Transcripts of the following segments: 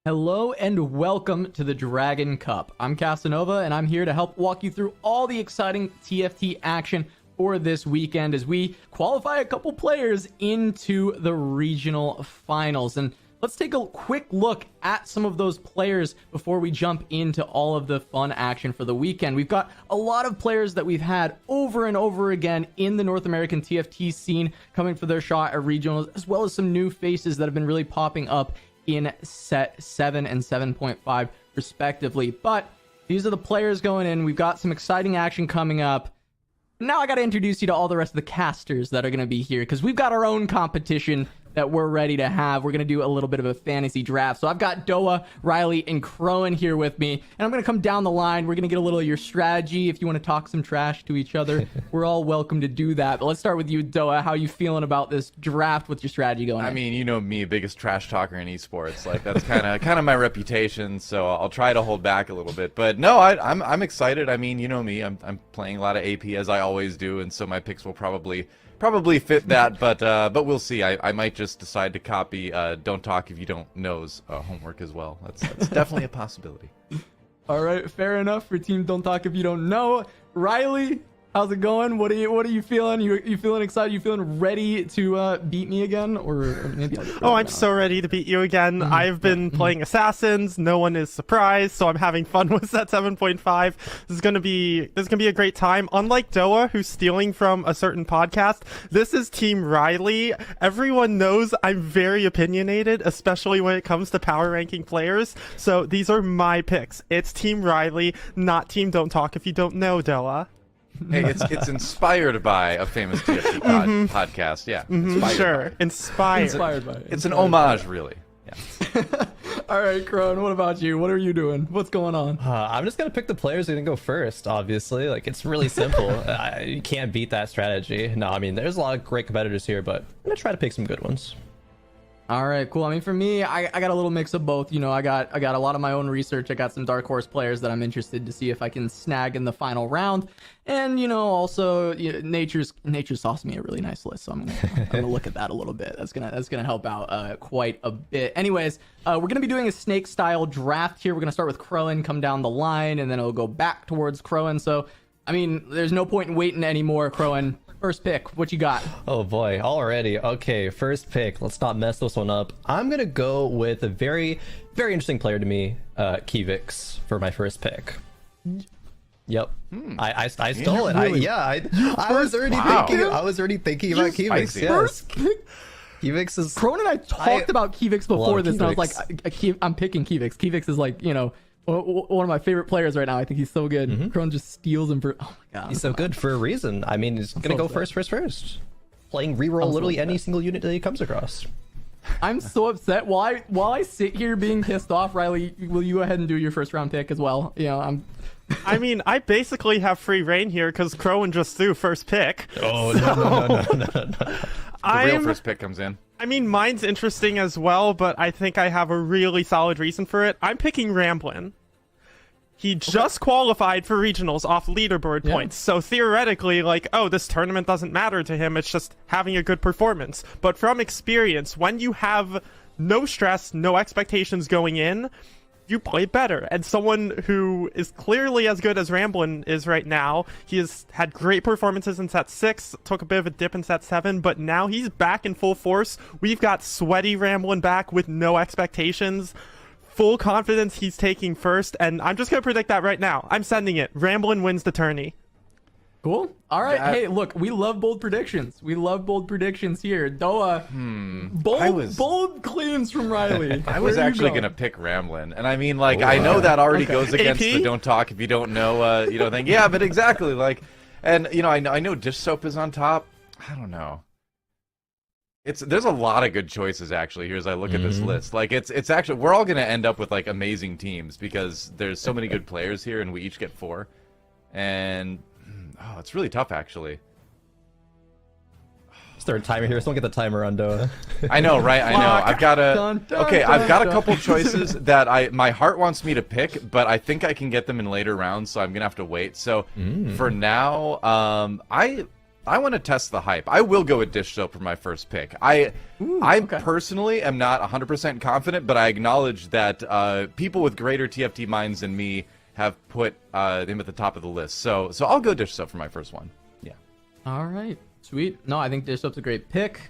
Hello and welcome to the Dragon Cup. I'm Casanova and I'm here to help walk you through all the exciting TFT action for this weekend as we qualify a couple players into the regional finals. And let's take a quick look at some of those players before we jump into all of the fun action for the weekend. We've got a lot of players that we've had over and over again in the North American TFT scene coming for their shot at regionals, as well as some new faces that have been really popping up in set 7 and 7.5 respectively. But these are the players going in. We've got some exciting action coming up. Now I got to introduce you to all the rest of the casters that are going to be here, because we've got our own competition that we're ready to have. We're going to do a little bit of a fantasy draft. So I've got Doa, Riley, and Krohen here with me. And I'm going to come down the line. We're going to get a little of your strategy. If you want to talk some trash to each other, we're all welcome to do that. But let's start with you, Doa. How are you feeling about this draft? What's your strategy going on? I mean, you know me, biggest trash talker in esports. Like, that's kind of my reputation. So I'll try to hold back a little bit. But no, I'm excited. I mean, you know me. I'm playing a lot of AP as I always do, and so my picks will probably fit that, but we'll see. I might just decide to copy "Don't Talk If You Don't Know's" homework as well. That's definitely a possibility. All right, fair enough for Team Don't Talk If You Don't Know. Riley, how's it going? What are you feeling? You feeling excited? You feeling ready to beat me again, or maybe? I'm so ready to beat you again. I've been playing assassins. No one is surprised, so I'm having fun with that 7.5. This is gonna be a great time. Unlike Doa, who's stealing from a certain podcast, this is Team Riley. Everyone knows I'm very opinionated, especially when it comes to power ranking players. So these are my picks. It's Team Riley, not Team Don't Talk If You Don't Know, Doa. Hey, it's inspired by a famous TFT podcast. Yeah, Inspired by it. It's an homage, really. Yeah. All right, Krohen, what about you? What are you doing? What's going on? I'm just gonna pick the players who are gonna go first. Obviously, like, it's really simple. You can't beat that strategy. No, I mean, there's a lot of great competitors here, but I'm gonna try to pick some good ones. All right, cool. I mean, for me, I got a little mix of both. You know, I got a lot of my own research. I got some dark horse players that I'm interested to see if I can snag in the final round. And, you know, also, nature's sauced me a really nice list, so I'm gonna look at that a little bit. That's gonna help out quite a bit. Anyways, we're gonna be doing a snake style draft here. We're gonna start with Krohen, come down the line, and then it'll go back towards Krohen. So, I mean, there's no point in waiting anymore, Krohen. First pick, what you got? Oh boy, already. Okay, first pick. Let's not mess this one up. I'm gonna go with a very, very interesting player to me, Kivix, for my first pick. Yep, I stole it. Really? I was already thinking about Kivix. Yes. Kivix is. Krohen and I talked about Kivix before this, and I was like, I'm picking Kivix. Kivix is like, you know, one of my favorite players right now. I think he's so good. Krohen just steals him for. Oh my god, he's so good for a reason. I mean, he's gonna go first. Playing reroll literally any single unit that he comes across. I'm so upset. While I sit here being pissed off, Riley, will you go ahead and do your first round pick as well? You know, I mean, I basically have free reign here because Krohen just threw first pick. Oh, so... no. The real first pick comes in. I mean, mine's interesting as well, but I think I have a really solid reason for it. I'm picking Ramblin'. He just qualified for regionals off leaderboard points, so theoretically, like, oh, this tournament doesn't matter to him, it's just having a good performance. But from experience, when you have no stress, no expectations going in, you play better. And someone who is clearly as good as Ramblin' is right now, he has had great performances in set 6, took a bit of a dip in set 7, but now he's back in full force. We've got sweaty Ramblin' back with no expectations. Full confidence he's taking first, and I'm just gonna predict that right now. I'm sending it. Ramblin' wins the tourney. Cool. All right. Hey, look, we love bold predictions. We love bold predictions here. Doa, bold claims from Riley. I was actually gonna pick Ramblin', and I mean, like, I know that already goes against the "Don't Talk If You Don't Know," thing. Yeah, but exactly, like, and I know Dish Soap is on top. I don't know. There's a lot of good choices actually here as I look at this list. Like, it's actually, we're all gonna end up with like amazing teams because there's so many good players here, and we each get 4, and it's really tough actually. Start a timer here. Someone get the timer on Doa. I know, right? I know. I've got I've got a couple choices that my heart wants me to pick, but I think I can get them in later rounds, so I'm gonna have to wait. So for now, I want to test the hype. I will go with Dish Soap for my first pick. I personally am not 100% confident, but I acknowledge that people with greater TFT minds than me have put him at the top of the list. So I'll go Dish Soap for my first one. Yeah. All right. Sweet. No, I think Dish Soap's a great pick.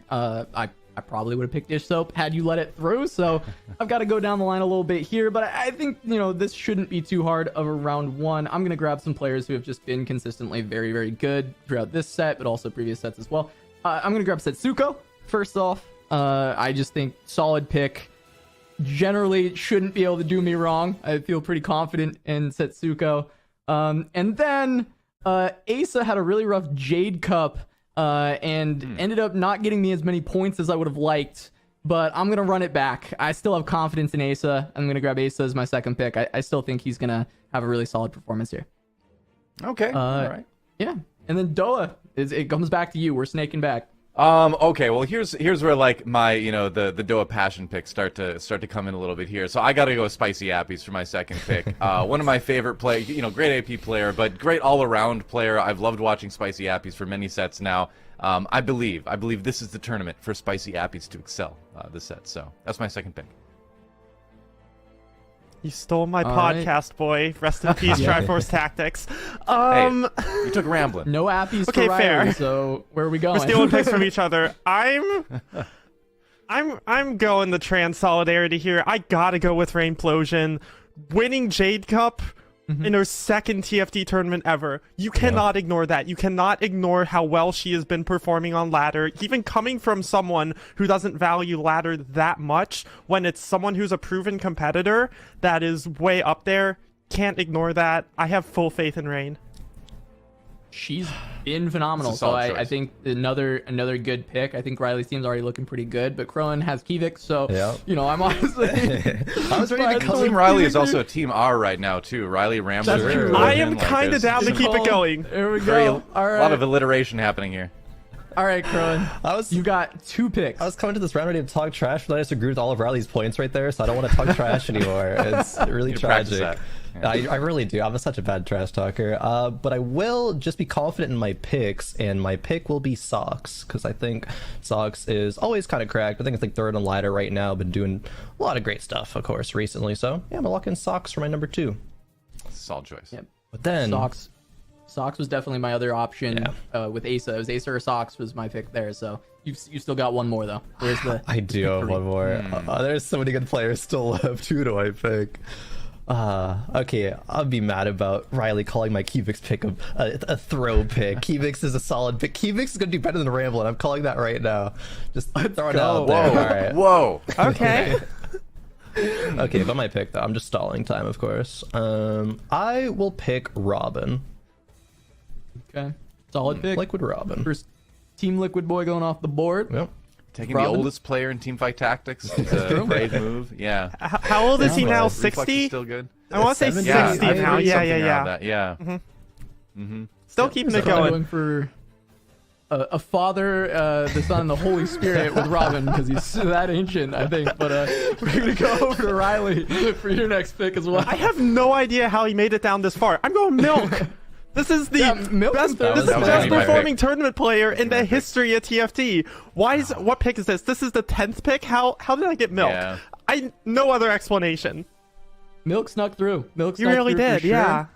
I probably would have picked Dish Soap had you let it through, so I've got to go down the line a little bit here, but I think, this shouldn't be too hard of a round one. I'm going to grab some players who have just been consistently very, very good throughout this set, but also previous sets as well. I'm going to grab Setsuko, first off. I just think solid pick. Generally shouldn't be able to do me wrong. I feel pretty confident in Setsuko. And then Asa had a really rough Jade Cup, and ended up not getting me as many points as I would have liked, but I'm going to run it back. I still have confidence in Asa. I'm going to grab Asa as my second pick. I still think he's going to have a really solid performance here. Okay. All right. Yeah. And then Doa, it comes back to you. We're snaking back. Okay, well here's where like my the Doa passion picks start to come in a little bit here. So I gotta go with Spicy Appies for my second pick. One of my favorite great AP player, but great all around player. I've loved watching Spicy Appies for many sets now. I believe this is the tournament for Spicy Appies to excel this set. So that's my second pick. You stole my podcast, boy. Rest in peace, Triforce Tactics. Hey, you took Ramblin'. No Appies okay, for Riley, fair. So where are we going? We're stealing picks from each other. I'm going the trans solidarity here. I gotta go with Rainplosion. Winning Jade Cup in her second TFT tournament ever. You cannot ignore that. You cannot ignore how well she has been performing on ladder, even coming from someone who doesn't value ladder that much. When it's someone who's a proven competitor that is way up there, can't ignore that. I have full faith in Rain. She's been phenomenal, so I think another good pick. I think Riley's team's already looking pretty good, but Krohen has Kivik, so I'm honestly I was ready to Team Riley is also a Team R right now too. Riley Ramblin'. That's true. I am kind of down to keep it going. There we go. All right. A lot of alliteration happening here. All right, Krohen. You got 2 picks. I was coming to this round ready to talk trash, but I just agreed with all of Riley's points right there, so I don't want to talk trash anymore. It's really tragic. Yeah. I really do. I'm such a bad trash talker. But I will just be confident in my picks, and my pick will be Socks, because I think Socks is always kind of cracked. I think it's like third on ladder right now. Been doing a lot of great stuff, of course, recently. So yeah, I'm gonna lock in Socks for my number 2. Solid choice. Yep. But then Socks was definitely my other option with Asa. It was Asa or Socks was my pick there. So you still got one more though. Where's the? I do have one more. There's so many good players still left. Who do I pick? Okay, I'll be mad about Riley calling my Kivix pick a throw pick. Kivix is a solid pick. Kivix is gonna do better than Ramblin'. I'm calling that right now. Just throwing it out there. All right. Whoa. Okay. Okay, but my pick though. I'm just stalling time, of course. I will pick Robin. Okay. Solid pick. Liquid Robin. First Team Liquid Boy going off the board. Yep. Taking the oldest player in Teamfight Tactics. It's a brave move. Yeah. How old is he now? Reflex is 60? still good. I want to say 60 Yeah, now. Yeah. Yeah. Still keeping it Going going. for a Father, the Son, and the Holy Spirit with Robin because he's that ancient, I think. But we're gonna go over to Riley for your next pick as well. I have no idea how he made it down this far. I'm going Milk. This is the best performing tournament player in the history of TFT. What pick is this? This is the 10th pick? How did I get Milk? Yeah. No other explanation. Milk snuck through. You really did, sure. yeah.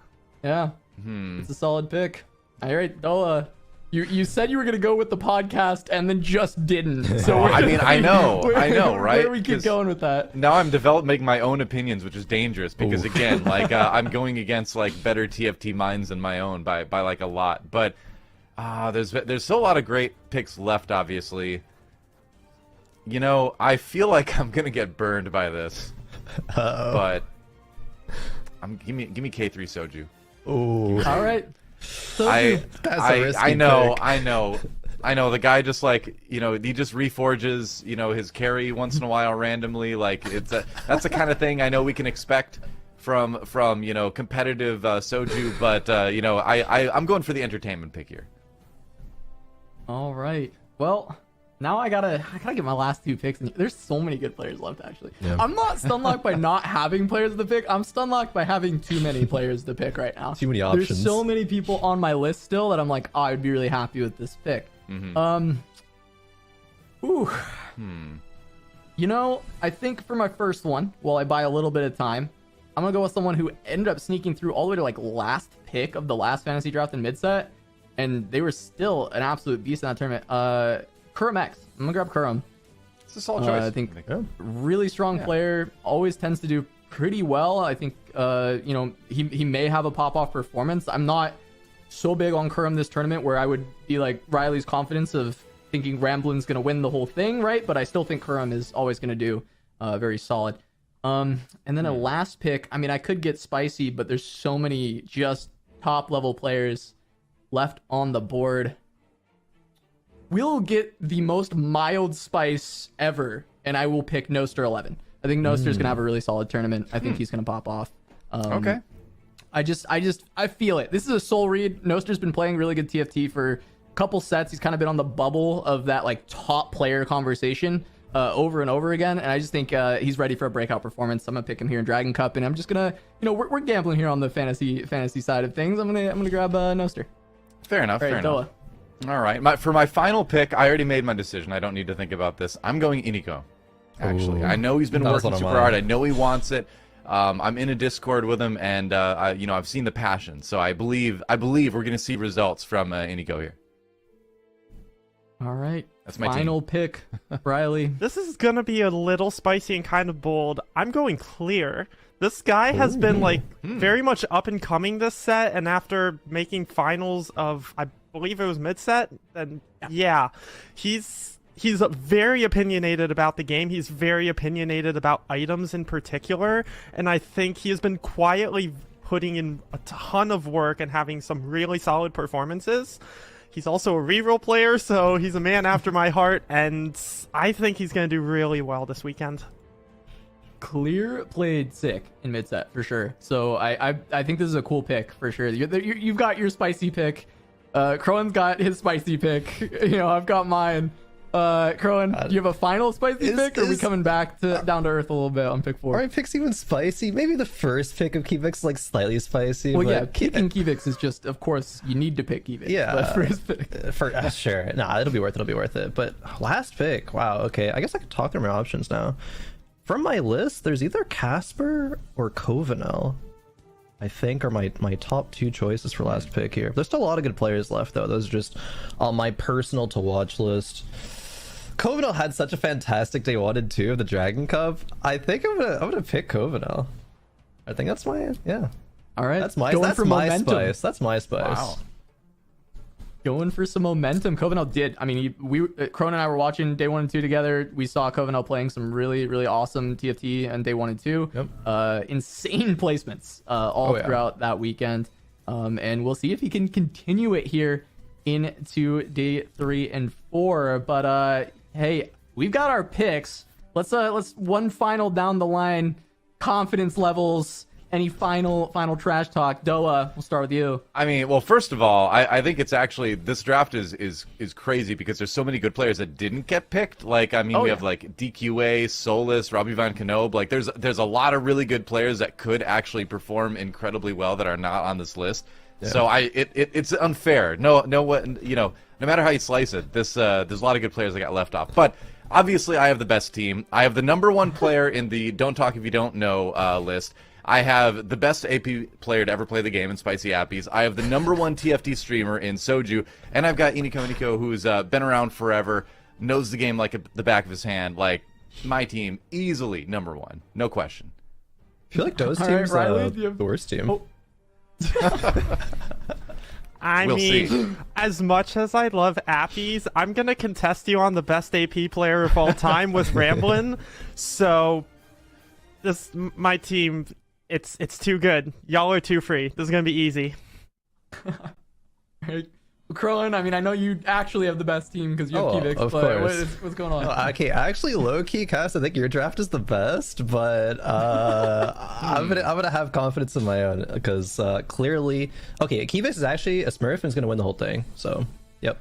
Yeah. It's a solid pick. All right, Doa. You said you were gonna go with the podcast and then just didn't. So I know, right? Where we keep going with that? Now I'm making my own opinions, which is dangerous because again, like I'm going against like better TFT minds than my own by like a lot. But there's still a lot of great picks left, obviously. I feel like I'm gonna get burned by this, but give me K3 Soju. Ooh. All right. I know. The guy just he just reforges, his carry once in a while randomly. Like that's the kind of thing I know we can expect from competitive Soju. But I'm going for the entertainment pick here. All right. Well, Now I gotta get my last 2 picks. And there's so many good players left, actually. Yeah. I'm not stunlocked by not having players to pick. I'm stunlocked by having too many players to pick right now. Too many options. There's so many people on my list still that I'm like, oh, I'd be really happy with this pick. Ooh. You know, I think for my first one, while I buy a little bit of time, I'm gonna go with someone who ended up sneaking through all the way to like last pick of the last fantasy draft in mid-set, and they were still an absolute beast in that tournament. Krohen X. I'm gonna grab Krohen. It's a solid choice. I think really strong player, always tends to do pretty well. I think you know, he may have a pop-off performance. I'm not so big on Krohen this tournament where I would be like Riley's confidence of thinking Ramblin's gonna win the whole thing, right? But I still think Krohen is always gonna do very solid. And then a last pick. I mean, I could get spicy, but there's so many just top level players left on the board. We'll get the most mild spice ever, and I will pick Noster 11. I think Noster's gonna have a really solid tournament. I think he's gonna pop off. Okay. I feel it. This is a soul read. Noster's been playing really good TFT for a couple sets. He's kind of been on the bubble of that like top player conversation over and over again, and I just think he's ready for a breakout performance. I'm gonna pick him here in Dragon Cup, and I'm just gonna, you know, we're gambling here on the fantasy side of things. I'm gonna grab Noster. Fair enough. All right, fair enough. Doa. All right. For my final pick, I already made my decision. I don't need to think about this. I'm going Inigo. Actually, I know he's been working super hard. I know he wants it. I'm in a Discord with him, and you know, I've seen the passion. So I believe we're going to see results from Inigo here. All right. That's my final pick, Riley. This is gonna be a little spicy and kind of bold. I'm going Clear. This guy has been like very much up and coming this set, and after making finals of, I believe it was mid set, then yeah, he's very opinionated about the game. He's very opinionated about items in particular, and I think he has been quietly putting in a ton of work and having some really solid performances. He's also a reroll player, so he's a man after my heart, and I think he's going to do really well this weekend. Clear played sick in mid set for sure. So I think this is a cool pick for sure. You've got your spicy pick. Krohen's got his spicy pick. You know, I've got mine. Krohen, do you have a final spicy pick, or are we coming back to down to earth a little bit on pick 4? Are my picks even spicy? Maybe the first pick of Kivix is like slightly spicy. Well, but yeah, picking Kivix is just, of course, you need to pick Kivix. Yeah, but first pick. Sure. Nah, it'll be worth it. But last pick, wow. Okay, I guess I could talk through my options now. From my list, there's either Casper or Covenel, I think, are my top 2 choices for last pick here. There's still a lot of good players left, though. Those are just on my personal to watch list. Covenel had such a fantastic day 1 and 2 of the Dragon Cup. I think I'm gonna pick Covenel. I think that's my All right, That's my momentum. spice. That's my spice. Wow. Going for some momentum. Covenel did. I mean, Krohen and I were watching day 1 and 2 together. We saw Covenel playing some really, really awesome TFT on day 1 and 2. Yep. Insane placements throughout that weekend. And we'll see if he can continue it here into day 3 and 4. But hey, we've got our picks. Let's one final down the line. Confidence levels. Any final trash talk? Doa, we'll start with you. I mean, well, first of all, I think it's actually, this draft is crazy because there's so many good players that didn't get picked. Like, I mean, we have like DQA, Solus, Robbie Van Knob. Like, there's a lot of really good players that could actually perform incredibly well that are not on this list. Yeah. So it's unfair. No, you know, no matter how you slice it, there's a lot of good players that got left off. But obviously, I have the best team. I have the #1 player in the Don't Talk If You Don't Know list. I have the best AP player to ever play the game in Spicy Appies. I have the #1 TFT streamer in Soju, and I've got Iniko who's been around forever, knows the game like the back of his hand. Like, my team easily #1, no question. I feel like those teams are the worst team. Oh. I mean, as much as I love Appies, I'm gonna contest you on the best AP player of all time with Ramblin'. So, my team. It's too good. Y'all are too free. This is gonna be easy. Krohen, I mean, I know you actually have the best team because you have Kivix, but what's going on? Okay, actually, low-key, Cass, I think your draft is the best, but I'm gonna have confidence in my own because clearly, okay, Kivix is actually a Smurf and is gonna win the whole thing. So, yep,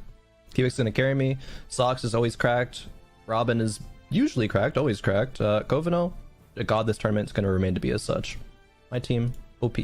Kivix is gonna carry me. Sox is always cracked. Robin is usually cracked, always cracked. Kovano, a god this tournament, is gonna remain to be as such. My team, OP.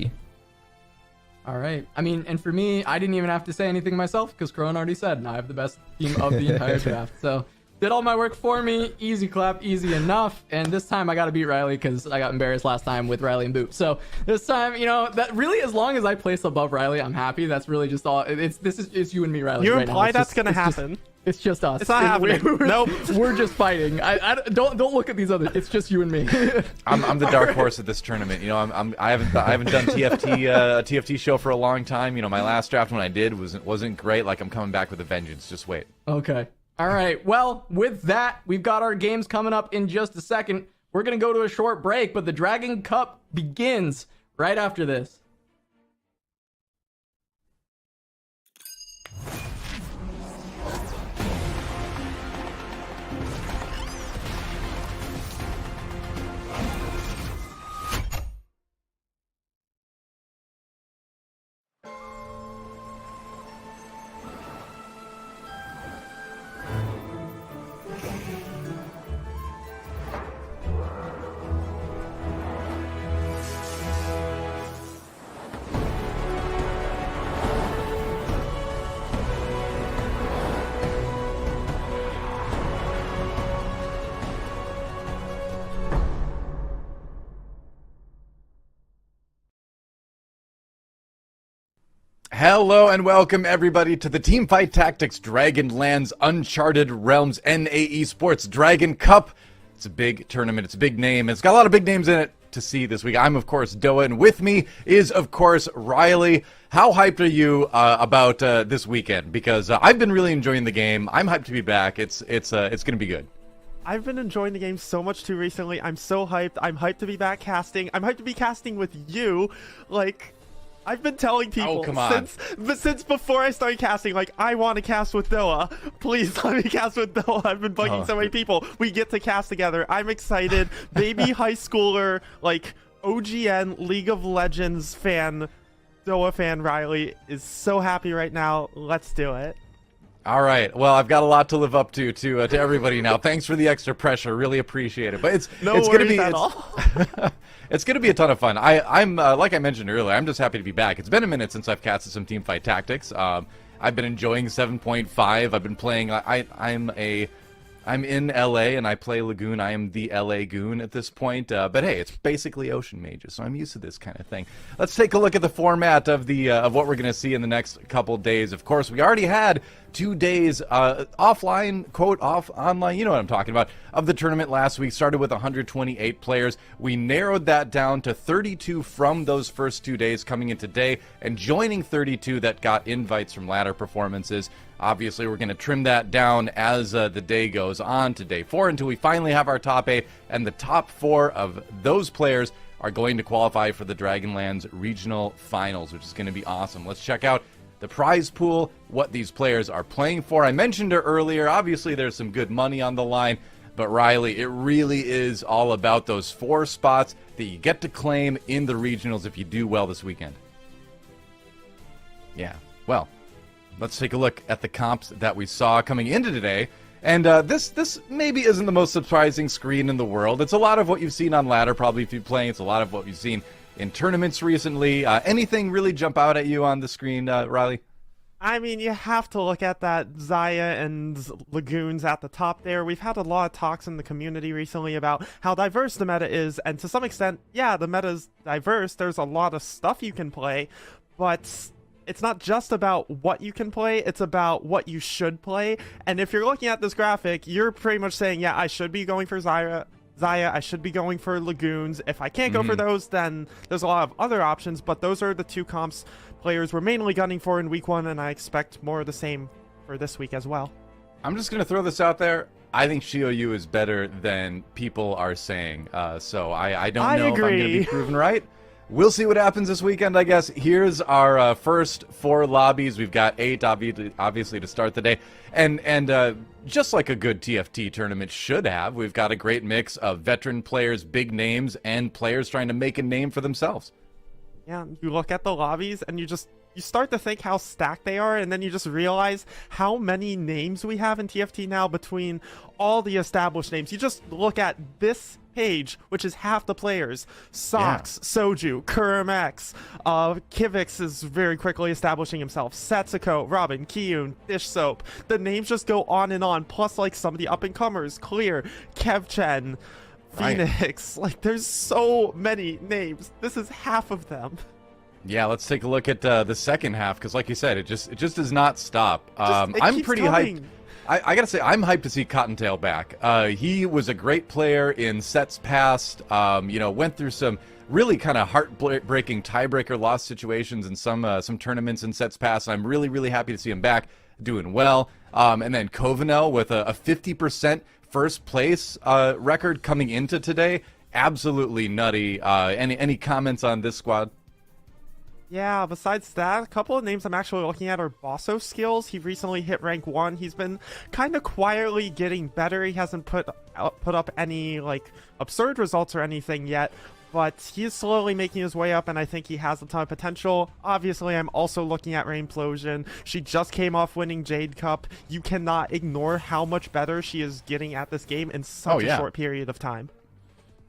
All right. I mean, and for me, I didn't even have to say anything myself because Krohen already said, and I have the best team of the entire draft. So did all my work for me. Easy clap, easy enough. And this time I got to beat Riley because I got embarrassed last time with Riley and Boop. So this time, you know, that really, as long as I place above Riley, I'm happy. That's really just all. It's you and me, Riley. You right imply now. that's gonna happen. It's just us. It's not happening. Nope. We're just fighting. I don't look at these other. It's just you and me. I'm the dark horse of this tournament. You know, I haven't done TFT show for a long time. You know, my last draft when I did wasn't great. Like, I'm coming back with a vengeance. Just wait. Okay. All right. Well, with that, we've got our games coming up in just a second. We're gonna go to a short break, but the Dragon Cup begins right after this. Hello and welcome everybody to the Teamfight Tactics Dragonlands Uncharted Realms NA Esports Dragon Cup. It's a big tournament, it's a big name, it's got a lot of big names in it to see this week. I'm of course Doa, and with me is of course Riley. How hyped are you about this weekend? Because I've been really enjoying the game. I'm hyped to be back. It's gonna be good. I've been enjoying the game so much too recently. I'm so hyped. I'm hyped to be back casting. I'm hyped to be casting with you. Like, I've been telling people since before I started casting, like, I want to cast with Doa. Please let me cast with Doa. I've been bugging so many people. We get to cast together. I'm excited. Baby high schooler, like, OGN League of Legends fan, Doa fan Riley is so happy right now. Let's do it. All right. Well, I've got a lot to live up to everybody now. Thanks for the extra pressure. Really appreciate it. But it's gonna be it's gonna be a ton of fun. I'm like I mentioned earlier, I'm just happy to be back. It's been a minute since I've casted some Teamfight Tactics. I've been enjoying 7.5. I've been playing. I'm in LA and I play Lagoon. I am the LA Goon at this point. But hey, it's basically Ocean Mages, so I'm used to this kind of thing. Let's take a look at the format of what we're going to see in the next couple days. Of course, we already had 2 days offline, quote, off, online, you know what I'm talking about, of the tournament last week. Started with 128 players. We narrowed that down to 32 from those first 2 days coming in today, and joining 32 that got invites from ladder performances. Obviously, we're going to trim that down as the day goes on to day 4 until we finally have our top 8, and the top 4 of those players are going to qualify for the Dragonlands Regional Finals, which is going to be awesome. Let's check out the prize pool, what these players are playing for. I mentioned it earlier. Obviously, there's some good money on the line, but Riley, it really is all about those 4 spots that you get to claim in the regionals if you do well this weekend. Yeah, well, let's take a look at the comps that we saw coming into today. And this maybe isn't the most surprising screen in the world. It's a lot of what you've seen on ladder, probably if you're playing. It's a lot of what you've seen in tournaments recently. Anything really jump out at you on the screen, Riley? I mean, you have to look at that Xayah and Lagoons at the top there. We've had a lot of talks in the community recently about how diverse the meta is, and to some extent, yeah, the meta's diverse. There's a lot of stuff you can play, but it's not just about what you can play, it's about what you should play. And if you're looking at this graphic, you're pretty much saying, yeah, I should be going for Xayah, I should be going for Lagoons. If I can't go for those, then there's a lot of other options, but those are the 2 comps players were mainly gunning for in week 1, and I expect more of the same for this week as well. I'm just going to throw this out there. I think Xiaoyu is better than people are saying, so I don't know if I'm going to be proven right. We'll see what happens this weekend, I guess. Here's our first 4 lobbies. We've got 8, obviously, to start the day. And just like a good TFT tournament should have, we've got a great mix of veteran players, big names, and players trying to make a name for themselves. Yeah, you look at the lobbies, and you just you start to think how stacked they are, and then you just realize how many names we have in TFT now between all the established names. You just look at this page, which is half the players. Sox, Soju, Kuramax, Kivix is very quickly establishing himself. Setsuko, Robin, Kiyun, Dish Soap. The names just go on and on, plus like some of the up-and-comers, Clear, Kevchen, Phoenix. Like, there's so many names. This is half of them. Yeah, let's take a look at the second half, because like you said, it just does not stop. It I'm keeps pretty coming. hyped. I gotta say, I'm hyped to see Cottontail back. He was a great player in sets past. You know, went through some really kind of heartbreaking tiebreaker loss situations in some tournaments in sets past. I'm really, really happy to see him back, doing well. And then Kovenel with a 50% first place record coming into today. Absolutely nutty. Any comments on this squad? Yeah, besides that, a couple of names I'm actually looking at are Bosso skills. He recently hit rank 1. He's been kind of quietly getting better. He hasn't put up any like absurd results or anything yet, but he is slowly making his way up, and I think he has a ton of potential. Obviously, I'm also looking at Rainplosion. She just came off winning Jade Cup. You cannot ignore how much better she is getting at this game in such a short period of time.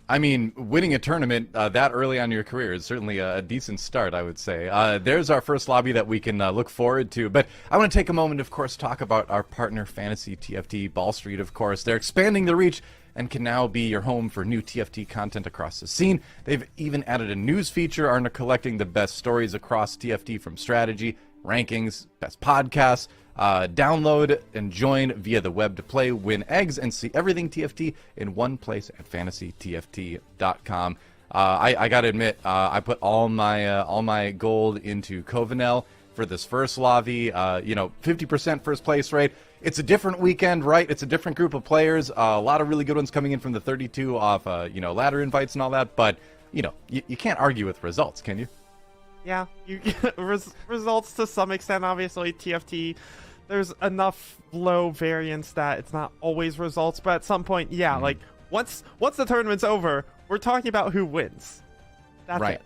I mean, winning a tournament that early on in your career is certainly a decent start, I would say. There's our first lobby that we can look forward to. But I want to take a moment, of course, talk about our partner, Fantasy TFT, Ball Street, of course. They're expanding the reach and can now be your home for new TFT content across the scene. They've even added a news feature and are collecting the best stories across TFT, from strategy, rankings, best podcasts. Download and join via the web to play, win eggs, and see everything TFT in one place at fantasytft.com. I gotta admit, I put all my gold into Kovenel for this first lobby. 50% first place rate. It's a different weekend, right? It's a different group of players. A lot of really good ones coming in from the 32 off, ladder invites and all that. But you can't argue with results, can you? Yeah, you get results to some extent. Obviously, TFT, there's enough low variance that it's not always results, but at some point, like once the tournament's over, we're talking about who wins. That's right. It.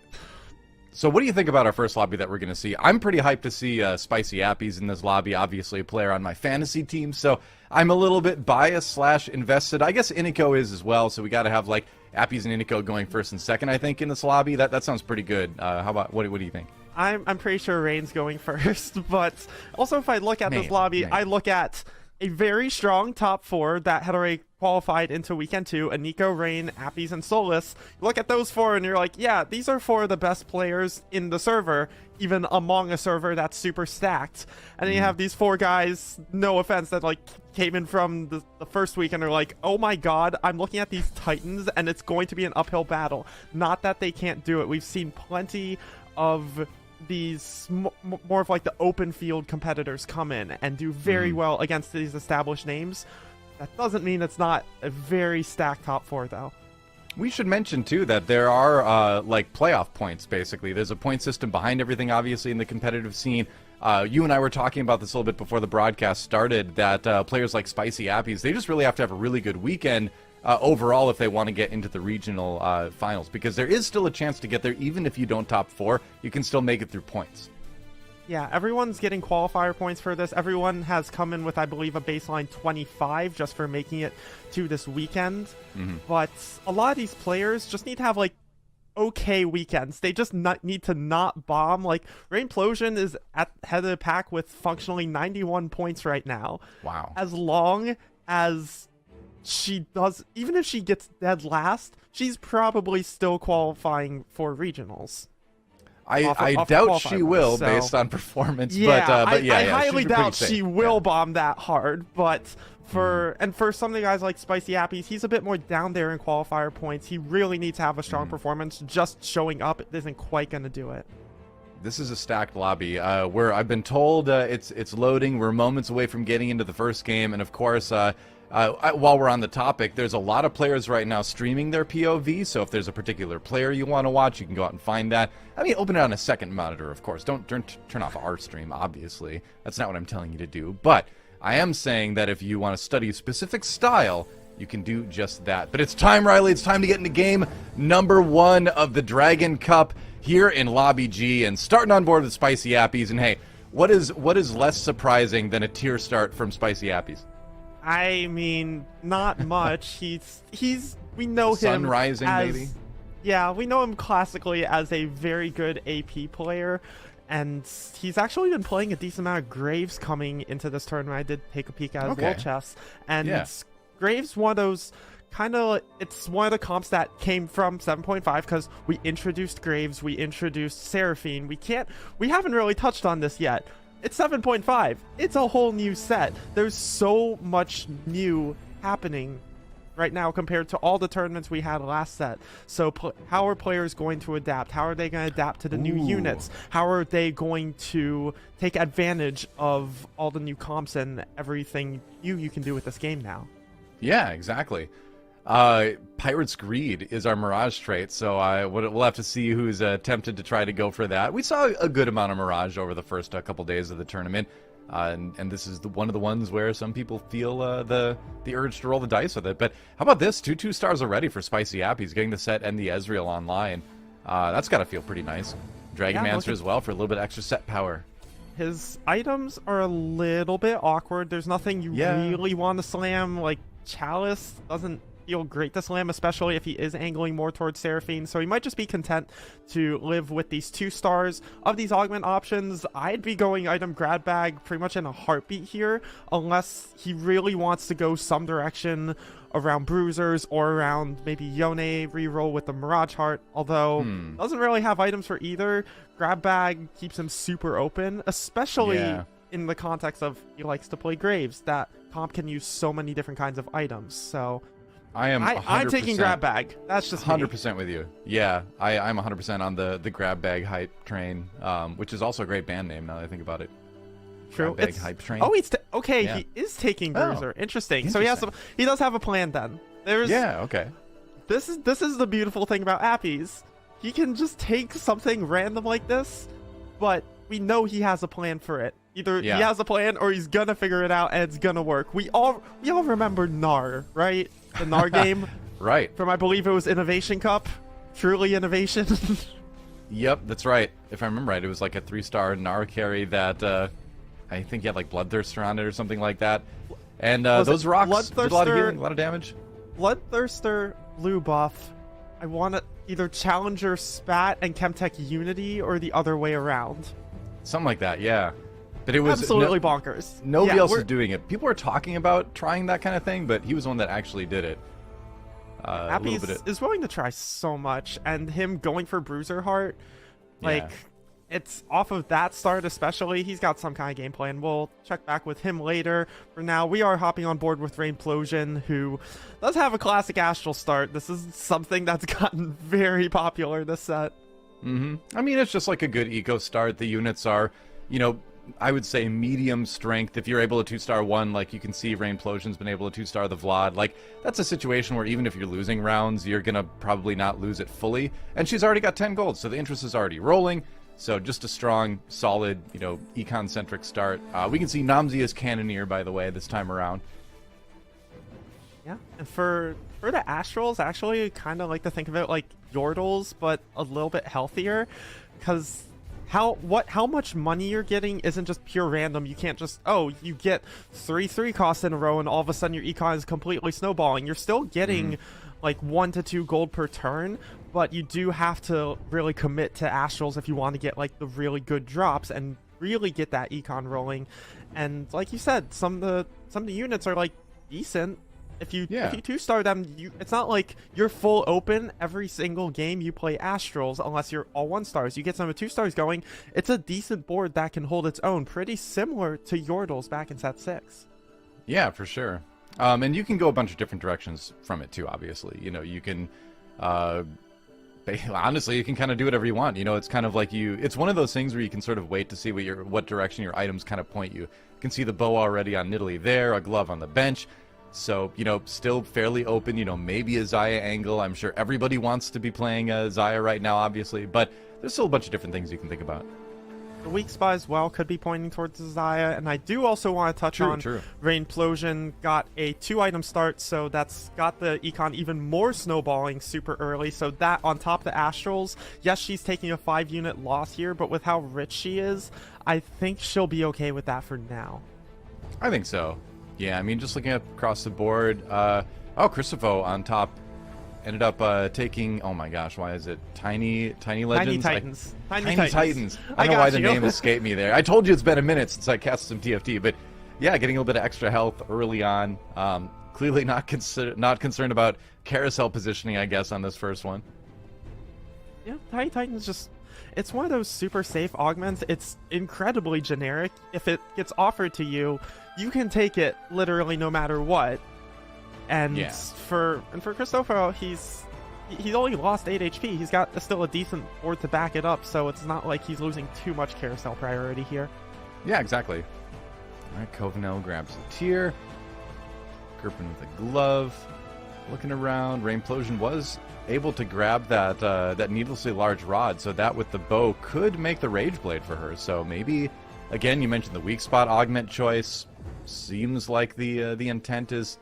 So what do you think about our first lobby that we're going to see? I'm pretty hyped to see Spicy Appies in this lobby, obviously a player on my fantasy team, so I'm a little bit biased / invested. I guess Iniko is as well, so we got to have like Appies and Iniko going first and second, I think, in this lobby. That sounds pretty good. How about, what do you think? I'm pretty sure Rain's going first, but also if I look at this lobby, I look at a very strong top 4 that had already qualified into Weekend 2, Aniko, Rain, Appies, and Solus. You look at those 4 and you're like, yeah, these are 4 of the best players in the server, even among a server that's super stacked. And then you have these 4 guys, no offense, that like came in from the first week and are like, oh my god, I'm looking at these Titans and it's going to be an uphill battle. Not that they can't do it. We've seen plenty of these more of like the open field competitors come in and do very well against these established names. That doesn't mean it's not a very stacked top 4 though. We should mention too that there are like playoff points. Basically, there's a point system behind everything, obviously, in the competitive scene. You and I were talking about this a little bit before the broadcast started, that players like Spicy Appies, they just really have to have a really good weekend overall if they want to get into the regional finals, because there is still a chance to get there. Even if you don't top 4, you can still make it through points. Yeah, everyone's getting qualifier points for this. Everyone has come in with, I believe, a baseline 25 just for making it to this weekend. But a lot of these players just need to have like okay weekends. They just need to not bomb. Like Rainplosion is at head of the pack with functionally 91 points right now. Wow. As long as she does, even if she gets dead last, she's probably still qualifying for regionals. I doubt she will, based on performance. Yeah, but I highly doubt she will bomb that hard. But for some of the guys like Spicy Appies, he's a bit more down there in qualifier points. He really needs to have a strong performance. Just showing up isn't quite going to do it. This is a stacked lobby where I've been told it's loading. We're moments away from getting into the first game, and of course, while we're on the topic, there's a lot of players right now streaming their POV, so if there's a particular player you want to watch, you can go out and find that. I mean, open it on a second monitor, of course. Don't turn off our stream, obviously. That's not what I'm telling you to do. But I am saying that if you want to study a specific style, you can do just that. But it's time, Riley. It's time to get into game number 1 of the Dragon Cup here in Lobby G, and starting on board with Spicy Appies. And hey, what is less surprising than a tier start from Spicy Appies? I mean, not much. We know him Sun rising, as, maybe. Yeah, we know him classically as a very good AP player, and he's actually been playing a decent amount of Graves coming into this tournament. I did take a peek at his World Chess, and Graves, one of those it's one of the comps that came from 7.5 because we introduced Graves, we introduced Seraphine. We haven't really touched on this yet. It's 7.5. It's a whole new set. There's so much new happening right now compared to all the tournaments we had last set. So how are players going to adapt? How are they going to adapt to the new units? How are they going to take advantage of all the new comps and everything you can do with this game now? Yeah, exactly. Pirate's Greed is our Mirage trait, so we'll have to see who's tempted to try to go for that. We saw a good amount of Mirage over the first couple days of the tournament, and this is one of the ones where some people feel the urge to roll the dice with it. But how about this? 2 stars already for Spicy Appies, getting the set and the Ezreal online. That's got to feel pretty nice. Dragonmancer as well for a little bit extra set power. His items are a little bit awkward. There's nothing you really want to slam. Like Chalice doesn't feel great to slam, especially if he is angling more towards Seraphine, so he might just be content to live with these 2 stars. Of these augment options, I'd be going item grab bag pretty much in a heartbeat here, unless he really wants to go some direction around Bruisers or around maybe Yone reroll with the Mirage Heart, although doesn't really have items for either. Grab bag keeps him super open, especially in the context of he likes to play Graves. That comp can use so many different kinds of items, so I'm taking grab bag. That's just 100% with you. Yeah, I'm 100% on the grab bag hype train, which is also a great band name now that I think about it. True. Grab bag hype train. Oh, he is taking Bruiser. Interesting. So he does have a plan then. Okay. This is the beautiful thing about Appies. He can just take something random like this, but we know he has a plan for it. Either he has a plan or he's gonna figure it out and it's gonna work. We all remember Gnar, right? The Gnar game, right? From I believe it was Innovation Cup, truly innovation. Yep, that's right. If I remember right, it was like a 3-star Gnar carry that I think he had like Bloodthirster on it or something like that. And those rocks did a lot of healing, a lot of damage. Bloodthirster blue buff. I want to either Challenger Spat and Chemtech Unity or the other way around. Something like that, yeah. But it was absolutely bonkers. Nobody else was doing it. People are talking about trying that kind of thing, but he was the one that actually did it. Appies is willing to try so much, and him going for Bruiser Heart, it's off of that start especially. He's got some kind of game plan. We'll check back with him later. For now, we are hopping on board with Rainplosion, who does have a classic Astral start. This is something that's gotten very popular this set. I mean, it's just like a good eco start. The units are, I would say medium strength. If you're able to 2-star one, like you can see Rainplosion's been able to 2-star the Vlad. Like, that's a situation where even if you're losing rounds, you're gonna probably not lose it fully. And she's already got 10 gold, so the interest is already rolling. So just a strong, solid, econ-centric start. We can see Namzi as Cannoneer, by the way, this time around. Yeah, and for the Astrals, actually, I kind of like to think of it like Yordles, but a little bit healthier, because how much money you're getting isn't just pure random. You can't just, you get 3 costs in a row and all of a sudden your econ is completely snowballing. You're still getting like 1 to 2 gold per turn, but you do have to really commit to Astrals if you want to get like the really good drops and really get that econ rolling. And like you said, some of the units are like decent. If you 2-star them, it's not like you're full open every single game you play Astrals unless you're all 1-stars. You get some of 2-stars going, it's a decent board that can hold its own, pretty similar to Yordles back in set 6. Yeah, for sure. And you can go a bunch of different directions from it too, obviously. You can honestly, you can kind of do whatever you want. It's kind of like it's one of those things where you can sort of wait to see what direction your items kind of point you. You can see the bow already on Nidalee there, a glove on the bench. So, still fairly open, maybe a Xayah angle. I'm sure everybody wants to be playing Xayah right now, obviously, but there's still a bunch of different things you can think about. the weak spot as well could be pointing towards Zaya, and I do also want to touch on Rainplosion got a 2-item start, so that's got the econ even more snowballing super early, so that on top of the Astrals, yes, she's taking a 5-unit loss here, but with how rich she is, I think she'll be okay with that for now. I think so. Yeah, I mean, just looking up across the board, Christopho on top ended up taking, oh my gosh, why is it Tiny Legends? Tiny Titans. I don't know why the name escaped me there. I told you it's been a minute since I cast some TFT, but yeah, getting a little bit of extra health early on. Clearly not concerned about carousel positioning, I guess, on this first one. Yeah, Tiny Titans just, it's one of those super safe augments. It's incredibly generic. If it gets offered to you, you can take it literally no matter what. And for Christopher, he's only lost 8 HP. He's got still a decent board to back it up, so it's not like he's losing too much carousel priority here. Yeah, exactly. All right, Covenel grabs a tier. Gerpin with a glove. Looking around, Rainplosion was able to grab that needlessly large rod, so that with the bow could make the Rage Blade for her. So maybe, again, you mentioned the weak spot augment choice. Seems like the intent is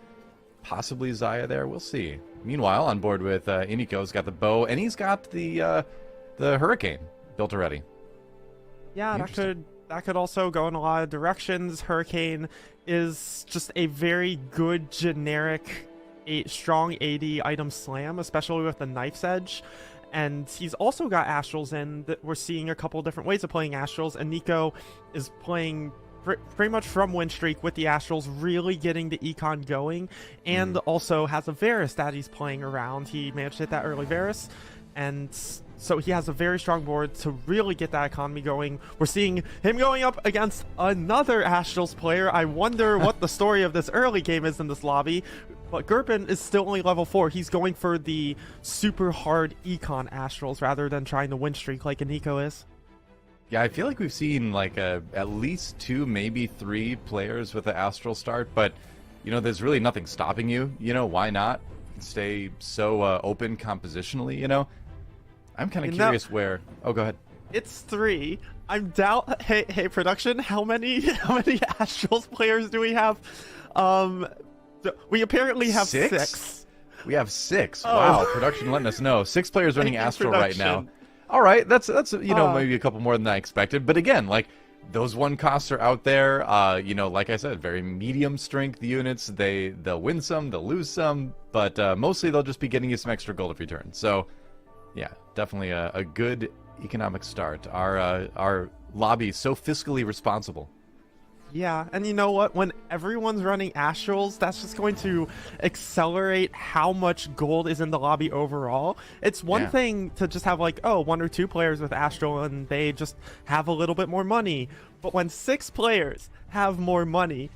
possibly Zaya there. We'll see. Meanwhile, on board with Iniko's got the bow, and he's got the Hurricane built already. Yeah, that could also go in a lot of directions. Hurricane is just a very good generic strong AD item slam, especially with the Knife's Edge. And he's also got Astrals in that we're seeing a couple different ways of playing Astrals, and Nico is playing pretty much from win streak with the Astrals, really getting the econ going, and also has a Varus that he's playing around. He managed to hit that early Varus, and so he has a very strong board to really get that economy going. We're seeing him going up against another Astrals player. I wonder what the story of this early game is in this lobby, but Gerpin is still only level 4. He's going for the super hard econ Astrals rather than trying to win streak like Nico is. Yeah, I feel like we've seen like at least 2, maybe 3 players with the Astral start, but you know, there's really nothing stopping you. You know, why not? You can stay so open compositionally, you know? I'm kind of curious where... Oh, go ahead. It's 3. I'm doubt... Hey, production, how many Astrals players do we have? We apparently have 6. We have 6. Oh. Wow, production letting us know. 6 players running Astral right now. All right, that's you know, maybe a couple more than I expected. But again, like, those 1 costs are out there. You know, like I said, very medium strength units. They'll win some, they'll lose some, but mostly they'll just be getting you some extra gold if you turn. So, yeah, definitely a good economic start. Our lobby is so fiscally responsible. Yeah, and you know what? When everyone's running Astrals, that's just going to accelerate how much gold is in the lobby overall. It's one thing to just have like, 1 or 2 players with Astral and they just have a little bit more money. But when 6 players have more money,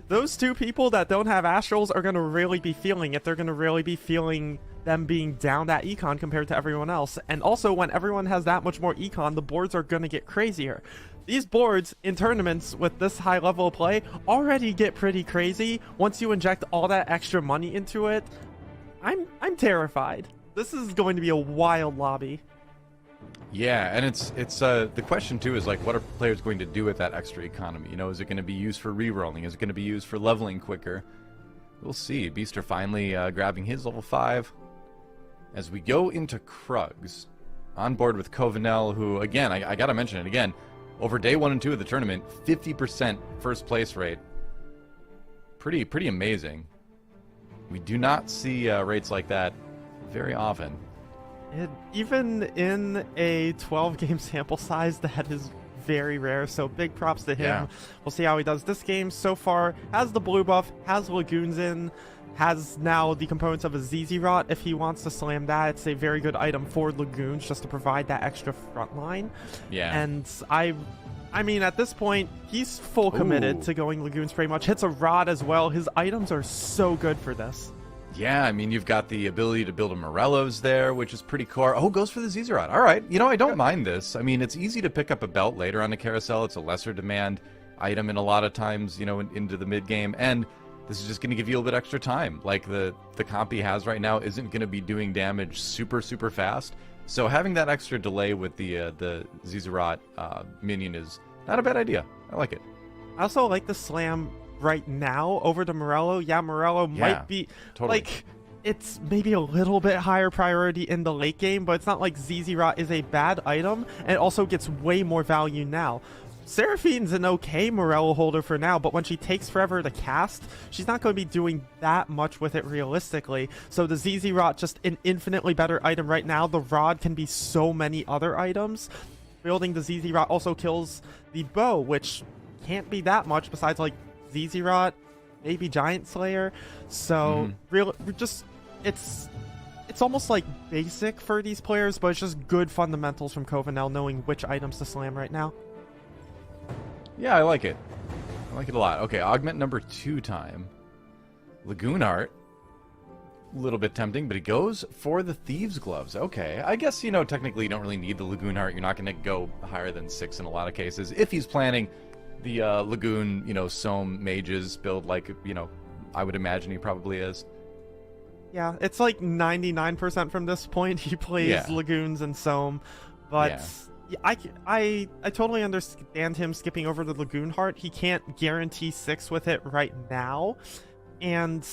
those 2 people that don't have Astrals are going to really be feeling it. They're going to really be feeling them being down that econ compared to everyone else. And also, when everyone has that much more econ, the boards are going to get crazier. These boards in tournaments with this high level of play already get pretty crazy. Once you inject all that extra money into it, I'm terrified. This is going to be a wild lobby. Yeah, and it's the question too is like, what are players going to do with that extra economy? You know, is it going to be used for re-rolling? Is it going to be used for leveling quicker? We'll see. Beaster finally grabbing his level 5. As we go into Krugs, on board with Covenel, who, again, I gotta mention it again, over day 1 and 2 of the tournament, 50% first place rate. Pretty amazing. We do not see rates like that very often. Even in a 12-game sample size, that is very rare, so big props to him. Yeah. We'll see how he does this game. So far, has the blue buff, has Lagoons in, has now the components of a ZZ Rot. If he wants to slam that, it's a very good item for Lagoons just to provide that extra front line. Yeah. And I mean, at this point, he's full committed to going Lagoons pretty much. Hits a Rod as well. His items are so good for this. Yeah, I mean, you've got the ability to build a Morello's there, which is pretty core. Oh, goes for the ZZ Rod. All right. You know, I don't mind this. I mean, it's easy to pick up a belt later on the carousel. It's a lesser demand item in a lot of times, you know, into the mid-game. And this is just going to give you a little bit extra time. Like the comp he has right now isn't going to be doing damage super fast. So having that extra delay with the Zizzarat minion is not a bad idea. I like it. I also like the slam right now over to Morello. Yeah, Morello might be totally. like, it's maybe a little bit higher priority in the late game, but it's not like Zizzarat is a bad item, and it also gets way more value now. Seraphine's an okay Morello holder for now, but when she takes forever to cast, she's not going to be doing that much with it realistically. So the Zizzarat, just an infinitely better item right now. The Rod can be so many other items. Building the Zizzarat also kills the bow, which can't be that much besides like Zizzarat, maybe Giant Slayer. So it's almost like basic for these players, but it's just good fundamentals from Covenel, knowing which items to slam right now. Yeah, I like it. I like it a lot. Okay, augment number 2 time. Lagoon Art. A little bit tempting, but he goes for the Thieves Gloves. Okay, I guess, you know, technically you don't really need the Lagoon Heart. You're not going to go higher than 6 in a lot of cases. If he's planning the Lagoon, you know, Soam Mages build, like, you know, I would imagine he probably is. Yeah, it's like 99% from this point he plays Lagoons and Soam, but I totally understand him skipping over the Lagoon Heart. He can't guarantee 6 with it right now, and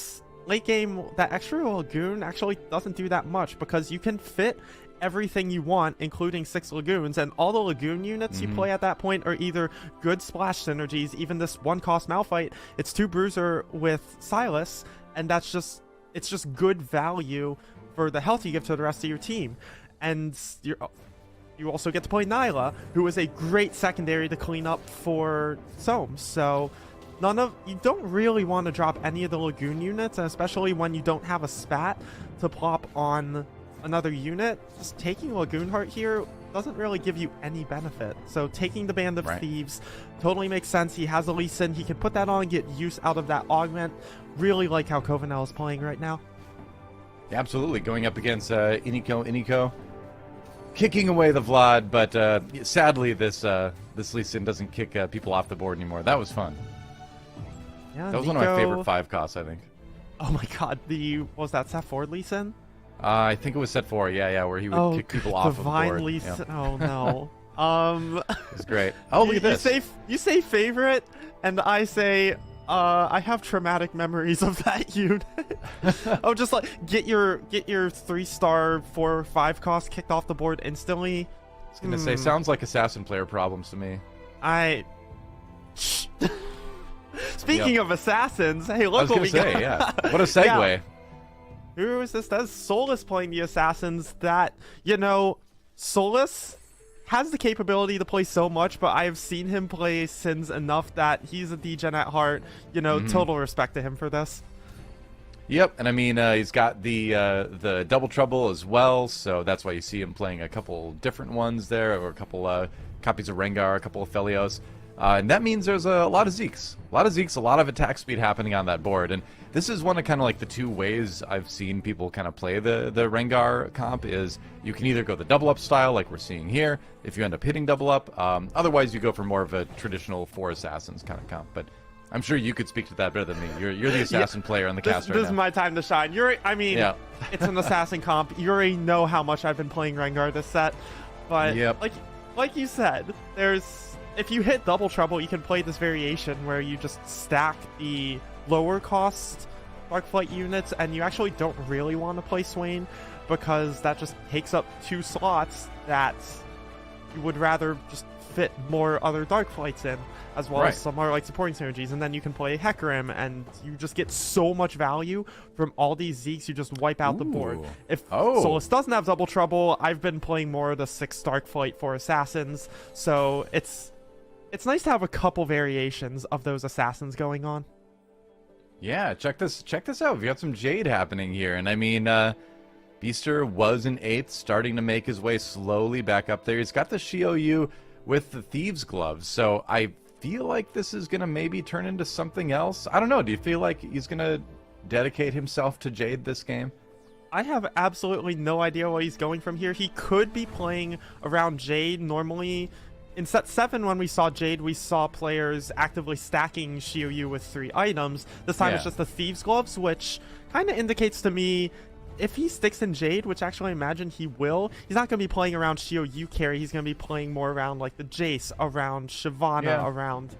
late game, that extra Lagoon actually doesn't do that much because you can fit everything you want, including 6 Lagoons, and all the Lagoon units you play at that point are either good splash synergies. Even this 1-cost Malphite, it's 2 Bruiser with Silas, and it's just good value for the health you give to the rest of your team. And you also get to play Nyla, who is a great secondary to clean up for Soam. So you don't really want to drop any of the Lagoon units, and especially when you don't have a spat to plop on another unit. Just taking Lagoon Heart here doesn't really give you any benefit. So taking the Band of Thieves totally makes sense. He has a Lee Sin. He can put that on and get use out of that augment. Really like how Covenel is playing right now. Yeah, absolutely. Going up against Iniko. Kicking away the Vlad, but sadly this Lee Sin doesn't kick people off the board anymore. That was fun. Yeah, that was one of my favorite 5 costs, I think. Oh my god, what was that, Set 4 Lee Sin? I think it was Set 4, yeah, where he would kick people off of the board. Lee Sin. Yeah. Oh no. It's great. Oh, look at this. You say favorite, and I say I have traumatic memories of that unit. Oh, just like get your 3-star 4 or 5 cost kicked off the board instantly. I was gonna say, sounds like assassin player problems to me. Speaking of assassins, hey, look what we got. Yeah. What a segue. Yeah. Who is this? That's Solus playing the assassins. That, you know, Solus has the capability to play so much, but I have seen him play Sins enough that he's a degen at heart. You know, total respect to him for this. Yep, and I mean, he's got the Double Trouble as well, so that's why you see him playing a couple different ones there, or a couple copies of Rengar, a couple of Felios. And that means there's a lot of Zeeks. A lot of attack speed happening on that board. And this is one of kind of like the 2 ways I've seen people kind of play the Rengar comp is you can either go the double up style like we're seeing here, if you end up hitting double up. Otherwise, you go for more of a traditional 4 assassins kind of comp. But I'm sure you could speak to that better than me. You're the assassin player on the cast right now. This is my time to shine. It's an assassin comp. You already know how much I've been playing Rengar this set. But like you said, if you hit Double Trouble, you can play this variation where you just stack the lower cost Darkflight units, and you actually don't really want to play Swain because that just takes up 2 slots that you would rather just fit more other Darkflights in, as well as some other like supporting synergies, and then you can play Hecarim, and you just get so much value from all these Zeeks. You just wipe out the board. If Solus doesn't have Double Trouble, I've been playing more of the 6 Darkflight for assassins, so it's nice to have a couple variations of those assassins going on. Yeah, check this out. We've got some Jade happening here, and I mean, Beaster was an 8th, starting to make his way slowly back up there. He's got the Shioyu with the Thieves Gloves, so I feel like this is gonna maybe turn into something else. I don't know. Do you feel like he's gonna dedicate himself to Jade this game? I have absolutely no idea where he's going from here. He could be playing around Jade. Normally, in set 7 when we saw Jade, we saw players actively stacking Xiaoyu with 3 items. This time it's just the Thieves Gloves, which kind of indicates to me if he sticks in Jade, which actually I imagine he will, he's not going to be playing around Xiaoyu carry. He's going to be playing more around like the Jace, around Shyvana, around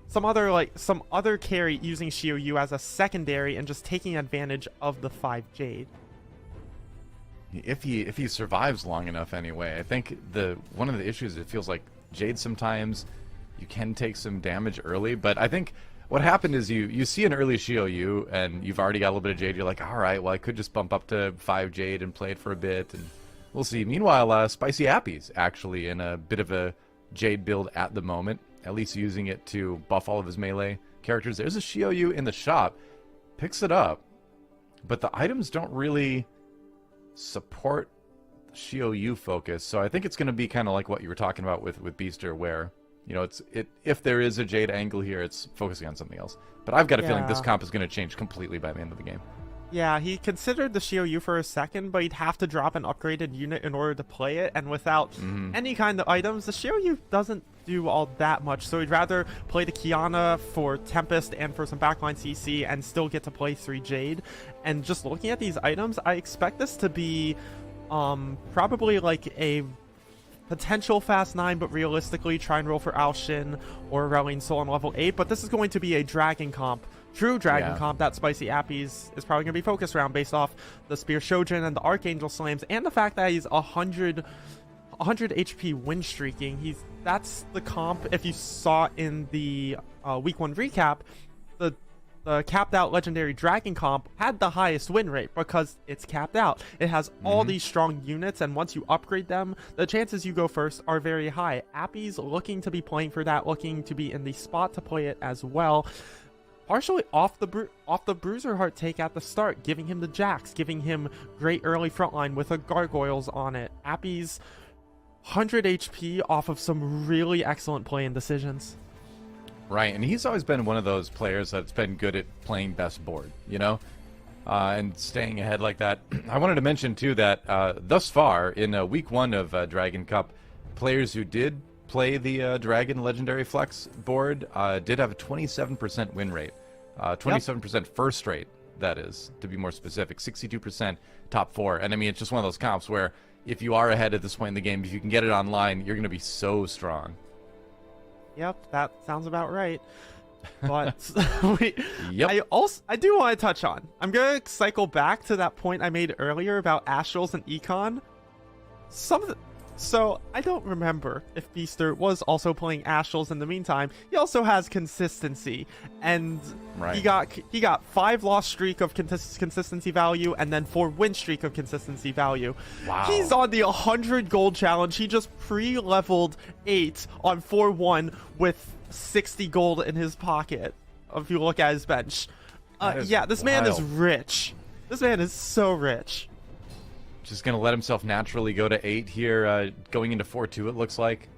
some other carry using Xiaoyu as a secondary and just taking advantage of the 5 Jade. If he survives long enough anyway. I think one of the issues, it feels like Jade sometimes you can take some damage early, but I think what happened is you see an early Xiaoyu and you've already got a little bit of Jade. You're like, all right, well I could just bump up to 5 Jade and play it for a bit, and we'll see. Meanwhile, Spicy Appy's actually in a bit of a Jade build at the moment, at least using it to buff all of his melee characters. There's a Xiaoyu in the shop, picks it up, but the items don't really support Xiaoyu focus, so I think it's going to be kind of like what you were talking about with Beaster, where if there is a Jade angle here, it's focusing on something else. But I've got a feeling this comp is going to change completely by the end of the game. Yeah, he considered the Xiaoyu for a second, but he'd have to drop an upgraded unit in order to play it, and without any kind of items, the Xiaoyu doesn't do all that much, so he'd rather play the Kiana for Tempest and for some backline CC and still get to play 3 Jade. And just looking at these items, I expect this to be probably like a potential fast 9, but realistically try and roll for Alshin or Relling Soul on level 8, but this is going to be a dragon comp. True dragon comp that Spicy Appy's is probably going to be focused around based off the Spear Shojin and the Archangel Slams and the fact that he's 100 HP win streaking. That's the comp. If you saw in the week 1 recap, the capped out legendary dragon comp had the highest win rate because it's capped out. It has all these strong units, and once you upgrade them, the chances you go first are very high. Appy's looking to be playing for that, looking to be in the spot to play it as well. Partially off the Bruiser Heart take at the start, giving him the Jax, giving him great early frontline with a Gargoyles on it. Appy's 100 HP off of some really excellent play and decisions. Right, and he's always been one of those players that's been good at playing best board, and staying ahead like that. I wanted to mention, too, that thus far, in week 1 of Dragon Cup, players who did play the Dragon Legendary Flex board did have a 27% win rate. 27% first rate, that is, to be more specific. 62% top 4. And, I mean, it's just one of those comps where if you are ahead at this point in the game, if you can get it online, you're going to be so strong. Yep, that sounds about right. But I do want to touch on. I'm going to cycle back to that point I made earlier about Astrals and Econ. So I don't remember if Beaster was also playing Astrals in the meantime. He also has consistency, and he got 5 loss streak of consistency value, and then 4 win streak of consistency value. Wow. He's on the 100 gold challenge. He just pre-leveled 8 on 4-1 with 60 gold in his pocket. If you look at his bench, this man is rich. This man is so rich. Just going to let himself naturally go to 8 here, going into 4-2 it looks like.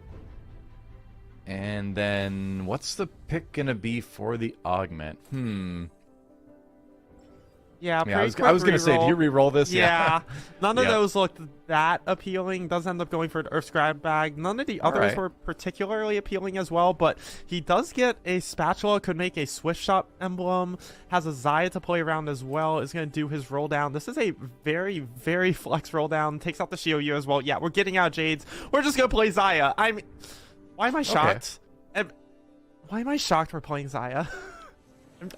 And then what's the pick going to be for the augment? Yeah, I was going to say, do you re-roll this? Yeah. None of those looked that appealing. Does end up going for an Earth Scribe bag. None of the others were particularly appealing as well, but he does get a spatula, could make a Swift Shot emblem, has a Xayah to play around as well, is going to do his roll down. This is a very, very flex roll down. Takes out the Xiaoyu as well. Yeah, we're getting out Jades. We're just going to play Xayah. Why am I shocked? Okay. Why am I shocked we're playing Xayah?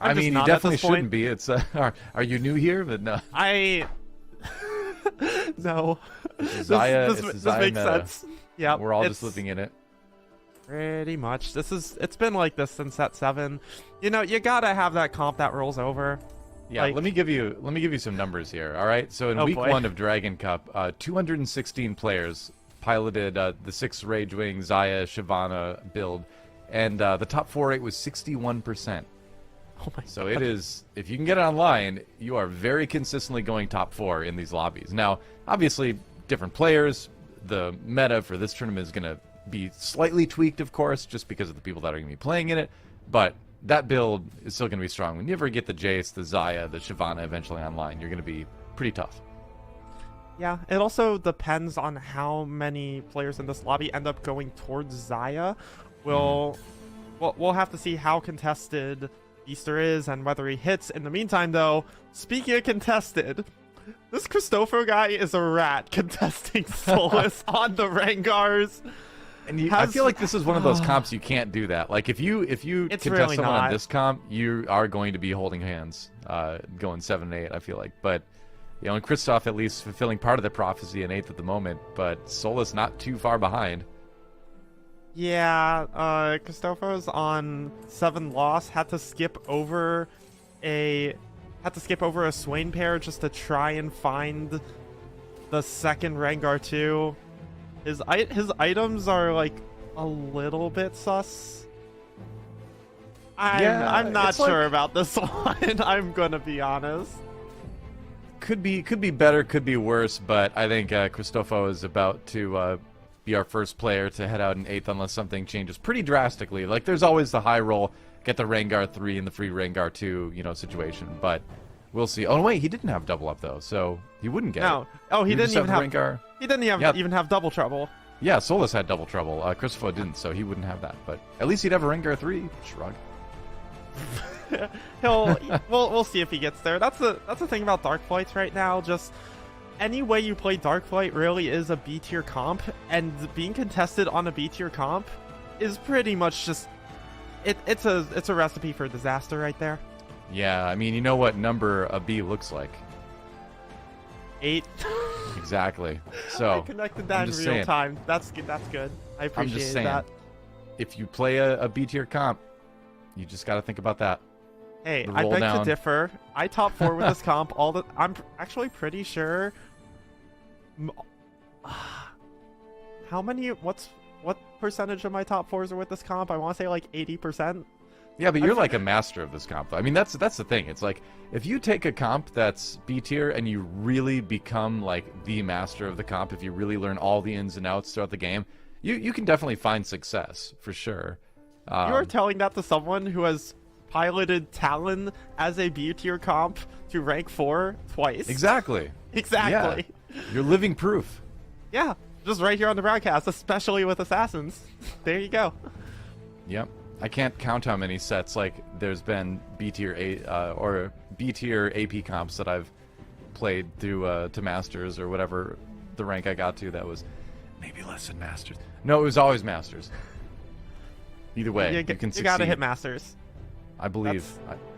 I mean, you definitely shouldn't be. It's are you new here? But no. No. Xayah, this makes sense. Yeah, we're all just living in it. Pretty much. It's been like this since set 7. You gotta have that comp that rolls over. Yeah, let me give you some numbers here. All right. So in week 1 of Dragon Cup, 216 players piloted the 6 Ragewing Xayah Shyvana build, and the top 4 rate was 61%. Oh my so God. It is, if you can get it online, you are very consistently going top 4 in these lobbies. Now, obviously, different players. The meta for this tournament is going to be slightly tweaked, of course, just because of the people that are going to be playing in it. But that build is still going to be strong. When you ever get the Jace, the Xayah, the Shyvana eventually online, you're going to be pretty tough. Yeah, it also depends on how many players in this lobby end up going towards Xayah. We'll have to see how contested Easter is and whether he hits. In the meantime, though, speaking of contested, this Christopher guy is a rat contesting Solus on the Rengars. And I feel like this is one of those comps you can't do that. Like if you contest really someone not. on this comp, you are going to be holding hands, going 7-8. I feel like, but you know, and Christoph at least fulfilling part of the prophecy in 8th at the moment, but Solus not too far behind. Yeah, Christopher's on 7 loss, had to skip over a Swain pair just to try and find the second Rengar 2. His items are like a little bit sus. I'm not sure about this one. I'm gonna be honest. Could be better, could be worse, but I think Cristofo is about to be our first player to head out in 8th unless something changes pretty drastically. Like there's always the high roll, get the Rengar 3 and the free Rengar 2, situation, but we'll see. Oh wait, he didn't have double up though, so he wouldn't get it. Oh, he didn't even have Rengar. He didn't even have double trouble. Yeah, Solus had double trouble. Cristofo didn't, so he wouldn't have that. But at least he'd have a Rengar 3. Shrug. We'll see if he gets there. That's the thing about Dark Flights right now. Just any way you play Dark Flight really is a B tier comp, and being contested on a B tier comp is pretty much just it's a recipe for disaster right there. Yeah, I mean, you know what number a B looks like. 8. Exactly. So I connected that in real time. That's good. That's good. I appreciate I'm just saying, that. If you play a B tier comp, you just got to think about that. Hey, I beg to differ. I top 4 with this comp. I'm actually pretty sure. What percentage of my top 4s are with this comp? I want to say like 80%. Yeah, but you're like a master of this comp. I mean, that's the thing. It's like if you take a comp that's B tier and you really become like the master of the comp, if you really learn all the ins and outs throughout the game, you can definitely find success for sure. You are telling that to someone who has piloted Talon as a B tier comp to rank 4 twice. Exactly. Exactly. Yeah. You're living proof. Yeah, just right here on the broadcast, especially with Assassins. There you go. Yep. I can't count how many sets like there's been B tier or B tier AP comps that I've played through to Masters or whatever the rank I got to. That was maybe less than Masters. No, it was always Masters. Either way, you can succeed. You gotta hit Masters. I believe.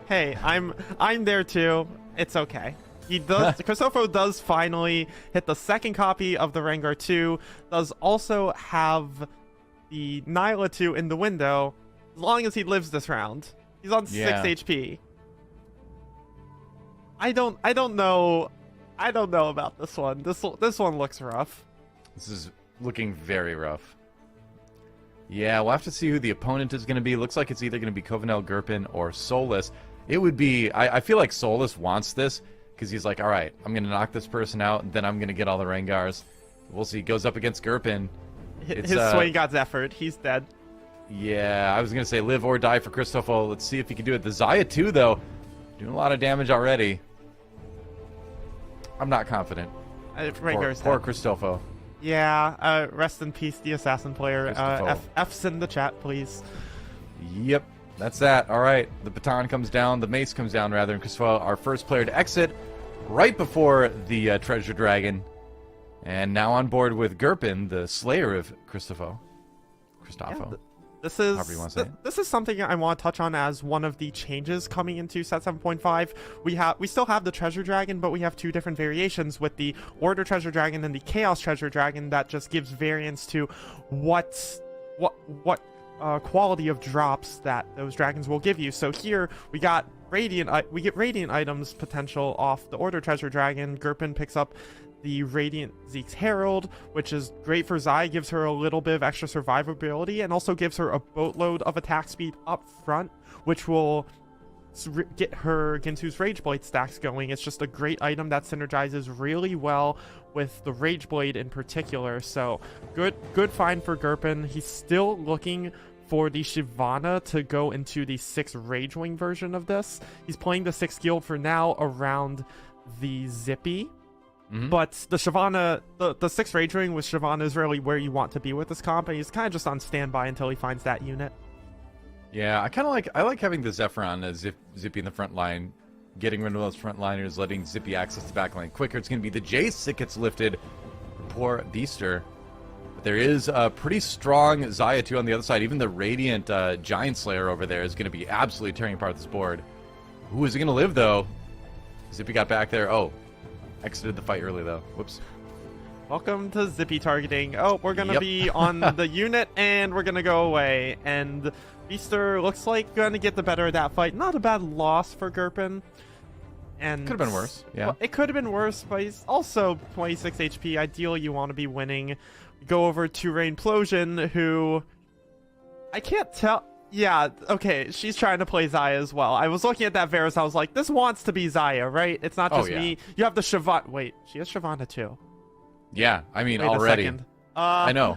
Hey, I'm there too. It's okay. He does. Cristofo does finally hit the second copy of the Rengar 2. Does also have the Nyla 2 in the window. As long as he lives this round, he's on 6 HP. I don't know about this one. This one looks rough. This is looking very rough. Yeah, we'll have to see who the opponent is going to be. Looks like it's either going to be Covenel, Gurpin, or Solus. It would be... I feel like Solus wants this, because he's like, alright, I'm going to knock this person out, and then I'm going to get all the Rengars. We'll see. He goes up against Gurpin. His Swain got Zephyred. He's dead. Yeah, I was going to say live or die for Cristofo. Let's see if he can do it. The Xayah 2, though, doing a lot of damage already. I'm not confident. Poor Cristofo. Yeah, rest in peace, the assassin player. F's in the chat, please. Yep, that's that. All right, the baton comes down, the mace comes down, rather, and Cristofo, our first player to exit right before the treasure dragon. And now on board with Gurpin, the slayer of Cristofo. Yeah, this is something I want to touch on as one of the changes coming into set 7.5. We still have the treasure dragon, but we have 2 different variations with the order treasure dragon and the chaos treasure dragon that just gives variance to what quality of drops that those dragons will give you. So here we get radiant items potential off the order treasure dragon. Gurpin picks up the Radiant Zeke's Herald, which is great for Xayah, gives her a little bit of extra survivability, and also gives her a boatload of attack speed up front, which will get her Ginsu's Rageblade stacks going. It's just a great item that synergizes really well with the Rageblade in particular. So good find for Gurpin. He's still looking for the Shyvana to go into the 6 Ragewing version of this. He's playing the 6 guild for now around the Zippy. But the Shyvana, the 6 Rage Ring with Shyvana is really where you want to be with this comp, and he's kind of just on standby until he finds that unit. Yeah, I like having the Zephyron as Zippy in the front line, getting rid of those front liners, letting Zippy access the back line quicker. It's going to be the Jace that gets lifted. Poor Beaster. But there is a pretty strong Xayah too on the other side. Even the Radiant Giant Slayer over there is going to be absolutely tearing apart this board. Who is it going to live though? Zippy got back there. Oh, exited the fight early though. Whoops. Welcome to Zippy targeting. Oh, we're going to be on the unit, and we're going to go away. And Beaster looks like going to get the better of that fight. Not a bad loss for Gurpin. And could have been worse. Yeah, well, it could have been worse, but he's also 26 HP. Ideally, you want to be winning. Go over to Rainplosion, who I can't tell. Yeah, okay, she's trying to play Xayah as well. I was looking at that Varus, I was like, this wants to be Xayah, right? It's not just me. You have the Shyvana. Wait, she has Shyvana too. Yeah, I mean, Wait already. I know.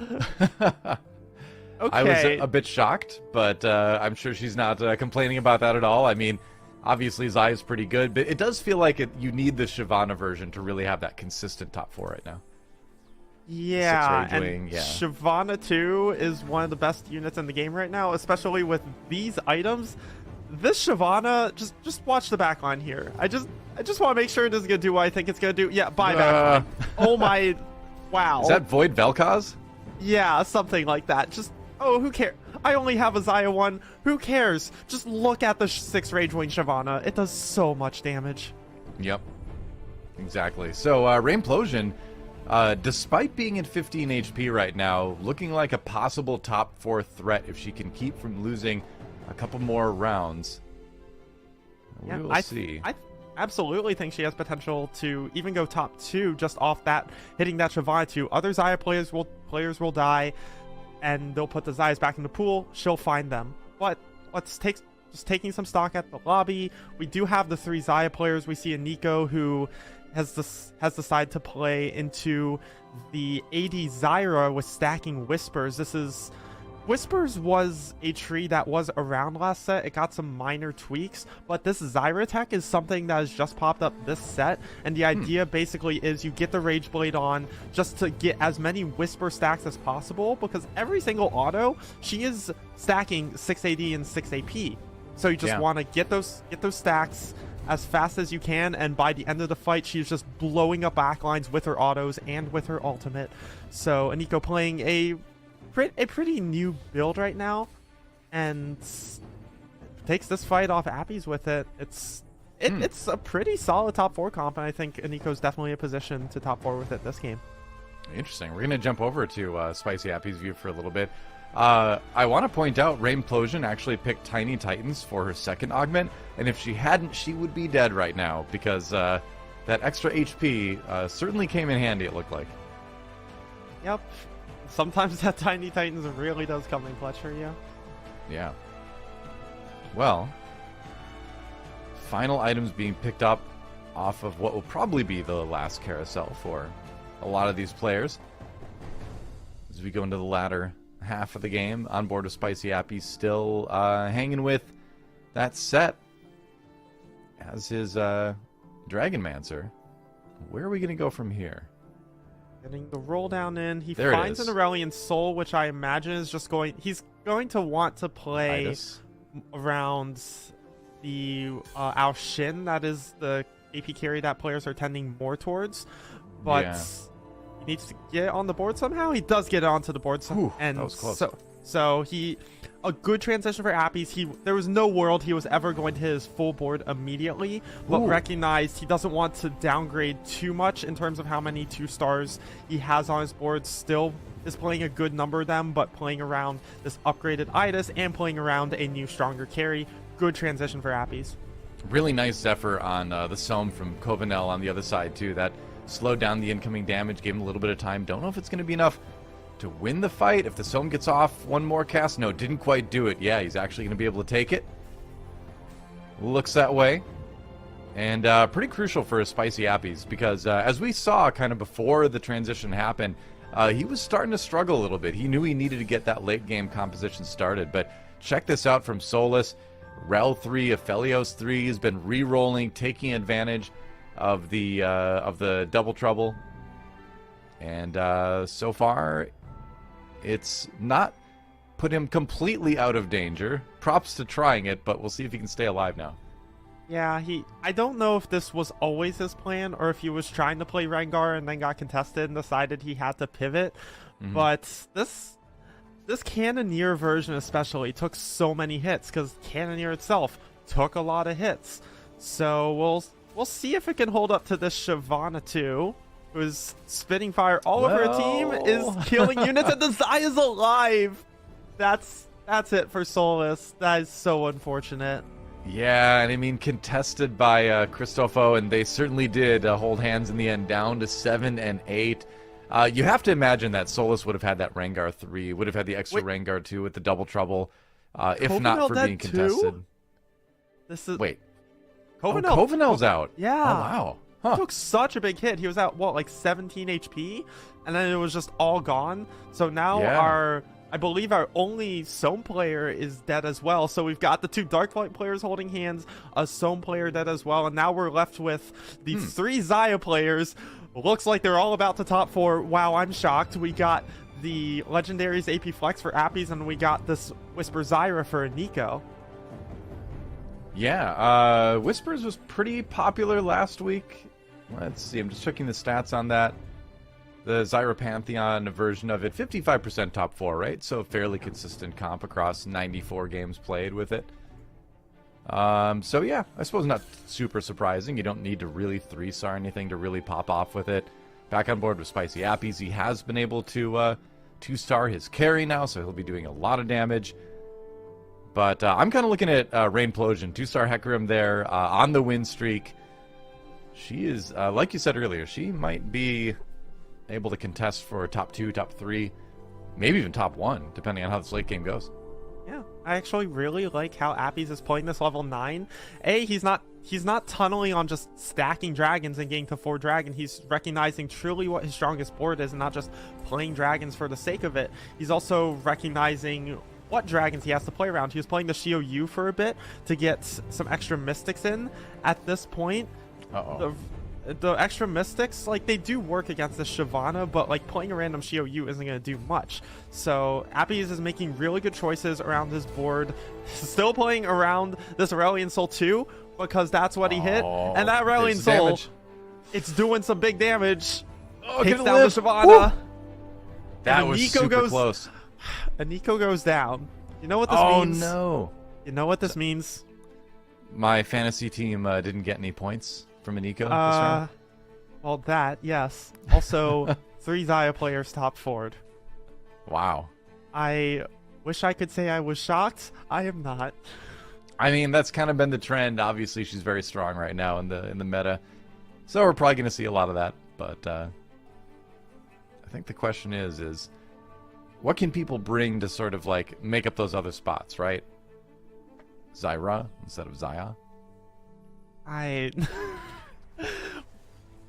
Okay. I was a bit shocked, but I'm sure she's not complaining about that at all. I mean, obviously Xayah is pretty good, but it does feel like you need the Shyvana version to really have that consistent top 4 right now. Yeah, and Shyvana 2 is one of the best units in the game right now, especially with these items. This Shyvana, just watch the backline here. I just want to make sure it is going to do what I think it's going to do. Yeah, buy backline. Oh my, wow. Is that Void Vel'Koz? Yeah, something like that. Just, oh, who cares? I only have a Xayah 1. Who cares? Just look at the 6 Rage Wing Shyvana. It does so much damage. Yep, exactly. So Rainplosion, despite being at 15 HP right now, looking like a possible top 4 threat if she can keep from losing a couple more rounds. We will see. I absolutely think she has potential to even go top 2 just off that, hitting that Shyvana 2. Other Xayah players will die, and they'll put the Xayahs back in the pool. She'll find them. But just taking some stock at the lobby. We do have the 3 Xayah players. We see a Nico who has decided to play into the AD Zyra with stacking Whispers. Whispers was a tree that was around last set. It got some minor tweaks, but this Zyra tech is something that has just popped up this set, and the idea basically is you get the Rage Blade on just to get as many Whisper stacks as possible, because every single auto, she is stacking 6 AD and 6 AP. So you just want to get those stacks as fast as you can, and by the end of the fight, she's just blowing up backlines with her autos and with her ultimate. So Aniko playing a pretty new build right now, and takes this fight off Appies with it. It's a pretty solid top 4 comp, and I think Aniko's definitely in a position to top 4 with it this game. Interesting. We're going to jump over to Spicy Appies view for a little bit. I want to point out Rainplosion actually picked Tiny Titans for her second augment, and if she hadn't, she would be dead right now, because that extra HP certainly came in handy, it looked like. Yep. Sometimes that Tiny Titans really does come in clutch for you. Yeah. Well, final items being picked up off of what will probably be the last carousel for a lot of these players. As we go into the latter half of the game, on board with Spicy Appy, still hanging with that set as his Dragonmancer. Where are we going to go from here? Getting the roll down in. He there finds an Aurelion Soul, which I imagine is just going... He's going to want to play around the Ao Shin. That is the AP carry that players are tending more towards. But he needs to get on the board somehow. He does get onto the board somehow. And that was close. So he... A good transition for Appies. There was no world he was ever going to hit his full board immediately, but recognized he doesn't want to downgrade too much in terms of how many 2-stars he has on his board. Still is playing a good number of them, but playing around this upgraded Idas and playing around a new stronger carry. Good transition for Appies. Really nice Zephyr on the Somme from Covenel on the other side too. That slowed down the incoming damage, gave him a little bit of time. Don't know if it's going to be enough to win the fight. If the Somme gets off one more cast, no, didn't quite do it. Yeah, he's actually going to be able to take it. Looks that way. And pretty crucial for his Spicy Appies, because as we saw kind of before the transition happened, he was starting to struggle a little bit. He knew he needed to get that late game composition started, but check this out from Solus. Rel 3, Aphelios 3 has been re-rolling, taking advantage. of the double trouble, and so far, it's not put him completely out of danger. Props to trying it, but we'll see if he can stay alive now. Yeah, I don't know if this was always his plan or if he was trying to play Rengar and then got contested and decided he had to pivot. But this Cannoneer version especially took so many hits because Cannoneer itself took a lot of hits. So we'll see if it can hold up to this Shyvana 2, who's spitting fire all over her team, is killing units, and the Xayah's alive. That's it for Solus. That is so unfortunate. Yeah, and I mean, contested by Cristofo, and they certainly did hold hands in the end, down to 7 and 8. You have to imagine that Solus would have had that Rengar 3, would have had the extra Rengar 2 with the double trouble, if not for being contested. Wait. Covenel's out. Yeah. Oh, wow. Huh. He took such a big hit. He was at, what, like 17 HP? And then it was just all gone. So now I believe our only Sohm player is dead as well. So we've got the 2 Darklight players holding hands, a Sohm player dead as well. And now we're left with the 3 Xayah players. Looks like they're all about to top 4. Wow, I'm shocked. We got the Legendaries AP Flex for Appies, and we got this Whisper Zyra for Nico. Yeah, Whispers was pretty popular last week. Let's see, I'm just checking the stats on that. The Zyra Pantheon version of it, 55% top 4, right? So fairly consistent comp across 94 games played with it. So yeah, I suppose not super surprising. You don't need to really 3-star anything to really pop off with it. Back on board with Spicy Appies, he has been able to 2-star his carry now, so he'll be doing a lot of damage. But I'm kind of looking at Rainplosion, 2-star Hecarim there on the win streak. She is, like you said earlier, she might be able to contest for top 2, top 3, maybe even top 1, depending on how this late game goes. Yeah, I actually really like how Appies is playing this level 9. He's not tunneling on just stacking dragons and getting to 4 dragon. He's recognizing truly what his strongest board is and not just playing dragons for the sake of it. He's also recognizing what dragons he has to play around. He was playing the Shio Yu for a bit to get some extra mystics in. At this point, the extra mystics, like, they do work against the Shyvana, but like playing a random Shio Yu isn't going to do much. So Appies is making really good choices around his board. Still playing around this Aurelion Soul too, because that's what he hit. And that Aurelion Soul, it's doing some big damage. Takes down the Shyvana. That was super close. And Nico goes down. You know what this means? Oh no. You know what this means? My fantasy team didn't get any points from Aniko this round. Well, that, yes. Also, 3 Xayah players top 4'd. Wow. I wish I could say I was shocked. I am not. I mean, that's kind of been the trend. Obviously, she's very strong right now in the meta. So we're probably going to see a lot of that. But I think the question is what can people bring to sort of like make up those other spots, right? Zyra instead of Xayah?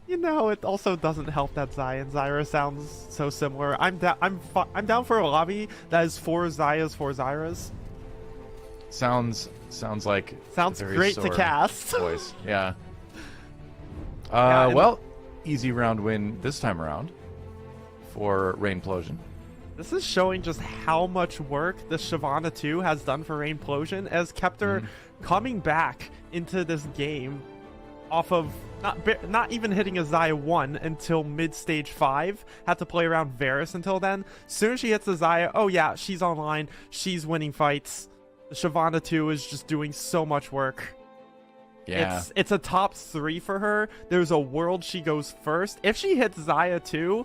You know, it also doesn't help that Xayah and Zyra sounds so similar. I'm down for a lobby that is 4 Xayahs, 4 Zyras. Sounds like great to cast. Voice. Yeah. Well, easy round win this time around for Rainplosion. This is showing just how much work the Shyvana 2 has done for Rainplosion, as kept her coming back into this game off of not even hitting a Xayah 1 until mid-stage 5. Had to play around Varus until then. Soon as she hits the Xayah, oh yeah, she's online. She's winning fights. The Shyvana 2 is just doing so much work. Yeah. It's a top 3 for her. There's a world she goes first. If she hits Xayah 2,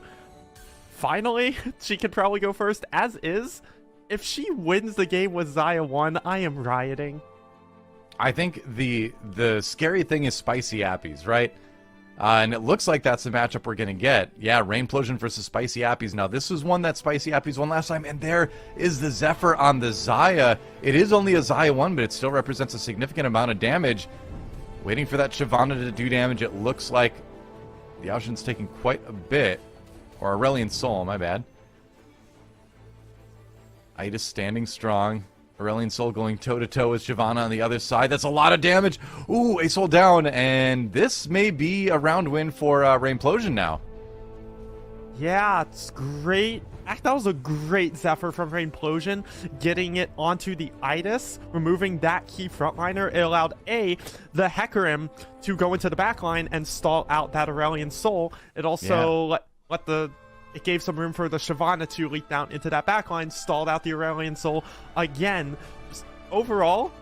finally, she could probably go first. As is, if she wins the game with Xayah 1, I am rioting. I think the scary thing is Spicy Appies, right? And it looks like that's the matchup we're going to get. Yeah, Rainplosion versus Spicy Appies. Now, this was one that Spicy Appies won last time, and there is the Zephyr on the Xayah. It is only a Xayah 1, but it still represents a significant amount of damage. Waiting for that Shyvana to do damage. It looks like the Ocean's taking quite a bit. Or Aurelion Soul, my bad. Ida's standing strong. Aurelion Sol going toe-to-toe with Shyvana on the other side. That's a lot of damage. Ooh, a Sol down, and this may be a round win for Rainplosion now. Yeah, it's great. That was a great Zephyr from Rainplosion, getting it onto the Idis, removing that key frontliner. It allowed the Hecarim to go into the backline and stall out that Aurelion Sol. It also it gave some room for the Shyvana to leak down into that backline, stalled out the Aurelion Sol again. Overall,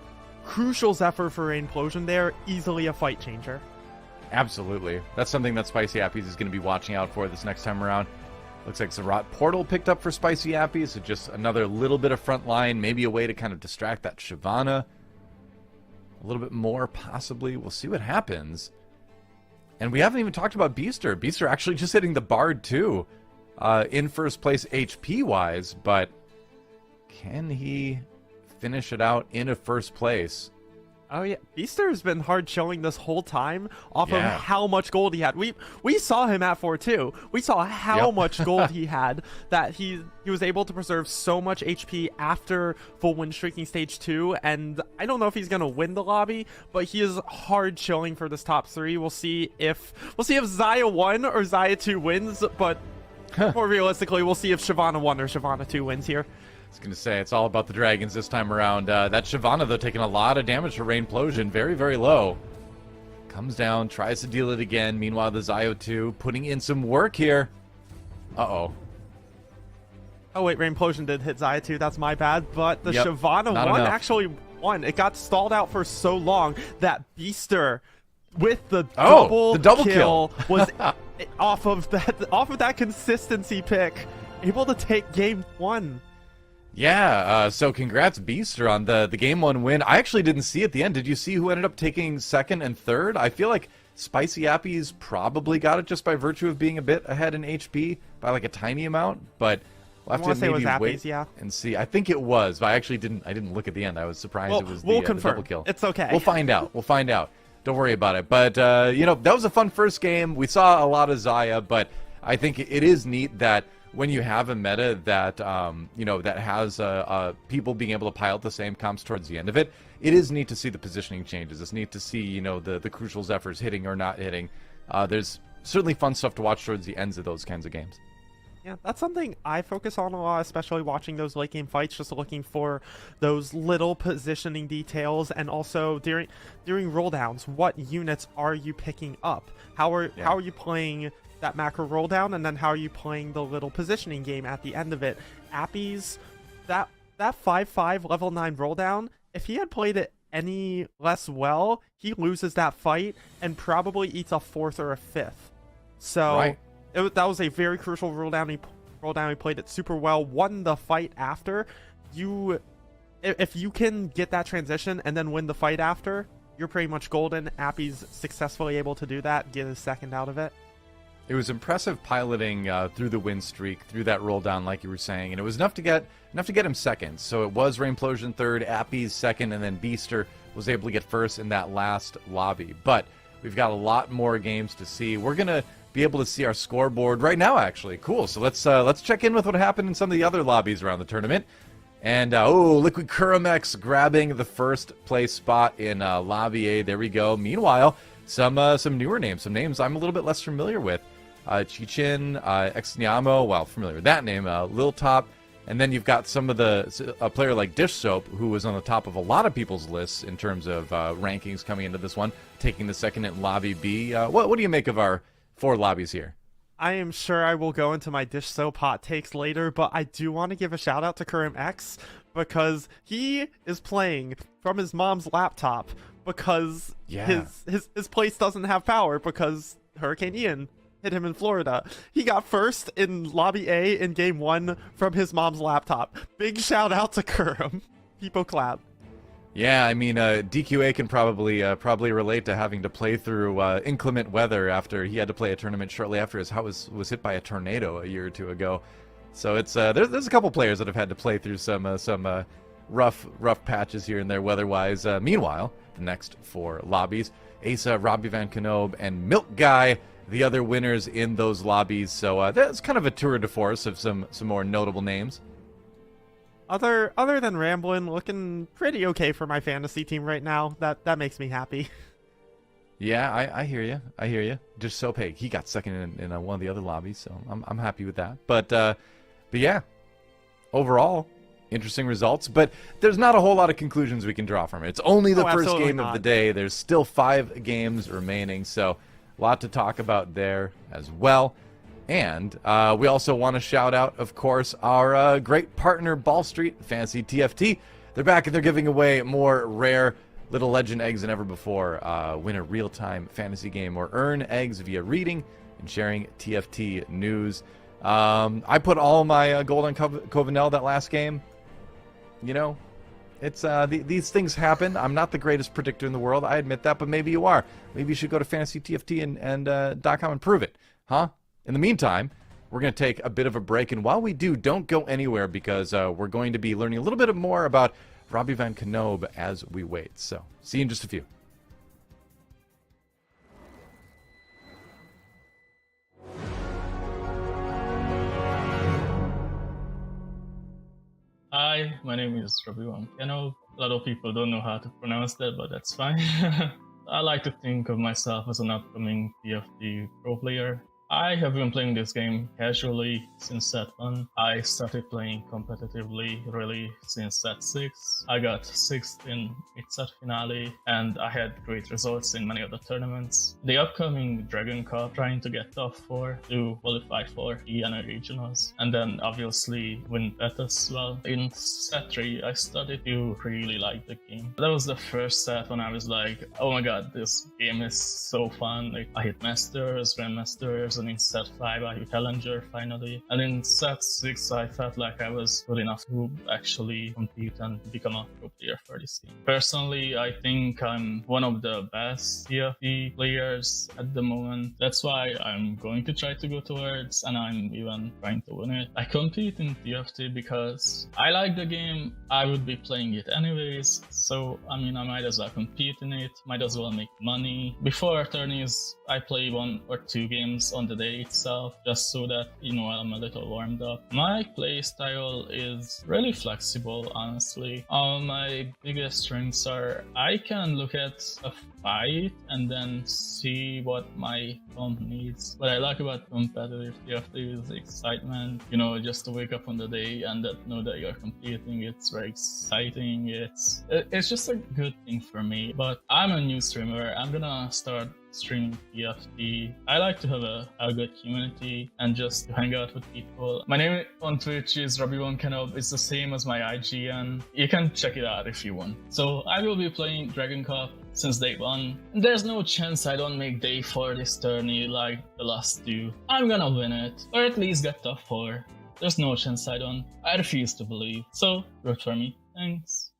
crucial Zephyr for Rainplosion there, easily a fight changer. Absolutely. That's something that Spicy Appies is going to be watching out for this next time around. Looks like Zerat Portal picked up for Spicy Appies, so just another little bit of front line, maybe a way to kind of distract that Shyvana. A little bit more, possibly. We'll see what happens. And we haven't even talked about Beaster. Beaster actually just hitting the Bard, too. In first place HP-wise, but can he finish it out in a first place? Oh yeah, Beaster has been hard showing this whole time off of how much gold he had. We saw him at 4-2. We saw how much gold he had, that he was able to preserve so much HP after full win streaking stage 2, and I don't know if he's gonna win the lobby, but he is hard showing for this top 3. We'll see if Xayah 1 or Xayah 2 wins, but more realistically, we'll see if Shyvana 1 or Shyvana 2 wins here. I was going to say, it's all about the dragons this time around. That Shyvana, though, taking a lot of damage for Rainplosion. Very, very low. Comes down, tries to deal it again. Meanwhile, the Xayah 2 putting in some work here. Uh-oh. Oh, wait, Rainplosion did hit Xayah 2. That's my bad. But the Shyvana 1 enough. actually won. It got stalled out for so long that Beaster, with the double kill, was off of that consistency pick, able to take game 1. Yeah, so congrats Beaster on the game 1 win. I actually didn't see at the end. Did you see who ended up taking second and third? I feel like Spicy Appies probably got it just by virtue of being a bit ahead in HP by like a tiny amount, but we'll have to maybe wait and see. I think it was, but I didn't look at the end. I was surprised it was the double kill. It's okay. We'll find out. Don't worry about it. But that was a fun first game. We saw a lot of Xayah, but I think it is neat that when you have a meta that that has people being able to pile the same comps towards the end of it, it is neat to see the positioning changes. It's neat to see the crucial Zephyrs hitting or not hitting. There's certainly fun stuff to watch towards the ends of those kinds of games. Yeah, that's something I focus on a lot, especially watching those late game fights, just looking for those little positioning details, and also during roll downs, what units are you picking up? How are you playing that macro roll down, and then how are you playing the little positioning game at the end of it? Appies, that 5-5 level 9 roll down, if he had played it any less well, he loses that fight and probably eats a 4th or a 5th. So that was a very crucial roll down. He played it super well, won the fight after. If you can get that transition and then win the fight after, you're pretty much golden. Appy's successfully able to do that, get his second out of it. It was impressive piloting through the win streak, through that roll down, like you were saying, and it was enough to get him second. So it was Rainplosion third, Appy's second, and then Beaster was able to get first in that last lobby. But we've got a lot more games to see. We're gonna be able to see our scoreboard right now, actually. Cool. So let's check in with what happened in some of the other lobbies around the tournament. And Liquid Kurimex grabbing the first place spot in lobby A. There we go. Meanwhile, some newer names, some names I'm a little bit less familiar with. Chichin, Exniamo, well, familiar with that name, Lil Top, and then you've got some of a player like Dish Soap, who was on the top of a lot of people's lists in terms of rankings coming into this one, taking the second in Lobby B. What do you make of our 4 lobbies here? I am sure I will go into my Dish Soap hot takes later, but I do want to give a shout out to Kurimex, because he is playing from his mom's laptop, because his place doesn't have power because Hurricane Ian hit him in Florida. He got first in Lobby A in Game 1 from his mom's laptop. Big shout out to Kurum. People clap. Yeah, I mean, DQA can probably relate to having to play through inclement weather after he had to play a tournament shortly after his house was hit by a tornado a year or two ago. So it's there's a couple players that have had to play through some rough patches here and there weather-wise. Meanwhile, the next 4 lobbies, Asa, Robbie Van Knob, and Milk Guy, the other winners in those lobbies. So that's kind of a tour de force of some more notable names. Other than Ramblin', looking pretty okay for my fantasy team right now. That makes me happy. Yeah, I hear you. I hear you. Just so big. He got second in one of the other lobbies, so I'm happy with that. But yeah, overall, interesting results. But there's not a whole lot of conclusions we can draw from it. It's only the first game of the day. There's still 5 games remaining, so a lot to talk about there as well. And we also want to shout out, of course, our great partner, Ball Street Fantasy TFT. They're back and they're giving away more rare little legend eggs than ever before. Win a real-time fantasy game or earn eggs via reading and sharing TFT news. I put all my gold on Covenel that last game. You know, it's these things happen. I'm not the greatest predictor in the world. I admit that, but maybe you are. Maybe you should go to fantasytft and .com and prove it, huh? In the meantime, we're going to take a bit of a break, and while we do, don't go anywhere because we're going to be learning a little bit more about Robbie Van Knob as we wait. So, see you in just a few. Hi, my name is Robbie Van Knob. A lot of people don't know how to pronounce that, but that's fine. I like to think of myself as an upcoming TFT pro player. I have been playing this game casually since set 1. I started playing competitively really since set 6. I got 6th in mid-set finale, and I had great results in many other tournaments. The upcoming Dragon Cup, trying to get top 4 to qualify for ENA regionals, and then obviously win that as well. In set 3, I started to really like the game. That was the first set when I was like, oh my god, this game is so fun. Like, I hit Masters, Grandmasters, and in set 5 I hit Challenger finally. And in set 6 I felt like I was good enough to actually compete and become a pro player for this team. Personally, I think I'm one of the best TFT players at the moment. That's why I'm going to try to go towards, and I'm even trying to win it. I compete in TFT because I like the game. I would be playing it anyways, so I mean, I might as well compete in it, might as well make money. Before tourneys, I play 1 or 2 games on the day itself, just so that, you know, I'm a little warmed up. My play style is really flexible, honestly. My biggest strengths are I can look at a fight and then see what my comp needs. What I like about competitive TFT is the excitement, you know, just to wake up on the day and know that you're competing. It's very exciting. It's just a good thing for me. But I'm a new streamer. I'm gonna start streaming TFT. I like to have a good community and just to hang out with people. My name on Twitch is Robbie Van Knob. It's the same as my IGN. You can check it out if you want. So I will be playing Dragon Cup since day 1. There's no chance I don't make day 4 this tourney like the last 2. I'm gonna win it, or at least get top 4. There's no chance I don't. I refuse to believe. So root for me. Thanks.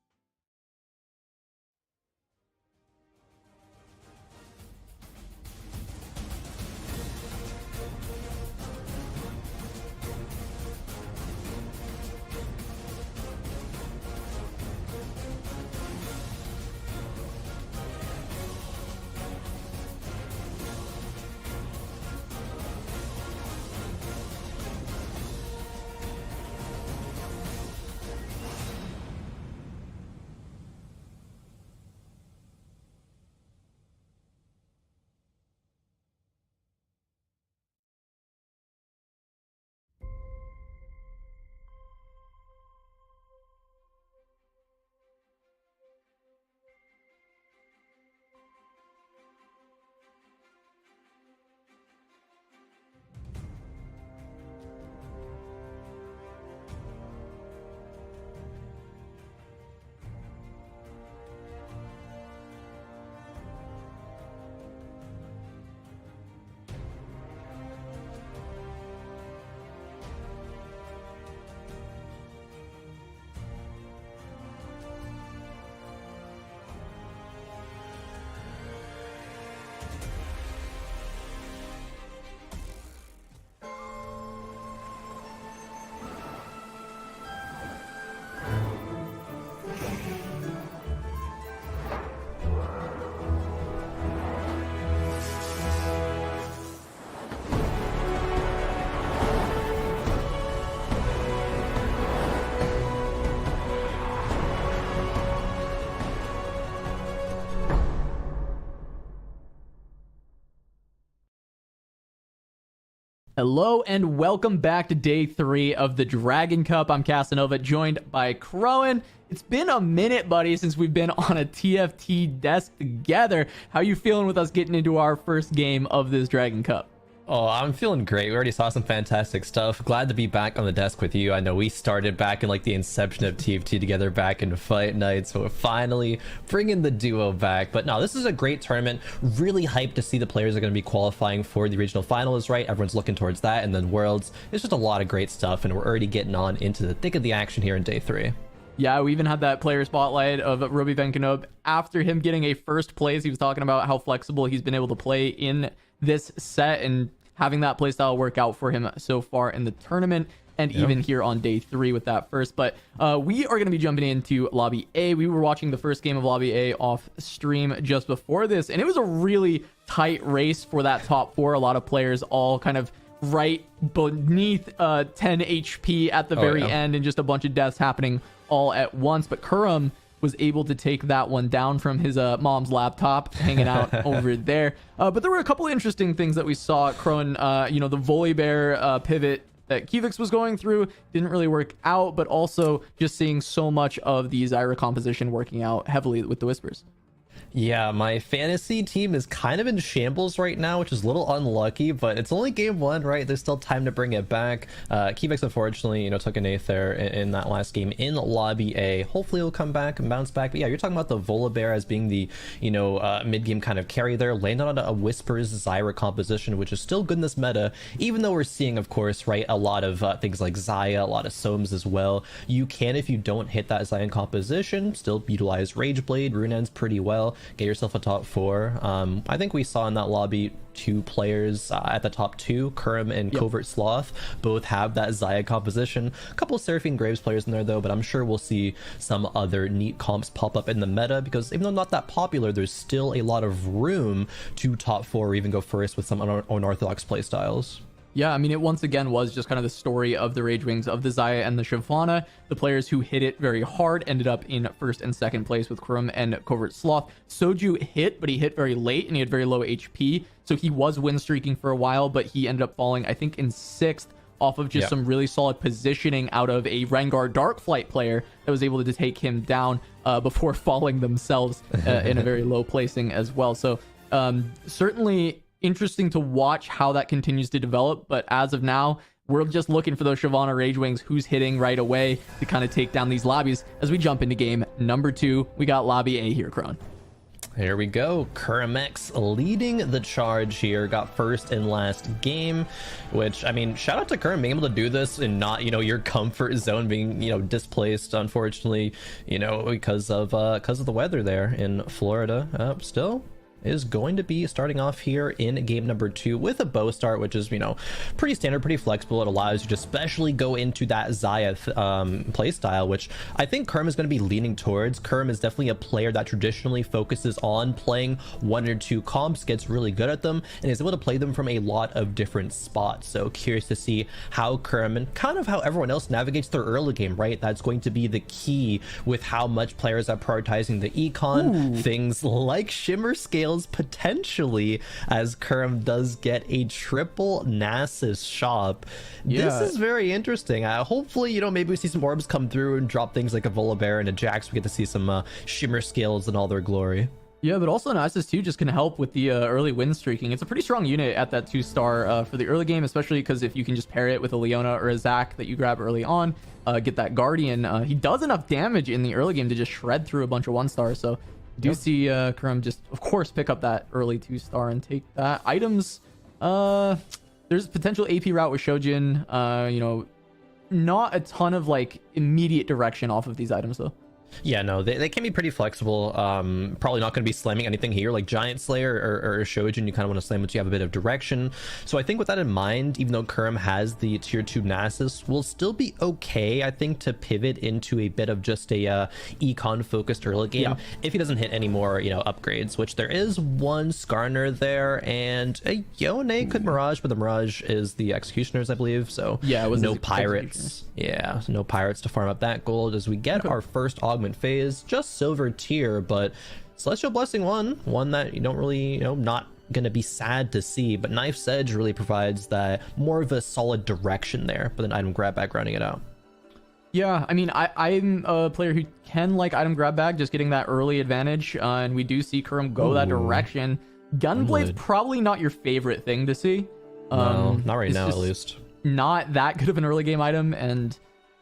Hello and welcome back to day 3 of the Dragon Cup. I'm Casanova, joined by Krohen. It's been a minute, buddy, since we've been on a TFT desk together. How you feeling with us getting into our first game of this Dragon Cup? Oh, I'm feeling great. We already saw some fantastic stuff. Glad to be back on the desk with you. I know we started back in like the inception of TFT together back in Fight Night, so we're finally bringing the duo back. But no, this is a great tournament. Really hyped to see the players are going to be qualifying for the regional finals, right? Everyone's looking towards that, and then Worlds. It's just a lot of great stuff, and we're already getting on into the thick of the action here in day 3. Yeah, we even had that player spotlight of Roby Van Knoop. After him getting a first place, he was talking about how flexible he's been able to play in this set and having that playstyle work out for him so far in the tournament, and even here on day 3 with that first. But we are going to be jumping into Lobby A. We were watching the first game of Lobby A off stream just before this, and it was a really tight race for that top 4. A lot of players all kind of right beneath 10 HP at the very end, and just a bunch of deaths happening all at once. But Krohen was able to take that one down from his mom's laptop hanging out over there. But there were a couple of interesting things that we saw. Krohen, the Volibear pivot that Kivix was going through didn't really work out, but also just seeing so much of the Zyra composition working out heavily with the Whispers. Yeah, my fantasy team is kind of in shambles right now, which is a little unlucky, but it's only game 1, right? There's still time to bring it back. Kivix, unfortunately, took an 8th there in that last game in Lobby A. Hopefully he'll come back and bounce back. But yeah, you're talking about the Volibear as being the, mid-game kind of carry there. Landed on a Whispers Zyra composition, which is still good in this meta, even though we're seeing, of course, right, a lot of things like Xayah, a lot of Soams as well. You can, if you don't hit that Zion composition, still utilize Rageblade, Runeends pretty well. Get yourself a top 4. I think we saw in that lobby 2 players at the top 2, Krohen and Covert Sloth, both have that Xayah composition. A couple of Seraphine Graves players in there though, but I'm sure we'll see some other neat comps pop up in the meta, because even though not that popular, there's still a lot of room to top 4 or even go first with some unorthodox playstyles. Yeah, I mean, it once again was just kind of the story of the Rage Wings, of the Xayah and the Shyvana. The players who hit it very hard ended up in 1st and 2nd place with Krohen and Covert Sloth. Soju hit, but he hit very late and he had very low HP. So he was win streaking for a while, but he ended up falling, I think, in 6th off of just some really solid positioning out of a Rengar Darkflight player that was able to take him down before falling themselves in a very low placing as well. So certainly interesting to watch how that continues to develop, but as of now, we're just looking for those Shyvana Rage Wings who's hitting right away to kind of take down these lobbies. As we jump into game number 2, we got Lobby A here, Krohen. Here we go. Kurmex leading the charge here. Got first and last game, which, I mean, shout out to Krohen being able to do this and not, your comfort zone being, displaced, unfortunately, because of the weather there in Florida. Still is going to be starting off here in game number 2 with a bow start, which is, pretty standard, pretty flexible. It allows you to especially go into that Xayah playstyle, which I think Krohen is going to be leaning towards. Krohen is definitely a player that traditionally focuses on playing 1 or 2 comps, gets really good at them, and is able to play them from a lot of different spots. So curious to see how Krohen, and kind of how everyone else navigates their early game, right? That's going to be the key with how much players are prioritizing the econ. Things like Shimmer Scale potentially, as Krohen does get a triple Nasus shop. This is very interesting. Hopefully, maybe we see some orbs come through and drop things like a Volibear and a Jax. We get to see some Shimmer Scales in all their glory. Yeah, but also Nasus too just can help with the early win streaking. It's a pretty strong unit at that 2-star for the early game, especially because if you can just pair it with a Leona or a Zac that you grab early on, get that Guardian. He does enough damage in the early game to just shred through a bunch of 1-stars. So do see Krohen just, of course, pick up that early 2-star and take that. Items, there's potential AP route with Shojin. Not a ton of immediate direction off of these items though. Yeah, no, they can be pretty flexible. Probably not going to be slamming anything here like GiantSlayer or Shojin. You kind of want to slam once you have a bit of direction. So I think with that in mind, even though Krohen has the tier 2 Nasus, will still be okay, I think, to pivot into a bit of just a econ focused early game if he doesn't hit any more upgrades, which there is one Skarner there and a Yone could Mirage, but the Mirage is the Executioners, I believe. So yeah, it was no pirates. Yeah, no pirates to farm up that gold as we get our first augment phase, just silver tier, but Celestial Blessing one that you don't really, not gonna be sad to see, but Knife's Edge really provides that more of a solid direction there, but then item grab bag rounding it out. Yeah, I mean, I'm a player who can like item grab bag, just getting that early advantage, and we do see Krohen go that direction. Gunblade's probably not your favorite thing to see. No, not right now, at least. Not that good of an early game item, and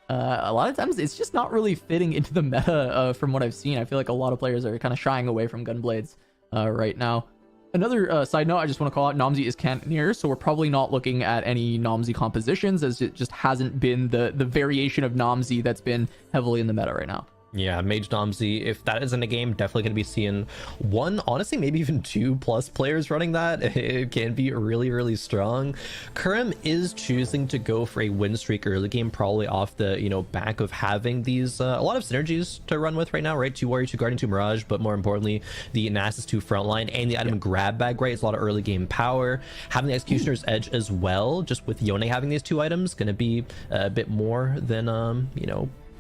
a lot of times it's just not really fitting into the meta from what I've seen. I feel like a lot of players are kind of shying away from Gunblades right now. Another side note I just want to call out, Nomsy is Cannoneer, so we're probably not looking at any Nomsy compositions, as it just hasn't been the variation of Nomsy that's been heavily in the meta right now. Yeah, Mage Nomsy, if that is in a game, definitely going to be seeing one, honestly, maybe even 2+ players running that. It can be really, really strong. Krohen is choosing to go for a win streak early game, probably off the, back of having these, a lot of synergies to run with right now, right? 2 Warrior, 2 Guardian, 2 Mirage, but more importantly, the Nasus 2 frontline and the item grab bag, right? It's a lot of early game power. Having the Executioner's Edge as well, just with Yone having these 2 items, going to be a bit more than,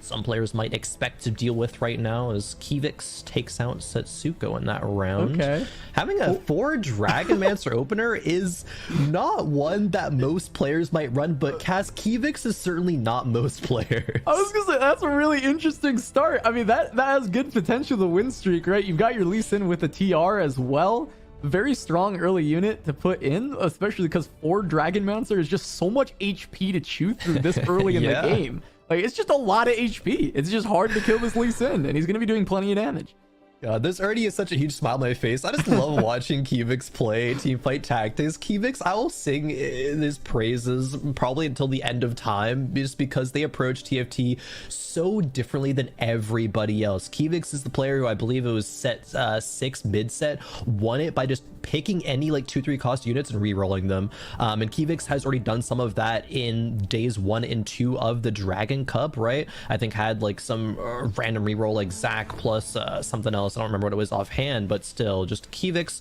some players might expect to deal with right now, as Kivix takes out Setsuko in that round. Okay. Having a 4 Dragonmancer opener is not one that most players might run, but Kivix is certainly not most players. I was gonna say, that's a really interesting start. I mean, that has good potential to win streak, right? You've got your Lee Sin with the TR as well. Very strong early unit to put in, especially because 4 Dragonmancer is just so much HP to chew through this early in the game. Like, it's just a lot of HP. It's just hard to kill this Lee Sin, and he's going to be doing plenty of damage. God, this already is such a huge smile on my face. I just love watching Kivix play Teamfight Tactics. Kivix, I will sing his praises probably until the end of time, just because they approach TFT so differently than everybody else. Kivix is the player who, I believe it was set 6 mid set, won it by just picking any like 2-3 cost units and re-rolling them. And Kivix has already done some of that in days 1 and 2 of the Dragon Cup, right? I think had like some random re-roll like Zac plus something else. I don't remember what it was offhand, but still, just Kivix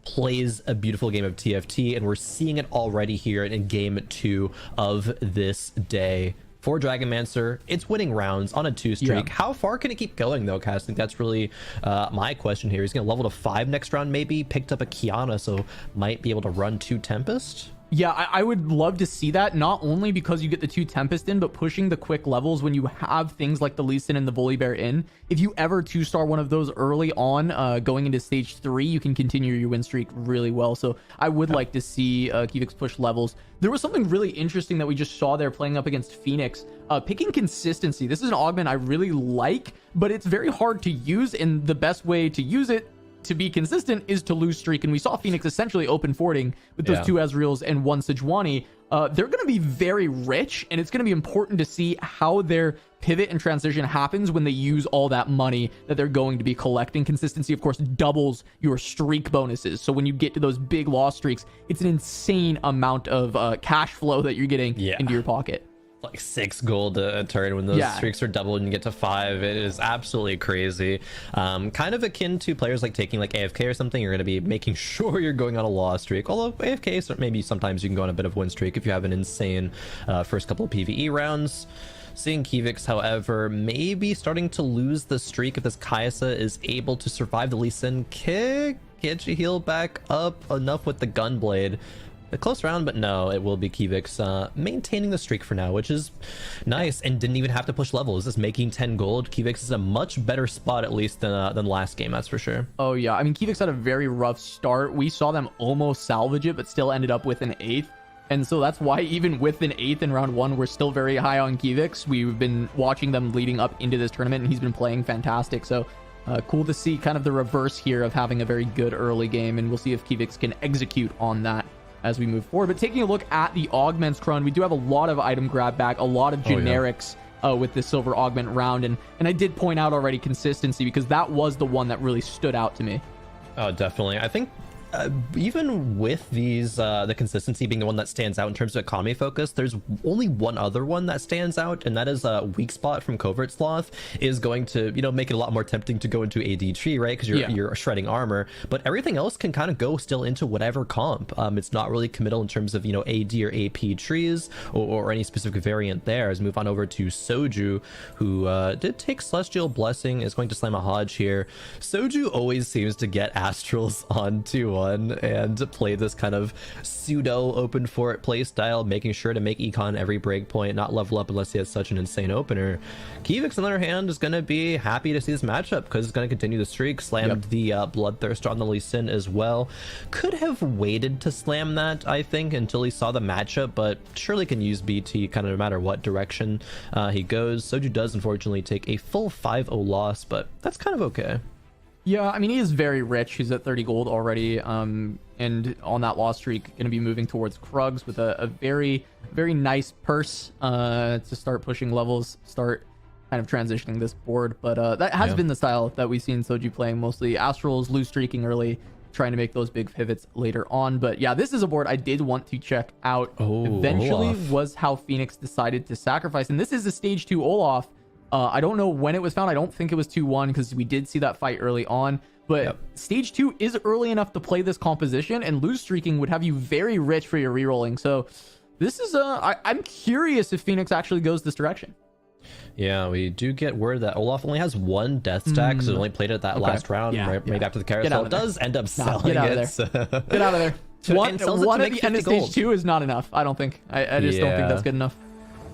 plays a beautiful game of TFT, and we're seeing it already here in game 2 of this day. For Dragonmancer, it's winning rounds on a 2 streak. How far can it keep going though, Cass? I think that's really my question here. He's gonna level to 5 next round, maybe picked up a Kiana, so might be able to run 2 Tempest. Yeah, I would love to see that, not only because you get the 2 Tempest in, but pushing the quick levels when you have things like the Lee Sin and the Volibear in. If you ever 2-star one of those early on, going into stage 3, you can continue your win streak really well. So I would like to see Kivix push levels. There was something really interesting that we just saw there playing up against Phoenix. Picking consistency. This is an augment I really like, but it's very hard to use, and the best way to use it to be consistent is to lose streak, and we saw Phoenix essentially open fording with those 2 Ezreals and 1 Sejuani. They're going to be very rich, and it's going to be important to see how their pivot and transition happens when they use all that money that they're going to be collecting. Consistency, of course, doubles your streak bonuses, so when you get to those big loss streaks, it's an insane amount of cash flow that you're getting into your pocket. Like 6 gold a turn when those streaks are doubled and you get to 5. It is absolutely crazy. Kind of akin to players like taking like AFK or something. You're going to be making sure you're going on a loss streak, although AFK, so maybe sometimes you can go on a bit of win streak if you have an insane first couple of PvE rounds. Seeing Kivix, however, maybe starting to lose the streak if this Kai'Sa is able to survive the Lee Sin kick. Get you heal back up enough with the Gunblade. A close round, but no, it will be Kivix maintaining the streak for now, which is nice, and didn't even have to push levels. Just making 10 gold. Kivix is a much better spot, at least, than last game, that's for sure. Oh, yeah. I mean, Kivix had a very rough start. We saw them almost salvage it, but still ended up with an 8th. And so that's why even with an 8th in round 1, we're still very high on Kivix. We've been watching them leading up into this tournament, and he's been playing fantastic. So cool to see kind of the reverse here of having a very good early game, and we'll see if Kivix can execute on that as we move forward. But taking a look at the augments, Krohen, we do have a lot of item grab back, a lot of generics with the silver augment round, and I did point out already consistency, because that was the one that really stood out to me. Oh, definitely. I think even with these, the consistency being the one that stands out in terms of economy focus, there's only one other one that stands out, and that is a weak spot from Covert Sloth is going to, make it a lot more tempting to go into AD tree, right? Because you're shredding armor, but everything else can kind of go still into whatever comp. It's not really committal in terms of, AD or AP trees or any specific variant there. As we move on over to Soju, who did take Celestial Blessing, is going to slam a Hodge here. Soju always seems to get Astrals onto everyone and play this kind of pseudo open fort play style, making sure to make econ every breakpoint, not level up unless he has such an insane opener. Kivix, on the other hand, is going to be happy to see this matchup because it's going to continue the streak. Slammed the Bloodthirster on the Lee Sin as well. Could have waited to slam that, I think, until he saw the matchup, but surely can use BT kind of no matter what direction he goes. Soju does unfortunately take a full 5-0 loss, but that's kind of okay. Yeah, I mean, he is very rich. He's at 30 gold already, and on that loss streak, going to be moving towards Krugs with a very, very nice purse to start pushing levels, start kind of transitioning this board. But that has been the style that we've seen Soju playing mostly. Astrals, loose streaking early, trying to make those big pivots later on. But yeah, this is a board I did want to check out eventually. Olaf. Was how Phoenix decided to sacrifice. And this is a stage 2 Olaf. I don't know when it was found. I don't think it was 2-1 because we did see that fight early on. But stage 2 is early enough to play this composition, and loose streaking would have you very rich for your rerolling. So this is I'm curious if Phoenix actually goes this direction. Yeah, we do get word that Olaf only has one death stack because it only played it that last round right after the carousel. It does end up selling get out of it. So. Get out of there. One at the end of stage 2 is not enough. I don't think. I just don't think that's good enough.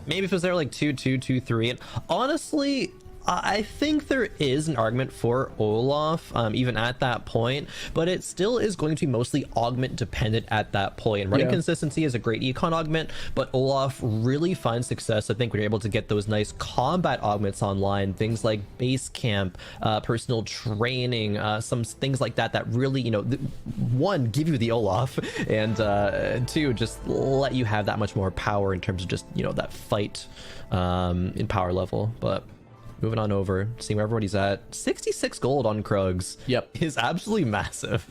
Maybe if it was there like 2-2, 2-3. And honestly, I think there is an argument for Olaf, even at that point, but it still is going to be mostly augment dependent at that point. Running consistency is a great econ augment, but Olaf really finds success, I think, when you're able to get those nice combat augments online, things like base camp, personal training, some things like that, that really, one, give you the Olaf, and two, just let you have that much more power in terms of just, that fight in power level. But moving on over, seeing where everybody's at. 66 gold on Krugs. Is absolutely massive.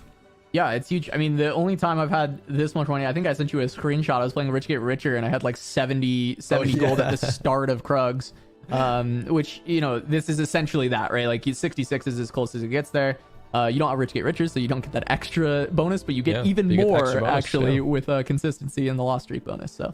Yeah, it's huge. I mean, the only time I've had this much money, I think I sent you a screenshot. I was playing Rich Get Richer, and I had like 70 gold at the start of Krugs. Which, this is essentially that, right? Like 66 is as close as it gets there. You don't have Rich Get Richer, so you don't get that extra bonus, but you get even more bonus, actually with consistency in the loss streak bonus. So,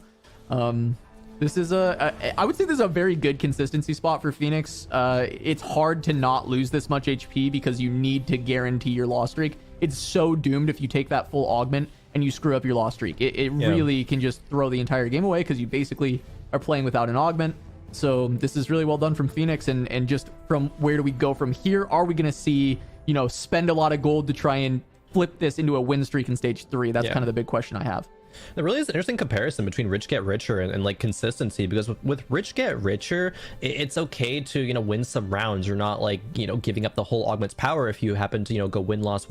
this is I would say this is a very good consistency spot for Phoenix. It's hard to not lose this much HP because you need to guarantee your loss streak. It's so doomed if you take that full augment and you screw up your loss streak. It really can just throw the entire game away because you basically are playing without an augment. So this is really well done from Phoenix. And just from where do we go from here? Are we going to see, spend a lot of gold to try and flip this into a win streak in stage 3? That's kind of the big question I have. There really is an interesting comparison between Rich Get Richer and like consistency, because with Rich Get Richer, it's okay to, win some rounds. You're not like, giving up the whole augment's power if you happen to, go win, loss.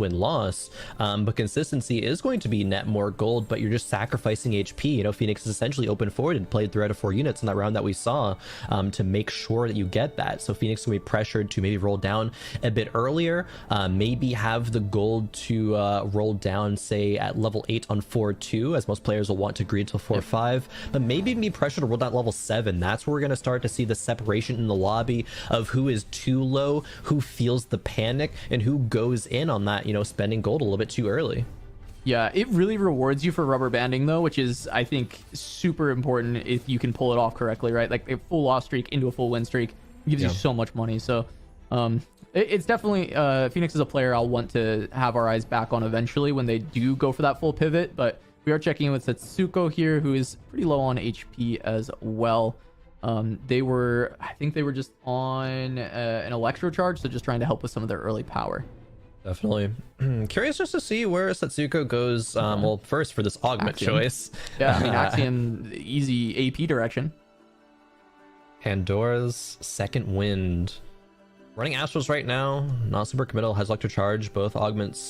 But consistency is going to be net more gold, but you're just sacrificing HP. Phoenix is essentially open forward and played 3 out of 4 units in that round that we saw to make sure that you get that. So Phoenix will be pressured to maybe roll down a bit earlier, maybe have the gold to roll down, say, at level 8 on 4-2, as most players will want to greed till 4-5, but maybe be pressured to roll down level 7. That's where we're going to start to see the separation in the lobby of who is too low, who feels the panic, and who goes in on that, spending gold a little bit too early. Yeah, it really rewards you for rubber banding, though, which is, I think, super important if you can pull it off correctly, right? Like a full loss streak into a full win streak gives you so much money. So it's definitely Phoenix is a player I'll want to have our eyes back on eventually when they do go for that full pivot. But we are checking in with Setsuko here, who is pretty low on HP as well. I think they were just on an electro charge, so just trying to help with some of their early power. Definitely. Curious just to see where Setsuko goes. Well, first for this augment choice. Yeah, I mean, Axiom, easy AP direction. Pandora's Second Wind. Running Astrals right now. Not super committal. Has electro charge. Both augments.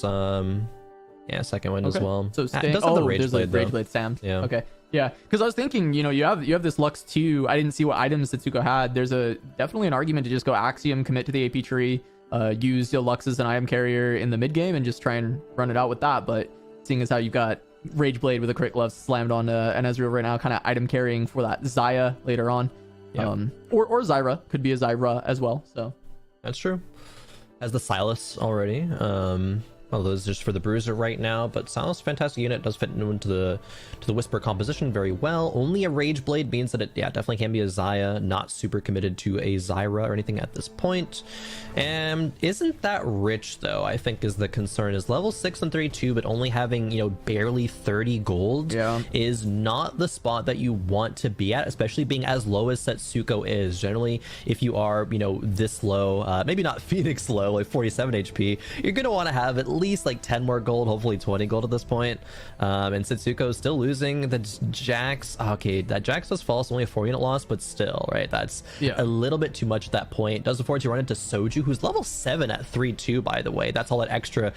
Second Wind as well. So it does have the Rage Blade, Rage Blade Sam. Yeah. Okay. Yeah, because I was thinking, you have this Lux 2. I didn't see what items Setsuko had. There's definitely an argument to just go Axiom, commit to the AP tree, use your Lux as an item carrier in the mid game, and just try and run it out with that. But seeing as how you've got Rage Blade with a crit glove slammed on an Ezreal right now, kind of item carrying for that Xayah later on. Or Zyra could be a Zyra as well. So that's true. As the Silas already. Although it's just for the bruiser right now, but Silas, fantastic unit, does fit into the Whisper composition very well. Only a Rage Blade means that it, yeah, definitely can be a Xayah, not super committed to a Zyra or anything at this point. And isn't that rich though, I think is the concern, is level 6 and 3-2, but only having, you know, barely 30 gold is not the spot that you want to be at, especially being as low as Setsuko is. Generally, if you are, you know, this low, maybe not Phoenix low, like 47 HP, you're going to want to have at least like 10 more gold, hopefully 20 gold at this point. And Setsuko is still losing. The Jax, okay, that Jax does fall, it's only a 4-unit loss, but still, right, that's a little bit too much at that point. Does afford to run into Soju, who's level 7 at 3-2, by the way. That's all that extra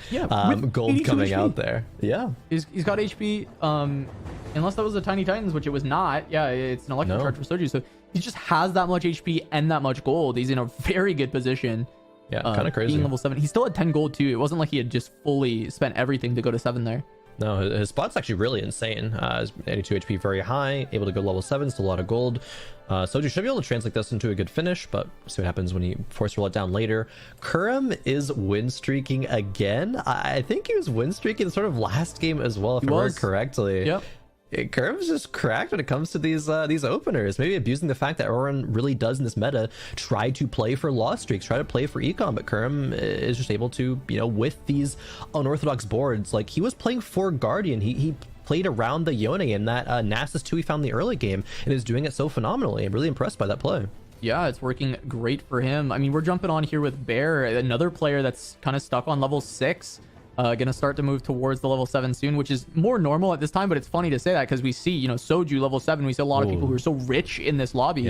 gold coming out there. Yeah, he's got HP, unless that was a Tiny Titans, which it was not. Yeah, it's an electric charge for Soju, so he just has that much HP and that much gold. He's in a very good position. Yeah, kind of crazy. Being level 7, he still had 10 gold too. It wasn't like he had just fully spent everything to go to 7 there. No, his spot's actually really insane. His 82 HP, very high, able to go level 7, still a lot of gold. Soju should be able to translate this into a good finish, but we'll see what happens when he force roll it down later. Krohen is win streaking again. I think he was win streaking sort of last game as well, if I remember correctly. Yep. Krohen's just cracked when it comes to these openers. Maybe abusing the fact that everyone really does in this meta try to play for loss streaks, try to play for econ, but Krohen is just able to, you know, with these unorthodox boards, like he was playing for Guardian, he played around the Yone in that Nasus 2 he found in the early game and is doing it so phenomenally. I'm really impressed by that play. Yeah, it's working great for him. I mean, we're jumping on here with Bear, another player that's kind of stuck on level 6. Gonna start to move towards the level 7 soon, which is more normal at this time, but it's funny to say that because we see, you know, Soju level 7, we see a lot of people who are so rich in this lobby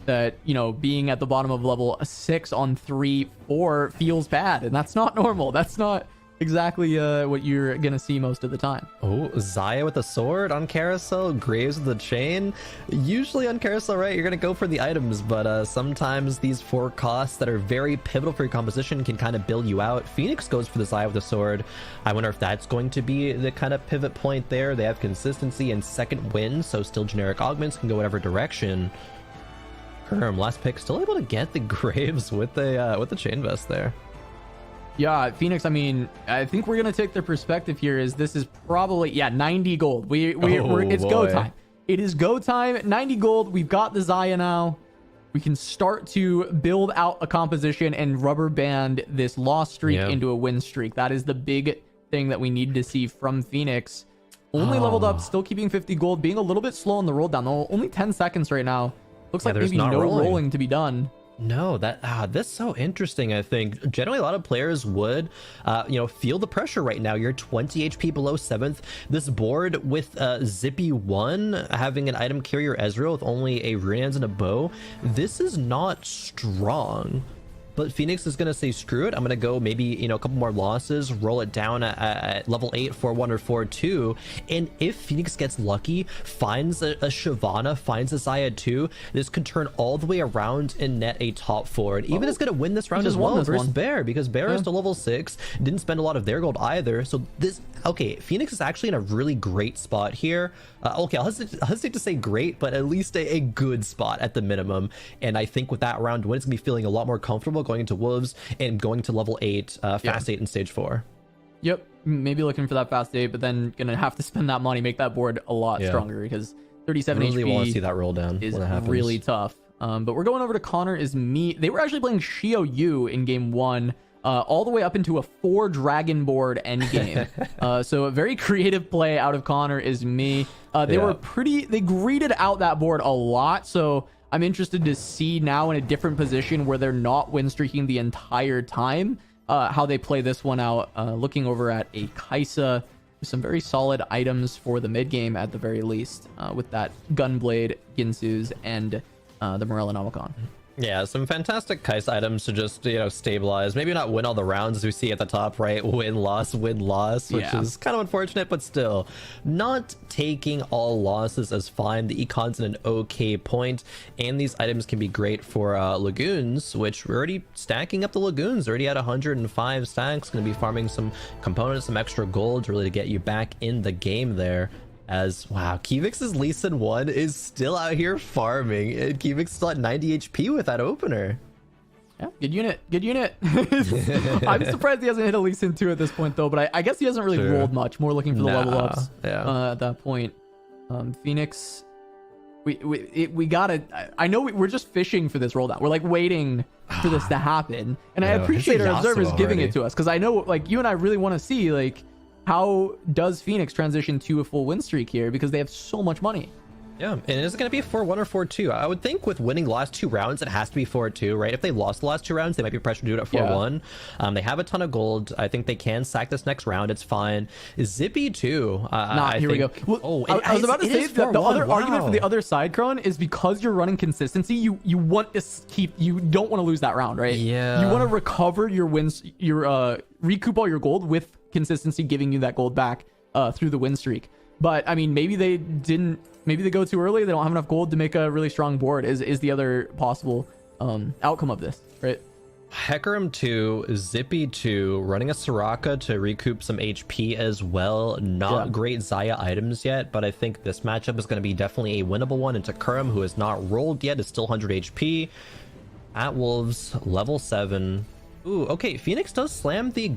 that, you know, being at the bottom of level 6 on 3-4 feels bad, and that's not normal. That's not exactly what you're gonna see most of the time. Oh, Xayah with the sword on carousel, Graves with the chain. Usually on carousel, right, you're gonna go for the items, but sometimes these 4 costs that are very pivotal for your composition can kind of bail you out. Phoenix goes for the Xayah with the sword. I wonder if that's going to be the kind of pivot point there. They have consistency and second wind, so still generic augments can go whatever direction. Krohen, last pick, still able to get the Graves with the chain vest there. Yeah, Phoenix, I mean, I think we're going to take their perspective here is this is probably, 90 gold. It's go time. It is go time. 90 gold. We've got the Xayah now. We can start to build out a composition and rubber band this loss streak into a win streak. That is the big thing that we need to see from Phoenix. Only leveled up, still keeping 50 gold, being a little bit slow on the roll down. Though only 10 seconds right now. Looks like maybe no rolling to be done. No, that's so interesting. I think generally a lot of players would you know, feel the pressure right now. You're 20 HP below 7th. This board with Zippy 1 having an item carrier Ezreal with only a rune hands and a bow, this is not strong. But Phoenix is going to say, screw it. I'm going to go maybe, you know, a couple more losses, roll it down at level 8, 4-1 or 4-2. And if Phoenix gets lucky, finds a Shyvana, finds a Xayah 2, this could turn all the way around and net a top 4. And even is going to win this round as well versus Bear, because Bear is to level 6, didn't spend a lot of their gold either. So this, okay, Phoenix is actually in a really great spot here. Okay, I'll hesitate to say great, but at least a good spot at the minimum. And I think with that round win, it's going to be feeling a lot more comfortable going into Wolves and going to level 8, fast 8 in stage 4. Yep, maybe looking for that fast 8, but then gonna have to spend that money, make that board a lot stronger, because 37 really HP want to see that roll down is when it happens. really tough. But we're going over to Connor is me. They were actually playing Shio Yu in game 1. All the way up into a 4 dragon board end game. So a very creative play out of Connor is me. They greeted out that board a lot. So I'm interested to see now in a different position where they're not win streaking the entire time, how they play this one out. Looking over at a Kaisa with some very solid items for the mid game at the very least, with that Gunblade, Ginsu's, and the Morellonomicon. Yeah, some fantastic Kaisa items to just, you know, stabilize. Maybe not win all the rounds as we see at the top, right? Win, loss, which is kind of unfortunate, but still. Not taking all losses as fine. The econ's in an okay point, and these items can be great for Lagoons, which we're already stacking up the Lagoons. Already at 105 stacks. Going to be farming some components, some extra gold, really to get you back in the game there. As wow, Kivix's Lee Sin 1 is still out here farming, and Kivix still at 90 HP with that opener. Yeah, good unit. Good unit. I'm surprised he hasn't hit a Lee Sin 2 at this point, though. But I guess he hasn't really rolled much. More looking for the level ups at that point. Phoenix, we gotta. I know we're just fishing for this roll down. We're like waiting for this to happen, and I appreciate our observers giving it to us because I know, like, you and I really want to see, like, how does Phoenix transition to a full win streak here because they have so much money. Yeah, and is it going to be a 4-1 or 4-2? I would think with winning the last 2 rounds, it has to be 4-2, right? If they lost the last 2 rounds, they might be pressured to do it at 4-1. They have a ton of gold. I think they can sack this next round. It's fine. Zippy too. Here we go. Well, I was about to say that the other argument for the other side, Krohen, is because you're running consistency. You want to keep. You don't want to lose that round, right? Yeah. You want to recover your wins. Your recoup all your gold with consistency, giving you that gold back through the win streak. But I mean, maybe they didn't. Maybe they go too early. They don't have enough gold to make a really strong board. Is the other possible outcome of this, right? Hecarim 2, Zippy 2, running a Soraka to recoup some HP as well. Not great Xayah items yet, but I think this matchup is going to be definitely a winnable one. And Hecarim, who has not rolled yet, is still 100 HP. At Wolves, level 7. Ooh, okay, Phoenix does slam the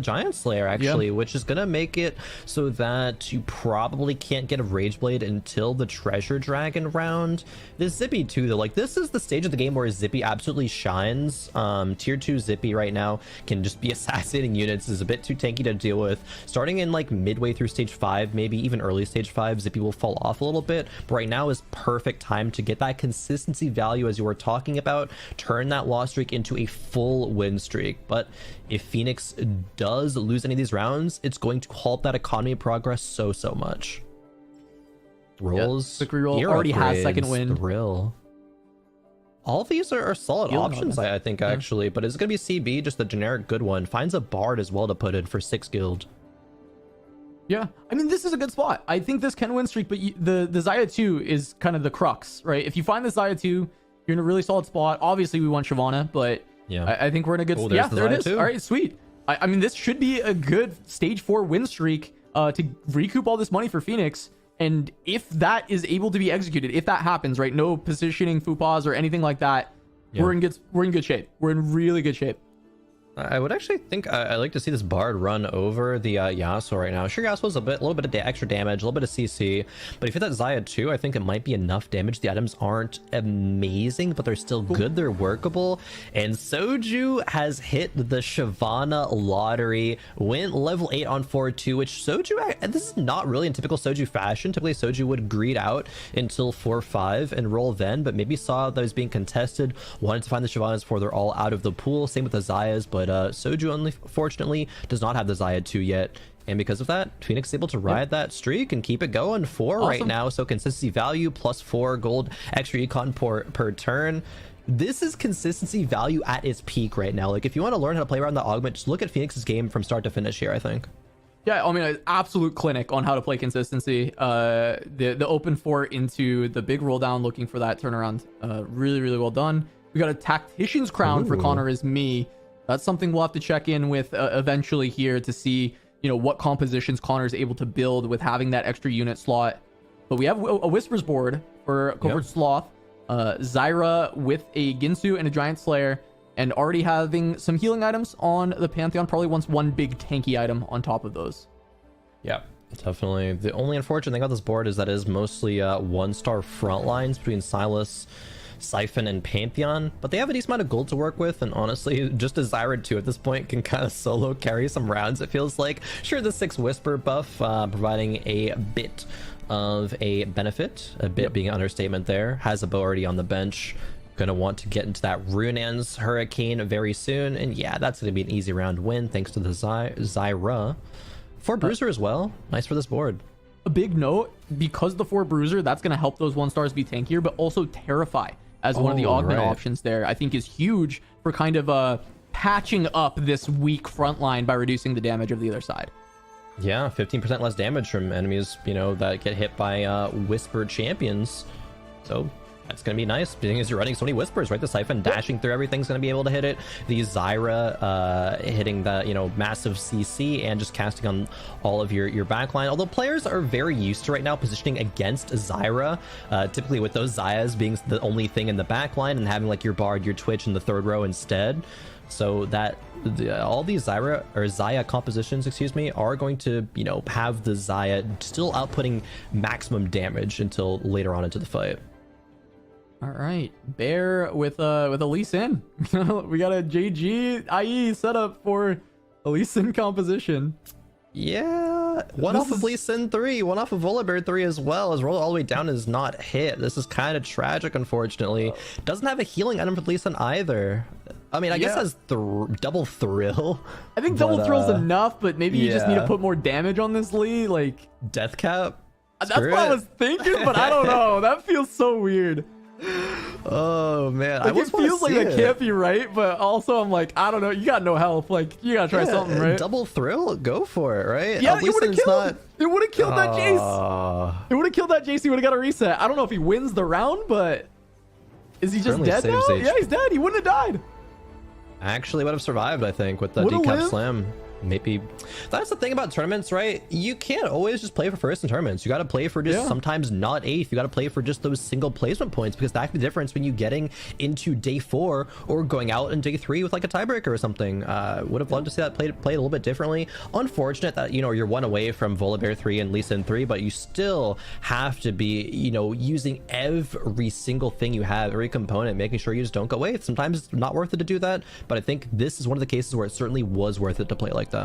Giant Slayer, actually, which is gonna make it so that you probably can't get a Rage Blade until the Treasure Dragon round. This Zippy too, though, like, this is the stage of the game where Zippy absolutely shines. Tier 2 Zippy right now can just be assassinating units, is a bit too tanky to deal with. Starting in like midway through stage 5, maybe even early stage 5, Zippy will fall off a little bit, but right now is perfect time to get that consistency value as you were talking about, turn that loss streak into a full win streak. But if Phoenix does lose any of these rounds, it's going to halt that economy of progress so much. Rolls, quick reroll already has second win. Thrill. All of these are solid options, I think, actually. But is it going to be CB, just the generic good one? Finds a Bard as well to put in for 6 guild. Yeah, I mean, this is a good spot. I think this can win streak, but the Xayah 2 is kind of the crux, right? If you find the Xayah 2, you're in a really solid spot. Obviously, we want Shyvana, but yeah, I think we're in a good spot. Yeah, there it is. Too. All right, sweet. I mean, this should be a good stage 4 win streak to recoup all this money for Phoenix. And if that is able to be executed, if that happens, right, no positioning faux pas or anything like that, we're in good shape. We're in really good shape. I would actually think I like to see this Bard run over the Yasuo right now. Sure, Yasuo's a little bit of extra damage, a little bit of CC, but if you hit that Xayah 2, I think it might be enough damage. The items aren't amazing, but they're still good. They're workable. And Soju has hit the Shyvana lottery, went level 8 on 4-2, which Soju, and this is not really in typical Soju fashion. Typically, Soju would greed out until 4-5 and roll then, but maybe saw that was being contested, wanted to find the Shyvanas before they're all out of the pool. Same with the Xayahs, but Soju unfortunately does not have the Xayah 2 yet, and because of that, Phoenix is able to ride that streak and keep it going. 4 right now, so consistency value plus 4 gold extra econ per turn. This is consistency value at its peak right now. Like, if you want to learn how to play around the augment, just look at Phoenix's game from start to finish here, I think. Yeah, I mean, an absolute clinic on how to play consistency. The open 4 into the big roll down, looking for that turnaround. Really well done. We got a Tactician's Crown for Connor is me. That's something we'll have to check in with eventually here to see, you know, what compositions Connor is able to build with having that extra unit slot. But we have a Whispers board for Covert Sloth, Zyra with a Ginsu and a Giant Slayer, and already having some healing items on the Pantheon. Probably wants one big tanky item on top of those. Yeah, definitely. The only unfortunate thing about this board is that it is mostly 1-star front lines between Silas, Siphon, and Pantheon, but they have a decent amount of gold to work with, and honestly, just a Zyra 2 at this point can kind of solo carry some rounds, it feels like. Sure, the 6 Whisper buff providing a bit of a benefit, a bit being an understatement there. Has a bow already on the bench, gonna want to get into that Runaan's Hurricane very soon, and yeah, that's gonna be an easy round win thanks to the Zyra. 4 Bruiser as well, nice for this board. A big note, because the 4 Bruiser, that's going to help those 1-stars be tankier, but also Terrify as one of the augment options there, I think is huge for kind of patching up this weak front line by reducing the damage of the other side. Yeah, 15% less damage from enemies, you know, that get hit by Whispered champions. So That's going to be nice, being as you're running so many Whispers, right? The Siphon dashing through everything's going to be able to hit it. The Zyra hitting the, you know, massive CC and just casting on all of your backline. Although players are very used to right now positioning against Zyra, typically with those Zayas being the only thing in the backline and having like your Bard, your Twitch in the third row instead. So that all these Zaya compositions, excuse me, are going to, you know, have the Zaya still outputting maximum damage until later on into the fight. All right, Bear with a Lee Sin. We got a JG IE setup for a Lee Sin composition. Yeah, one off of Lee Sin 3, one off of Volibear 3 as well. As roll all the way down is not hit. This is kind of tragic, unfortunately. Doesn't have a healing item for Lee Sin either. I mean, I guess has double thrill. I think double thrill's enough, but maybe you just need to put more damage on this Lee. Like Death Cap. That's what I was thinking, but I don't know. That feels so weird. Oh man, like, it feels like that can't be right, but also I'm like, I don't know. You got no health. Like you gotta try something, right? Double thrill, go for it, right? Yeah, it would have killed. It would have killed that Jace. It would have killed that Jace. He would have got a reset. I don't know if he wins the round, but is he just dead now? Yeah, he's dead. He wouldn't have died. Actually, would have survived, I think, with the decap slam. Maybe that's the thing about tournaments, right? You can't always just play for first in tournaments. You got to play for just sometimes not eighth. You got to play for just those single placement points, because that's the difference when you getting into day 4 or going out in day 3 with like a tiebreaker or something. Would have loved to see that played a little bit differently. Unfortunate that, you know, you're one away from Volibear 3 and Lee Sin 3, but you still have to be, you know, using every single thing you have, every component, making sure you just don't go away. Sometimes it's not worth it to do that, but I think this is one of the cases where it certainly was worth it to play like that.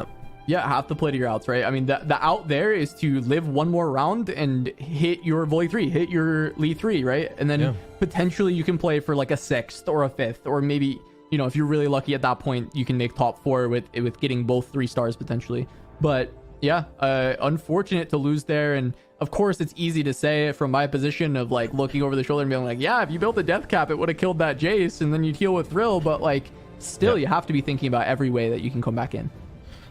Yeah, have to play to your outs, right? I mean, the out there is to live one more round and hit your Volley 3, hit your Lee 3, right? And then potentially you can play for like a 6th or a 5th, or maybe, you know, if you're really lucky at that point, you can make top 4 with getting both 3 stars potentially. But yeah, unfortunate to lose there. And of course, it's easy to say from my position of like looking over the shoulder and being like, yeah, if you built a death cap, it would have killed that Jace and then you'd heal with Thrill. But like, still, you have to be thinking about every way that you can come back in.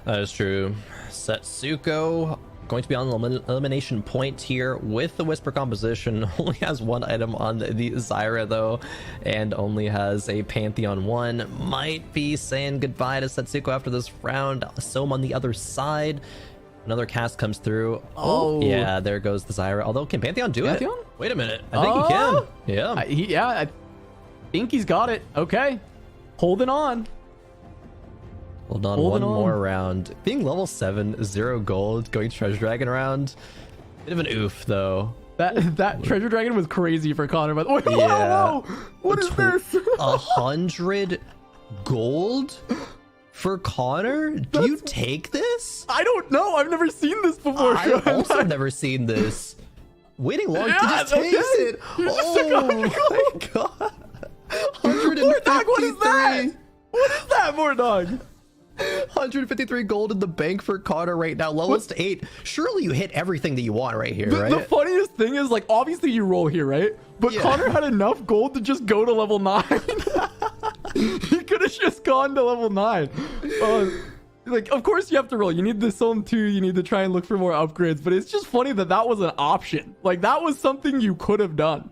That is true. Setsuko going to be on the elimination point here with the Whisper composition. Only has 1 item on the Zyra though, and only has a Pantheon 1. Might be saying goodbye to Setsuko after this round. Soam on the other side. Another cast comes through. Oh yeah, there goes the Zyra. Although, can Pantheon do it? Wait a minute. I think he can. Yeah. I think he's got it. Okay. Holding on. Hold on, one more round. Being level 7, 0 gold, going Treasure Dragon round. Bit of an oof, though. That Treasure Dragon was crazy for Connor, by the way. Whoa! What is this? 100 gold for Connor? Do you take this? I don't know. I've never seen this before. I've also never seen this. Waiting long to just taste it. Oh my god. 153. What is that? What is that, Mordog? 153 gold in the bank for Connor right now, lowest 8. Surely you hit everything that you want right here, right? The funniest thing is, like, obviously you roll here, right? But Connor had enough gold to just go to level 9. He could have just gone to level 9. Like, of course you have to roll. You need the Soam 2. You need to try and look for more upgrades. But it's just funny that that was an option. Like, that was something you could have done.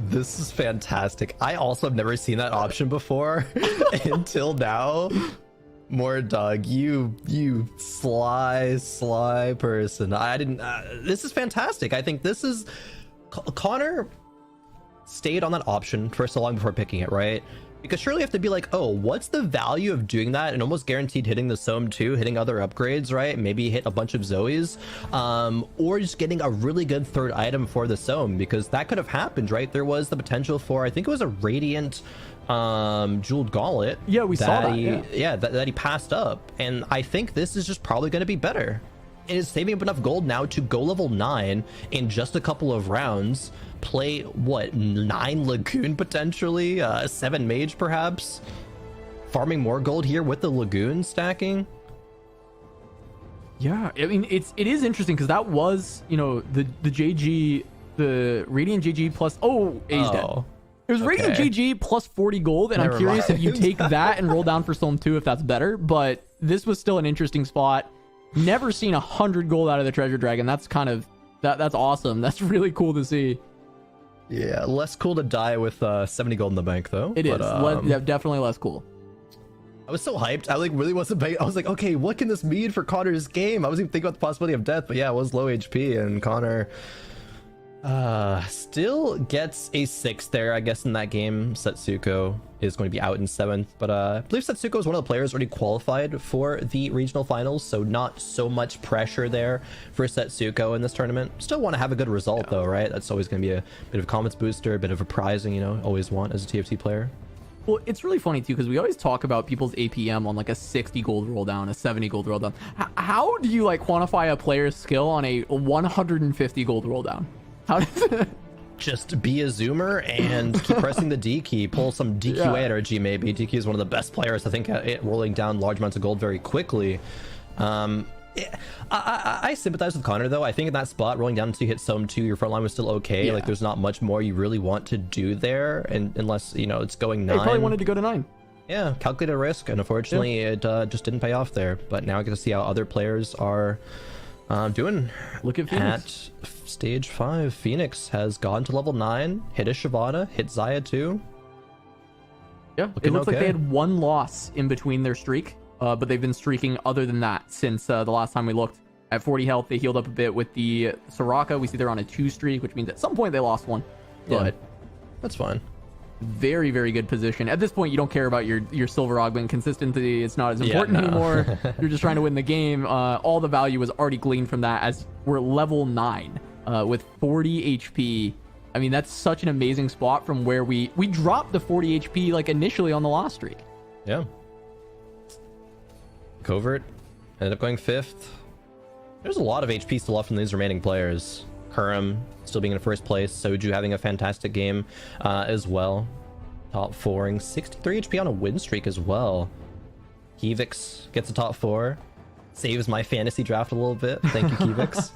This is fantastic. I also have never seen that option before until now. Mordog, you sly person. I didn't. This is fantastic. I think this is Connor stayed on that option for so long before picking it, right? Because surely you have to be like, oh, what's the value of doing that and almost guaranteed hitting the Soam 2, hitting other upgrades, right? Maybe hit a bunch of Zoes, or just getting a really good third item for the Soam, because that could have happened, right? There was the potential for, I think it was a Radiant Jeweled Gauntlet. Yeah, we saw that. That he passed up. And I think this is just probably going to be better. It is saving up enough gold now to go level 9 in just a couple of rounds. Play what, 9 Lagoon potentially, 7 Mage perhaps, farming more gold here with the Lagoon stacking. Yeah, I mean, it is interesting because that was, you know, the JG, the Radiant JG plus he's dead. It was Radiant JG plus 40 gold, and I'm curious if you take that and roll down for Soam 2 if that's better. But this was still an interesting spot. Never seen 100 gold out of the Treasure Dragon. That's kind of that's awesome. That's really cool to see. Yeah, less cool to die with 70 gold in the bank, though. It is. Yeah, definitely less cool. I was so hyped. I like really wasn't. I was like, okay, what can this mean for Connor's game? I was even thinking about the possibility of death, but yeah, it was low HP, and Connor still gets a 6th there, I guess, in that game. Setsuko is going to be out in 7th, but I believe Setsuko is one of the players already qualified for the regional finals, so not so much pressure there for Setsuko in this tournament. Still want to have a good result, though, right? That's always going to be a bit of a confidence booster, a bit of a prizing, you know, always want as a TFT player. Well, it's really funny too, because we always talk about people's APM on like a 60 gold roll down, a 70 gold roll down. How do you like quantify a player's skill on a 150 gold roll down? How does it... Just be a zoomer and keep pressing the D key, pull some DQ energy maybe. DQ is one of the best players, I think, at rolling down large amounts of gold very quickly. I sympathize with Connor, though. I think in that spot, rolling down until you hit Sohm 2, your front line was still okay. Yeah. Like, there's not much more you really want to do there, and unless, you know, it's going 9. They probably wanted to go to 9. Yeah, calculated risk, and unfortunately, it just didn't pay off there. But now I get to see how other players are doing. Look at Phoenix. At stage 5, Phoenix has gone to level 9, hit a Shyvana, hit Xayah 2. Yeah, it looks like they had 1 loss in between their streak. But they've been streaking other than that since the last time we looked. At 40 health, they healed up a bit with the Soraka. We see they're on a 2 streak, which means at some point they lost 1. But that's fine. Very, very good position. At this point, you don't care about your silver augment. Consistency, it's not as important anymore. You're just trying to win the game. All the value was already gleaned from that, as we're level 9 with 40 HP. I mean, that's such an amazing spot from where we dropped the 40 HP like initially on the lost streak. Yeah. Covert ended up going 5th. There's a lot of HP still left from these remaining players. Kurum still being in 1st place. Soju having a fantastic game as well. Top 4ing 63 HP on a win streak as well. Kivix gets a top 4. Saves my fantasy draft a little bit. Thank you, Kivix.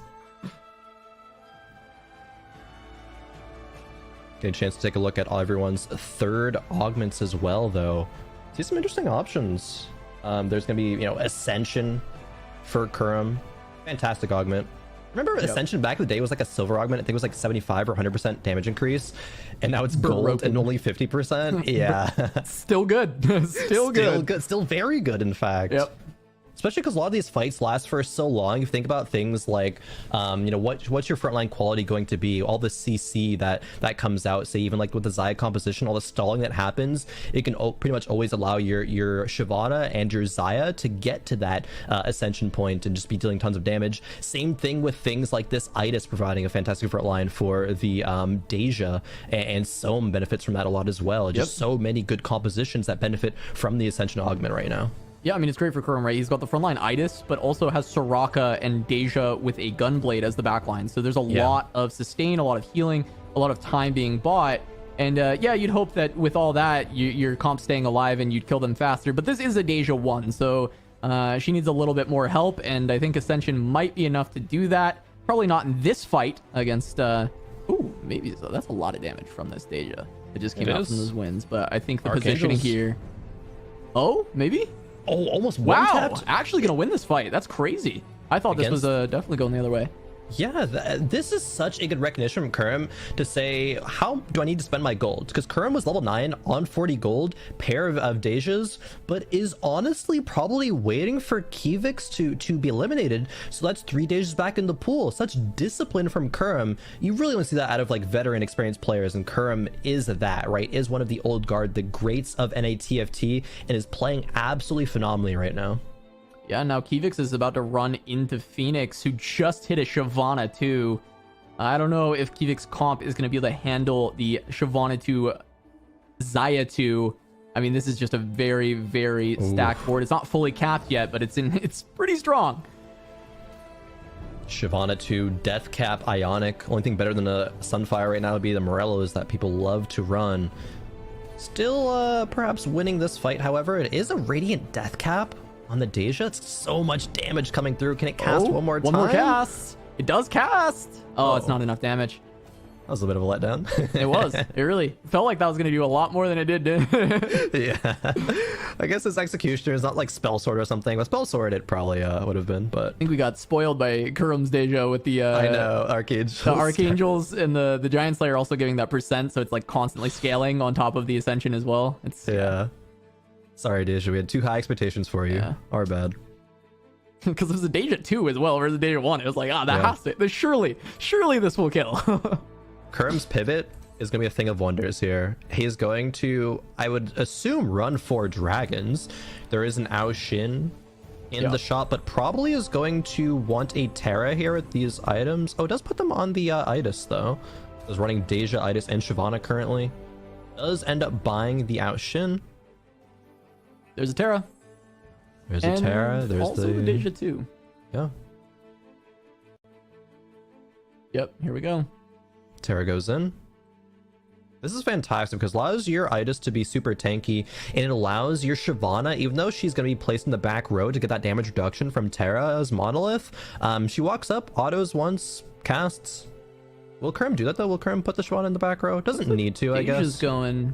Get a chance to take a look at everyone's 3rd augments as well, though. See some interesting options. There's gonna be, you know, Ascension for Kurum. Fantastic augment. Remember Ascension back in the day was like a silver augment? I think it was like 75 or 100% damage increase. And now it's gold and only 50%. Yeah. Still good. Still good. Still very good, in fact. Yep. Especially because a lot of these fights last for so long. You think about things like, you know, what's your frontline quality going to be? All the CC that comes out, say even like with the Xayah composition, all the stalling that happens, it can pretty much always allow your Shyvana and your Xayah to get to that ascension point and just be dealing tons of damage. Same thing with things like this Itis providing a fantastic frontline for the Deja, and Sohm benefits from that a lot as well. Just so many good compositions that benefit from the ascension augment right now. Yeah, I mean, it's great for Krohen, right? He's got the frontline Itis, but also has Soraka and Deja with a Gunblade as the backline. So there's a lot of sustain, a lot of healing, a lot of time being bought. And yeah, you'd hope that with all that, your comp's staying alive and you'd kill them faster. But this is a Deja 1, so she needs a little bit more help. And I think Ascension might be enough to do that. Probably not in this fight against... ooh, maybe so. That's a lot of damage from this Deja. It just came out from those wins. But I think the positioning here... Oh, maybe? Oh, almost one-tapped. Wow, actually gonna win this fight. That's crazy. I thought this was definitely going the other way. Yeah, this is such a good recognition from Kurum to say, how do I need to spend my gold? Because Kurum was level 9 on 40 gold, pair of Dejas, but is honestly probably waiting for Kivix to be eliminated. So that's 3 Dejas back in the pool. Such discipline from Kurum. You really want to see that out of like veteran experienced players, and Kurum is that, right? Is one of the old guard, the greats of NATFT, and is playing absolutely phenomenally right now. Yeah, now Kivix is about to run into Phoenix, who just hit a Shyvana too. I don't know if Kivix comp is going to be able to handle the Shyvana to Xayah 2. I mean, this is just a very, very stacked board. It's not fully capped yet, but it's pretty strong. Shyvana 2, Death Cap, Ionic. Only thing better than a Sunfire right now would be the Morellos that people love to run. Still, perhaps winning this fight, however. It is a Radiant Death Cap on the Deja. It's so much damage coming through. Can it cast one more time? One more cast. It does cast. Oh, it's not enough damage. was a bit of a letdown. It was. It really felt like that was going to do a lot more than it did. Yeah. I guess his executioner is not like Spell Sword or something. With Spell Sword, it probably would have been, but... I think we got spoiled by Kurum's Deja with the... I know, Archangels. The Archangels and the Giant Slayer also giving that percent, so it's like constantly scaling on top of the Ascension as well. It's Yeah. Sorry, Deja, we had too high expectations for you. Yeah. Our bad. Because there's a Deja 2 as well versus Deja 1. It was like, that has to... Surely this will kill. Kurum's pivot is going to be a thing of wonders here. He's going to, I would assume, run for dragons. There is an Ao Shin in the shop, but probably is going to want a Terra here with these items. Oh, it does put them on the Itis, though. Is running Deja, Itis, and Shyvana currently. Does end up buying the Ao Shin. There's a Terra. There's a Terra. There's also the Deja 2. Yeah. Yep, here we go. Terra goes in. This is fantastic because it allows your Itis to be super tanky, and it allows your Shyvana, even though she's going to be placed in the back row to get that damage reduction from Terra's Monolith, she walks up, autos once, casts. Will Kurem do that though? Will Kurem put the Shyvana in the back row? Doesn't need to, I guess. Deja's going...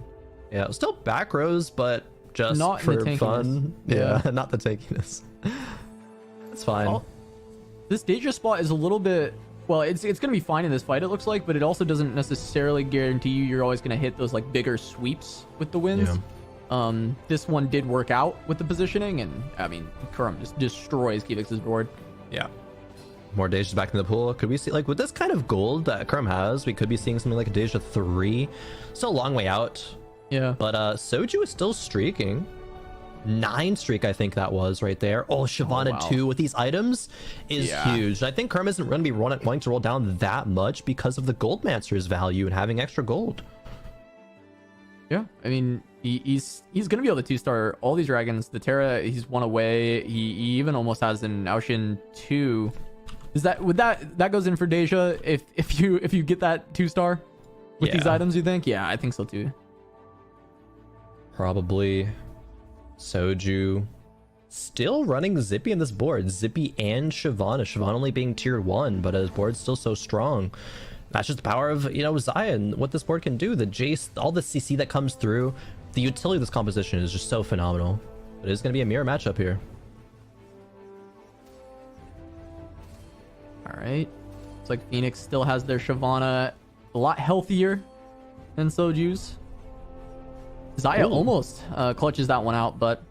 Yeah, still back rows, but just not for the fun. Yeah, not the tankiness. It's fine. Well, this Deja spot is a little bit... Well, it's going to be fine in this fight, it looks like, but it also doesn't necessarily guarantee you're always going to hit those like bigger sweeps with the wins. Yeah. This one did work out with the positioning, and I mean, Kurem just destroys Kivix's board. Yeah. More Dejas back in the pool. Could we see, like, with this kind of gold that Kurem has, we could be seeing something like a Deja 3. Still a long way out. Yeah. But Soju is still streaking. 9 streak, I think that was right there. Oh, Shyvana 2 with these items is huge. I think Kurem isn't going to be wanting to roll down that much because of the Goldmancer's value and having extra gold. Yeah, I mean, he's going to be able to 2-star all these dragons. The Terra, he's one away. He even almost has an Ao Shin 2. Is that goes in for Deja if you get that 2-star with these items, you think? Yeah, I think so too. Probably. Soju still running Zippy in this board. Zippy and Shyvana. Shyvana only being tier 1, but his board's still so strong. That's just the power of, Zion, what this board can do. The Jace, all the CC that comes through. The utility of this composition is just so phenomenal. It is going to be a mirror matchup here. All right. Looks like Phoenix still has their Shyvana a lot healthier than Soju's. Zaya almost clutches that one out, but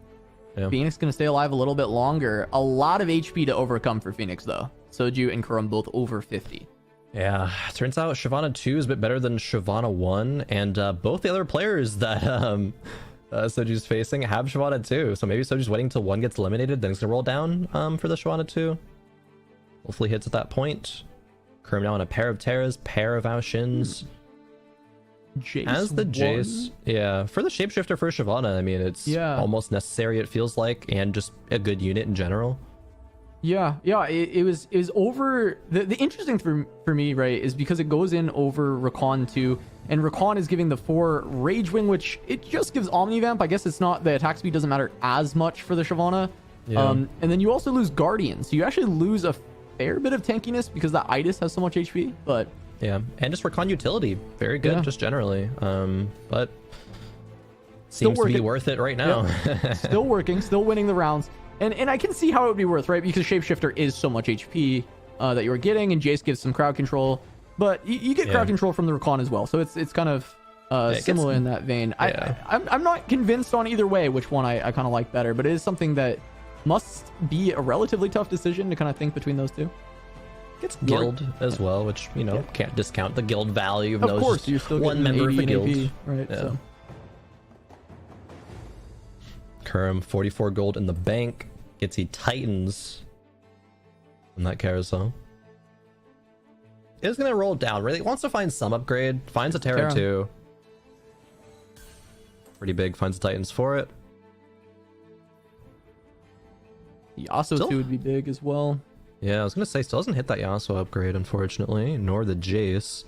Phoenix going to stay alive a little bit longer. A lot of HP to overcome for Phoenix, though. Soju and Kurem both over 50. Yeah, turns out Shyvana 2 is a bit better than Shyvana 1, and both the other players that Soju's facing have Shyvana 2, so maybe Soju's waiting until 1 gets eliminated, then he's going to roll down for the Shyvana 2. Hopefully hits at that point. Kurem now on a pair of Terras, pair of Ao Shins. Jace as the Jace, for the shapeshifter for Shyvana, I mean, it's almost necessary, it feels like, and just a good unit in general. It was over. The interesting for me, right, is because it goes in over Rakan 2, and Rakan is giving the 4 Rage Wing, which it just gives Omnivamp. I guess it's not, the attack speed doesn't matter as much for the Shyvana. And then you also lose Guardian, so you actually lose a fair bit of tankiness because the Itis has so much HP, but... Yeah, and just Rakan utility, very good, just generally. But seems to be worth it right now. Still working, still winning the rounds, and I can see how it would be worth, right? Because Shapeshifter is so much HP that you're getting, and Jace gives some crowd control, but you get crowd control from the Rakan as well, so it's kind of similar in that vein. I'm not convinced on either way which one I kind of like better, but it is something that must be a relatively tough decision to kind of think between those two. Gets guild as well, which can't discount the guild value. Of course, you're still one member of the guild, AP, right? Yeah. So. Kurem 44 gold in the bank. Gets he Titans in that carousel. Is gonna roll down. Really wants to find some upgrade. Finds a Terra 2. Pretty big. Finds the Titans for it. Yasuo 2 would be big as well. Yeah, I was gonna say, still doesn't hit that Yasuo upgrade, unfortunately, nor the Jace.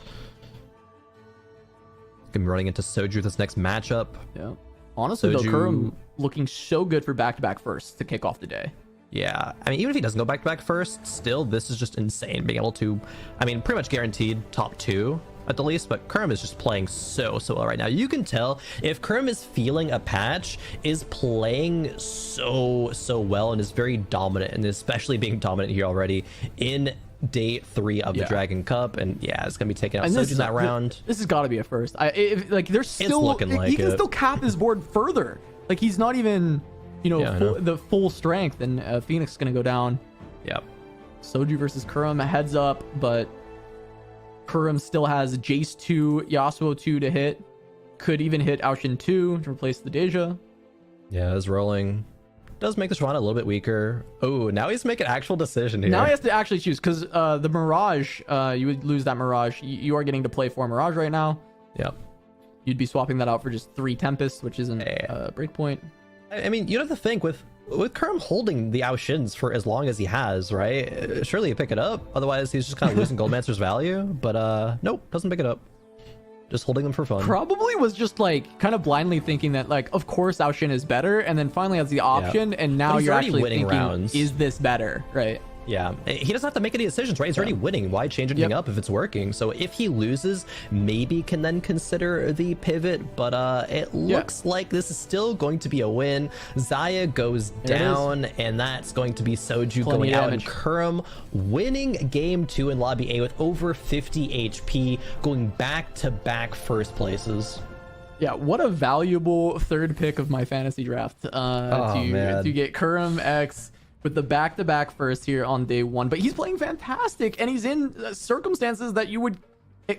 Gonna be running into Soju this next matchup. Yeah. Honestly, though, Kurem looking so good for back-to-back firsts to kick off the day. Yeah, I mean, even if he doesn't go back-to-back first, still, this is just insane. Being able to, I mean, pretty much guaranteed top 2 at the least, but Kerm is just playing so well right now. You can tell if Kerm is feeling a patch, is playing so well and is very dominant, and especially being dominant here already in day 3 of the Dragon Cup. And yeah, it's gonna be taking out Soju in that round. This has got to be a first. Like there's still he can still cap his board further. Like he's not even, you know, the full strength, and Phoenix is gonna go down. Yep. Soju versus Kurum, heads up, but Kurum still has Jace 2, Yasuo 2 to hit. Could even hit Aoshin 2 to replace the Deja. Yeah, it's rolling. Does make this run a little bit weaker. Oh, now he's making an actual decision here. Now he has to actually choose, because the Mirage, you would lose that Mirage. You are getting to play 4 Mirage right now. Yep. You'd be swapping that out for just 3 Tempest, which isn't a breakpoint. I mean, you have to think with Kerm holding the Aoshins for as long as he has, right? Surely you pick it up. Otherwise, he's just kind of losing Goldmancer's value. But nope, doesn't pick it up. Just holding them for fun. Probably was just like kind of blindly thinking that, like, of course Aoshin is better, and then finally has the option, and now you're actually thinking, rounds. Is this better, right? Yeah, he doesn't have to make any decisions, right? He's already winning. Why change anything up if it's working? So if he loses, maybe can then consider the pivot, but it looks like this is still going to be a win. Xayah goes down, and that's going to be Soju going out, and Kurum winning game 2 in lobby A with over 50 HP, going back-to-back first places. Yeah, what a valuable third pick of my fantasy draft to get Kurum X with the back-to-back first here on day 1. But he's playing fantastic, and he's in circumstances that you would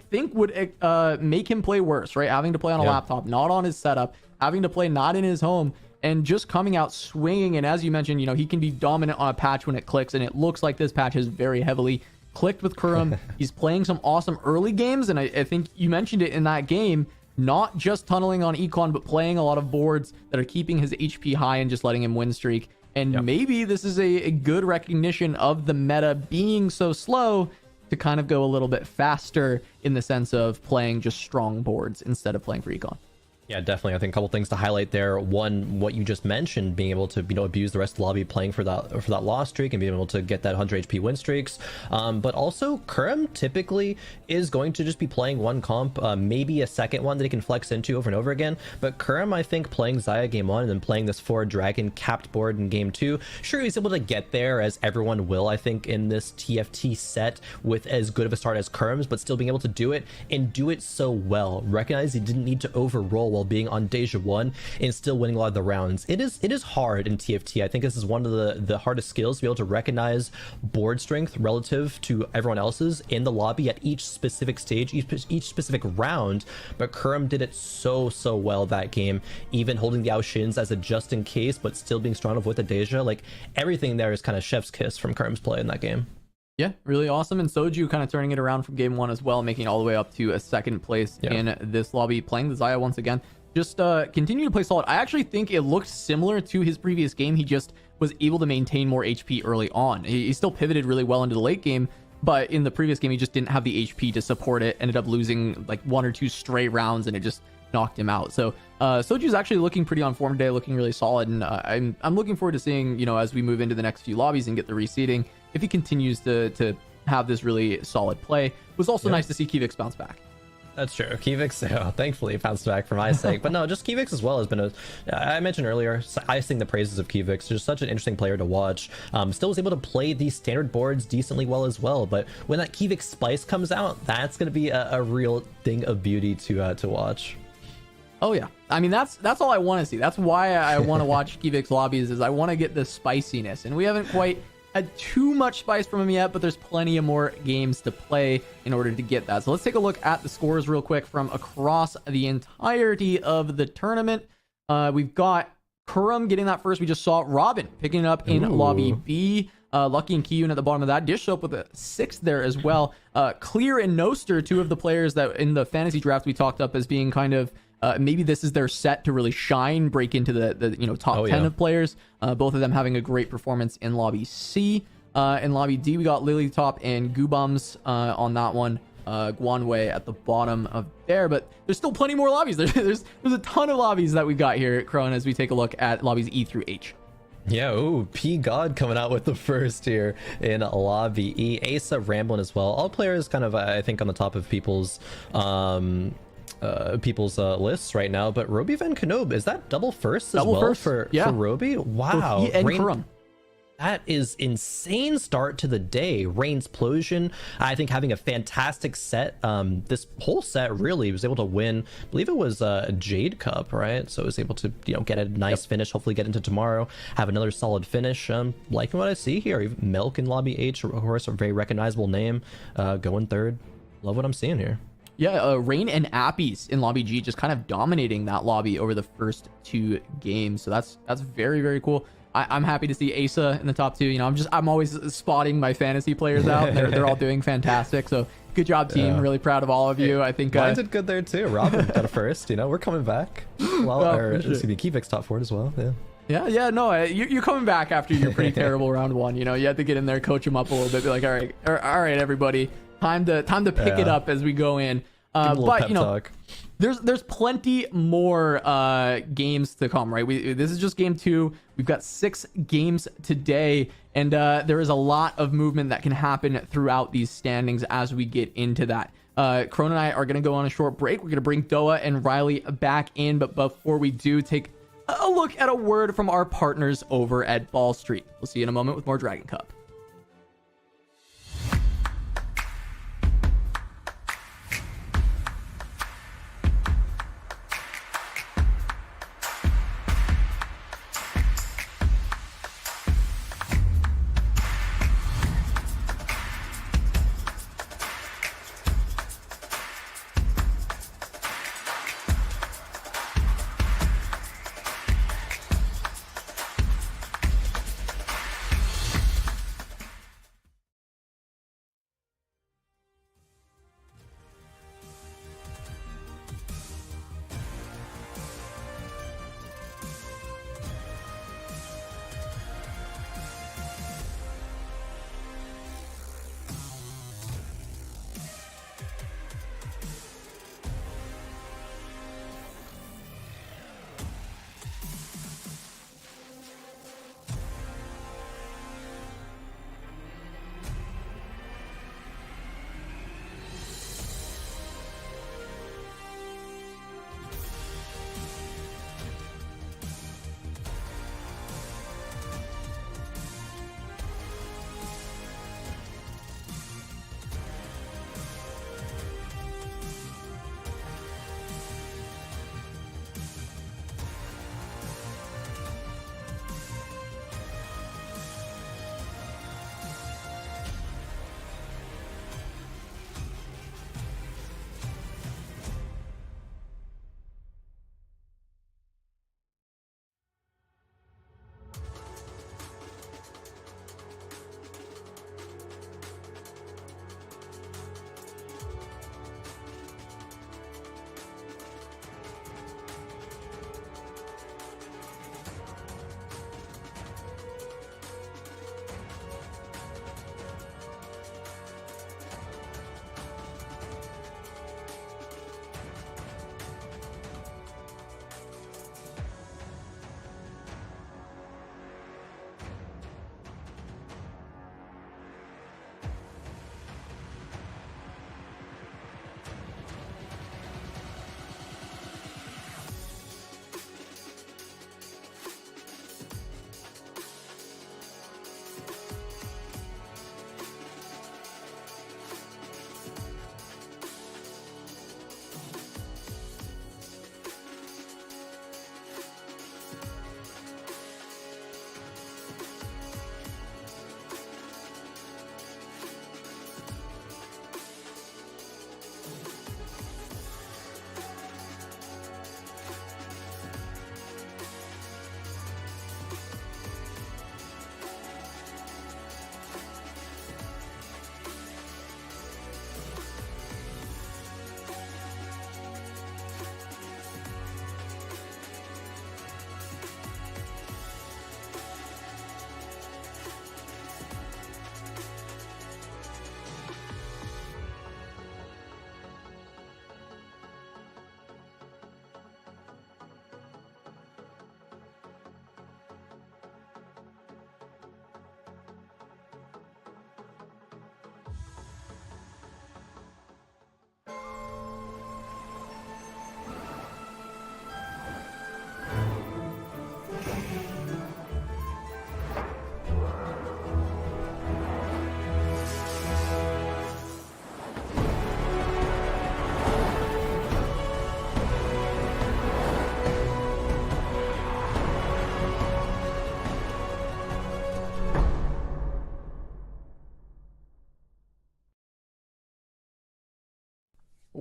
think would make him play worse, right? Having to play on a laptop, not on his setup, having to play not in his home, and just coming out swinging. And as you mentioned, you know, he can be dominant on a patch when it clicks, and it looks like this patch is very heavily clicked with Kurum. He's playing some awesome early games, and I think you mentioned it in that game, not just tunneling on Econ, but playing a lot of boards that are keeping his HP high and just letting him win streak. And maybe this is a good recognition of the meta being so slow to kind of go a little bit faster in the sense of playing just strong boards instead of playing for Econ. Yeah, definitely. I think a couple things to highlight there. One, what you just mentioned, being able to, you know, abuse the rest of the lobby playing for that loss streak and being able to get that 100 HP win streaks. But also, Kurum typically is going to just be playing one comp, maybe a second one that he can flex into over and over again. But Kurum, I think, playing Xayah game 1 and then playing this 4 Dragon capped board in game 2, sure, he's able to get there, as everyone will, I think, in this TFT set with as good of a start as Kurum's, but still being able to do it and do it so well. Recognize he didn't need to overroll while being on Deja 1 and still winning a lot of the rounds. It is hard in TFT. I think this is one of the hardest skills, to be able to recognize board strength relative to everyone else's in the lobby at each specific stage, each specific round. But Kurum did it so well that game, even holding the Aoshins as a just in case, but still being strong enough with the Deja. Like, everything there is kind of chef's kiss from Kurum's play in that game. Yeah, really awesome. And Soju kind of turning it around from game 1 as well, making it all the way up to a second place in this lobby, playing the Xayah once again. Just continue to play solid. I actually think it looked similar to his previous game. He just was able to maintain more HP early on. He still pivoted really well into the late game, but in the previous game, he just didn't have the HP to support it. Ended up losing like 1 or 2 stray rounds, and it just knocked him out. So Soju's actually looking pretty on form today, looking really solid. And I'm looking forward to seeing, you know, as we move into the next few lobbies and get the reseeding, if he continues to have this really solid play. It was also nice to see Kivix bounce back. That's true. Kivix, thankfully, bounced back for my sake. But no, just Kivix as well has been I mentioned earlier, I sing the praises of Kivix. Just such an interesting player to watch. Still was able to play these standard boards decently well as well. But when that Kivix Spice comes out, that's going to be a real thing of beauty to watch. Oh yeah, I mean that's all I want to see. That's why I want to watch Kivix lobbies, is I want to get the spiciness, and we haven't quite had too much spice from him yet, but there's plenty of more games to play in order to get that. So let's take a look at the scores real quick from across the entirety of the tournament. We've got Kurum getting that first. We just saw Robin picking it up in lobby B. Lucky and Kiyun at the bottom of that. Dish Soap with a 6th there as well. Clear and Noster, 2 of the players that in the fantasy draft we talked up as being kind of maybe this is their set to really shine, break into the top 10 of players. Both of them having a great performance in lobby C. In lobby D, we got Lily Top and Goobums on that one. Guanwei at the bottom of there, but there's still plenty more lobbies. There's a ton of lobbies that we got here at Krohen as we take a look at lobbies E through H. Yeah, ooh, P God coming out with the first here in Lobby E. Asa Ramblin as well. All players kind of, I think, on the top of people's lists right now. But Roby Van Knob, is that double first as well for Roby? Wow. And Krohen. That is insane start to the day. Rain's Plosion, I think, having a fantastic set. This whole set really was able to win. I believe it was a Jade Cup, right? So it was able to, get a nice finish. Hopefully get into tomorrow, have another solid finish. Liking what I see here. Even Milk in Lobby H, of course, a very recognizable name. Going third. Love what I'm seeing here. Yeah, Rain and Appies in Lobby G just kind of dominating that lobby over the first 2 games. So that's very, very cool. I'm happy to see Asa in the top 2. I'm always spotting my fantasy players out. They're all doing fantastic. So good job, team. Really proud of all of you. I think mine did good there too. Robin got a first. We're coming back. It's gonna be Kivix top 4 as well. Yeah. No, you're coming back after your pretty terrible round 1. You had to get in there, coach them up a little bit, be like, all right, everybody, time to pick it up as we go in. But talk. There's plenty more games to come, right? This is just game 2. We've got 6 games today, and there is a lot of movement that can happen throughout these standings as we get into that. Krohen and I are going to go on a short break. We're going to bring Doa and Riley back in, but before we do, take a look at a word from our partners over at Ball Street. We'll see you in a moment with more Dragon Cup.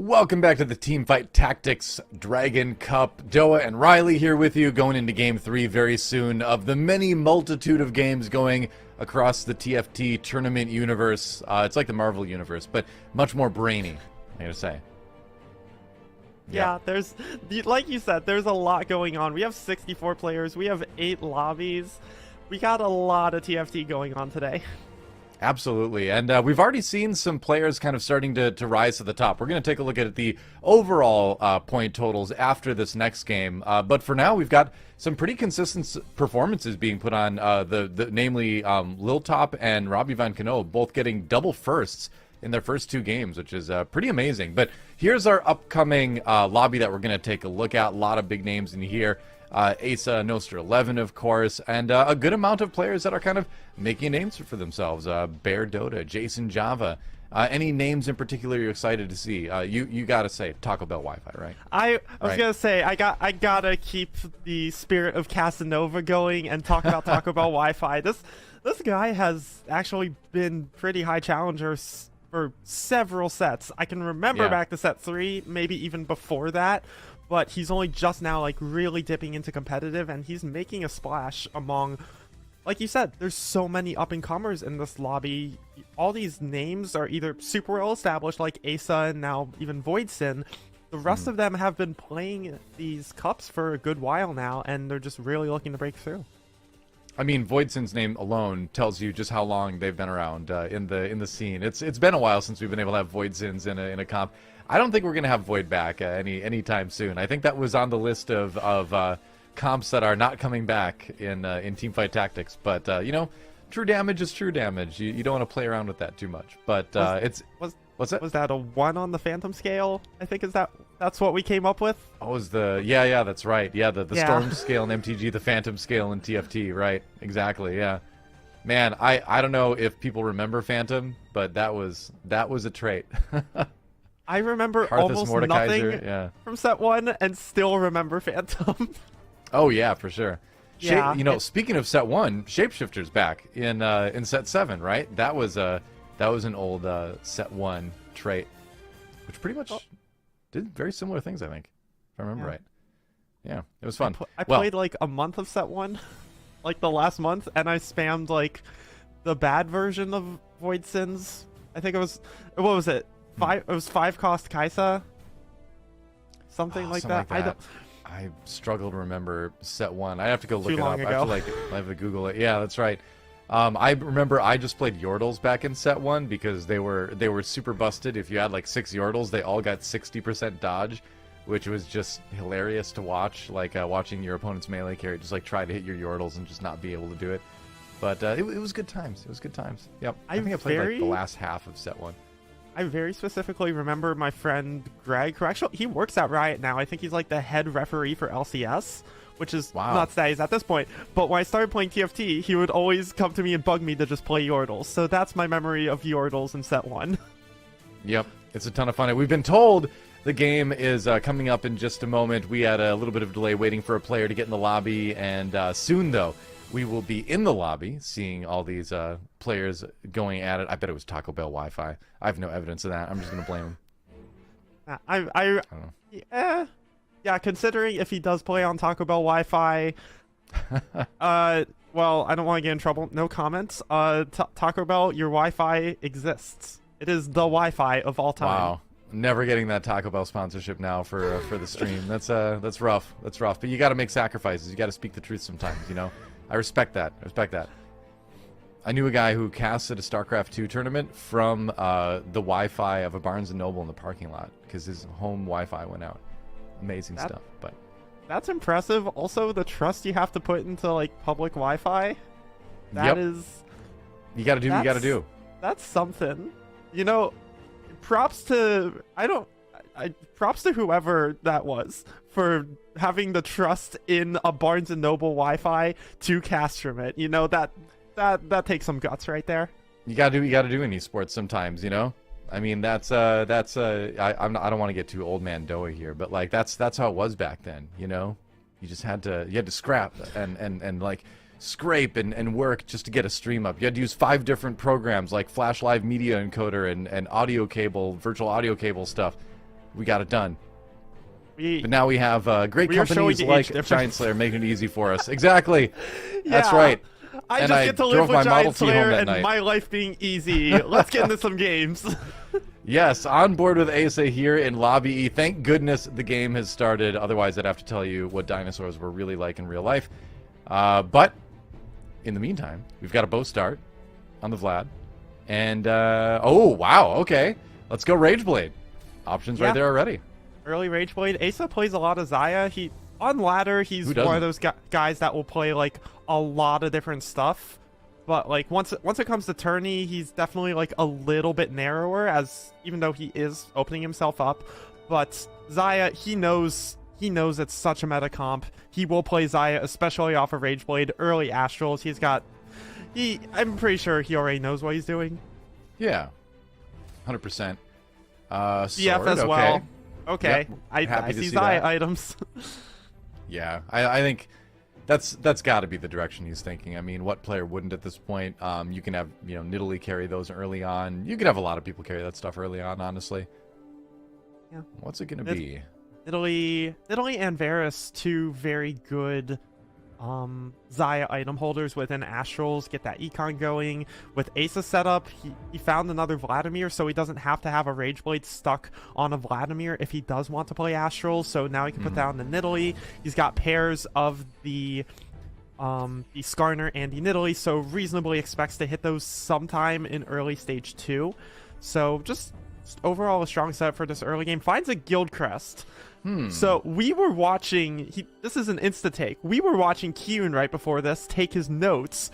Welcome back to the Teamfight Tactics Dragon Cup. Doa and Riley here with you, going into Game 3 very soon of the many multitude of games going across the TFT tournament universe. It's like the Marvel universe, but much more brainy, I gotta say. Yeah, there's, like you said, there's a lot going on. We have 64 players, we have 8 lobbies. We got a lot of TFT going on today. Absolutely, and we've already seen some players kind of starting to rise to the top. We're going to take a look at the overall point totals after this next game, but for now we've got some pretty consistent performances being put on, namely Lil Top and Robbie Van Cano both getting double firsts in their first 2 games, which is pretty amazing. But here's our upcoming lobby that we're going to take a look at. A lot of big names in here. Asa, Nostra 11, of course, and a good amount of players that are kind of making names for themselves. Bear Dota, Jason Java. Any names in particular you're excited to see? You gotta say Taco Bell Wi-Fi, right? I was gonna say I gotta keep the spirit of Casanova going and talk about Taco Bell Wi-Fi. This guy has actually been pretty high challengers for several sets. I can remember back to set 3, maybe even before that. But he's only just now, like, really dipping into competitive, and he's making a splash among, like you said, there's so many up-and-comers in this lobby. All these names are either super well established, like Asa and now even Voidsin. The rest of them have been playing these cups for a good while now, and they're just really looking to break through. I mean, Voidsin's name alone tells you just how long they've been around in the scene. It's been a while since we've been able to have Voidsins in a comp. I don't think we're going to have Void back anytime soon. I think that was on the list of comps that are not coming back in Teamfight Tactics. But, you know, true damage is true damage. You don't want to play around with that too much. But what's that? Was that a 1 on the Phantom scale? I think that's what we came up with? Oh, was the... Yeah, that's right. Yeah, the Storm scale in MTG, the Phantom scale in TFT. Right, exactly, yeah. Man, I don't know if people remember Phantom, but that was a trait. I remember almost nothing from set 1 and still remember Phantom. Oh yeah, for sure. Yeah, you know, speaking of set 1, Shapeshifter's back in set 7, right? That was an old set 1 trait, which pretty much did very similar things, I think, if I remember right. Yeah, it was fun. I played like a month of set 1, like the last month, and I spammed like the bad version of Void Sins. I think it was, what was it? It was 5 cost Kaisa, something like that. I struggle to remember set 1. I have to go look it long up. Ago. I have to Google it. Yeah, that's right. I remember I just played Yordles back in set 1 because they were super busted. If you had like 6 Yordles, they all got 60% dodge, which was just hilarious to watch. Like watching your opponent's melee carry just like try to hit your Yordles and just not be able to do it. But it was good times. It was good times. Yep. I think I played like the last half of set 1. I very specifically remember my friend Greg, who actually, he works at Riot now. I think he's like the head referee for LCS, which is nuts that he's at this point. But when I started playing TFT, he would always come to me and bug me to just play Yordles. So that's my memory of Yordles in set 1. Yep, it's a ton of fun. We've been told the game is coming up in just a moment. We had a little bit of delay waiting for a player to get in the lobby, and soon, though, we will be in the lobby seeing all these players going at it. I bet it was Taco Bell Wi-Fi. I have no evidence of that. I'm just going to blame him. I don't know. Yeah, considering if he does play on Taco Bell Wi-Fi, well, I don't want to get in trouble. No comments. Taco Bell, your Wi-Fi exists. It is the Wi-Fi of all time. Wow. Never getting that Taco Bell sponsorship now for the stream. That's rough. That's rough. But you got to make sacrifices. You got to speak the truth sometimes, you know? I respect that. I knew a guy who casted a StarCraft 2 tournament from the Wi-Fi of a Barnes & Noble in the parking lot because his home Wi-Fi went out. Amazing stuff. But that's impressive. Also, the trust you have to put into like public Wi-Fi. That is. You got to do what you got to do. That's something. You know, props to props to whoever that was for having the trust in a Barnes & Noble Wi-Fi to cast from it. You know, that takes some guts right there. You gotta do in esports sometimes, you know? I mean, I don't want to get too old man doughy here, but like that's how it was back then, you know? You just had to scrap and like scrape and work just to get a stream up. You had to use 5 different programs like Flash Live Media Encoder and audio cable, virtual audio cable stuff. we got it done. But now we have great companies like GiantSlayer making it easy for us. Exactly. That's right. I just get to live with GiantSlayer and my life being easy. Let's get into some games. Yes, on board with Asa here in Lobby E. Thank goodness the game has started. Otherwise, I'd have to tell you what dinosaurs were really like in real life. But in the meantime, we've got a bow start on the Vlad. And, oh, wow, okay. Let's go Rageblade. Options right there already. Early Rageblade. Asa plays a lot of Xayah. On ladder, he's one of those guys that will play, like, a lot of different stuff. But, like, once it comes to tourney, he's definitely, like, a little bit narrower, as even though he is opening himself up. But Xayah, he knows it's such a meta comp. He will play Xayah, especially off of Rageblade, early Astrals. I'm pretty sure he already knows what he's doing. Yeah. 100%. CF as well. Okay. Yep. I see Xayah items. Yeah, I think that's got to be the direction he's thinking. I mean, what player wouldn't at this point? You can have, Nidalee carry those early on. You could have a lot of people carry that stuff early on, honestly. Yeah. What's it going to be? Nidalee and Varus, two very good Xayah item holders within Astrals, get that econ going. With Asa setup, he found another Vladimir, so he doesn't have to have a Rageblade stuck on a Vladimir if he does want to play Astrals, so now he can put down the Nidalee. He's got pairs of the Skarner and the Nidalee, so reasonably expects to hit those sometime in early stage 2. So just overall a strong setup for this early game. Finds a Guild Crest. So we were watching, this is an insta take. We were watching Kyun right before this take his notes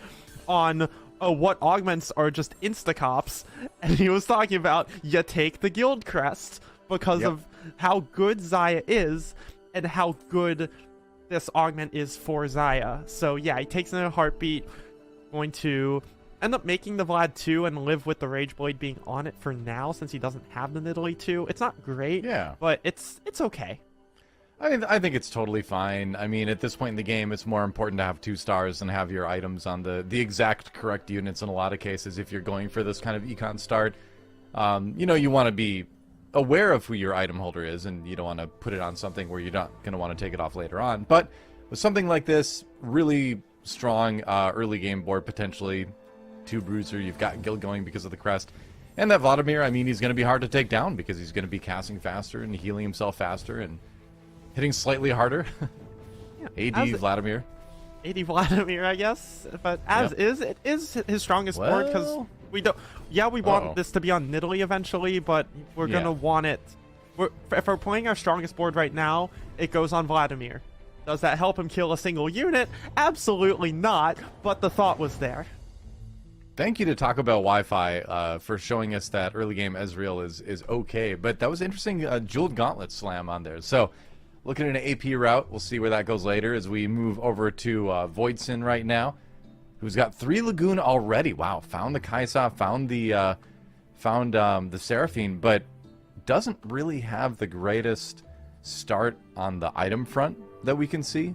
on what augments are just insta-cops, and he was talking about you take the Guild Crest because of how good Xayah is and how good this augment is for Xayah. So yeah, he takes it in a heartbeat, going to end up making the Vlad 2 and live with the Rageblade being on it for now, since he doesn't have the Nidalee 2. It's not great, but it's okay. I think it's totally fine. I mean, at this point in the game, it's more important to have 2 stars and have your items on the exact correct units in a lot of cases if you're going for this kind of econ start. You want to be aware of who your item holder is, and you don't want to put it on something where you're not going to want to take it off later on. But with something like this, really strong early game board, potentially 2 Bruiser, you've got Guild going because of the crest. And that Vladimir, I mean, he's going to be hard to take down because he's going to be casting faster and healing himself faster and hitting slightly harder. AD Vladimir. AD Vladimir, I guess. But it is his strongest board, because we don't... Yeah, we want this to be on Nidalee eventually, but we're going to want it... If we're playing our strongest board right now, it goes on Vladimir. Does that help him kill a single unit? Absolutely not, but the thought was there. Thank you to Taco Bell Wi-Fi for showing us that early game Ezreal is okay, but that was interesting Jeweled Gauntlet slam on there. So, looking at an AP route, we'll see where that goes later as we move over to Voidson right now, who's got 3 Lagoon already. Wow, found the Kaisa, found the Seraphine, but doesn't really have the greatest start on the item front that we can see.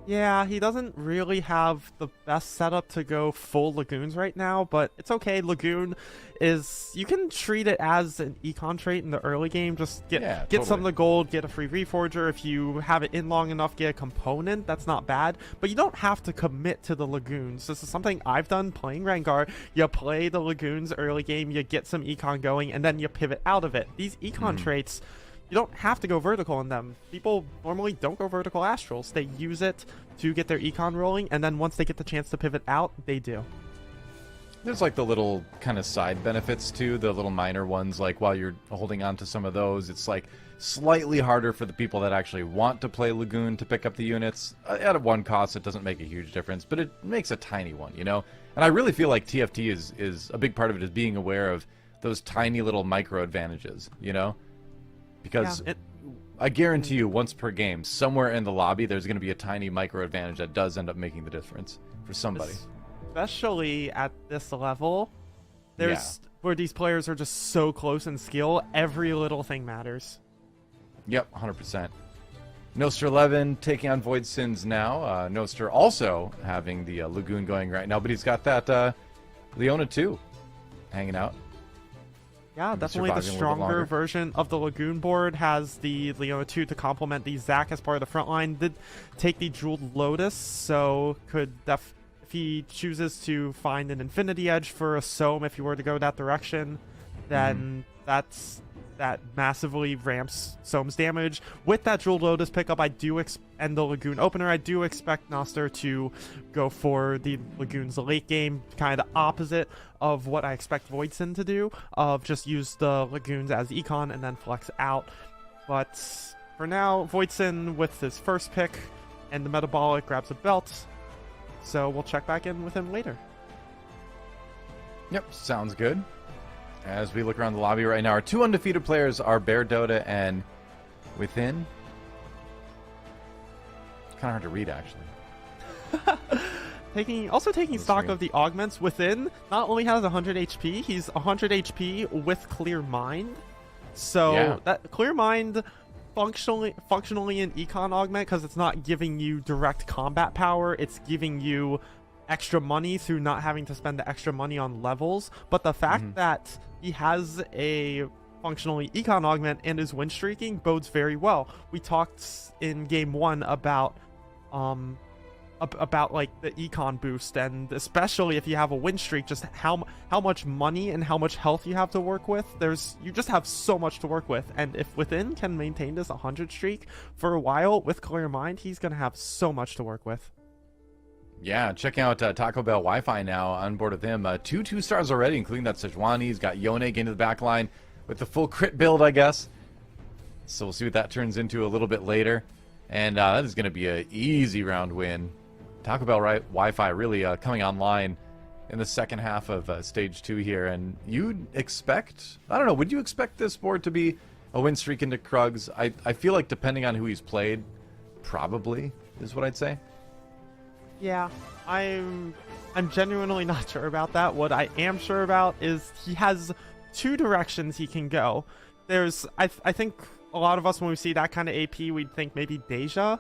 Yeah, he doesn't really have the best setup to go full Lagoons right now, but it's okay. Lagoon is... You can treat it as an econ trait in the early game. Just get some of the gold, get a free Reforger. If you have it in long enough, get a component. That's not bad. But you don't have to commit to the Lagoons. This is something I've done playing Rengar. You play the Lagoons early game, you get some econ going, and then you pivot out of it. These econ traits... You don't have to go vertical in them. People normally don't go vertical Astrals. They use it to get their econ rolling, and then once they get the chance to pivot out, they do. There's like the little kind of side benefits too, the little minor ones, like while you're holding on to some of those, it's like slightly harder for the people that actually want to play Lagoon to pick up the units. At one cost, it doesn't make a huge difference, but it makes a tiny one, And I really feel like TFT is a big part of it, is being aware of those tiny little micro advantages, Because I guarantee you, once per game, somewhere in the lobby, there's going to be a tiny micro advantage that does end up making the difference for somebody. Especially at this level, where these players are just so close in skill, every little thing matters. Yep, 100%. Nostr 11 taking on Void Sins now. Nostr also having the Lagoon going right now, but he's got that Leona 2 hanging out. Yeah, definitely the stronger version of the Lagoon board has the Leona 2 to complement the Zac as part of the front line. Did take the Jeweled Lotus, so could if he chooses to find an Infinity Edge for a Soam, if you were to go that direction, then that massively ramps Soam's damage. With that Jeweled Lotus pickup, and the Lagoon opener, I do expect Noster to go for the Lagoon's late game, kind of the opposite of what I expect Voidson to do, of just use the Lagoons as econ and then flex out. But for now, Voidson with his first pick and the Metabolic grabs a belt, so we'll check back in with him later. Yep, sounds good. As we look around the lobby right now, our 2 undefeated players are Bear Dota and Within. Kind of hard to read, actually. taking stock of the augments. Within not only has 100 HP, he's 100 HP with Clear Mind. So that Clear Mind functionally an econ augment, because it's not giving you direct combat power, it's giving you extra money through not having to spend the extra money on levels. But the fact that he has a functionally econ augment and is win streaking bodes very well. We talked in game 1 about like the econ boost, and especially if you have a win streak, just how much money and how much health you have to work with. You just have so much to work with, and if Within can maintain this 100 streak for a while with Clear Mind, he's gonna have so much to work with. Yeah, checking out Taco Bell Wi-Fi now on board with him. 2 stars already, including that Sejuani. He's got Yone into the back line with the full crit build, I guess. So we'll see what that turns into a little bit later. And that is going to be an easy round win. Taco Bell Wi-Fi really coming online in the second half of Stage 2 here. And you'd expect, I don't know, would you expect this board to be a win streak into Krugs? I feel like depending on who he's played, probably is what I'd say. Yeah, I'm genuinely not sure about that. What I am sure about is he has 2 directions he can go. I think a lot of us, when we see that kind of AP, we'd think maybe Deja.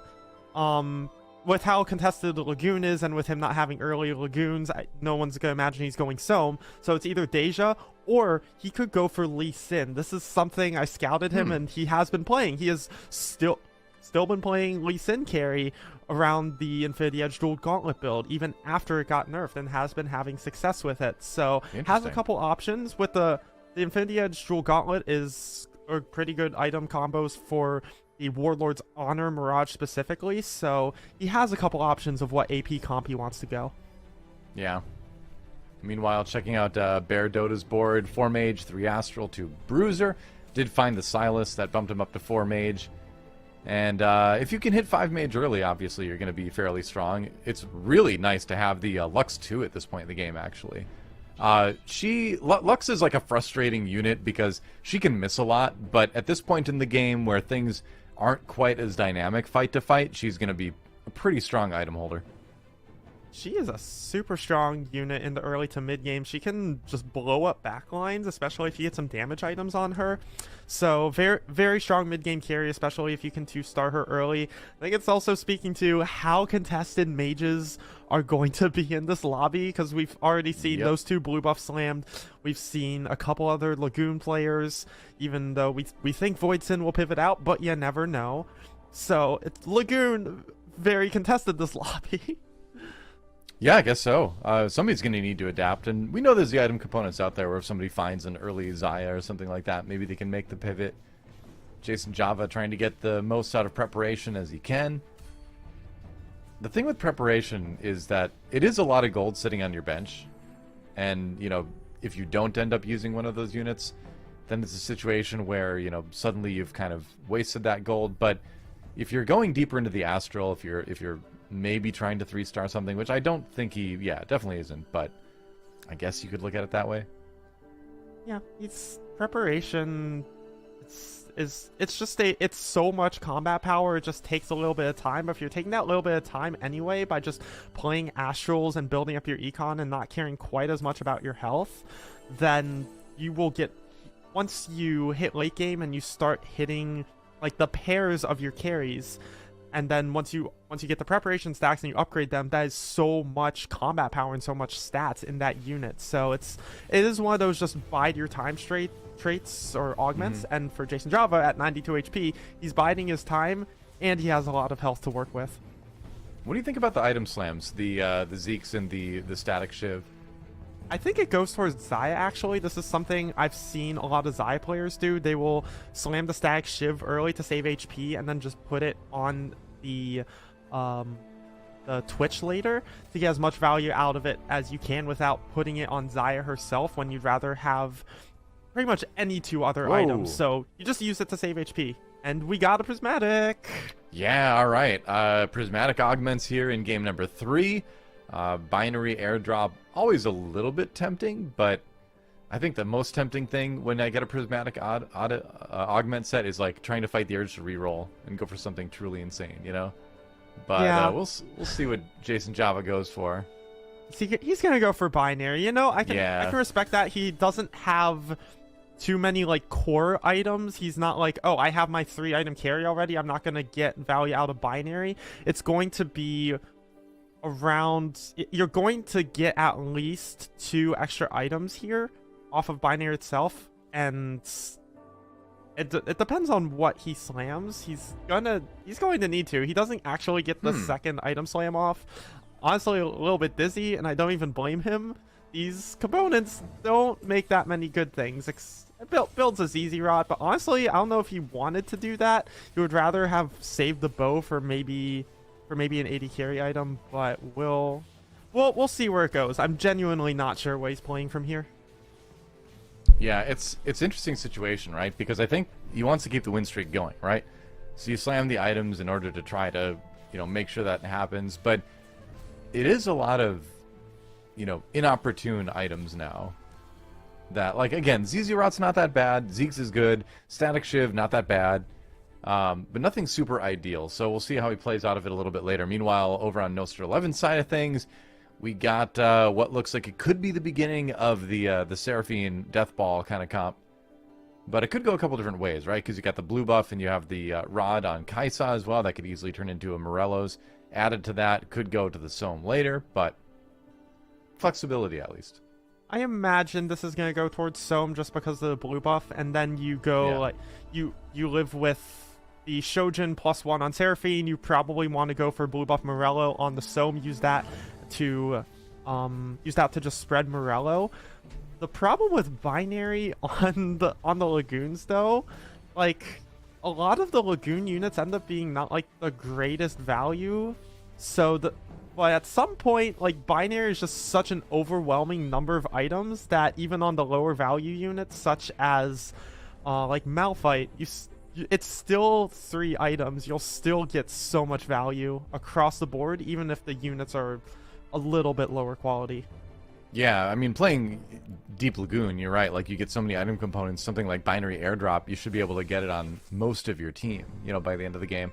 With how contested the Lagoon is, and with him not having early Lagoons, no one's gonna imagine he's going Soam. So it's either Deja, or he could go for Lee Sin. This is something I scouted him, and he has been playing. He has still been playing Lee Sin carry around the Infinity Edge Dual Gauntlet build, even after it got nerfed, and has been having success with it. So has a couple options. With the Infinity Edge Dual Gauntlet is a pretty good item combos for the Warlord's Honor Mirage specifically, so he has a couple options of what AP comp he wants to go. Yeah. Meanwhile, checking out Bear Dota's board, 4 Mage, 3 Astral, 2 Bruiser. Did find the Silas, that bumped him up to 4 Mage. And if you can hit 5 Mage early, obviously you're going to be fairly strong. It's really nice to have the Lux 2 at this point in the game, actually. Lux is like a frustrating unit because she can miss a lot, but at this point in the game where things aren't quite as dynamic fight to fight, she's going to be a pretty strong item holder. She is a super strong unit in the early to mid game. She can just blow up backlines, especially if you get some damage items on her. So very, very strong mid game carry, especially if you can 2-star her early. I think it's also speaking to how contested mages are going to be in this lobby, because we've already seen those 2 blue buff slammed. We've seen a couple other Lagoon players, even though we think Voidson will pivot out, but you never know. So it's Lagoon very contested this lobby. Yeah, I guess so. Somebody's going to need to adapt, and we know there's the item components out there where if somebody finds an early Zaya or something like that, maybe they can make the pivot. Jason Java trying to get the most out of preparation as he can. The thing with preparation is that it is a lot of gold sitting on your bench, and, you know, if you don't end up using one of those units, then it's a situation where, you know, suddenly you've kind of wasted that gold. But if you're going deeper into the Astral, if you're maybe trying to 3-star something, which I don't think definitely isn't, but I guess you could look at it that way. Yeah, it's preparation. It's so much combat power, it just takes a little bit of time. But if you're taking that little bit of time anyway by just playing Astrals and building up your econ and not caring quite as much about your health, then you will get, once you hit late game and you start hitting like the pairs of your carries, And then once you get the preparation stacks and you upgrade them, that is so much combat power and so much stats in that unit. So it is one of those just bide your time traits or augments. And for Jason Java at 92 HP, he's biding his time and he has a lot of health to work with. What do you think about the item slams, the Zeeks and the static Shiv? I think it goes towards Xayah, actually. This is something I've seen a lot of Xayah players do. They will slam the static Shiv early to save HP and then just put it on the Twitch later to get as much value out of it as you can without putting it on Xayah herself when you'd rather have pretty much any 2 other items. So you just use it to save HP. And we got a Prismatic! Yeah, alright. Prismatic augments here in game number 3. Binary airdrop, always a little bit tempting, but I think the most tempting thing when I get a Prismatic augment set is like trying to fight the urge to reroll and go for something truly insane, you know? But yeah. We'll see what Jason Java goes for. He's gonna go for binary, you know? I can respect that. He doesn't have too many like core items. He's not like, oh, I have my 3 item carry already, I'm not gonna get value out of binary. It's going to be around, you're going to get at least 2 extra items here off of binary itself, and it depends on what he slams. He's going to need to. He doesn't actually get the second item slam off. Honestly, a little bit dizzy, and I don't even blame him. These components don't make that many good things. Builds a ZZ Rod, but honestly, I don't know if he wanted to do that. He would rather have saved the bow for maybe an 80 carry item, but we'll see where it goes. I'm genuinely not sure what he's playing from here. Yeah, it's an interesting situation, right? Because I think he wants to keep the win streak going, right? So you slam the items in order to try to, make sure that happens, but it is a lot of, inopportune items now. That, like, again, ZZ Rot's not that bad, Zeeks is good, Static Shiv, not that bad. But nothing super ideal, so we'll see how he plays out of it a little bit later. Meanwhile, over on Nostr 11's side of things, we got what looks like it could be the beginning of the Seraphine Death Ball kind of comp. But it could go a couple different ways, right? Because you got the blue buff and you have the Rod on Kaisa as well. That could easily turn into a Morello's. Added to that, could go to the Sohm later, but flexibility at least. I imagine this is going to go towards Sohm just because of the blue buff, and then you go, like, you live with the Shojin +1 on Seraphine. You probably want to go for blue buff Morello on the Sohm. Use that to just spread Morello. The problem with binary on the Lagoons, though, like, a lot of the Lagoon units end up being not like the greatest value. But at some point, like, binary is just such an overwhelming number of items that even on the lower value units, such as like Malphite, it's still 3 items. You'll still get so much value across the board, even if the units are a little bit lower quality. Yeah, I mean, playing Deep Lagoon, you're right. Like, you get so many item components, something like binary airdrop, you should be able to get it on most of your team, by the end of the game.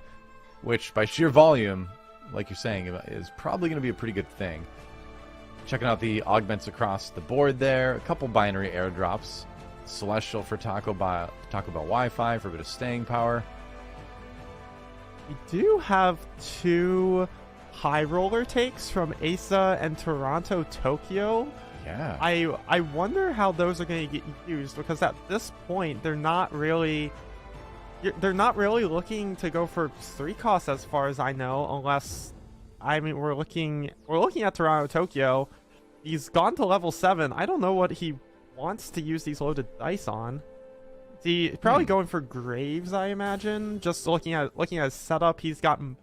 Which, by sheer volume, like you're saying, is probably going to be a pretty good thing. Checking out the augments across the board there. A couple binary airdrops. Celestial for Taco Bell Wi-Fi for a bit of staying power. We do have 2 high roller takes from Asa and Toronto Tokyo. Yeah. I wonder how those are going to get used, because at this point they're not really looking to go for 3 costs as far as I know, unless, I mean, we're looking at Toronto Tokyo. He's gone to level 7. I don't know what he wants to use these loaded dice on. He's probably going for Graves, I imagine. Just looking at his setup, he's gotten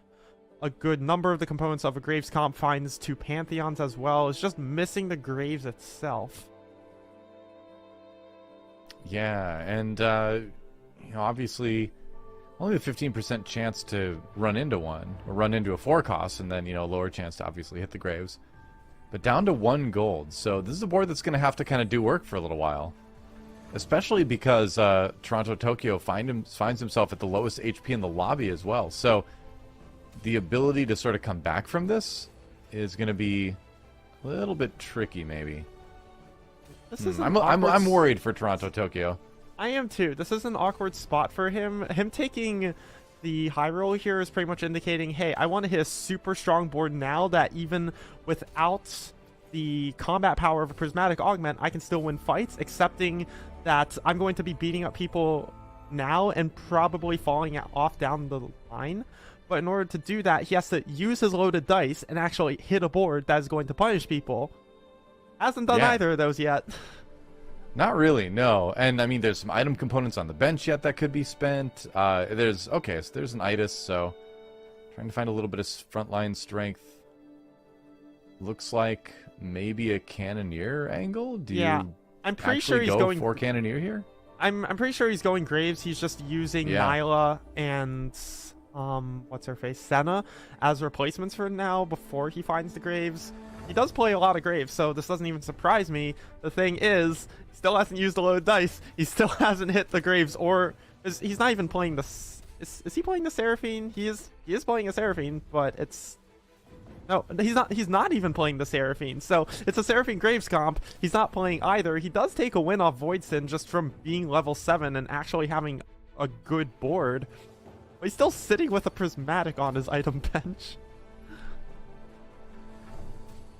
a good number of the components of a Graves comp, finds 2 Pantheons as well. It's just missing the Graves itself. Yeah, and obviously only a 15% chance to run into one, or run into a 4 cost, and then, lower chance to obviously hit the Graves. But down to 1 gold, so this is a board that's going to have to kind of do work for a little while. Especially because Toronto Tokyo finds himself at the lowest HP in the lobby as well. So the ability to sort of come back from this is going to be a little bit tricky, maybe. I'm worried for Toronto Tokyo. I am too. This is an awkward spot for him. Him taking the high roll here is pretty much indicating, hey, I want to hit a super strong board now that even without the combat power of a prismatic augment, I can still win fights, accepting that I'm going to be beating up people now and probably falling off down the line. But in order to do that, he has to use his loaded dice and actually hit a board that is going to punish people. Hasn't done either of those yet. Not really, no. And I mean, there's some item components on the bench yet that could be spent. There's an itis, so trying to find a little bit of frontline strength. Looks like maybe a cannoneer angle. I'm pretty sure he's going for cannoneer here. I'm pretty sure he's going Graves. He's just using Nyla and what's her face, Senna, as replacements for now before he finds the Graves. He does play a lot of Graves, so this doesn't even surprise me. The thing is, he still hasn't used the load dice. He still hasn't hit the Graves, or he's not even playing the. Is he playing the Seraphine? He is playing a Seraphine, but it's. No, he's not even playing the Seraphine. So it's a Seraphine Graves comp. He's not playing either. He does take a win off Voidsin just from being level 7 and actually having a good board. But he's still sitting with a Prismatic on his item bench.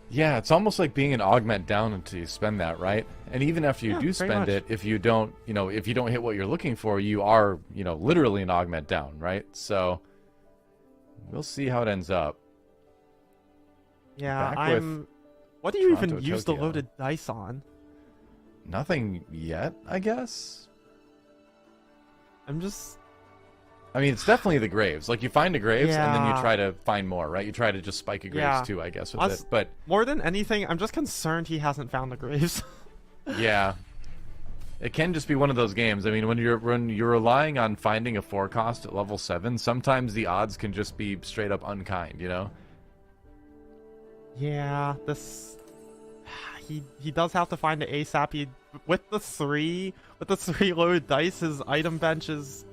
Yeah, it's almost like being an augment down until you spend that, right? And even after you do spend it, if you don't hit what you're looking for, you are, literally an augment down, right? So we'll see how it ends up. Yeah, what do you even use the loaded dice on? Nothing yet, I guess. I mean, it's definitely the Graves. Like, you find a Graves, and then you try to find more, right? You try to just spike a Graves too, I guess, with it. But more than anything, I'm just concerned he hasn't found the Graves. Yeah. It can just be one of those games. I mean, when you're relying on finding a 4-cost at level 7, sometimes the odds can just be straight up unkind, Yeah, he does have to find the ASAP. With the three loaded dice, his item bench is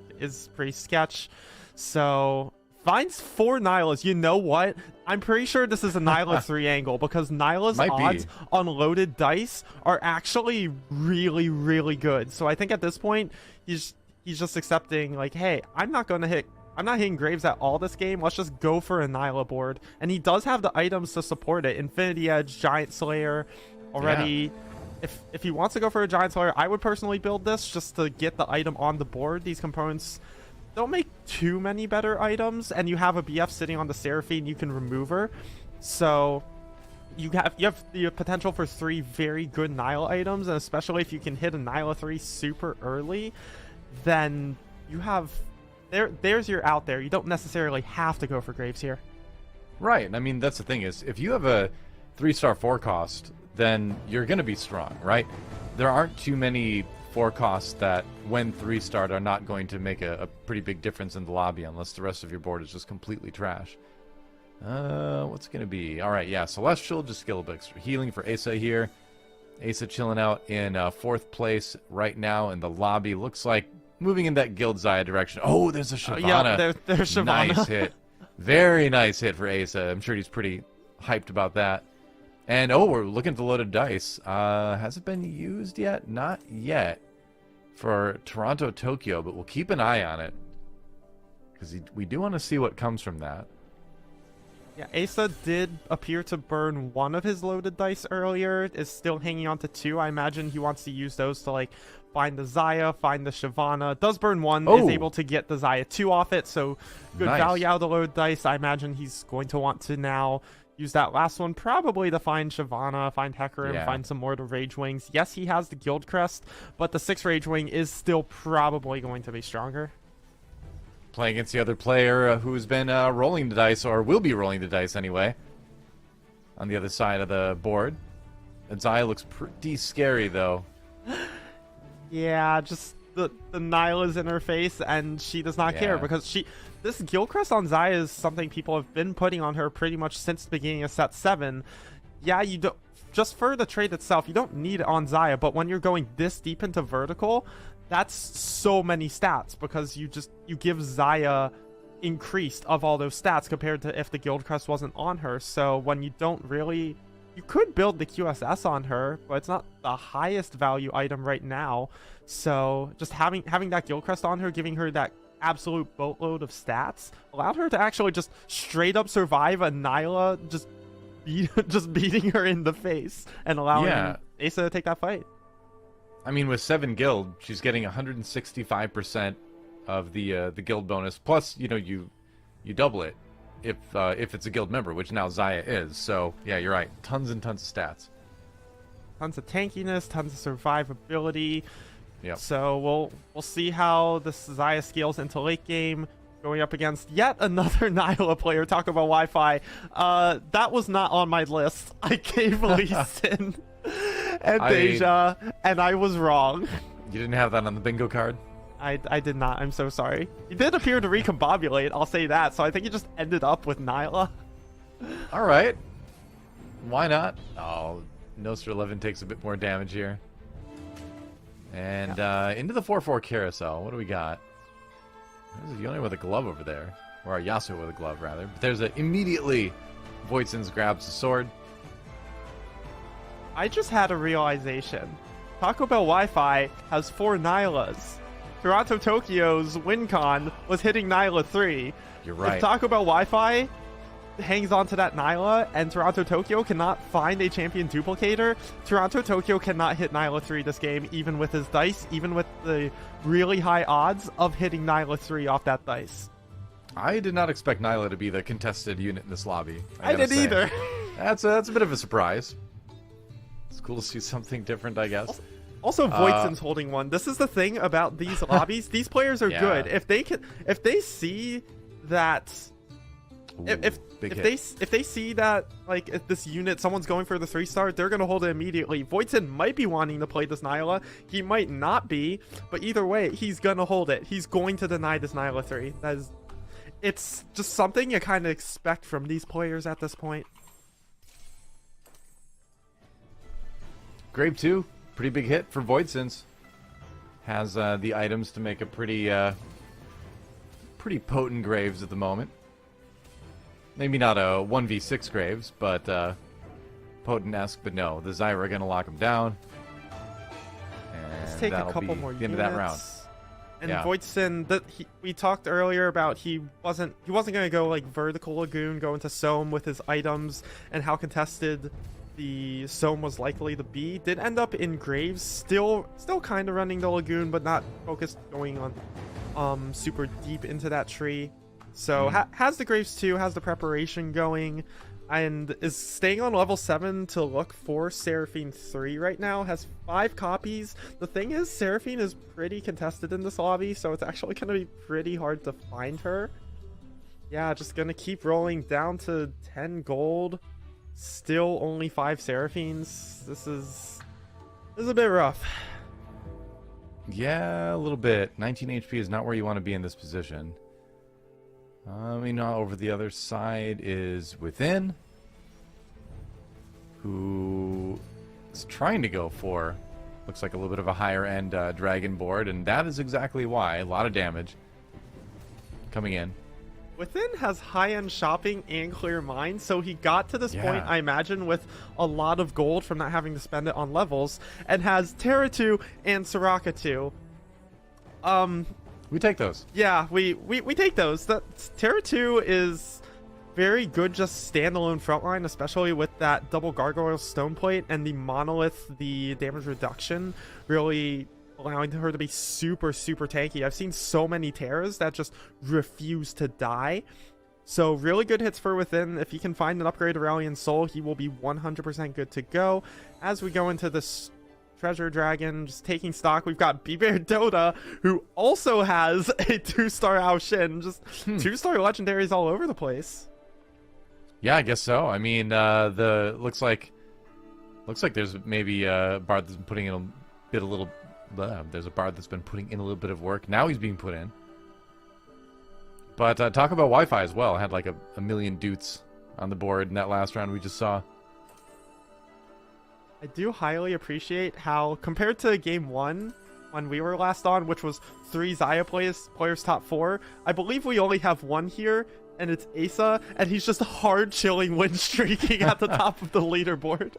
pretty sketch. So finds 4 Nylas. You know what? I'm pretty sure this is a Nyla 3 angle, because Nyla's odds on loaded dice are actually really, really good. So I think at this point he's just accepting, like, hey, I'm not hitting Graves at all this game. Let's just go for a Nyla board. And he does have the items to support it. Infinity Edge, Giant Slayer already. Yeah. If he wants to go for a Giant Slayer, I would personally build this just to get the item on the board. These components don't make too many better items, and you have a BF sitting on the Seraphine, you can remove her. So you have the potential for 3 very good Nyla items, and especially if you can hit a Nyla 3 super early, then you have... There's your out there. You don't necessarily have to go for Graves here. Right. I mean, that's the thing is, if you have a 3-star 4-cost, then you're going to be strong, right? There aren't too many 4-costs that, when 3-starred, are not going to make a pretty big difference in the lobby unless the rest of your board is just completely trash. What's it going to be? All right, yeah, Celestial, just skill a bit extra healing for Asa here. Asa chilling out in 4th place right now in the lobby. Looks like moving in that Guild Zaya direction. Oh, there's a Shyvana. Yeah, there's Shyvana. Nice hit. Very nice hit for Asa. I'm sure he's pretty hyped about that. And, we're looking at the loaded dice. Has it been used yet? Not yet for Toronto, Tokyo, but we'll keep an eye on it, because we do want to see what comes from that. Yeah, Asa did appear to burn 1 of his loaded dice earlier. Is still hanging on to 2. I imagine he wants to use those to, like, find the Zaya, find the Shyvana. Does burn 1, is able to get the Zaya 2 off it, so good value out of the load dice. I imagine he's going to want to now use that last one probably to find Shyvana, find Hecarim, find some more to Rage Wings. Yes, he has the Guild Crest, but the 6 Rage Wing is still probably going to be stronger. Playing against the other player who's been rolling the dice, or will be rolling the dice anyway, on the other side of the board. And Zaya looks pretty scary, though. Yeah, just the Nyla's in her face, and she does not care, because this Guild Crest on Zaya is something people have been putting on her pretty much since the beginning of set 7. Yeah, you don't, just for the trade itself, you don't need it on Zaya, but when you're going this deep into vertical, that's so many stats, because you give Zaya increased of all those stats compared to if the Guild Crest wasn't on her. So when you don't really... You could build the QSS on her, but it's not the highest value item right now. So just having that Guild Crest on her, giving her that absolute boatload of stats allowed her to actually just straight up survive a Nyla just beating her in the face and allowing Asa to take that fight. I mean, with 7 guild, she's getting 165% of the guild bonus. Plus, you know, you double it if it's a guild member, which now Xayah is. So yeah, you're right. Tons and tons of stats. Tons of tankiness, tons of survivability. Yep. So we'll see how this Xayah scales into late game, going up against yet another Nyla player. Talk about Wi-Fi. That was not on my list. I gave Lee Sin and Deja, and I was wrong. You didn't have that on the bingo card? I did not. I'm so sorry. He did appear to recombobulate, I'll say that. So I think he just ended up with Nyla. All right. Why not? Oh, Nostra 11 takes a bit more damage here. And into the 4-4 carousel. What do we got? There's a Yone with a glove over there. Or a Yasuo with a glove, rather. But there's a immediately Voidsons grabs the sword. I just had a realization. Taco Bell Wi-Fi has 4 Nylas. Toronto Tokyo's WinCon was hitting Nyla 3. You're right. If Taco Bell Wi-Fi hangs on to that Nyla and Toronto Tokyo cannot find a champion duplicator, Toronto Tokyo cannot hit Nyla 3 this game, even with his dice, even with the really high odds of hitting Nyla 3 off that dice. I did not expect Nyla to be the contested unit in this lobby. I didn't either. That's a bit of a surprise. It's cool to see something different, I guess. Also, Voidson's holding one. This is the thing about these lobbies. These players are good. If they see that, if they see that, like, if this unit, someone's going for the 3-star, they're gonna hold it immediately. Voidson might be wanting to play this Nyla. He might not be, but either way, he's gonna hold it. He's going to deny this Nyla 3. It's just something you kind of expect from these players at this point. Grave 2. Pretty big hit for Voidsons. Has the items to make a pretty potent Graves at the moment. Maybe not a 1v6 Graves, but potent-esque. But no, the Xayah are going to lock him down. And let's take a couple more the end of that round. And Voidson, we talked earlier about he wasn't going to go like vertical Lagoon, go into Soam with his items, and how contested the Soam was likely to be. Did end up in Graves, still kind of running the Lagoon, but not focused going on super deep into that tree. So has the Graves 2, has the preparation going, and is staying on level 7 to look for Seraphine 3 right now. Has 5 copies. The thing is, Seraphine is pretty contested in this lobby, so it's actually going to be pretty hard to find her. Yeah, just going to keep rolling down to 10 gold. Still only 5 Seraphines. This is a bit rough. Yeah, a little bit. 19 HP is not where you want to be in this position. Over the other side is Within, who is trying to go for, looks like a little bit of a higher end dragon board, and that is exactly why. A lot of damage coming in. Within has high-end shopping and clear mind, so he got to this point, I imagine, with a lot of gold from not having to spend it on levels, and has Terra 2 and Soraka 2. We take those. Yeah, we take those. Terra 2 is very good just standalone frontline, especially with that double gargoyle stone plate and the monolith, the damage reduction, really allowing her to be super tanky. I've seen so many Terras that just refuse to die. So really good hits for Within. If he can find an upgrade to Ralliant Soul, he will be 100% good to go. As we go into this Treasure Dragon, just taking stock, we've got B-Bear Dota, who also has a 2-star Ao Shin. Just 2-star legendaries all over the place. Yeah, I guess so. I mean, looks like there's maybe a bard that's been putting in there's a bard that's been putting in a little bit of work. Now he's being put in. But talk about Wi-Fi as well. Had like a million Doots on the board in that last round we just saw. I do highly appreciate how, compared to game 1 when we were last on, which was 3 Xayah players top 4, I believe we only have 1 here, and it's Asa, and he's just hard chilling win streaking at the top of the leaderboard.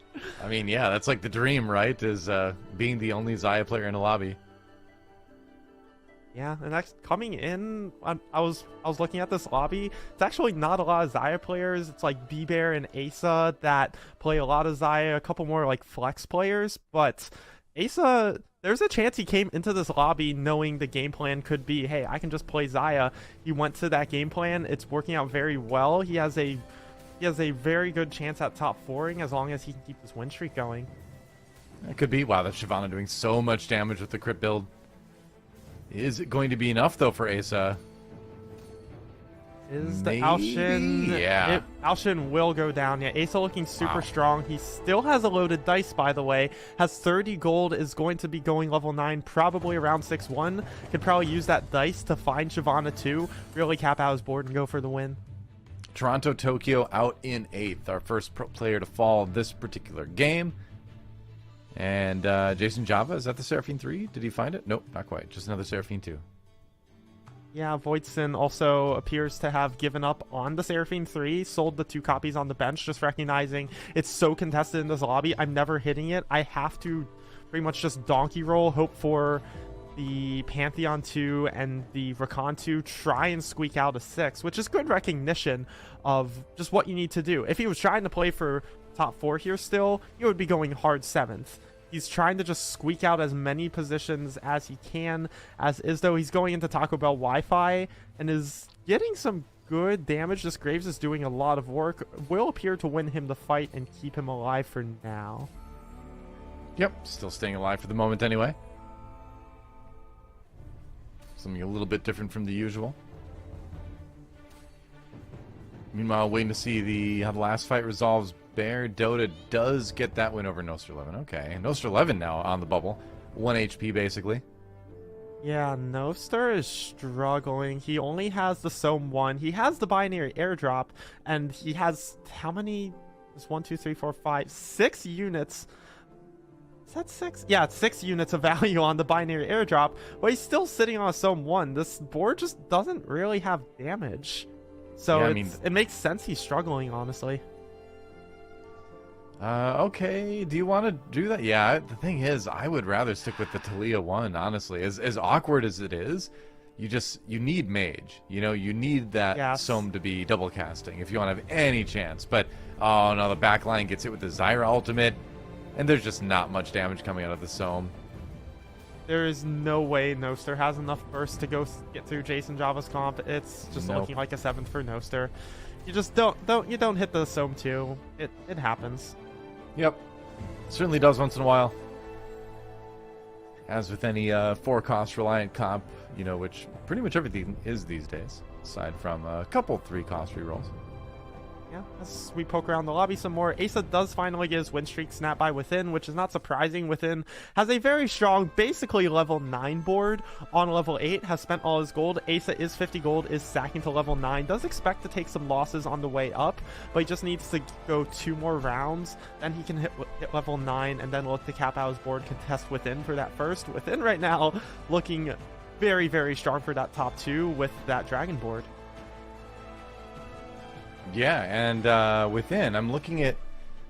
I mean, yeah, that's like the dream, right? Is being the only Xayah player in a lobby. Yeah, and that's coming in. I was looking at this lobby. It's actually not a lot of Xayah players. It's like B-Bear and Asa that play a lot of Xayah. A couple more like flex players, but Asa, there's a chance he came into this lobby knowing the game plan could be, hey, I can just play Xayah. He went to that game plan. It's working out very well. He has a very good chance at top 4ing as long as he can keep his win streak going. It could be. Wow, that's Shyvana doing so much damage with the crit build. Is it going to be enough, though, for Asa? Is the Alshin... Yeah. Alshin will go down. Yeah, Asa looking super strong. He still has a loaded dice, by the way. Has 30 gold, is going to be going level 9, probably around 6-1. Could probably use that dice to find Shyvana too. Really cap out his board and go for the win. Toronto Tokyo out in 8th. Our first pro player to fall this particular game. And Jason Java, is that the Seraphine 3? Did he find it? Nope, not quite. Just another Seraphine 2. Yeah, Voidson also appears to have given up on the Seraphine 3, sold the 2 copies on the bench, just recognizing it's so contested in this lobby. I'm never hitting it. I have to pretty much just donkey roll, hope for the Pantheon 2 and the Rakan 2, try and squeak out a 6, which is good recognition of just what you need to do. If he was trying to play for top 4 here still, he would be going hard 7th. He's trying to just squeak out as many positions as he can, as is though he's going into Taco Bell Wi-Fi and is getting some good damage. This Graves is doing a lot of work. Will appear to win him the fight and keep him alive for now. Yep, still staying alive for the moment anyway. Something a little bit different from the usual. Meanwhile, waiting to see how the last fight resolves. Bear Dota does get that win over Nostr 11. Okay, Nostr 11 now on the bubble. 1 HP basically. Yeah, Nostr is struggling. He only has the Sohm 1. He has the binary airdrop, and he has how many? There's 1, 2, 3, 4, 5, 6 units. Is that 6? Yeah, it's 6 units of value on the binary airdrop, but he's still sitting on a Sohm 1. This board just doesn't really have damage. So yeah, it makes sense he's struggling, honestly. Okay, do you want to do that? Yeah, the thing is, I would rather stick with the Talia 1, honestly. As awkward as it is, you need mage. You know, you need that Sohm to be double casting if you want to have any chance. But, oh no, the backline gets hit with the Zyra ultimate, and there's just not much damage coming out of the Sohm. There is no way Nostr has enough burst to get through Jason Java's comp. It's just looking like a 7th for Nostr. You just don't hit the Sohm 2. It happens. Yep. Certainly does once in a while. As with any 4-cost reliant comp, you know, which pretty much everything is these days, aside from a couple 3-cost rerolls. Yeah, as we poke around the lobby some more, Asa does finally get his win streak snapped by Within, which is not surprising. Within has a very strong, basically level 9 board on level 8, has spent all his gold. Asa is 50 gold, is sacking to level 9, does expect to take some losses on the way up, but he just needs to go 2 more rounds, then he can hit level 9, and then look to cap out his board, contest Within for that first. Within right now looking very, very strong for that top 2 with that dragon board. Yeah, and Within, I'm looking at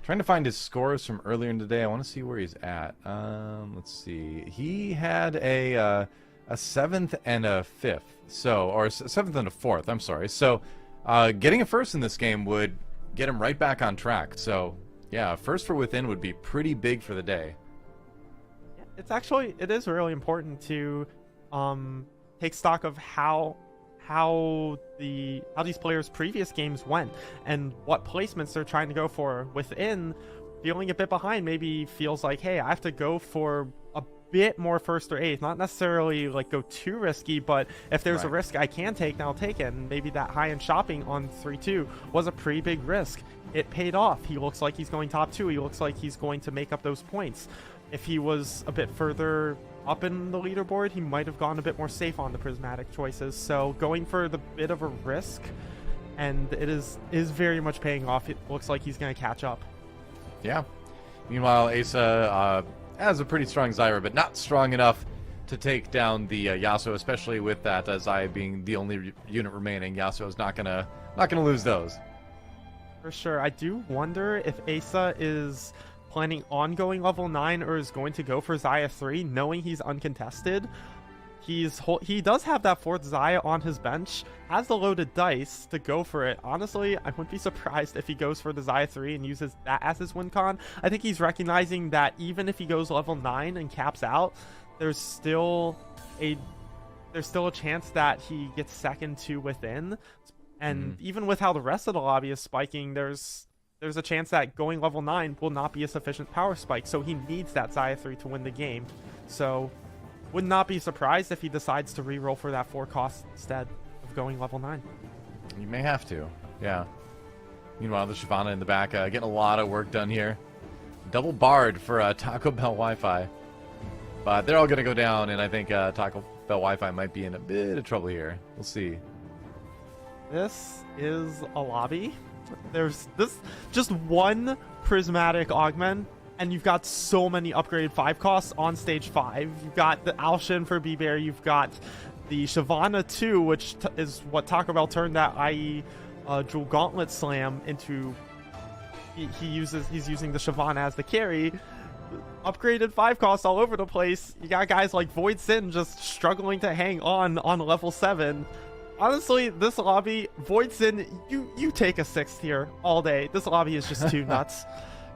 trying to find his scores from earlier in the day. I want to see where he's at. Let's see. He had a 7th and a 5th, or a 7th and a 4th. I'm sorry. So, getting a 1st in this game would get him right back on track. So, yeah, 1st for Within would be pretty big for the day. It is really important to take stock of how these players' previous games went and what placements they're trying to go for. Within, feeling a bit behind, maybe feels like, hey, I have to go for a bit more 1st or 8th, not necessarily like go too risky, but if there's a risk I can take, then I'll take it. And maybe that high-end shopping on 3-2 was a pretty big risk. It paid off. He looks like he's going top 2. He looks like he's going to make up those points. If he was a bit further up in the leaderboard, he might have gone a bit more safe on the prismatic choices. So going for the bit of a risk, and it is very much paying off. It looks like he's going to catch up. Yeah. Meanwhile, Asa has a pretty strong Zyra, but not strong enough to take down the Yasuo, especially with that Xayah being the only unit remaining. Yasuo is not gonna lose those. For sure. I do wonder if Asa is planning on going level 9 or is going to go for Xayah 3, knowing he's uncontested. He does have that fourth Zaya on his bench, has the loaded dice to go for it. Honestly, I wouldn't be surprised if he goes for the Zaya 3 and uses that as his win con. I think he's recognizing that even if he goes level 9 and caps out, there's still a chance that he gets second to within. And even with how the rest of the lobby is spiking, there's a chance that going level 9 will not be a sufficient power spike. So he needs that Zaya 3 to win the game. So would not be surprised if he decides to reroll for that 4 cost instead of going level 9. You may have to, yeah. Meanwhile, the Shyvana in the back getting a lot of work done here. Double barred for Taco Bell Wi-Fi. But they're all going to go down, and I think Taco Bell Wi-Fi might be in a bit of trouble here. We'll see. This is a lobby. There's just one prismatic augment, and you've got so many upgraded 5 costs on stage 5. You've got the Alshin for B-Bear, you've got the Shyvana 2, which is what Taco Bell turned that IE Jewel Gauntlet Slam into. He's using the Shyvana as the carry. Upgraded 5 costs all over the place. You got guys like Void Sin just struggling to hang on level 7. Honestly, this lobby, Void Sin, you take a 6th here all day. This lobby is just too nuts.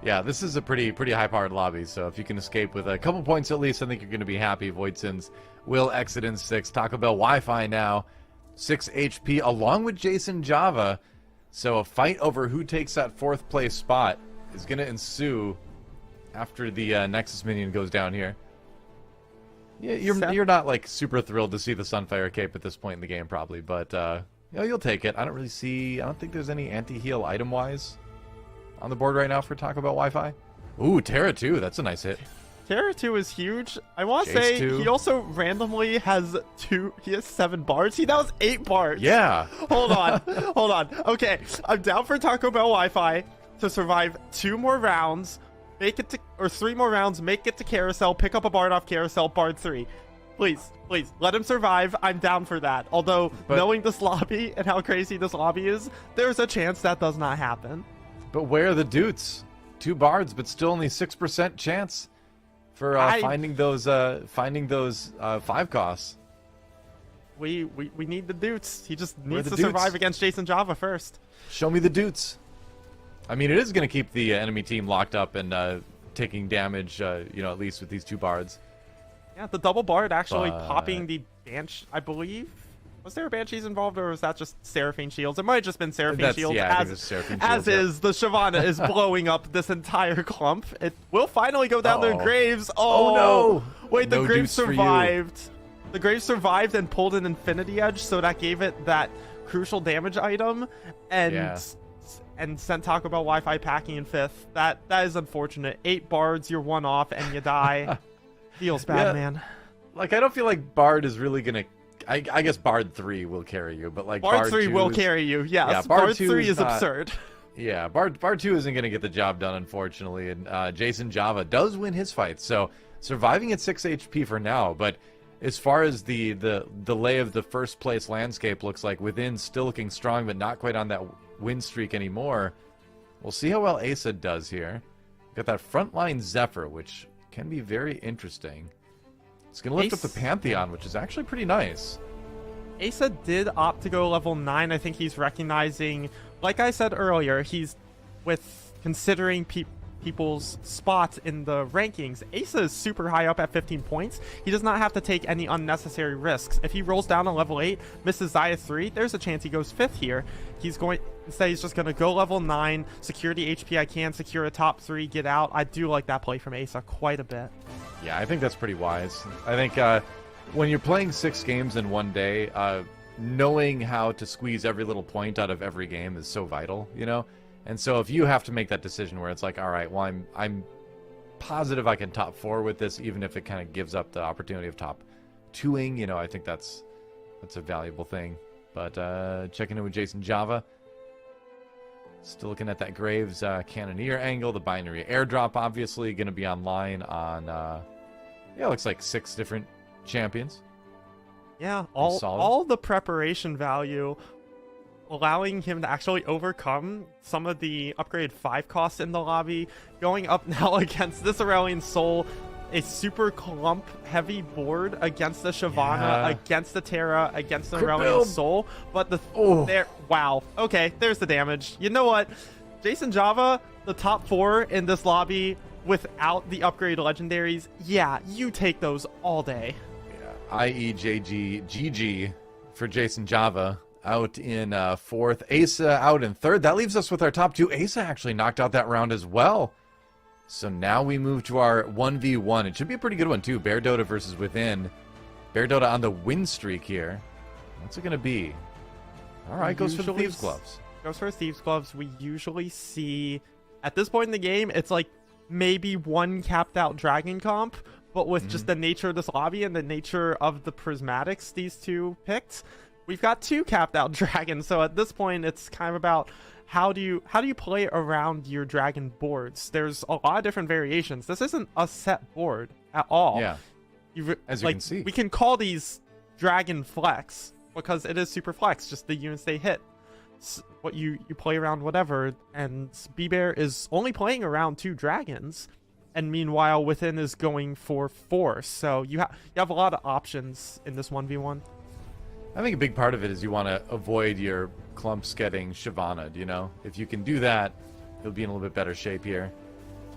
Yeah, this is a pretty high-powered lobby, so if you can escape with a couple points at least, I think you're going to be happy. Void Sins will exit in 6. Taco Bell Wi-Fi now, 6 HP, along with Jason Java. So a fight over who takes that 4th place spot is going to ensue after the Nexus minion goes down here. Yeah, you're not like super thrilled to see the Sunfire cape at this point in the game, probably, but you know, you'll take it. I don't think there's any anti-heal item-wise on the board right now for Taco Bell Wi-Fi. Ooh, Terra 2, that's a nice hit. Terra 2 is huge. I want to say 2. he also randomly has 7 bars. That was 8 bars. Yeah. Hold on. Hold on. Okay, I'm down for Taco Bell Wi-Fi to survive 2 more rounds, make it to, or 3 more rounds, make it to Carousel, pick up a Bard off Carousel, Bard 3. Please, let him survive. I'm down for that. Although, knowing this lobby and how crazy this lobby is, there's a chance that does not happen. But where are the Doots? 2 Bards, but still only 6% chance for finding those 5 costs. We need the Doots. He just needs to survive against Jason Java first. Show me the Doots. I mean, it is going to keep the enemy team locked up and taking damage, you know, at least with these 2 Bards. Yeah, the double Bard actually popping the Banshee, I believe. Was there a Banshees involved, or was that just Seraphine Shields? It might have just been Seraphine Shields. Yeah, as is, the Shyvana is blowing up this entire clump. It will finally go down their graves. Oh no! Wait, the Graves survived. The Graves survived and pulled an Infinity Edge, so that gave it that crucial damage item, and sent Taco Bell Wi-Fi packing in 5th. That is unfortunate. 8 Bards, you're 1 off, and you die. Feels bad, man. Like, I don't feel like Bard is really gonna. I guess Bard 3 will carry you, but like Bard 3 will carry you. Yes, yeah, Bard 3 is absurd. Yeah, Bard 2 isn't gonna get the job done, unfortunately, and Jason Java does win his fight, so surviving at 6 HP for now. But as far as the lay of the first place landscape looks like, within still looking strong, but not quite on that win streak anymore. We'll see how well Asa does here. Got that frontline Zephyr, which can be very interesting. It's going to lift up the Pantheon, which is actually pretty nice. Asa did opt to go level 9. I think he's recognizing, like I said earlier, he's considering people's spots in the rankings. Asa is super high up at 15 points. He does not have to take any unnecessary risks. If he rolls down on level 8, misses Zaya 3, there's a chance he goes 5th here. Instead, he's just going to go level 9, secure the HP I can, secure a top 3, get out. I do like that play from Asa quite a bit. Yeah, I think that's pretty wise. I think when you're playing 6 games in one day, knowing how to squeeze every little point out of every game is so vital, you know? And so if you have to make that decision where it's like, all right, well, I'm positive I can top 4 with this, even if it kind of gives up the opportunity of top 2ing, you know, I think that's a valuable thing. But checking in with Jason Java. Still looking at that Graves Cannoneer angle, the binary airdrop obviously going to be online on, yeah, looks like 6 different champions. Yeah, all the preparation value, allowing him to actually overcome some of the upgraded 5 costs in the lobby, going up now against this Aurelion Soul. a super clump heavy board against the Shyvana, against the Terra, against the Aurelion Sol, but wow. Okay, there's the damage. You know what? Jason Java, the top 4 in this lobby without the upgrade legendaries, yeah, you take those all day. Yeah, IEJG GG for Jason Java out in 4th. Asa out in 3rd. That leaves us with our top 2. Asa actually knocked out that round as well. So now we move to our 1v1. It should be a pretty good one, too. Bear Dota versus Within. Bear Dota on the win streak here. What's it going to be? All right, goes for the Thieves' Gloves. Goes for Thieves' Gloves. We usually see, at this point in the game, it's like maybe one capped out Dragon comp, but with just the nature of this lobby and the nature of the Prismatics these two picked, we've got 2 capped out Dragons. So at this point, it's kind of about how do you play around your Dragon boards. There's a lot of different variations. This isn't a set board at all. Yeah, as you can see. We can call these Dragon Flex because it is super flex, just the units they hit. What you play around whatever, and B-Bear is only playing around 2 dragons, and meanwhile Within is going for 4. So you have a lot of options in this 1v1. I think a big part of it is you want to avoid your clumps getting Shyvana'd, you know? If you can do that, you'll be in a little bit better shape here.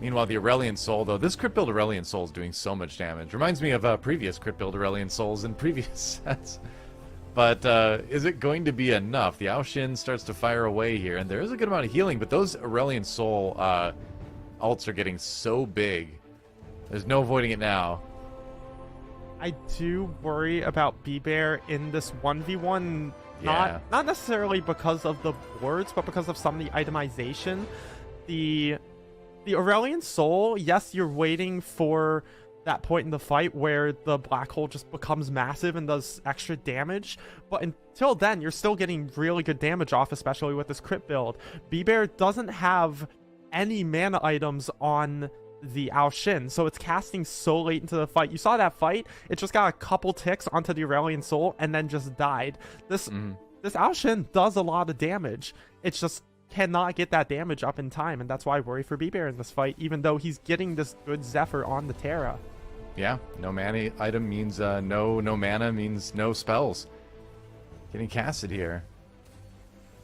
Meanwhile, the Aurelion Sol, though, this crit build Aurelion Sol is doing so much damage. Reminds me of previous crit build Aurelion Sols in previous sets. But is it going to be enough? The Aoshin starts to fire away here, and there is a good amount of healing, but those Aurelion Sol ults are getting so big. There's no avoiding it now. I do worry about B-Bear in this 1v1, not necessarily because of the boards, but because of some of the itemization. The Aurelion Sol, yes, you're waiting for that point in the fight where the black hole just becomes massive and does extra damage, but until then, you're still getting really good damage off, especially with this crit build. B-Bear doesn't have any mana items on the Aoshin, so it's casting so late into the fight. You saw that fight, it just got a couple ticks onto the Aurelion Sol and then just died. This Aoshin does a lot of damage. It just cannot get that damage up in time, and that's why I worry for B-Bear in this fight, even though he's getting this good Zephyr on the Terra. Yeah, no mana item means no mana means no spells. Getting casted here.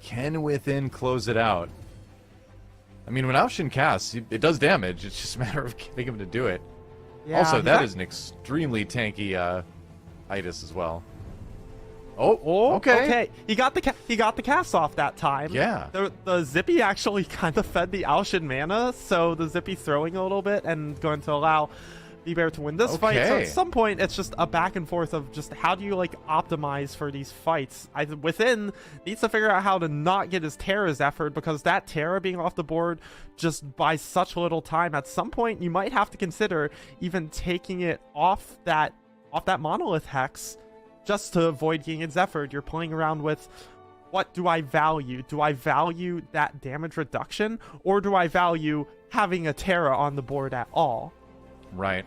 Can Within close it out? I mean, when Aoshin casts, it does damage. It's just a matter of getting him to do it. Yeah, also, that is an extremely tanky itis as well. Okay. He got the cast off that time. Yeah. The Zippy actually kind of fed the Aoshin mana, so the Zippy throwing a little bit and going to allow B-Bear to win this fight. So at some point, it's just a back and forth of just how do you optimize for these fights. Within needs to figure out how to not get his Terra's effort, because that Terra being off the board just by such little time, at some point you might have to consider even taking it off that monolith hex just to avoid getting its effort. You're playing around with, what do I value? Do I value that damage reduction, or do I value having a Terra on the board at all? Right.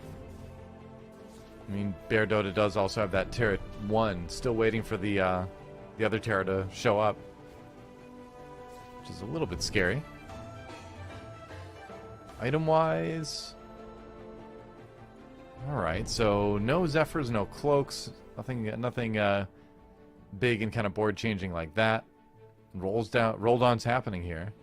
I mean, Bear Dota does also have that Terra 1, still waiting for the other Terra to show up, which is a little bit scary. Item-wise, all right. So no Zephyrs, no cloaks, nothing big and kind of board changing like that. Roll-downs happening here.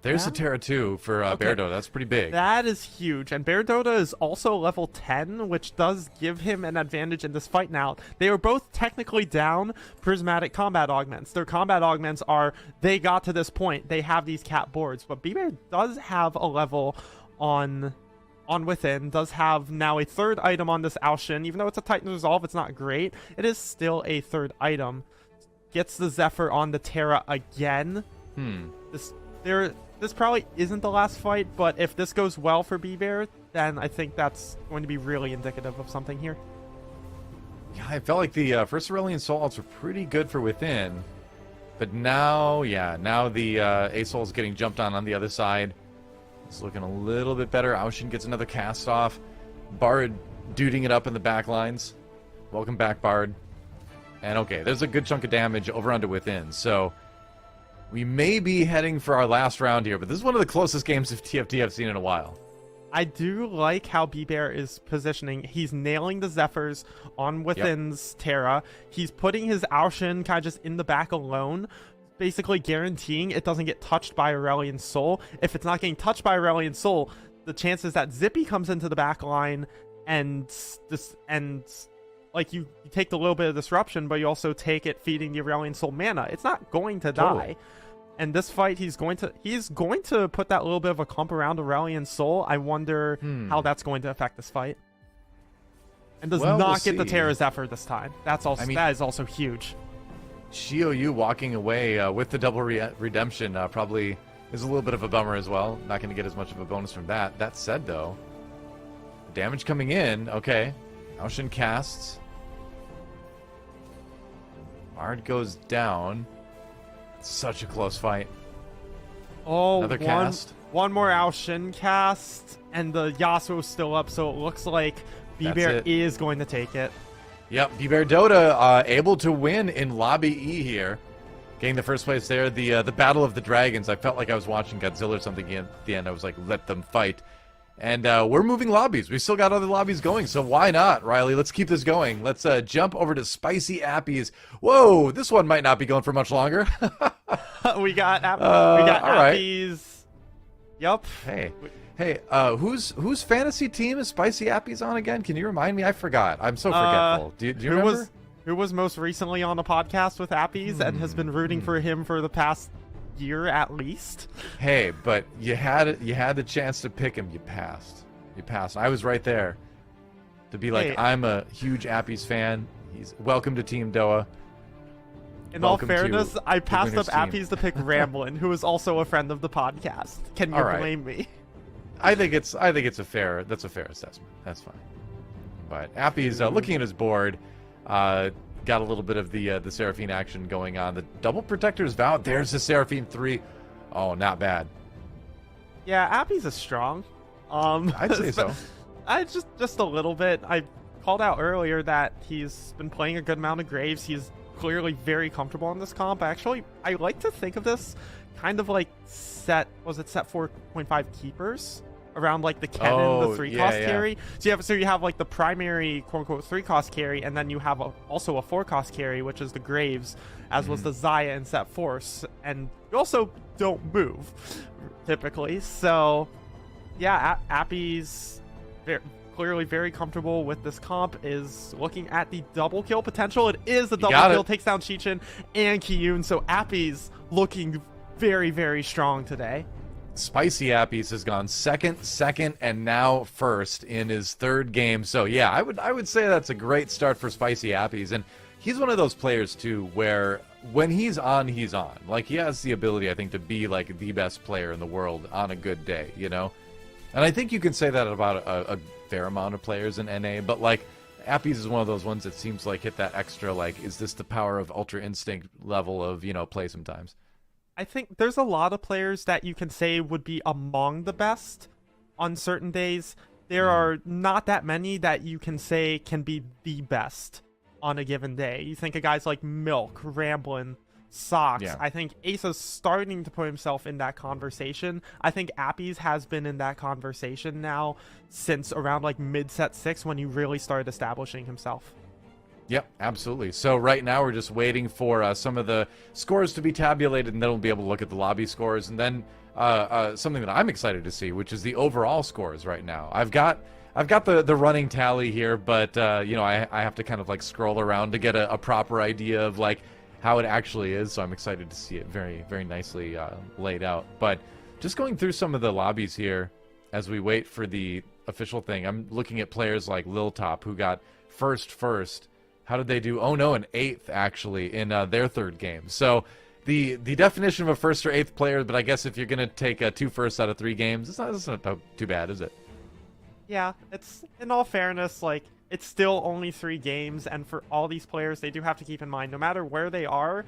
There's the Terra 2 for Bear Dota. That's pretty big. That is huge. And Bear Dota is also level 10, which does give him an advantage in this fight now. They are both technically down prismatic combat augments. Their combat augments are, they got to this point, they have these cap boards. But B-Bear does have a level on Within, does have now a 3rd item on this Aoshin. Even though it's a Titan Resolve, it's not great. It is still a 3rd item. Gets the Zephyr on the Terra again. This probably isn't the last fight, but if this goes well for B-Bear, then I think that's going to be really indicative of something here. Yeah, I felt like the first Aurelion Sol ults were pretty good for Within, but now the A-Sol's getting jumped on the other side. It's looking a little bit better. Aoshin gets another cast off. Bard duding it up in the back lines. Welcome back, Bard. And okay, there's a good chunk of damage over onto Within, so we may be heading for our last round here, but this is one of the closest games of TFT I've seen in a while. I do like how B-Bear is positioning. He's nailing the Zephyrs on Within's Terra. He's putting his Aoshin kind of just in the back alone, basically guaranteeing it doesn't get touched by Aurelion Sol. If it's not getting touched by Aurelion Sol, the chances that Zippy comes into the back line and like you take the little bit of disruption, but you also take it feeding the Aurelion Sol mana. It's not going to die. And this fight, he's going to put that little bit of a clump around Aurelion Sol. I wonder how that's going to affect this fight. And does not get the Terra Zephyr this time. That's also that is also huge. Xiaoyu walking away with the double redemption probably is a little bit of a bummer as well. Not going to get as much of a bonus from that. That said, though, damage coming in. Okay, Aoshin casts. Bard goes down. Such a close fight. Oh, another cast. One more Aoshin cast, and the Yasuo's still up, so it looks like B-Bear is going to take it. Yep, B-Bear Dota able to win in Lobby E here. Getting the first place there. The Battle of the Dragons. I felt like I was watching Godzilla or something at the end. I was like, let them fight. And we're moving lobbies. We still got other lobbies going, so why not, Riley? Let's keep this going. Let's jump over to Spicy Appies. Whoa, this one might not be going for much longer. we got Appies. Right. Yup. Hey, whose fantasy team is Spicy Appies on again? Can you remind me? I forgot. I'm so forgetful. Do you remember? Who was most recently on a podcast with Appies and has been rooting for him for the past year at least? Hey, but you had the chance to pick him. You passed. I was right there to be like, I'm a huge Appies fan. He's welcome to Team Doa. In all fairness, I passed up Appies to pick Ramblin', who is also a friend of the podcast. Can you blame me? I think it's a fair assessment. That's fine. But Appies looking at his board, got a little bit of the Seraphine action going on. The double Protector's Vow. There's the Seraphine 3. Oh, not bad. Yeah, Appies is strong. I'd say so. I just a little bit. I called out earlier that he's been playing a good amount of Graves. He's clearly very comfortable in this comp. Actually, I like to think of this kind of like set 4.5 keepers around like the Kennen, the 3-cost carry. So you have like the primary quote unquote 3-cost carry, and then you have also a 4-cost carry, which is the Graves, as was the Xayah in set force, and you also don't move typically. So yeah, Appies clearly very comfortable with this comp, is looking at the double kill potential. It is the double kill, takes down Chichin and Kiyun, so Appies looking very, very strong today. Spicy Appies has gone second, and now first in his third game. So yeah, I would say that's a great start for Spicy Appies, and he's one of those players too where when he's on, he's on. Like, he has the ability, I think, to be like the best player in the world on a good day, you know. And I think you can say that about a fair amount of players in NA, but like Appies is one of those ones that seems like hit that extra, like, is this the power of Ultra Instinct level of, you know, play sometimes. I think there's a lot of players that you can say would be among the best on certain days. There are not that many that you can say can be the best on a given day. You think of guys like Milk, Ramblin', Socks. Yeah. I think Asa's starting to put himself in that conversation. I think Appies has been in that conversation now since around like mid-set 6 when he really started establishing himself. Yep, absolutely. So right now we're just waiting for some of the scores to be tabulated, and then we'll be able to look at the lobby scores, and then something that I'm excited to see, which is the overall scores right now. I've got the running tally here, but you know, I have to kind of like scroll around to get a proper idea of like how it actually is. So I'm excited to see it very, very nicely laid out. But just going through some of the lobbies here as we wait for the official thing. I'm looking at players like Lil Top, who got first. How did they do? Oh no, an 8th actually in their third game. So the definition of a first or 8th player, but I guess if you're gonna take 2 firsts out of 3 games, it's not too bad, is it? Yeah, it's, in all fairness, like, it's still only 3 games, and for all these players, they do have to keep in mind, no matter where they are,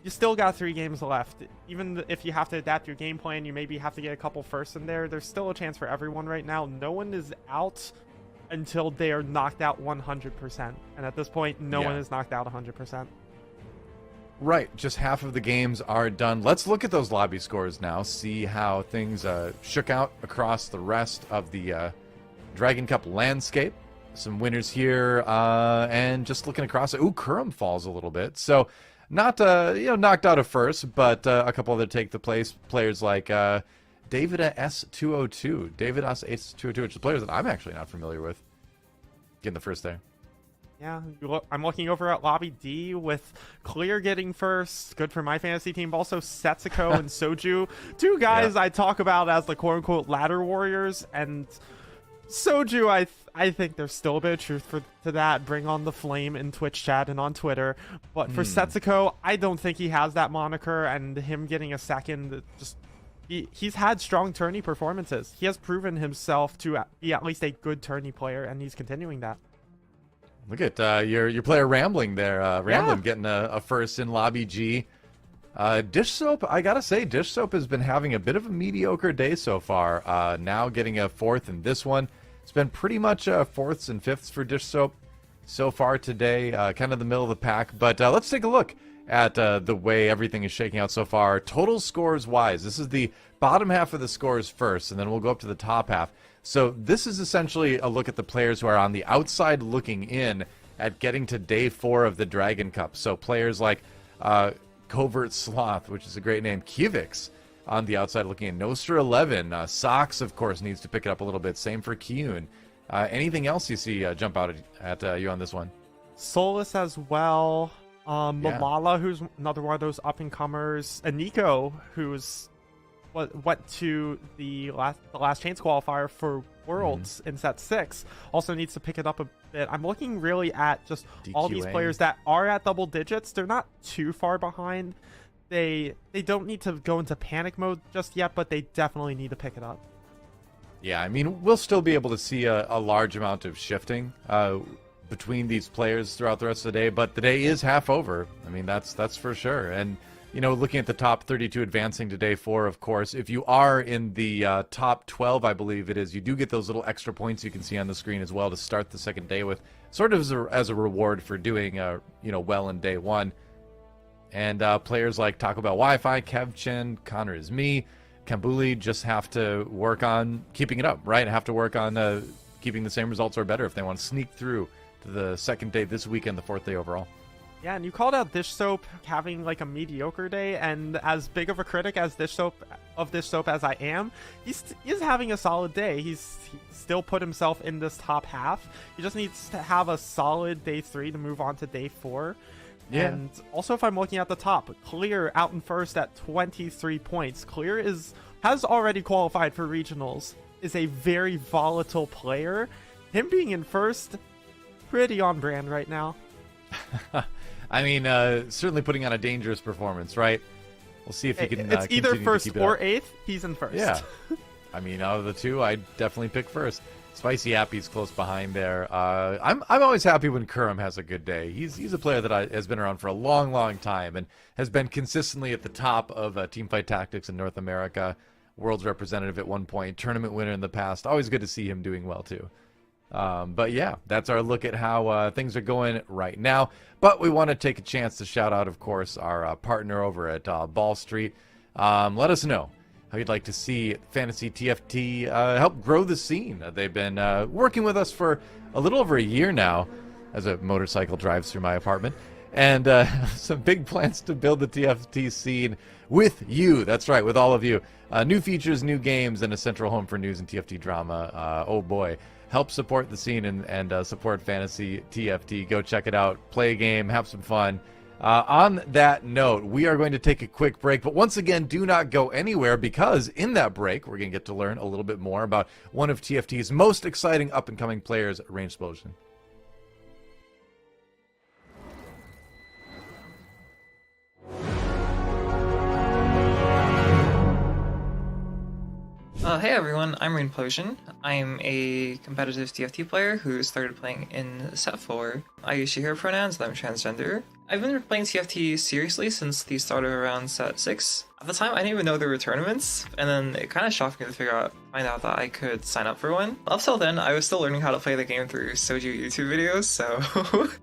you still got 3 games left. Even if you have to adapt your game plan, you maybe have to get a couple firsts in there. There's still a chance for everyone right now. No one is out until they are knocked out 100%. And at this point, no one is knocked out 100%. Right, just half of the games are done. Let's look at those lobby scores now, see how things shook out across the rest of the Dragon Cup landscape. Some winners here, and just looking across it, ooh, Krohen falls a little bit. So not, knocked out of first, but a couple other take the place. Players like David S202, David S202, which is players that I'm actually not familiar with. Getting the first there. Yeah, I'm looking over at Lobby D with Clear getting first. Good for my fantasy team. Also, Setsuko and Soju. Two guys I talk about as the quote-unquote ladder warriors. And Soju, I think there's still a bit of truth to that. Bring on the flame in Twitch chat and on Twitter. But for Setsuko, I don't think he has that moniker. And him getting a second, just he's had strong tourney performances. He has proven himself to be at least a good tourney player, and he's continuing that. Look at your player Rambling there. Rambling getting a first in Lobby G. Dish Soap, I gotta say, Dish Soap has been having a bit of a mediocre day so far. Now getting a fourth in this one. It's been pretty much fourths and fifths for Dish Soap so far today. Kind of the middle of the pack. But let's take a look at the way everything is shaking out so far. Total scores wise, this is the bottom half of the scores first, and then we'll go up to the top half. So this is essentially a look at the players who are on the outside looking in at getting to day 4 of the Dragon Cup. So players like Covert Sloth, which is a great name, Kivix on the outside looking in, Nostra 11, Sox, of course, needs to pick it up a little bit. Same for Kyun. Anything else you see jump out at you on this one? Solus as well. Malala, who's another one of those up-and-comers. And Nico, who's went to the last chance qualifier for Worlds in set 6, also needs to pick it up a bit. I'm looking really at just all these players that are at double digits. They're not too far behind. They don't need to go into panic mode just yet, but they definitely need to pick it up. Yeah, I mean, we'll still be able to see a large amount of shifting between these players throughout the rest of the day, but the day is half over. I mean, that's for sure. And looking at the top 32 advancing to day 4, of course, if you are in the top 12, I believe it is, you do get those little extra points you can see on the screen as well to start the second day with, sort of as a reward for doing, well in day 1. And players like Taco Bell Wi-Fi, Kevchin, Connor is me, Kambuli just have to work on keeping it up, right? Have to work on keeping the same results or better if they want to sneak through to the second day this weekend, the 4th day overall. Yeah, and you called out Dish Soap having like a mediocre day, and as big of a critic as Dish Soap as I am, he's having a solid day. He's still put himself in this top half. He just needs to have a solid day 3 to move on to day 4. Yeah. And also, if I'm looking at the top, Clear out in first at 23 points. Clear has already qualified for regionals, is a very volatile player. Him being in first, pretty on brand right now. I mean, certainly putting on a dangerous performance, right? We'll see if he can. It's either first or 8th. He's in first. Yeah. I mean, out of the two, I'd definitely pick first. Spicy Appy's close behind there. I'm always happy when Krohen has a good day. He's a player that has been around for a long, long time and has been consistently at the top of Teamfight Tactics in North America. World's representative at one point, tournament winner in the past. Always good to see him doing well too. But yeah, that's our look at how things are going right now. But we want to take a chance to shout out, of course, our partner over at Ball Street. Let us know how you'd like to see Fantasy TFT help grow the scene. They've been working with us for a little over a year now as a motorcycle drives through my apartment. And some big plans to build the TFT scene with you. That's right, with all of you. New features, new games, and a central home for news and TFT drama. Oh boy. Help support the scene and support Fantasy TFT. Go check it out. Play a game. Have some fun. On that note, we are going to take a quick break. But once again, do not go anywhere, because in that break, we're going to get to learn a little bit more about one of TFT's most exciting up-and-coming players, Range Explosion. Hey everyone, I'm Rain Explosion. I'm a competitive TFT player who started playing in set 4. I use she, her pronouns, and I'm transgender. I've been playing TFT seriously since the start of around set 6. At the time, I didn't even know there were tournaments, and then it kind of shocked me to find out that I could sign up for one. Up till then, I was still learning how to play the game through Soju YouTube videos, so...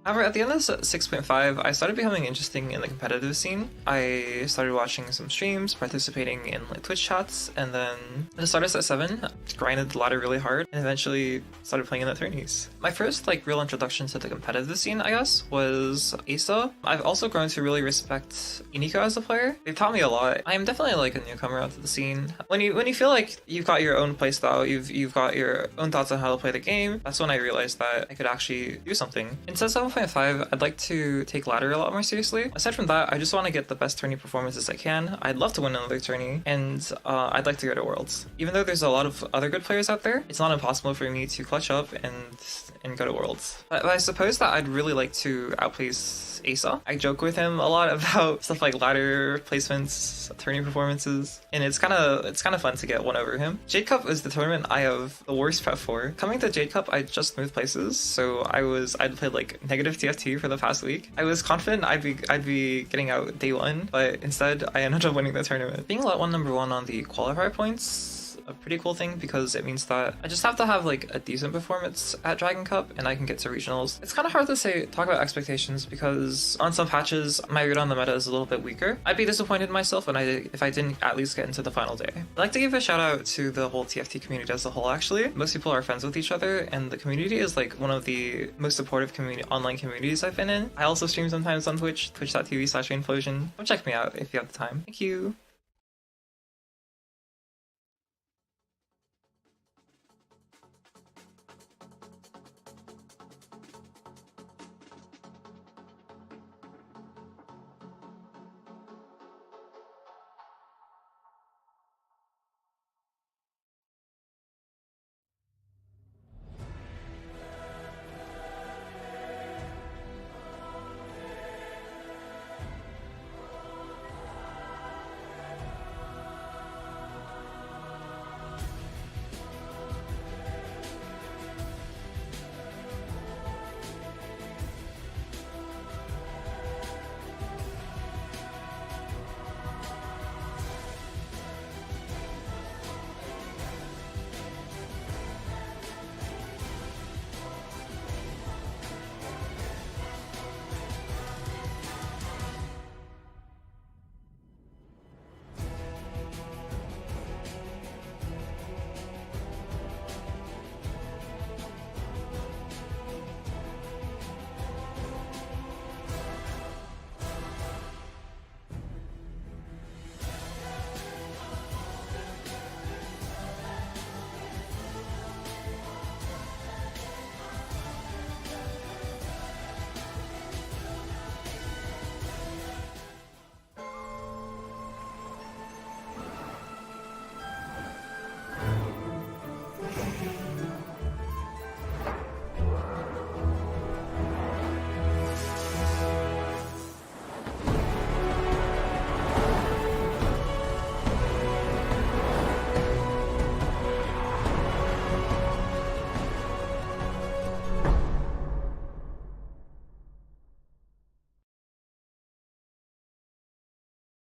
However, at the end of 6.5, I started becoming interested in the competitive scene. I started watching some streams, participating in like Twitch chats, and then at the start of set 7, grinded the ladder really hard, and eventually started playing in the tourneys. My first like real introduction to the competitive scene, I guess, was Asa. I've also grown to really respect Iniko as a player. They've taught me a lot. I am definitely like a newcomer onto the scene. When you feel like you've got your own playstyle, you've got your own thoughts on how to play the game, that's when I realized that I could actually do something. In set 7.5, I'd like to take ladder a lot more seriously. Aside from that, I just want to get the best tourney performances I can. I'd love to win another tourney, and I'd like to go to Worlds. Even though there's a lot of other good players out there, it's not impossible for me to clutch up and go to Worlds. But I suppose that I'd really like to outplace Asa. I joke with him a lot about stuff like ladder placements, tourney performances, and it's kind of fun to get one over him. Jade Cup is the tournament I have the worst prep for. Coming to Jade Cup, I just moved places, so I'd played like negative TFT for the past week. I was confident I'd be getting out day 1, but instead I ended up winning the tournament. Being lot 1 number 1 on the qualifier points, a pretty cool thing because it means that I just have to have like a decent performance at Dragon Cup and I can get to regionals. It's kind of hard to talk about expectations because on some patches my read on the meta is a little bit weaker. I'd be disappointed in myself if I didn't at least get into the final day. I'd like to give a shout out to the whole TFT community as a whole actually. Most people are friends with each other and the community is like one of the most supportive online communities I've been in. I also stream sometimes on Twitch, twitch.tv/Rainplosion. Come check me out if you have the time. Thank you.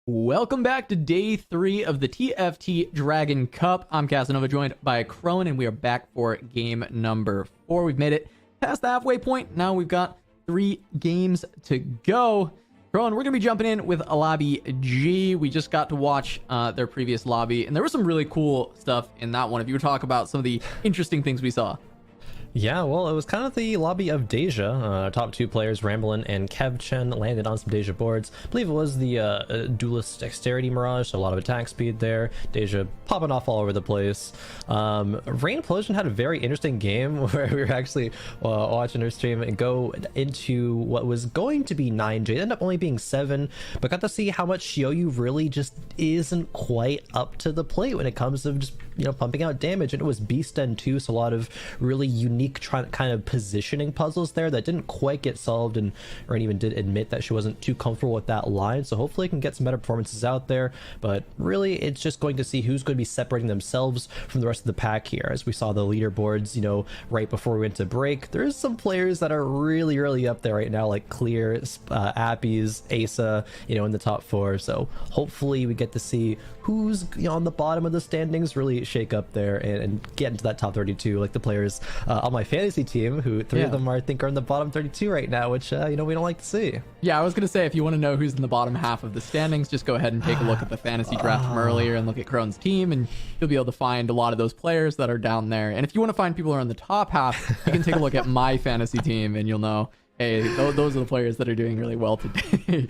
Welcome back to day 3 of the TFT Dragon Cup. I'm Casanova, joined by Krohen, and we are back for game number 4. We've made it past the halfway point. Now we've got 3 games to go. Krohen, we're going to be jumping in with a Lobby G. We just got to watch their previous lobby, and there was some really cool stuff in that one. If you would talk about some of the interesting things we saw. Yeah, well, it was kind of the lobby of Deja. Top 2 players, Ramblin and Kevchen, landed on some Deja boards. I believe it was the Duelist Dexterity Mirage, so a lot of attack speed there. Deja popping off all over the place. Rainplosion had a very interesting game where we were actually watching her stream and go into what was going to be 9J. It ended up only being 7, but got to see how much Shioyu really just isn't quite up to the plate when it comes to just pumping out damage, and it was Beast End too, so a lot of really unique kind of positioning puzzles there that didn't quite get solved, and Rain even did admit that she wasn't too comfortable with that line, so hopefully it can get some better performances out there. But really, it's just going to see who's going to be separating themselves from the rest of the pack here. As we saw the leaderboards, right before we went to break, there's some players that are really up there right now, like Clear, Appies, Asa, in the top 4. So hopefully we get to see who's on the bottom of the standings really shake up there and get into that top 32, like the players on my fantasy team, who 3 of them are, I think, are in the bottom 32 right now, which we don't like to see. Yeah, I was gonna say, if you want to know who's in the bottom half of the standings, just go ahead and take a look at the fantasy draft from earlier and look at Krohen's team, and you'll be able to find a lot of those players that are down there. And if you want to find people who are in the top half, you can take a look at my fantasy team, and you'll know, hey, those are the players that are doing really well today.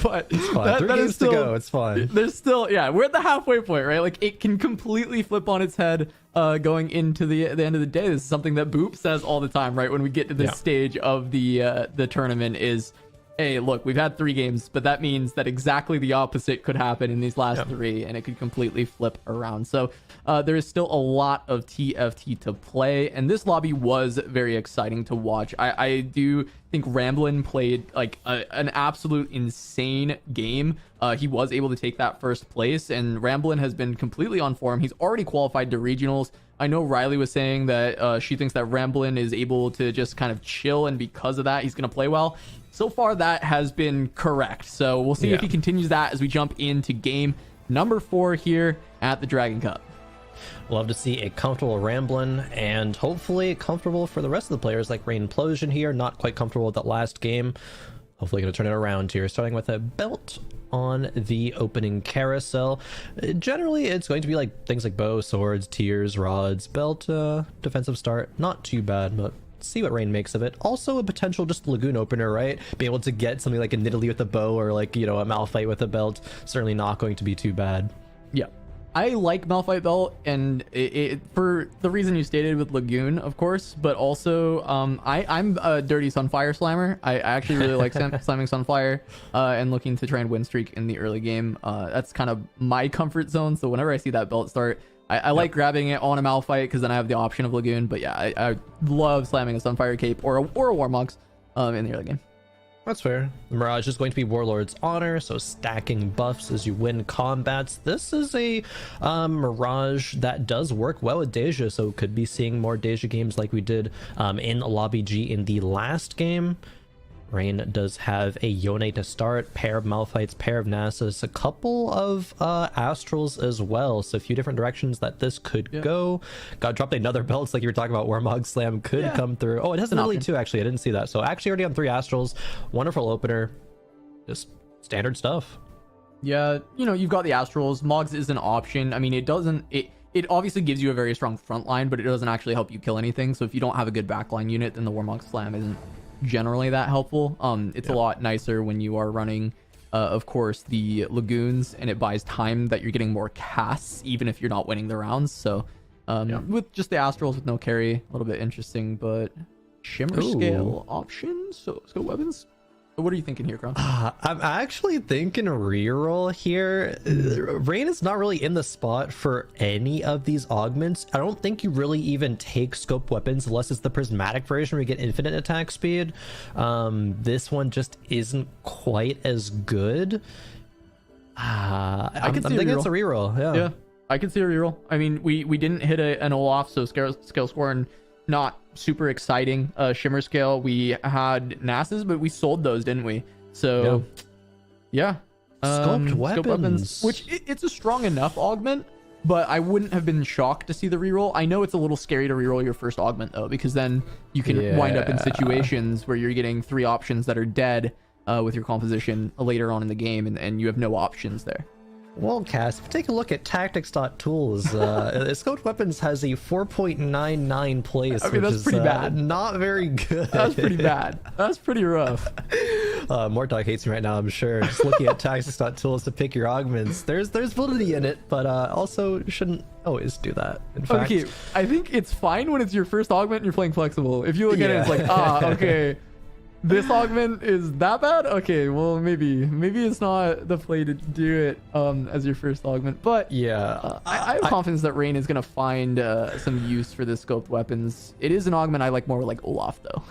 But it's fine. 3 games to go. It's fine. There's still, we're at the halfway point, right? Like, it can completely flip on its head going into the end of the day. This is something that Boop says all the time, right? When we get to this stage of the tournament is, hey, look, we've had 3 games, but that means that exactly the opposite could happen in these last 3, and it could completely flip around. So there is still a lot of TFT to play, and this lobby was very exciting to watch. I do think Ramblin played like an absolute insane game. He was able to take that first place, and Ramblin has been completely on form. He's already qualified to regionals. I know Riley was saying that she thinks that Ramblin is able to just kind of chill, and because of that, he's going to play well. So far, that has been correct. So we'll see if he continues that as we jump into game number 4 here at the Dragon Cup. Love to see a comfortable Ramblin, and hopefully comfortable for the rest of the players, like Rain Implosion here. Not quite comfortable with that last game. Hopefully going to turn it around here, starting with a belt on the opening carousel. Generally, it's going to be like things like bow, swords, tears, rods, belt, defensive start. Not too bad, but see what Rain makes of it. Also a potential just Lagoon opener, right? Being able to get something like a Nidalee with a bow, or like, a Malphite with a belt. Certainly not going to be too bad. Yeah. I like Malphite belt, and it for the reason you stated with Lagoon, of course, but also I'm a dirty Sunfire slammer. I actually really like slamming Sunfire and looking to try and win streak in the early game. That's kind of my comfort zone. So whenever I see that belt start, I like grabbing it on a Malphite, because then I have the option of Lagoon. But yeah, I love slamming a Sunfire Cape or a Warmogs in the early game. That's fair. The Mirage is going to be Warlord's Honor, so stacking buffs as you win combats. This is a Mirage that does work well with Deja, so could be seeing more Deja games like we did in Lobby G in the last game. Rain does have a Yone to start, pair of Malphites, pair of Nasus, a couple of Astrals as well, so a few different directions that this could go. Got dropped another belts, like you were talking about. Warmog Slam could come through. Oh, it has an Nidalee too, actually. I didn't see that. So actually already on 3 Astrals. Wonderful opener. Just standard stuff. Yeah, you've got the Astrals. Mogs is an option. I mean, it obviously gives you a very strong front line, but it doesn't actually help you kill anything. So if you don't have a good backline unit, then the Warmog Slam isn't generally that helpful. It's a lot nicer when you are running of course the Lagoons, and it buys time that you're getting more casts even if you're not winning the rounds. So with just the Astrals with no carry, a little bit interesting. But Shimmer Scale options, so let's go weapons. What are you thinking here, Krohen? I'm actually thinking reroll here. Rain is not really in the spot for any of these augments. I don't think you really even take scope weapons unless it's the prismatic version where you get infinite attack speed. This one just isn't quite as good. I'm thinking it's a reroll. Yeah, I can see a reroll. I mean, we didn't hit an Olaf, so scale score and not super exciting. Shimmer Scale, we had Nasus, but we sold those, didn't we? So Scoped weapons, which it's a strong enough augment, but I wouldn't have been shocked to see the reroll. I know it's a little scary to reroll your first augment though, because then you can wind up in situations where you're getting 3 options that are dead with your composition later on in the game, and you have no options there. Well, Cass, take a look at tactics.tools. Scoped Weapons has a 4.99 place, I mean, which that's is pretty bad. Not very good. That's pretty bad. That's pretty rough. Mortdog hates me right now, I'm sure. Just looking at tactics.tools to pick your augments. There's validity in it, but also shouldn't always do that. In fact, okay, I think it's fine when it's your first augment and you're playing flexible. If you look at it, it's like, okay. This augment is that bad? Okay, well maybe it's not the play to do it as your first augment, but Yeah, I have confidence that Rain is gonna find some use for the scoped weapons. It is an augment I like more like Olaf though.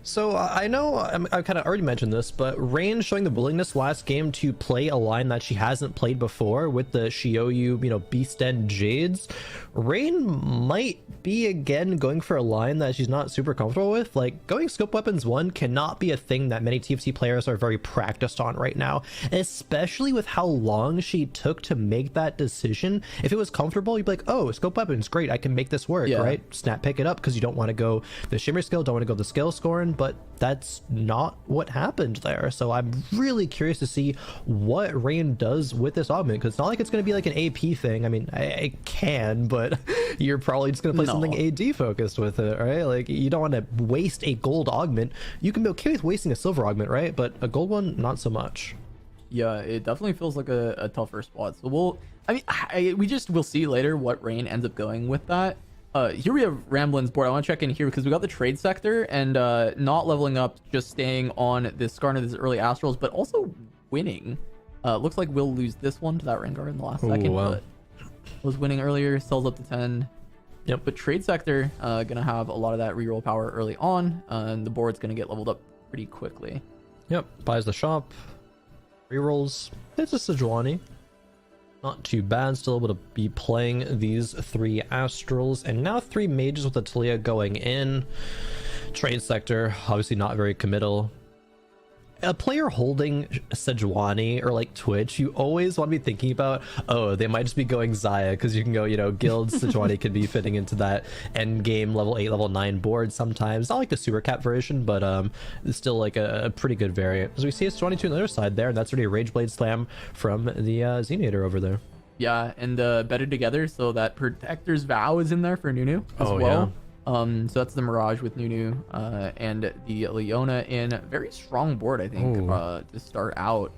So I know I kind of already mentioned this, but Rain showing the willingness last game to play a line that she hasn't played before with the Shioyu, Beast End Jades. Rain might be again going for a line that she's not super comfortable with. Like going scope weapons 1 cannot be a thing that many TFT players are very practiced on right now, especially with how long she took to make that decision. If it was comfortable, you'd be like, oh, scope weapons, great, I can make this work, right? Snap pick it up because you don't want to go the shimmer skill, don't want to go the skill scoring, but that's not what happened there. So I'm really curious to see what Rain does with this augment, because it's not like it's going to be like an AP thing. I mean, I can, but you're probably just going to play something AD focused with it, right? Like you don't want to waste a gold augment. You can be okay with wasting a silver augment, right? But a gold one, not so much. Yeah, it definitely feels like a tougher spot. So we'll see later what Rain ends up going with that. Here we have Ramblin's board. I want to check in here because we got the trade sector and not leveling up, just staying on this Skarner, this early Astrals, but also winning. Looks like we'll lose this one to that Rengar in the last second, but was winning earlier, sells up to 10. Yep, but trade sector gonna have a lot of that reroll power early on, and the board's gonna get leveled up pretty quickly. Yep, buys the shop, rerolls. It's a Sejuani. Not too bad, still able to be playing these 3 Astrals, and now 3 mages with Atilia going in. Trade sector, obviously not very committal. A player holding Sejuani or like Twitch, you always want to be thinking about, oh, they might just be going Xayah, because you can go, guild Sejuani could be fitting into that end game level 8, level 9 board sometimes. Not like the super cap version, but it's still like a pretty good variant. As we see a Sejuani 2 on the other side there, and that's already a Rage Blade Slam from the Xenator over there. Yeah, and better together, so that Protector's Vow is in there for Nunu as well. Yeah. So that's the Mirage with Nunu and the Leona in very strong board, I think, to start out.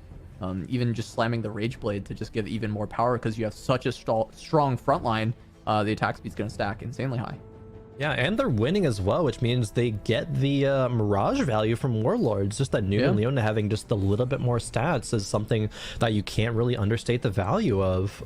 Even just slamming the Rage Blade to just give even more power, because you have such a strong front line. The attack speed's going to stack insanely high. Yeah, and they're winning as well, which means they get the Mirage value from Warlords. Just that Nunu and Leona having just a little bit more stats is something that you can't really understate the value of.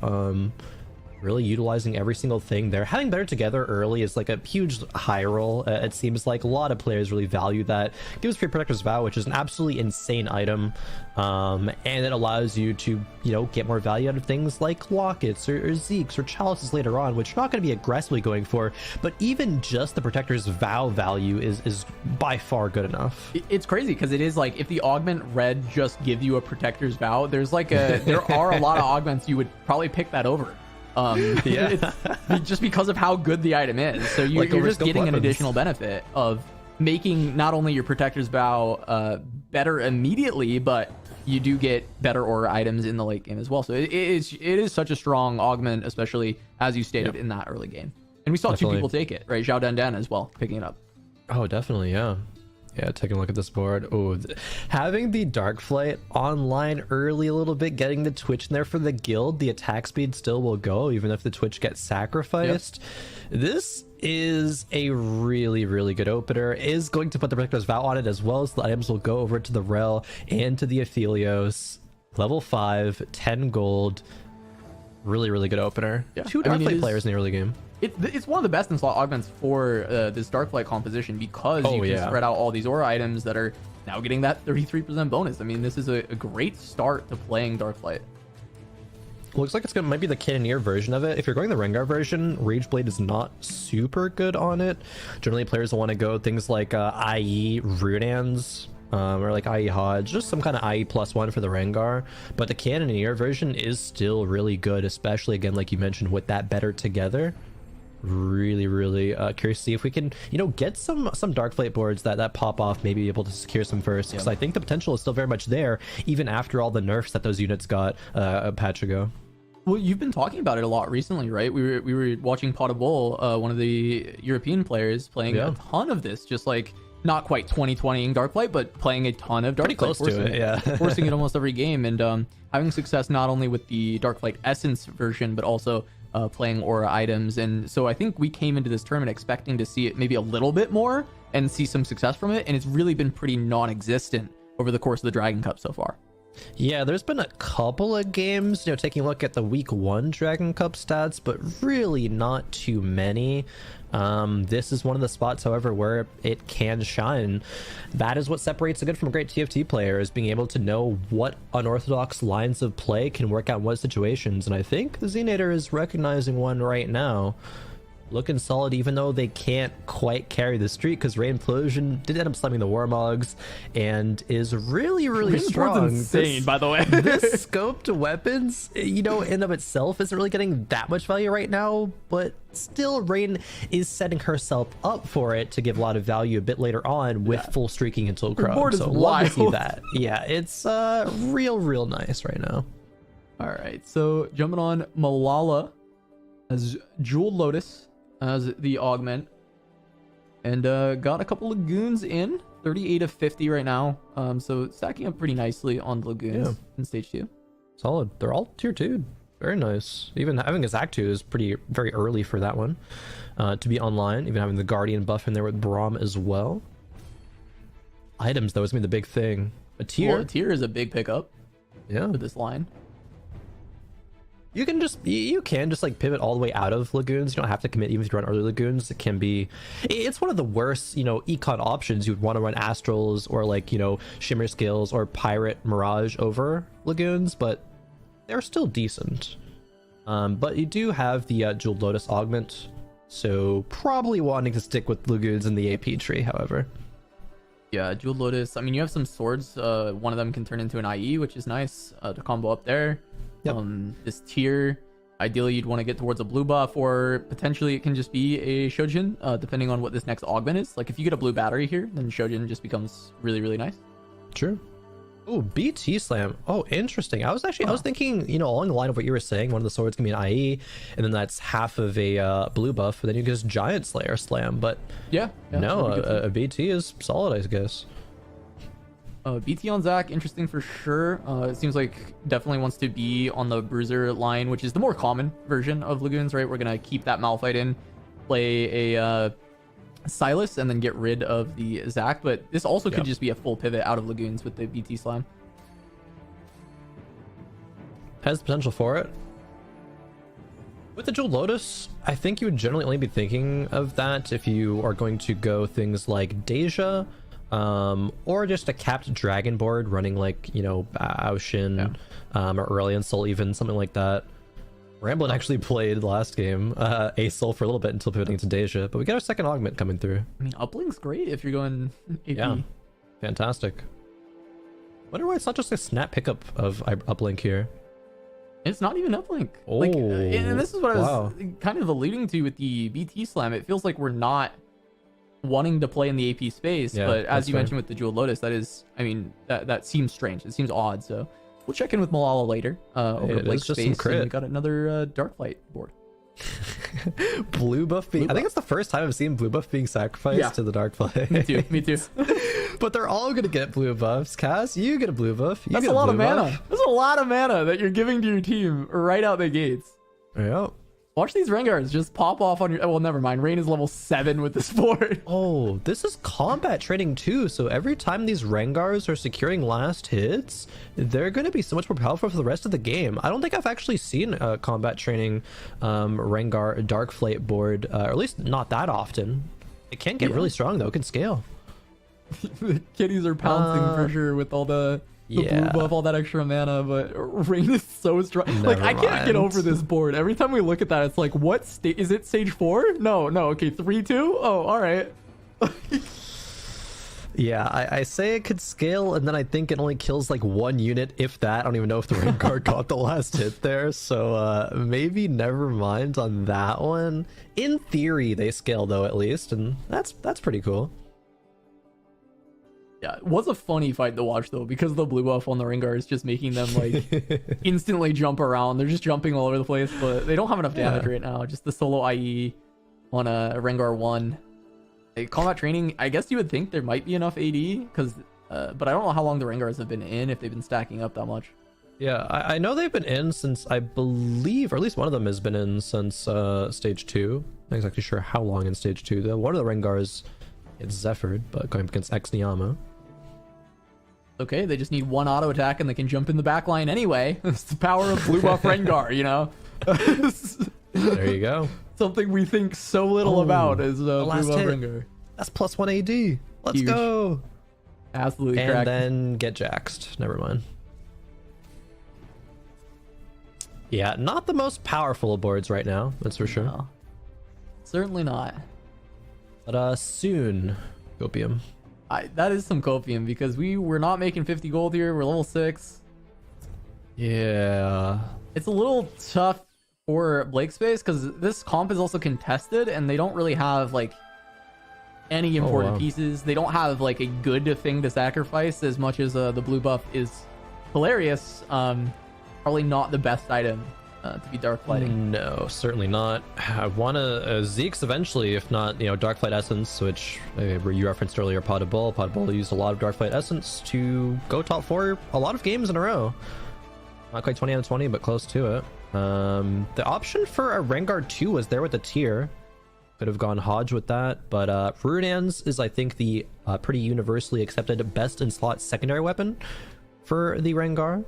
Really utilizing every single thing there. Having better together early is like a huge high roll. It seems like a lot of players really value that. Gives free Protector's Vow, which is an absolutely insane item, and it allows you to get more value out of things like lockets or Zeeks or chalices later on, which you're not going to be aggressively going for, but even just the Protector's Vow value is by far good enough. It's crazy because it is like, if the augment red just give you a Protector's Vow, there are a lot of augments you would probably pick that over. Just because of how good the item is. So you're just getting an additional benefit of making not only your Protector's Vow better immediately, but you do get better aura items in the late game as well. So it is such a strong augment, especially as you stated in that early game. And we saw 2 people take it, right? Zhao Dan as well, picking it up. Oh, definitely, yeah. Yeah, taking a look at this board. Oh, having the Dark Flight online early a little bit, getting the Twitch in there for the guild, the attack speed still will go, even if the Twitch gets sacrificed. Yep. This is a really, really good opener. Is going to put the Protector's Vow on it, as well as the items will go over to the Rel and to the Aphelios. Level 5, 10 gold. Really, really good opener. Yeah. 2 Dark Flight players in the early game. It's one of the best in slot augments for this Darkflight composition, because you can spread out all these aura items that are now getting that 33% bonus. I mean, this is a great start to playing Darkflight. Looks like might be the Cannoneer version of it. If you're going the Rengar version, Rage Blade is not super good on it. Generally, players want to go things like IE Runans, or like IE Hodge, just some kind of IE +1 for the Rengar. But the Cannoneer version is still really good, especially, again, like you mentioned, with that better together. Really curious to see if we can get some Darkflight boards that pop off, maybe able to secure some first, because I think the potential is still very much there, even after all the nerfs that those units got a patch ago. Well, you've been talking about it a lot recently, right? We were watching Pot of Bull, one of the European players, playing a ton of this, just like not quite 2020ing Darkflight, but playing a ton of Darkflight, pretty close to it, forcing it almost every game, and having success not only with the Darkflight Essence version, but also playing aura items. And so I think we came into this tournament expecting to see it maybe a little bit more and see some success from it, and it's really been pretty non-existent over the course of the Dragon Cup so far. Yeah, there's been a couple of games, taking a look at the week 1 Dragon Cup stats, but really not too many. This is one of the spots, however, where it can shine. That is what separates a good from a great TFT player, is being able to know what unorthodox lines of play can work out in what situations, and I think the Zenator is recognizing one right now. Looking solid, even though they can't quite carry the streak, because Rain Implosion did end up slamming the Warmogs and is really, really strong. Insane, by the way. This scoped weapons, in of itself isn't really getting that much value right now, but still Rain is setting herself up for it to give a lot of value a bit later on with full streaking until Krohen. So love to see that. Yeah, it's real nice right now. All right, so jumping on Malala as Jewel Lotus as the augment, and got a couple Lagoons in 38 of 50 right now, so stacking up pretty nicely on the Lagoons in stage 2. Solid. They're all tier 2. Very nice. Even having a Zac 2 is very early for that one to be online. Even having the Guardian buff in there with Braum as well. Items though is gonna be the big thing. A tier is a big pickup for this line. You can just like pivot all the way out of Lagoons. You don't have to commit even if you run early Lagoons. It's one of the worst, econ options. You would want to run Astrals or like, Shimmer Skills or Pirate Mirage over Lagoons, but they're still decent. But you do have the Jeweled Lotus augment, so probably wanting to stick with Lagoons in the AP tree, however. Yeah, Jeweled Lotus. I mean, you have some swords. One of them can turn into an IE, which is nice to combo up there. Yep. This tier, ideally you'd want to get towards a blue buff, or potentially it can just be a Shojin, depending on what this next augment is. Like if you get a blue battery here, then Shojin just becomes really, really nice. True. Oh, BT slam. Oh, interesting. I was thinking, along the line of what you were saying, one of the swords can be an IE, and then that's half of a blue buff, and then you can just Giant Slayer slam. But a BT is solid, I guess. BT on Zac, interesting for sure. It seems like definitely wants to be on the Bruiser line, which is the more common version of Lagoons, right? We're going to keep that Malphite in, play a Silas, and then get rid of the Zac. But this also could just be a full pivot out of Lagoons with the BT slam. Has the potential for it. With the Jeweled Lotus, I think you would generally only be thinking of that if you are going to go things like Deja, or just a capped dragon board running like Aushin, or Early Insult, even something like that. Ramblin actually played last game a soul for a little bit until pivoting to Deja, but we got our second augment coming through. I mean, uplink's great if you're going AP. Yeah, fantastic. Wonder why it's not just a snap pickup of uplink here. It's not even uplink. Oh, and this is what I was kind of alluding to with the BT slam. It feels like we're not wanting to play in the AP space, but as you mentioned with the Jeweled Lotus, that seems strange. It seems odd, so we'll check in with Malala later over Blake space. And we got another Darklight board. Blue buff being... I think it's the first time I've seen blue buff being sacrificed to the Darklight. Me too. But they're all gonna get blue buffs. Cass, you get a blue buff. That's a lot of mana. That's a lot of mana that you're giving to your team right out the gates. Yep. Watch these Rengars just pop off on your... Well, never mind. Rain is level 7 with this board. Oh, this is combat training too. So every time these Rengars are securing last hits, they're going to be so much more powerful for the rest of the game. I don't think I've actually seen a combat training Rengar Darkflate board, or at least not that often. It can get really strong though. It can scale. The kitties are pouncing for sure with all the blue buff, all that extra mana, but Rain is so strong. I can't get over this board. Every time we look at that, it's like, what state is it? Stage 4? No, okay, 3-2. Oh, all right. I say it could scale, and then I think it only kills like one unit, if that. I don't even know if the Rengar got the last hit there, so maybe never mind on that one. In theory, they scale though, at least, and that's pretty cool. Yeah, it was a funny fight to watch though, because the blue buff on the Rengar is just making them like instantly jump around. They're just jumping all over the place, but they don't have enough damage right now. Just the solo IE on a Rengar 1. Combat training, I guess you would think there might be enough AD, because but I don't know how long the Rengars have been in, if they've been stacking up that much. Yeah, I know they've been in since, I believe, or at least one of them has been in since stage 2. I'm not exactly sure how long in stage 2 though. One of the Rengars It's Zephyr, but going up against Exniama. Okay, they just need one auto attack and they can jump in the back line anyway. It's the power of blue buff Rengar, you know? There you go. Something we think so little about is blue buff Rengar. That's +1 AD. Let's Huge. go. Absolutely And correct. then get jaxed. Never mind. Yeah, not the most powerful of boards right now, that's for sure. No, certainly not. But soon, Copium. That is some copium because we were not making 50 gold here. We're level 6. Yeah. It's a little tough for Blake Space because this comp is also contested and they don't really have like any important pieces. They don't have like a good thing to sacrifice as much as the blue buff is hilarious. Probably not the best item to be dark lighting. No, certainly not. I want a Zeke's eventually, if not, Darkflight Essence, which you referenced earlier, Pot of Bull. Pot of Bull used a lot of Darkflight Essence to go top 4 a lot of games in a row. Not quite 20 out of 20, but close to it. The option for a Rengar 2 was there with the tier. Could have gone Hodge with that, but Ruinans is, I think, the pretty universally accepted best in slot secondary weapon for the Rengar.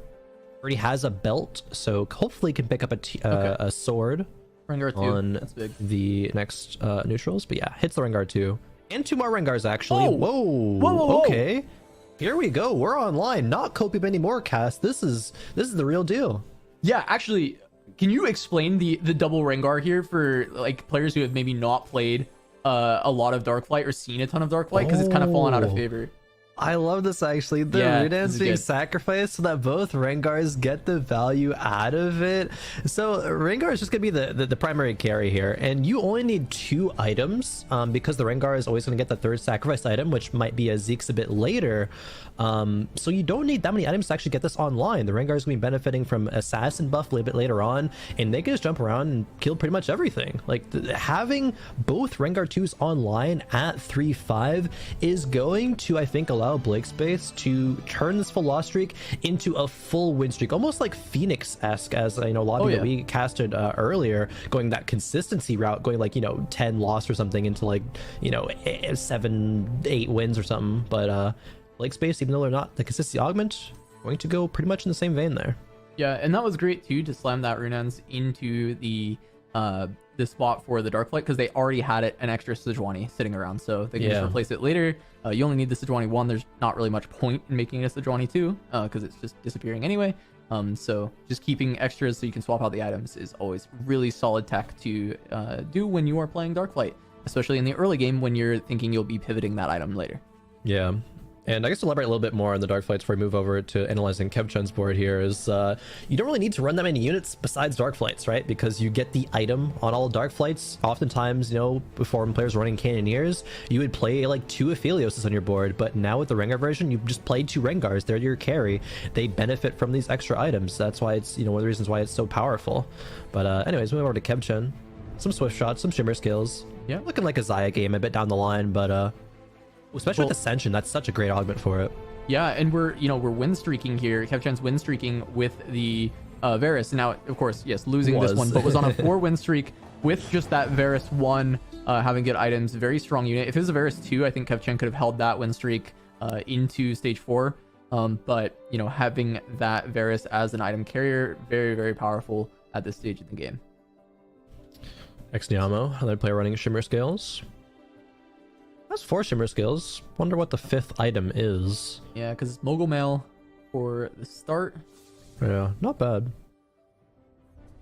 Already has a belt, so hopefully can pick up a sword Rengar 2. on That's big. the next neutrals. But yeah, hits the Rengar 2. And 2 more Rengars, actually. Oh. Whoa. Whoa. Okay. Here we go. We're online. Not Copium anymore, Cast. This is the real deal. Yeah, actually, can you explain the double Rengar here for like players who have maybe not played a lot of Darkflight or seen a ton of Darkflight because it's kind of fallen out of favor? I love this, actually. The Yeah, Ruinans this is being good. sacrificed so that both Rengars get the value out of it. So Rengar is just going to be the primary carry here. And you only need 2 items because the Rengar is always going to get the 3rd sacrifice item, which might be a Zeke's a bit later. So you don't need that many items to actually get this online. The Rengar is going to be benefiting from Assassin buff a little bit later on, and they can just jump around and kill pretty much everything. Like, having both Rengar 2s online at 3-5 is going to, I think, allow Blake Space to turn this full loss streak into a full win streak, almost like Phoenix-esque, as I know a lot of that we casted earlier, going that consistency route, going like 10 loss or something into like 7-8 wins or something. But Blake Space, even though they're not the consistency augment, going to go pretty much in the same vein there. Yeah, and that was great too to slam that Ruinans into the spot for the Darkflight because they already had an extra Sejuani sitting around, so they can just replace it later. You only need the Sejuani 1. There's not really much point in making a Sejuani 2 because it's just disappearing anyway. So just keeping extras so you can swap out the items is always really solid tech to do when you are playing Darkflight, especially in the early game when you're thinking you'll be pivoting that item later. Yeah. And I guess to elaborate a little bit more on the Darkflights before we move over to analyzing Kevchen's board here is you don't really need to run that many units besides Darkflights, right? Because you get the item on all Darkflights. Oftentimes, before when players were running Cannoneers, you would play like 2 Aphelioses on your board, but now with the Rengar version, you just play 2 Rengars. They're your carry. They benefit from these extra items. That's why it's, one of the reasons why it's so powerful. But anyways, moving over to Kevchen. Some Swift Shots, some Shimmer Skills. Yeah. Looking like a Xayah game a bit down the line, but especially with Ascension, that's such a great augment for it. Yeah, and we're win streaking here. Kevchen's win streaking with the Varus. Now, of course, yes, losing this one, but was on a 4 win streak with just that Varus 1 having good items. Very strong unit. If it was a Varus 2, I think Kevchen could have held that win streak into stage 4. But having that Varus as an item carrier, very, very powerful at this stage of the game. Exniamo, another player running Shimmer Scales. That's 4 Shimmer Skills. Wonder what the 5th item is. Yeah, because it's Mogul Mail for the start. Yeah, not bad.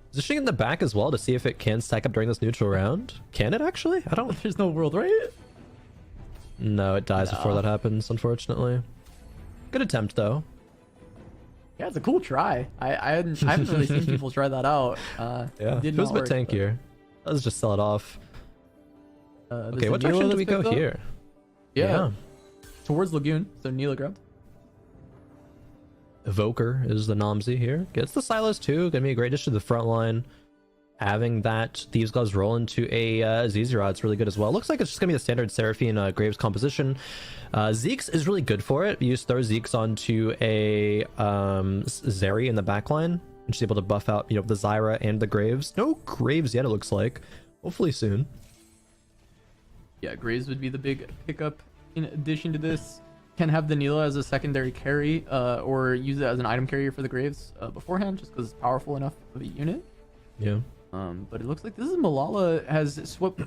Positioning in the back as well to see if it can stack up during this neutral round. Can it actually? I don't... There's no world, right? No, it dies before that happens, unfortunately. Good attempt, though. Yeah, it's a cool try. I haven't really seen people try that out. Yeah, it was a bit work, tankier. Let's just sell it off. Okay, what Neela direction do we that's go picked up? here? Yeah. Towards Lagoon, so Neela grabbed. Evoker is the Nomsy here. Gets the Silas too. Gonna be a great addition to the front line. Having that Thieves Gloves roll into a Zizirod, it's really good as well. Looks like it's just gonna be the standard Seraphine Graves composition. Zeke's is really good for it. You just throw Zeke's onto a Zeri in the backline, and she's able to buff out, the Zyra and the Graves. No Graves yet, it looks like. Hopefully soon. Yeah, Graves would be the big pickup in addition to this. Can have the Nila as a secondary carry or use it as an item carrier for the Graves beforehand, just because it's powerful enough of a unit. Yeah. But it looks like this is Malala has swapped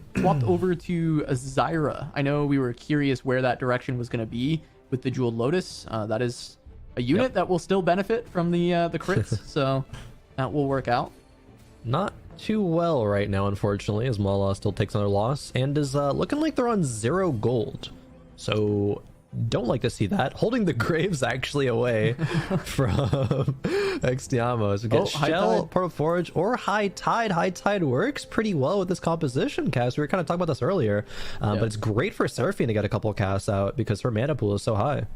over to a Zyra. I know we were curious where that direction was going to be with the Jeweled Lotus. That is a unit that will still benefit from the crits, so that will work out. Not too well right now, unfortunately, as Malala still takes another loss and is looking like they're on 0 gold. So don't like to see that. Holding the Graves actually away from Extiamo. So get Shell, Purple Forge, or High Tide. High Tide works pretty well with this composition, Cass. We were kind of talking about this earlier, but it's great for Seraphine to get a couple casts out because her mana pool is so high.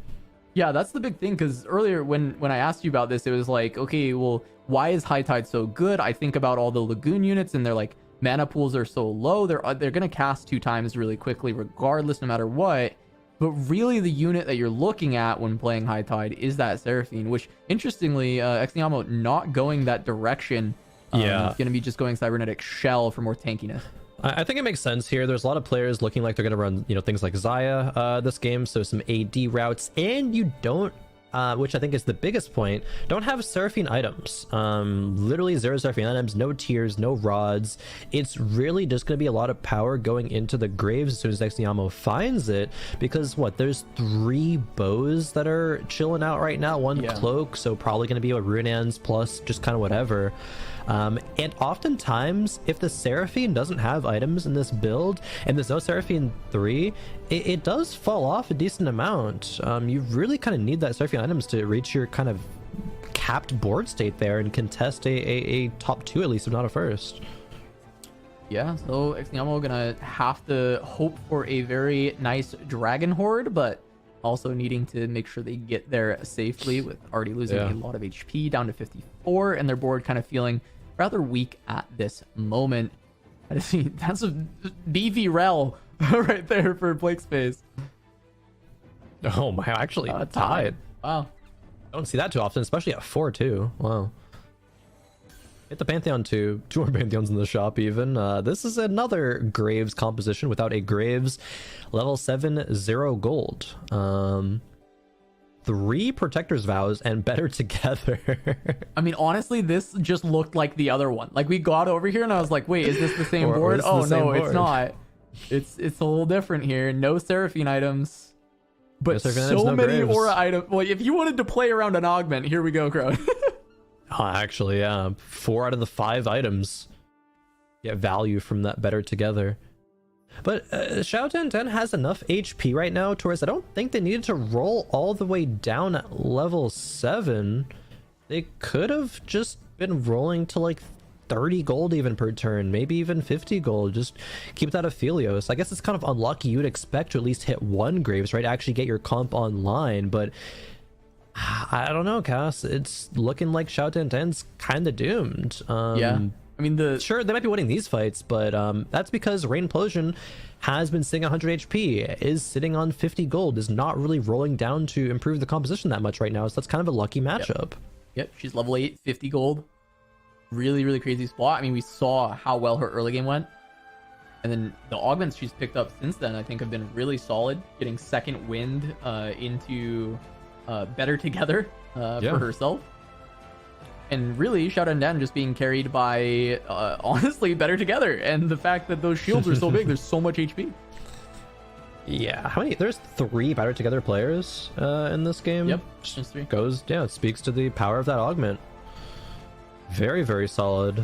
Yeah, that's the big thing, because earlier when I asked you about this, it was like, okay, well, why is High Tide so good? I think about all the Lagoon units, and they're like, mana pools are so low, they're going to cast 2 times really quickly regardless, no matter what. But really, the unit that you're looking at when playing High Tide is that Seraphine, which, interestingly, Extiamo not going that direction. Going to be just going Cybernetic Shell for more tankiness. I think it makes sense here. There's a lot of players looking like they're going to run, things like Xayah this game, so some AD routes, and you don't, which I think is the biggest point, don't have Seraphine items. Literally 0 Seraphine items, no tiers, no rods. It's really just going to be a lot of power going into the Graves as soon as Extiamo finds it, because there's 3 bows that are chilling out right now, 1 cloak, so probably going to be a Runans plus just kind of whatever. And oftentimes, if the Seraphine doesn't have items in this build, and there's no Seraphine 3, it does fall off a decent amount. You really kind of need that Seraphine items to reach your kind of capped board state there and contest a top 2 at least, if not a first. Yeah, so Extiamo gonna have to hope for a very nice Dragon Horde, but also needing to make sure they get there safely with already losing a lot of HP down to 54, and their board kind of feeling rather weak at this moment. That's a BV rel right there for Blake Space. Oh my, actually tied. Wow. I don't see that too often, especially at 4 too. Wow. Hit the Pantheon too. 2 more Pantheons in the shop even. This is another Graves composition without a Graves. Level 7, 0 gold. 3 Protector's Vows and better together. I mean, honestly, this just looked like the other one. Like, we got over here and I was like, wait, is this the same board? Oh, no, it's not. It's a little different here. No Seraphine items. But so many Aura items. Well, if you wanted to play around an augment, here we go, Krohen. Actually, yeah. 4 out of the 5 items get value from that better together. But Xiao Tian has enough HP right now, Torres. I don't think they needed to roll all the way down at level 7. They could have just been rolling to like 30 gold even per turn, maybe even 50 gold. Just keep that Aphelios. I guess it's kind of unlucky. You'd expect to at least hit 1 Graves, right? Actually get your comp online, but I don't know, Cass. It's looking like Xiao Tian's kind of doomed. Yeah. I mean, sure, they might be winning these fights, but that's because Rain Implosion has been sitting 100 HP, is sitting on 50 gold, is not really rolling down to improve the composition that much right now, so that's kind of a lucky matchup. Yep, she's level 8, 50 gold. Really, really crazy spot. I mean, we saw how well her early game went. And then the augments she's picked up since then, I think, have been really solid, getting second wind into better together for herself. And really, Xiao Tian just being carried by, honestly, better together. And the fact that those shields are so big, there's so much HP. Yeah, how many? There's 3 better together players in this game. Yep, just 3. It speaks to the power of that augment. Very, very solid.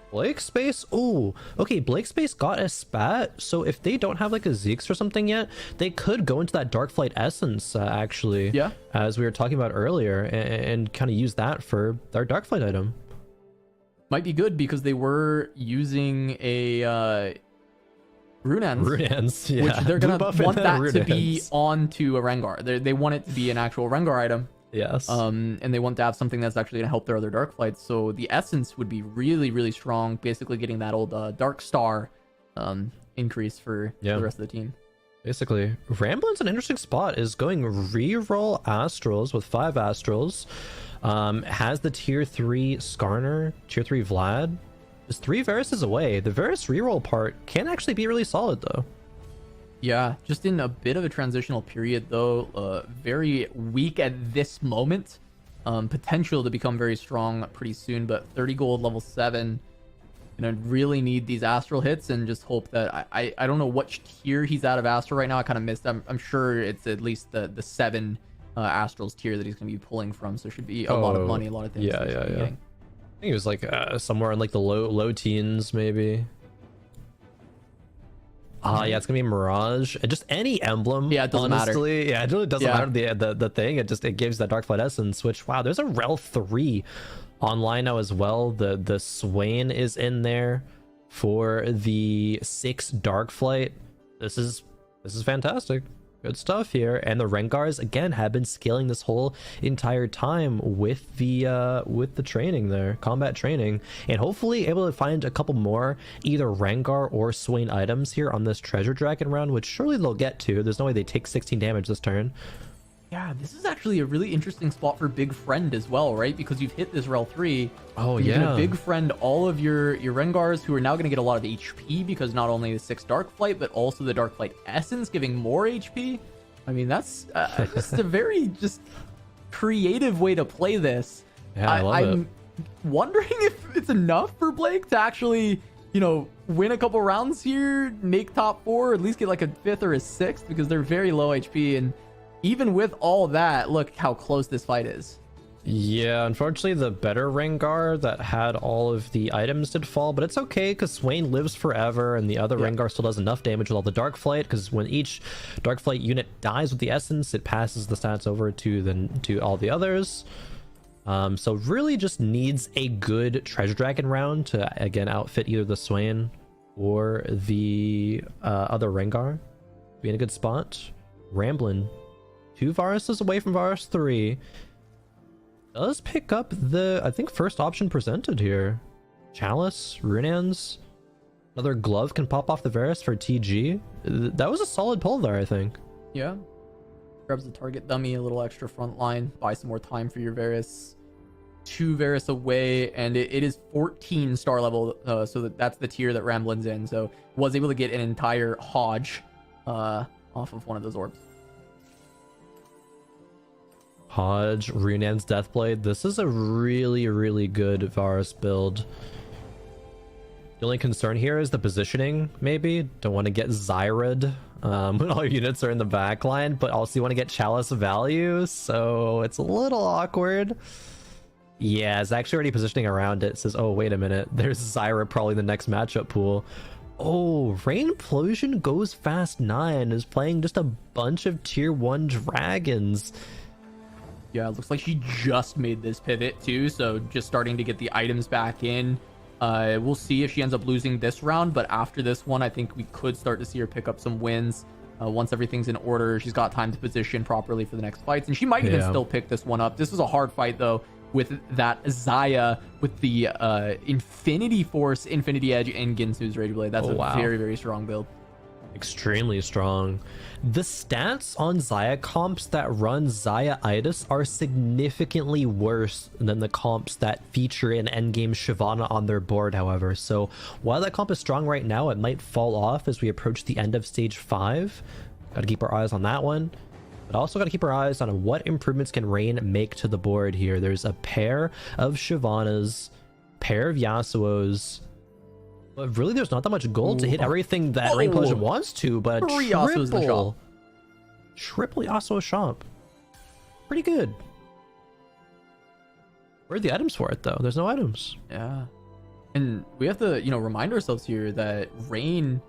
Blake Space, ooh, okay, Blake Space got a spat, so if they don't have like a Zeeks or something yet, they could go into that Darkflight Essence, actually, as we were talking about earlier, and kind of use that for their Darkflight item. Might be good because they were using a Runans, yeah. Which they're gonna want that to be onto a Rengar. They want it to be an actual Rengar item. Yes. And they want to have something that's actually gonna help their other dark flights. So the essence would be really, really strong. Basically, getting that old Dark Star increase for the rest of the team. Basically, Ramblin's an interesting spot. Is going reroll Astrals with 5 Astrals. Has the tier 3 Skarner, tier 3 Vlad. Is 3 Varus away. The Varus reroll part can actually be really solid though. Yeah, just in a bit of a transitional period though. Very weak at this moment. Potential to become very strong pretty soon, but 30 gold, level 7. And I really need these astral hits and just hope that I don't know what tier he's out of astral right now. I kind of missed. I'm sure it's at least the 7 astrals tier that he's going to be pulling from. So it should be a lot of money, a lot of things. Yeah. I think it was like somewhere in like the low teens maybe. Yeah, it's gonna be Mirage. Just any emblem. Yeah, it doesn't honestly. matter. Yeah, it really doesn't matter the thing. It gives that Darkflight essence. Which wow, there's a Rel 3 online now as well. The Swain is in there for the 6 Darkflight. This is fantastic. Good stuff here. And the Rengars again have been scaling this whole entire time with the training there, combat training, and hopefully able to find a couple more either Rengar or Swain items here on this treasure dragon round, which surely they'll get to. There's no way they take 16 damage this turn. Yeah, this is actually a really interesting spot for Big Friend as well, right? Because you've hit this Rel 3. Oh, you're yeah. gonna Big Friend all of your Rengars, who are now going to get a lot of HP because not only the 6 Darkflight, but also the Darkflight Essence giving more HP. I mean, that's just a very just creative way to play this. Yeah, I love I'm wondering if it's enough for Blake to actually, win a couple rounds here, make top 4, at least get like a 5th or a 6th, because they're very low HP. And even with all that, look how close this fight is. Yeah, unfortunately the better Rengar that had all of the items did fall, but it's okay because Swain lives forever and the other Rengar still does enough damage with all the Darkflight, because when each Darkflight unit dies with the essence, it passes the stats over to all the others. So really just needs a good Treasure Dragon round to again outfit either the Swain or the other Rengar. Be in a good spot. Ramblin'. 2 Varuses away from Varus 3. Does pick up the, I think, first option presented here. Chalice, Runans. Another glove can pop off the Varus for TG. That was a solid pull there, I think. Yeah. Grabs the target dummy, a little extra front line, buy some more time for your Varus. 2 Varus away, and it is 14 star level, so that's the tier that Ramblin's in. So was able to get an entire Hodge off of one of those orbs. Hodge, Runan's Deathblade. This is a really, really good Varus build. The only concern here is the positioning, maybe. Don't want to get Zyrad when all your units are in the back line, but also you want to get Chalice value, so it's a little awkward. Yeah, it's actually already positioning around it. It says, oh, wait a minute. There's Zyrad probably in the next matchup pool. Oh, Rain Implosion goes fast 9, is playing just a bunch of tier 1 dragons. Yeah, it looks like she just made this pivot too, so just starting to get the items back in. We'll see if she ends up losing this round, but after this one, I think we could start to see her pick up some wins. Once everything's in order, she's got time to position properly for the next fights, and she might even still pick this one up. This was a hard fight, though, with that Xayah, with the Infinity Force, Infinity Edge, and Ginsu's Rage Blade. That's very, very strong build. Extremely strong. The stats on Xayah comps that run Xayah-itis are significantly worse than the comps that feature an endgame Shyvana on their board, however. So while that comp is strong right now, it might fall off as we approach the end of stage 5. Gotta keep our eyes on that one. But also gotta keep our eyes on what improvements can Rain make to the board here. There's a pair of Shyvanas, pair of Yasuos. But really, there's not that much gold to hit everything that Rain Implosion wants to, but a triple Yasuo shop. Pretty good. Where are the items for it, though? There's no items. Yeah. And we have to, remind ourselves here that Rain,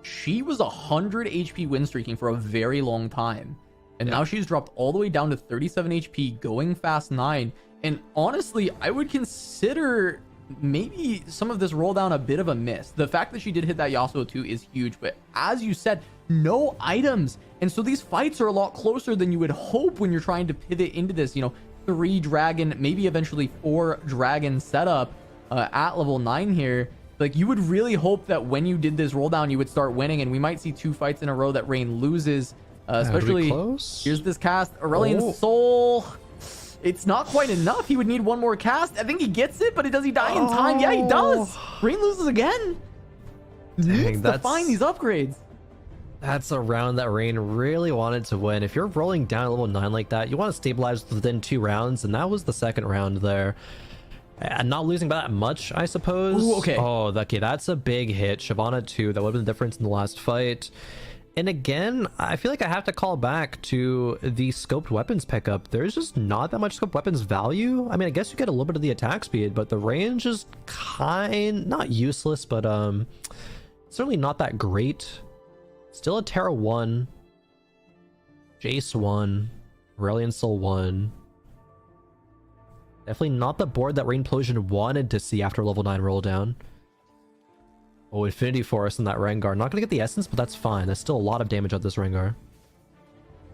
she was 100 HP win streaking for a very long time. And now she's dropped all the way down to 37 HP, going fast 9. And honestly, I would consider maybe some of this roll down a bit of a miss. The fact that she did hit that Yasuo too is huge, but as you said, no items. And so these fights are a lot closer than you would hope when you're trying to pivot into this, 3 dragon, maybe eventually 4 dragon setup at level 9 here. Like, you would really hope that when you did this roll down, you would start winning, and we might see 2 fights in a row that Rain loses. Especially, here's this cast, Aurelion Soul. It's not quite enough. He would need one more cast. I think he gets it, but does he die in time? Yeah, he does. Rain loses again. Needs to find these upgrades. That's a round that Rain really wanted to win. If you're rolling down at level 9 like that, you want to stabilize within 2 rounds, and that was the second round there. And not losing by that much, I suppose. Ooh, okay. Oh, okay, that's a big hit. Shyvana 2, that would have been the difference in the last fight. And again, I feel like I have to call back to the scoped weapons pickup. There's just not that much scoped weapons value. I mean, I guess you get a little bit of the attack speed, but the range is not useless, but certainly not that great. Still a Terra 1, Jace 1, Aurelion Soul 1. Definitely not the board that Rainplosion wanted to see after level 9 roll down. Oh, Infinity Force in that Rengar. Not gonna get the essence, but that's fine. That's still a lot of damage on this Rengar.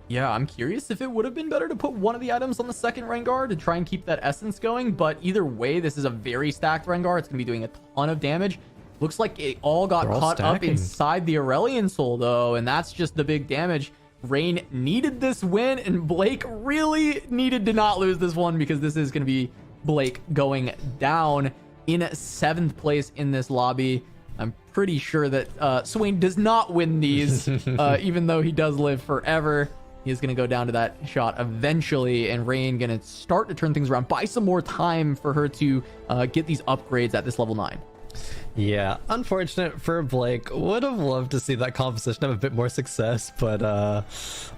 Yeah, I'm curious if it would have been better to put one of the items on the second Rengar to try and keep that essence going, but either way, this is a very stacked Rengar. It's gonna be doing a ton of damage. Looks like it all got caught up inside the Aurelion Soul, though, and that's just the big damage. Rain needed this win, and Blake really needed to not lose this one, because this is going to be Blake going down in 7th place in this lobby. I'm pretty sure that Swain does not win these, even though he does live forever. He is going to go down to that shot eventually, and Rain going to start to turn things around, buy some more time for her to get these upgrades at this level 9. Yeah, unfortunate for Blake. Would have loved to see that composition have a bit more success, but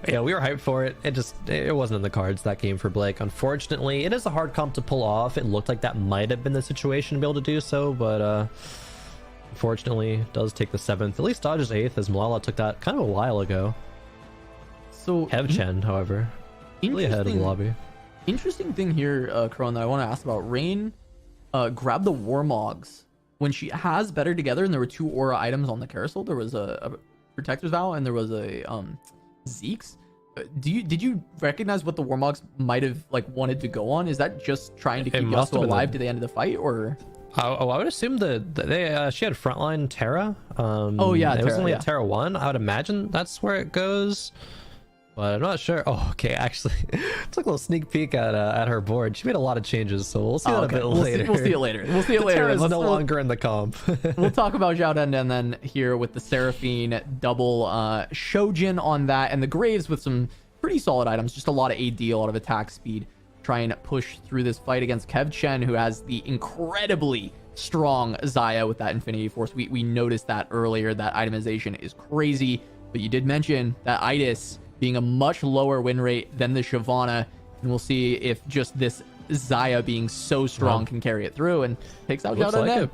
yeah, we were hyped for it. It wasn't in the cards, that game, for Blake. Unfortunately, it is a hard comp to pull off. It looked like that might have been the situation to be able to do so, but unfortunately does take the 7th. At least dodges 8th, as Malala took that kind of a while ago. So Hevchen, however, really ahead of the lobby. Interesting thing here, Krohen, that I want to ask about. Rain grabbed the Warmogs when she has better together, and there were 2 aura items on the carousel. There was a Protector's Vow, and there was a Zeke's. Did you recognize what the Warmogs might have wanted to go on? Is that just trying to keep Yasuo alive to the end of the fight, or? I would assume that she had frontline Terra. Oh yeah, it was only a Terra 1. I would imagine that's where it goes, but I'm not sure. Oh, okay. Actually, took a little sneak peek at her board. She made a lot of changes, so we'll see that a bit later. We'll see it later. We'll see it later. Terra's no longer in the comp. We'll talk about Xiaodan and then here with the Seraphine double Shojin on that, and the Graves with some pretty solid items. Just a lot of AD, a lot of attack speed. Try and push through this fight against Kevchen, who has the incredibly strong Xayah with that Infinity Force. We noticed that earlier. That itemization is crazy, but you did mention that Itis being a much lower win rate than the Shyvana, and we'll see if just this Xayah being so strong can carry it through and takes out Xiaodan.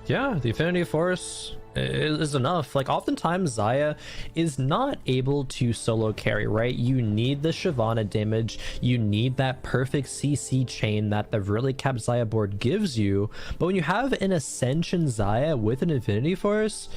Yeah, the Infinity Force is enough. Oftentimes Xayah is not able to solo carry, right? You need the Shyvana damage, you need that perfect CC chain that the really capped Xayah board gives you, but when you have an Ascension Xayah with an Infinity Force,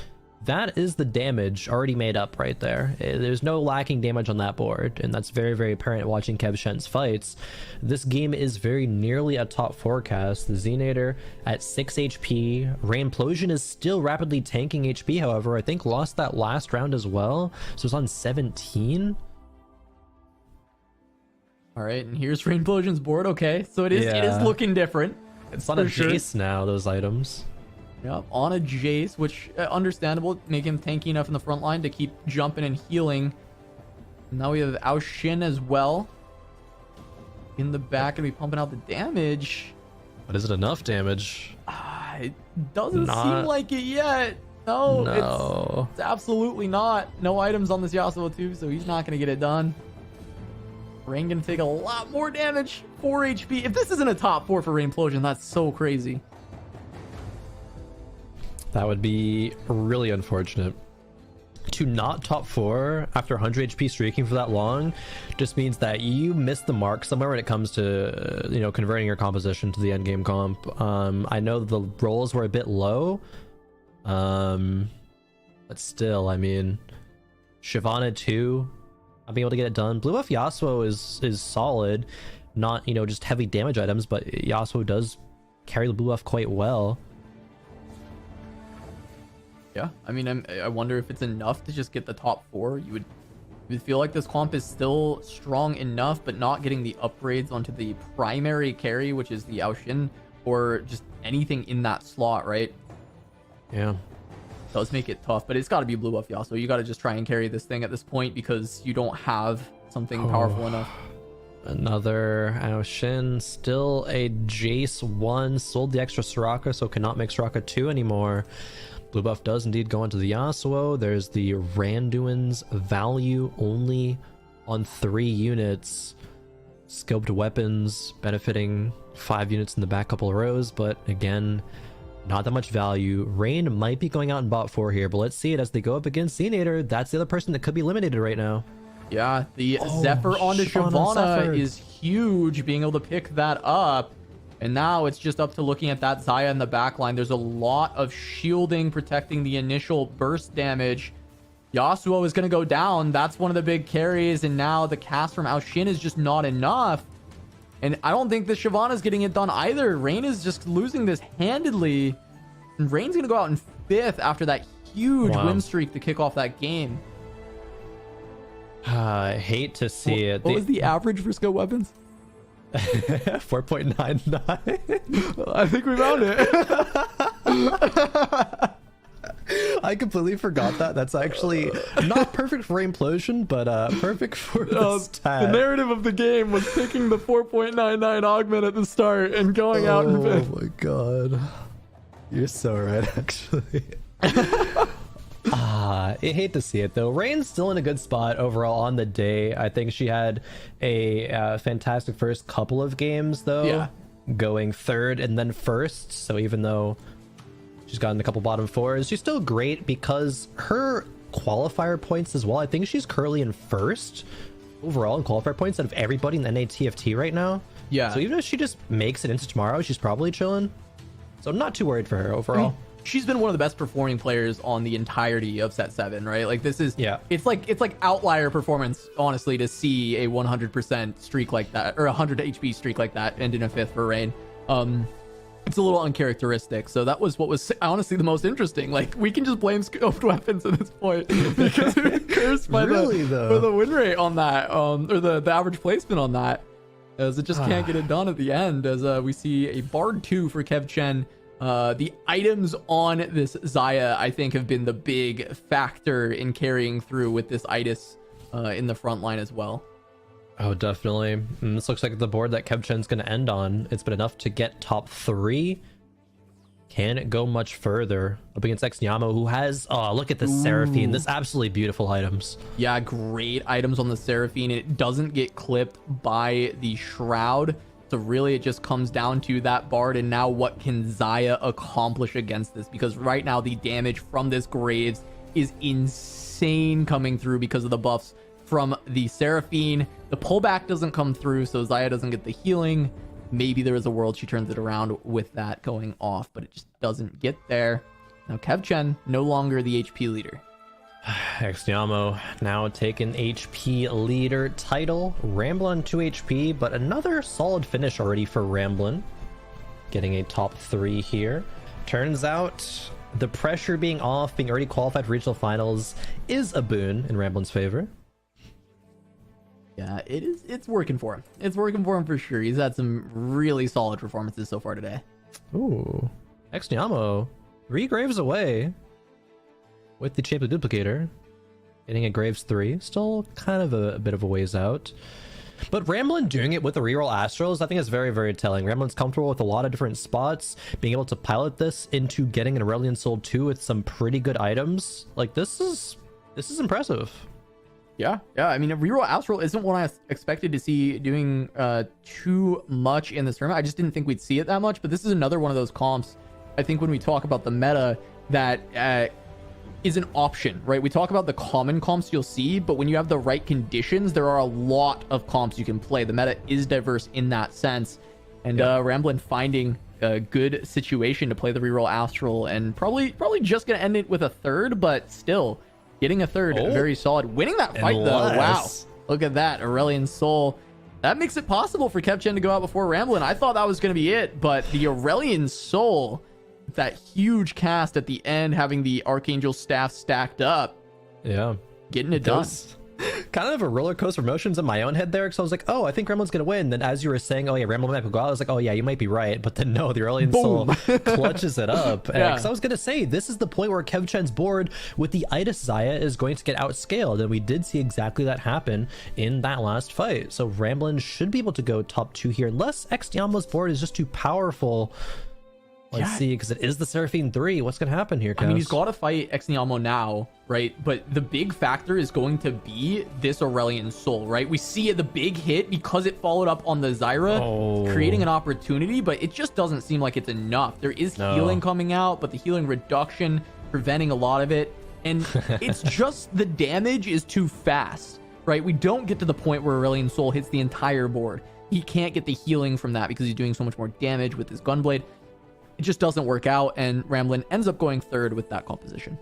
that is the damage already made up right there. There's no lacking damage on that board, and that's very, very apparent watching Kevchen's fights. This game is very nearly a top 4 cast. The Zenator at 6 HP. Rainplosion is still rapidly tanking HP, however. I think lost that last round as well, so it's on 17. All right, and here's Rainplosion's board. Okay, so it is looking different. It's on a Jace now, those items. Yep, on a Jace, which understandable, make him tanky enough in the front line to keep jumping and healing. Now we have Ao Shin as well in the back, and be pumping out the damage. But is it enough damage? It doesn't seem like it yet. No. It's absolutely not. No items on this Yasuo too, so he's not going to get it done. Rain going to take a lot more damage. 4 HP. If this isn't a top 4 for Rainplosion, that's so crazy. That would be really unfortunate. To not top 4 after 100 HP streaking for that long just means that you missed the mark somewhere when it comes to converting your composition to the end game comp. I know the rolls were a bit low, but still, I mean, Shyvana 2, not being able to get it done. Blue buff Yasuo is solid, not just heavy damage items, but Yasuo does carry the blue buff quite well. Yeah, I mean, I wonder if it's enough to just get the top 4. You would feel like this comp is still strong enough, but not getting the upgrades onto the primary carry, which is the Ao Shin, or just anything in that slot, right? Yeah. does make it tough, but it's got to be blue buff Yasuo. You got to just try and carry this thing at this point because you don't have something powerful enough. Another Shin, still a Jace 1, sold the extra Soraka, so cannot make Soraka 2 anymore. Blue buff does indeed go into the Yasuo. There's the Randuin's value only on 3 units. Scoped weapons benefiting 5 units in the back couple of rows, but again, not that much value. Rain might be going out in bot 4 here, but let's see it as they go up against Zenator. That's the other person that could be eliminated right now. Yeah, the Zephyr onto Shyvana is huge, being able to pick that up. And now it's just up to looking at that Xayah in the backline. There's a lot of shielding, protecting the initial burst damage. Yasuo is going to go down. That's one of the big carries. And now the cast from Shin is just not enough. And I don't think the Shyvana is getting it done either. Rain is just losing this handedly. And Rain's going to go out in 5th after that huge win streak to kick off that game. I hate to see it. What was the average for scope weapons? 4.99. I think we found it. I completely forgot that. That's actually not perfect for Implosion, but perfect for the stat. The narrative of the game was picking the 4.99 augment at the start and going out in 5th. Oh my god. You're so right, actually. I hate to see it though. Rain's still in a good spot overall on the day. I think she had a fantastic first couple of games though. Yeah. Going 3rd and then 1st. So even though she's gotten a couple bottom 4s, she's still great because her qualifier points as well. I think she's currently in 1st overall in qualifier points out of everybody in the NA TFT right now. Yeah. So even if she just makes it into tomorrow, she's probably chilling. So I'm not too worried for her overall. She's been one of the best performing players on the entirety of set 7, right? Like this is, it's like outlier performance, honestly, to see a 100% streak like that, or 100 HP streak like that end in a 5th for Rain. It's a little uncharacteristic. So that was what was honestly the most interesting. Like we can just blame scoped weapons at this point because we're cursed by the win rate on that, or the average placement on that, as it just can't get it done at the end. As we see a Bard 2 for Kev Chen. The items on this Xayah, I think, have been the big factor in carrying through with this itis in the front line as well. Oh, definitely. This looks like the board that Kev Chen's going to end on. It's been enough to get top 3. Can it go much further? Up against Xnyamo, who has... Oh, look at the Seraphine. This absolutely beautiful items. Yeah, great items on the Seraphine. It doesn't get clipped by the Shroud. So really, it just comes down to that Bard, and now what can Xayah accomplish against this? Because right now, the damage from this Graves is insane coming through because of the buffs from the Seraphine. The pullback doesn't come through, so Xayah doesn't get the healing. Maybe there is a world she turns it around with that going off, but it just doesn't get there. Now, Kev Chen, no longer the HP leader. Xnyamo now taking HP leader title. Ramblin 2 HP, but another solid finish already for Ramblin. Getting a top 3 here. Turns out the pressure being off, being already qualified for regional finals is a boon in Ramblin's favor. Yeah, it is. It's working for him. It's working for him for sure. He's had some really solid performances so far today. Ooh. Xnyamo 3 Graves away with the Champion Duplicator, getting a Graves 3. Still kind of a bit of a ways out. But Ramblin doing it with the reroll Astrals, I think is very, very telling. Ramblin's comfortable with a lot of different spots, being able to pilot this into getting an Aurelion Soul 2 with some pretty good items. Like, this is impressive. Yeah. I mean, a reroll Astral isn't what I expected to see doing too much in this tournament. I just didn't think we'd see it that much, but this is another one of those comps, I think, when we talk about the meta, that is an option, right? We talk about the common comps you'll see, but when you have the right conditions, there are a lot of comps you can play. The meta is diverse in that sense, and Ramblin finding a good situation to play the reroll Astral, and probably just gonna end it with a 3rd, but still getting a 3rd, very solid. Winning that fight though, wow! Look at that, Aurelion Soul. That makes it possible for Kev Chen to go out before Ramblin. I thought that was gonna be it, but the Aurelion Soul, that huge cast at the end, having the Archangel staff stacked up, getting it done. kind of a roller coaster of emotions in my own head there, because I was like, oh, I think Ramblin's gonna win. Then as you were saying, oh yeah, Ramblin might go out, I was like, oh yeah, you might be right. But then no, the Aurelion Soul clutches it up. Because I was gonna say, this is the point where KevChen's board with the Itis Xayah is going to get outscaled, and we did see exactly that happen in that last fight. So Ramblin should be able to go top 2 here, unless Xdiamo's board is just too powerful. Let's see, because it is the Seraphine 3. What's going to happen here, Kev? I mean, he's got to fight Xdiamo now, right? But the big factor is going to be this Aurelion Soul, right? We see the big hit because it followed up on the Zyra, creating an opportunity, but it just doesn't seem like it's enough. There is healing coming out, but the healing reduction preventing a lot of it. And it's just the damage is too fast, right? We don't get to the point where Aurelion Soul hits the entire board. He can't get the healing from that because he's doing so much more damage with his Gunblade. It just doesn't work out, and Ramblin ends up going 3rd with that composition.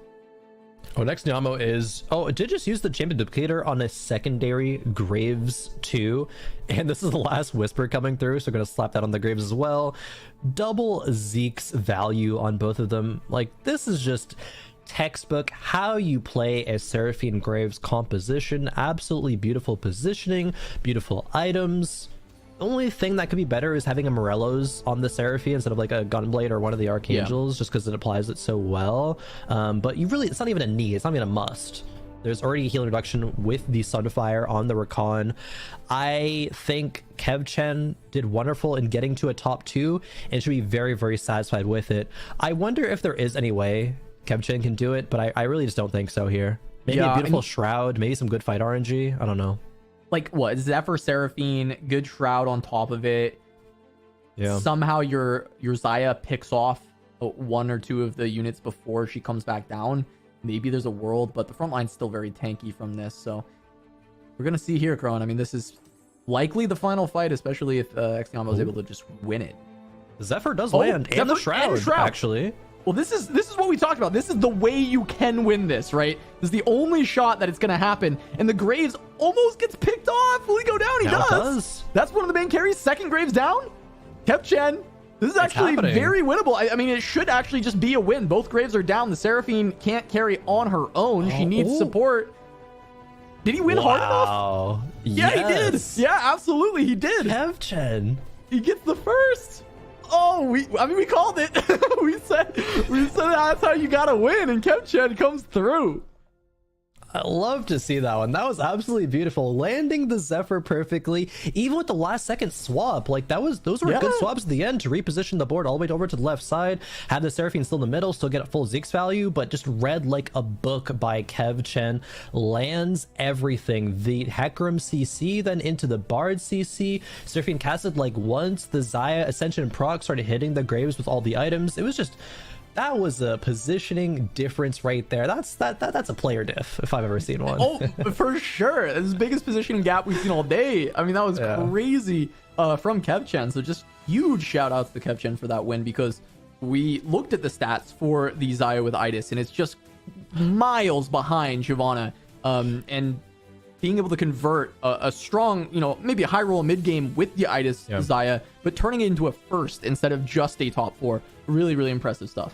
Oh, next Nyamo is... Oh, it did just use the Champion Duplicator on a secondary Graves too. And this is the last Whisper coming through, so going to slap that on the Graves as well. Double Zeke's value on both of them. Like, this is just textbook how you play a Seraphine Graves composition. Absolutely beautiful positioning, beautiful items. The only thing that could be better is having a Morello's on the Seraphine instead of like a Gunblade or one of the Archangels, just because it applies it so well. But you really, it's not even a need, it's not even a must. There's already a healing reduction with the Sunfire on the Rakan. I think KevChen did wonderful in getting to a top 2 and should be very, very satisfied with it. I wonder if there is any way KevChen can do it, but I really just don't think so here. Maybe a beautiful Shroud, maybe some good fight RNG, I don't know. Like what? Zephyr Seraphine, good Shroud on top of it. Yeah. Somehow your Xayah picks off 1 or 2 of the units before she comes back down. Maybe there's a world, but the front line's still very tanky from this. So we're gonna see here, Krohen. I mean, this is likely the final fight, especially if Xdiamo is able to just win it. Zephyr does land, and the Shroud, actually. Well, this is what we talked about. This is the way you can win this, right? This is the only shot that it's going to happen. And the Graves almost gets picked off. Will he go down? He does. That's one of the main carries. Second Graves down. KevChen. This is actually very winnable. I mean, it should actually just be a win. Both Graves are down. The Seraphine can't carry on her own. She needs support. Did he win hard enough? Yeah, he did. Yeah, absolutely. He did. KevChen. He gets the first. Oh, we called it. we said that's how you gotta win, and KevChen comes through. I love to see that one. That was absolutely beautiful. Landing the Zephyr perfectly, even with the last second swap. Like those were good swaps at the end to reposition the board all the way over to the left side. Have the Seraphine still in the middle, still get a full Zeke's value, but just read like a book by KevChen. Lands everything. The Hecarim CC, then into the Bard CC. Seraphine casted like once. The Xayah Ascension and Proc started hitting the Graves with all the items. It was just... That was a positioning difference right there. That's a player diff if I've ever seen one. Oh, for sure. It's the biggest positioning gap we've seen all day. I mean, that was crazy from KevChen. So just huge shout outs to KevChen for that win, because we looked at the stats for the Xayah with Itis, and it's just miles behind Shyvana. And being able to convert a strong, maybe a high roll mid game with the Itis Xayah, but turning it into a first instead of just a top 4. Really, really impressive stuff.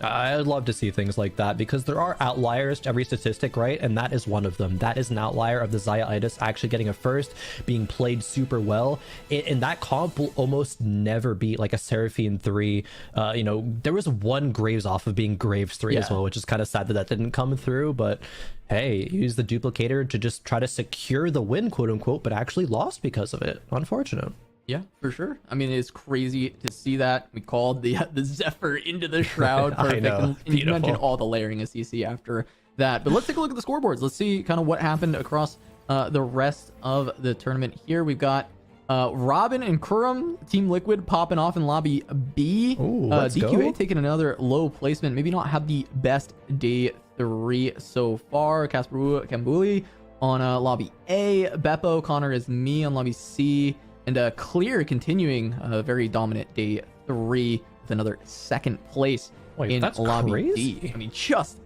I'd love to see things like that, because there are outliers to every statistic, right? And that is one of them. That is an outlier of the Xayah Itis actually getting a first, being played super well. And that comp will almost never be like a Seraphine 3. There was one Graves off of being Graves 3 as well, which is kind of sad that didn't come through. But hey, use the duplicator to just try to secure the win, quote unquote, but actually lost because of it. Unfortunate. Yeah, for sure. I mean, it's crazy to see that. We called the Zephyr into the Shroud. Perfect. And you mentioned all the layering of CC after that. But let's take a look at the scoreboards. Let's see kind of what happened across the rest of the tournament here. We've got Robin and Kurum, Team Liquid, popping off in Lobby B. DQA taking another low placement. Maybe not have the best day 3 so far. Casper Kambuli on Lobby A. Beppo Connor is me on Lobby C. And Clear continuing a very dominant day 3 with another second place in Lobby D. I mean,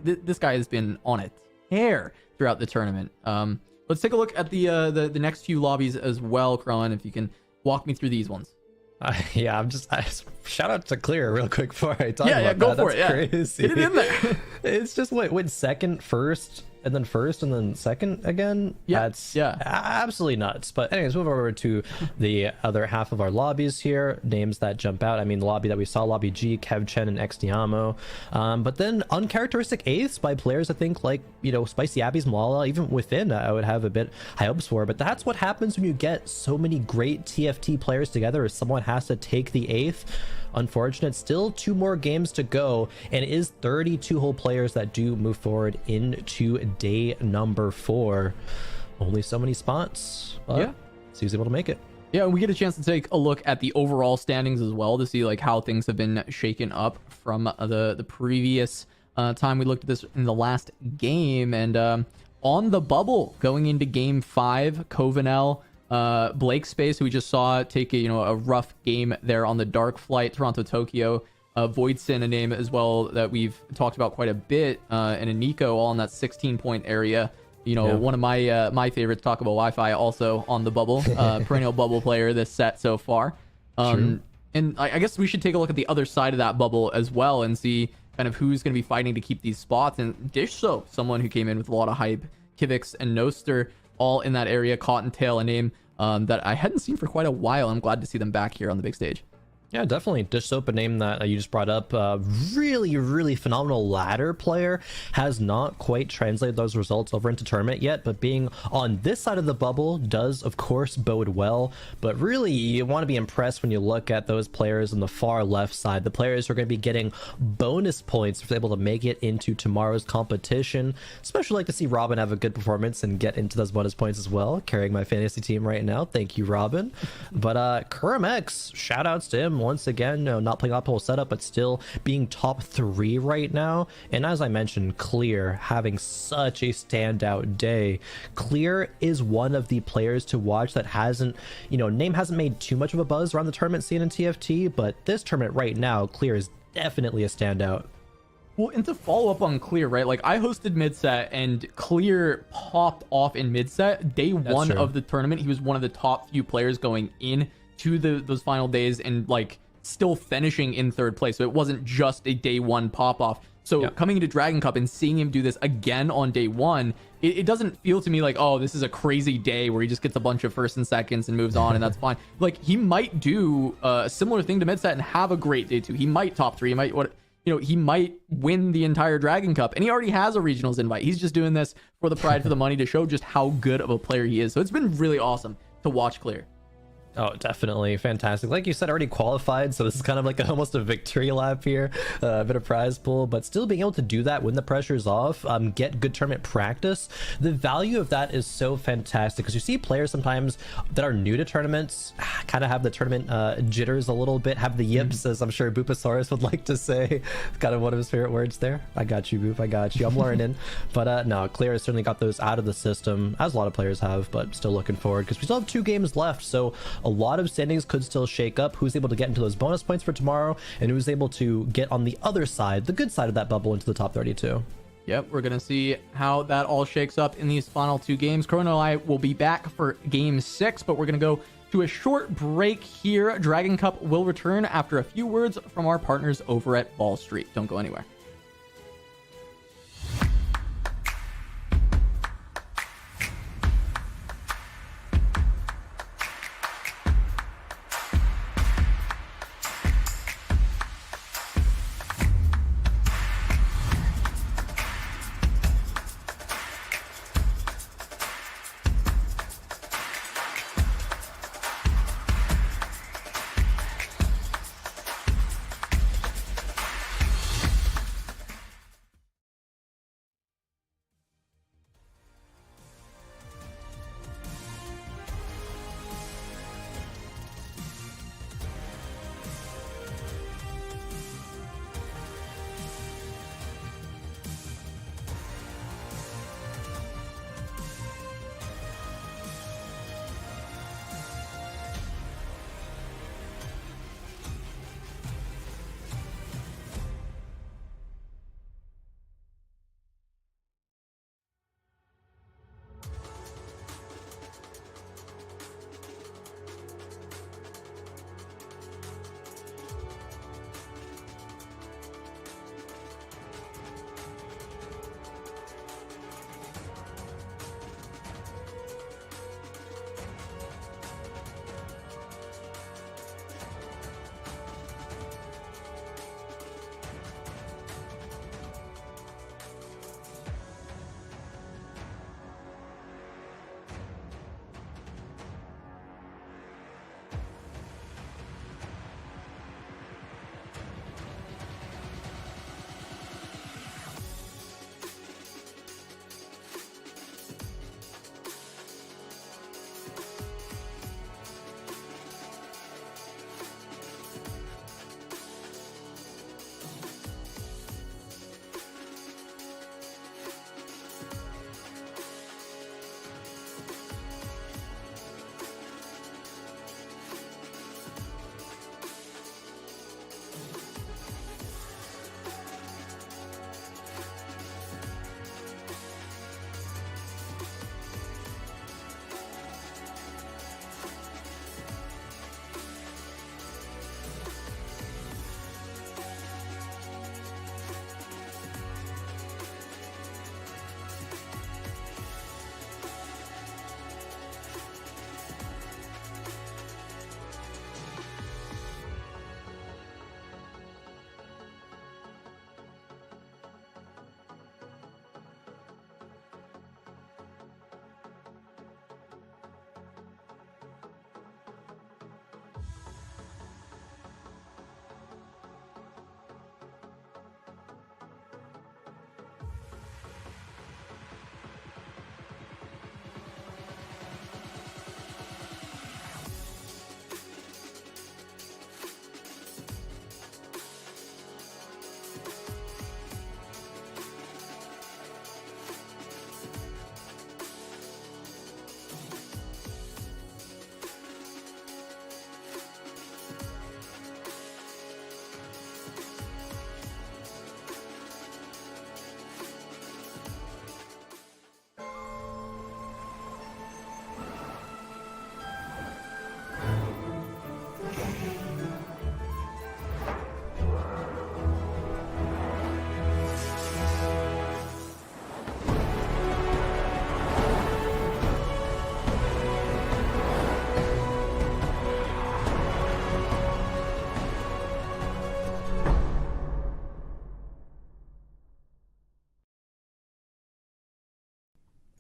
this guy has been on a tear throughout the tournament. Let's take a look at the next few lobbies as well, Krohen, if you can walk me through these ones. Shout out to Clear real quick before I talk about that. Go for it. That's crazy. Get it in there. It's just went second, first, and then first and then second again. That's absolutely nuts. But anyways, move over to the other half of our lobbies here. Names that jump out. I mean, the lobby that we saw, Lobby G, Kev Chen, and XDiamo. But then uncharacteristic eighths by players, I think, like, you know, Spicy Abby's Malala. Even within, I would have a bit high hopes for. But that's what happens when you get so many great TFT players together, is someone has to take the eighth. Unfortunate. Still 2 more games to go, and it is 32 whole players that do move forward into day number 4. Only so many spots, but so he's able to make it. Yeah, we get a chance to take a look at the overall standings as well to see like how things have been shaken up from the previous time we looked at this in the last game. And on the bubble going into game 5, Covenel, Blake Space, who we just saw take a rough game there on the Dark Flight, Toronto Tokyo, Voidson, a name as well that we've talked about quite a bit, and a Nico, all in that 16-point area. One of my favorites, talk about Wi-Fi, also on the bubble, perennial bubble player this set so far. And I guess we should take a look at the other side of that bubble as well and see kind of who's going to be fighting to keep these spots. And Dish Soap, someone who came in with a lot of hype, Kivix and Noster, all in that area. Cottontail, a name that I hadn't seen for quite a while. I'm glad to see them back here on the big stage. Yeah, definitely. Dish Soap, a name that you just brought up, really phenomenal ladder player. Has not quite translated those results over into tournament yet, but being on this side of the bubble does, of course, bode well. But really, you want to be impressed when you look at those players on the far left side, the players who are going to be getting bonus points if they're able to make it into tomorrow's competition. Especially like to see Robin have a good performance and get into those bonus points as well, carrying my fantasy team right now. Thank you, Robin. But Kurmx, shout outs to him once again, not playing optimal setup, but still being top 3 right now. And as I mentioned, Clear having such a standout day. Clear is one of the players to watch that hasn't, name hasn't made too much of a buzz around the tournament scene in TFT, but this tournament right now, Clear is definitely a standout. Well, and to follow up on Clear, right? Like, I hosted mid-set, and Clear popped off in mid-set. Day 1 of the tournament, he was one of the top few players going in to those final days, and like still finishing in 3rd place. So it wasn't just a day 1 pop off. So coming into Dragon Cup and seeing him do this again on day 1, it doesn't feel to me like, oh, this is a crazy day where he just gets a bunch of 1st and 2nds and moves on, and that's fine. Like, he might do a similar thing to Midset and have a great day 2. He might top 3. He might he might win the entire Dragon Cup, and he already has a regionals invite. He's just doing this for the pride, for the money, to show just how good of a player he is. So it's been really awesome to watch Clear. Oh, definitely fantastic. Like you said, already qualified, so this is kind of like almost a victory lap here, a bit of prize pool, but still being able to do that when the pressure's off, get good tournament practice. The value of that is so fantastic, because you see players sometimes that are new to tournaments kind of have the tournament jitters a little bit, have the yips, as I'm sure Boopasaurus would like to say. Kind of one of his favorite words there. I got you, Boop, I got you. I'm learning. But no, Clear has certainly got those out of the system, as a lot of players have, but still looking forward, because we still have 2 games left, so a lot of standings could still shake up. Who's able to get into those bonus points for tomorrow, and who's able to get on the other side, the good side of that bubble, into the top 32. Yep, we're going to see how that all shakes up in these final 2 games. Krohen and I will be back for game 6, but we're going to go to a short break here. Dragon Cup will return after a few words from our partners over at Ball Street. Don't go anywhere.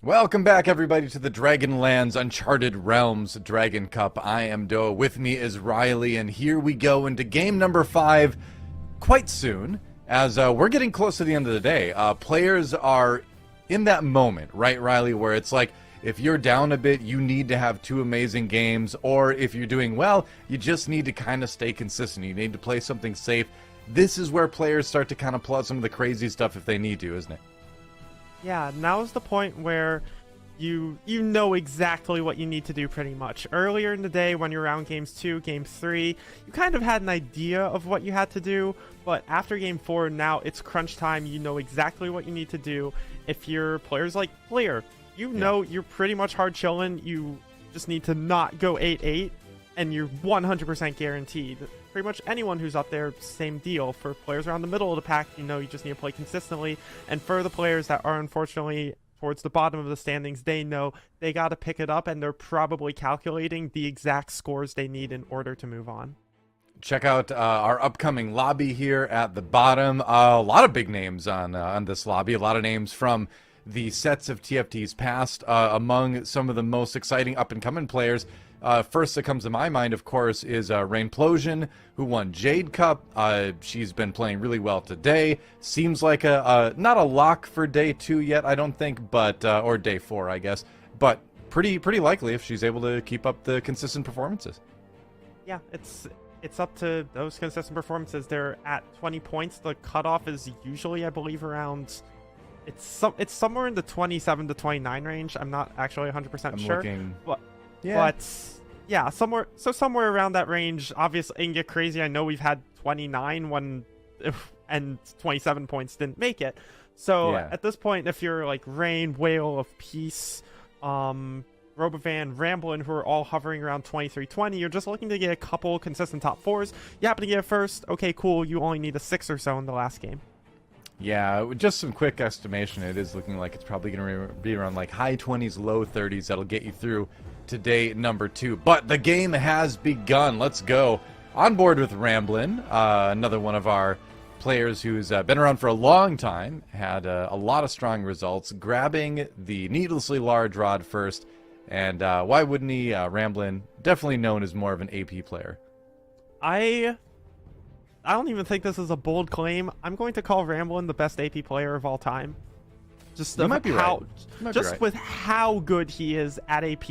Welcome back, everybody, to the Dragonlands Uncharted Realms Dragon Cup. I am Doa. With me is Riley, and here we go into game number 5 quite soon, as we're getting close to the end of the day. Players are in that moment, right, Riley, where it's like, if you're down a bit, you need to have 2 amazing games, or if you're doing well, you just need to kind of stay consistent. You need to play something safe. This is where players start to kind of pull out some of the crazy stuff if they need to, isn't it? Yeah, now is the point where you know exactly what you need to do pretty much. Earlier in the day when you're around games 2, game 3, you kind of had an idea of what you had to do, but after game 4, now it's crunch time. You know exactly what you need to do. If you're players like Player, you know you're pretty much hard chilling. You just need to not go 8-8, and you're 100% guaranteed. Pretty much anyone who's up there, same deal. For players around the middle of the pack, you know you just need to play consistently. And for the players that are unfortunately towards the bottom of the standings, they know they got to pick it up, and they're probably calculating the exact scores they need in order to move on. Check out our upcoming lobby here at the bottom. A lot of big names on this lobby. A lot of names from the sets of TFTs past. Among some of the most exciting up-and-coming players, first that comes to my mind, of course, is Rainplosion, who won Jade Cup. She's been playing really well today. Seems like not a lock for day 2 yet, I don't think, but or day 4, I guess. But pretty likely if she's able to keep up the consistent performances. Yeah, it's up to those consistent performances. They're at 20 points. The cutoff is usually, I believe, around... It's somewhere in the 27 to 29 range. I'm not actually 100% sure. But yeah, somewhere around that range. Obviously, it can get crazy. I know we've had 29 and 27 points didn't make it. So at this point, if you're like Rain, Whale of Peace, Robovan, Ramblin, who are all hovering around 23-20, you're just looking to get a couple consistent top 4s. You happen to get it first. Okay, cool. You only need a 6 or so in the last game. Yeah, just some quick estimation. It is looking like it's probably going to be around like high 20s, low 30s. That'll get you through to day number 2. But the game has begun. Let's go. On board with Ramblin, another one of our players who's been around for a long time, had a lot of strong results, grabbing the needlessly large rod first. And why wouldn't he? Ramblin, definitely known as more of an AP player. I don't even think this is a bold claim. I'm going to call Ramblin the best AP player of all time. Just you might be right. With how good he is at AP.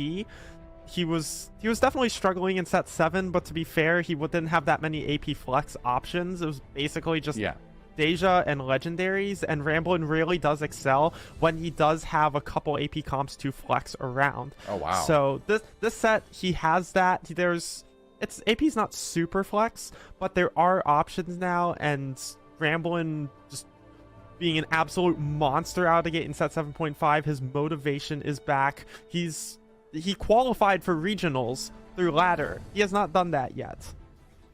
He was definitely struggling in set 7, but to be fair, he didn't have that many AP flex options. It was basically just Deja and legendaries, and Ramblin really does excel when he does have a couple AP comps to flex around. Oh wow. So this set, he has that. AP's not super flex, but there are options now, and Ramblin just being an absolute monster out of the gate in set 7.5, his motivation is back. He qualified for regionals through ladder. He has not done that yet.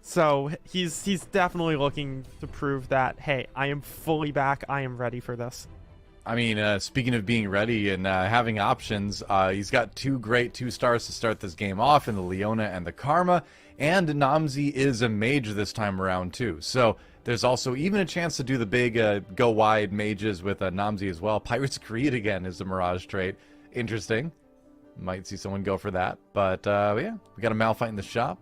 So he's definitely looking to prove that, hey, I am fully back. I am ready for this. I mean, speaking of being ready and having options, he's got 2 great 2-stars to start this game off in the Leona and the Karma, and Namzi is a mage this time around too. So there's also even a chance to do the big go wide mages with Namzi as well. Pirate's Greed again is the Mirage trait. Interesting. Might see someone go for that. But yeah, we got a Malphite in the shop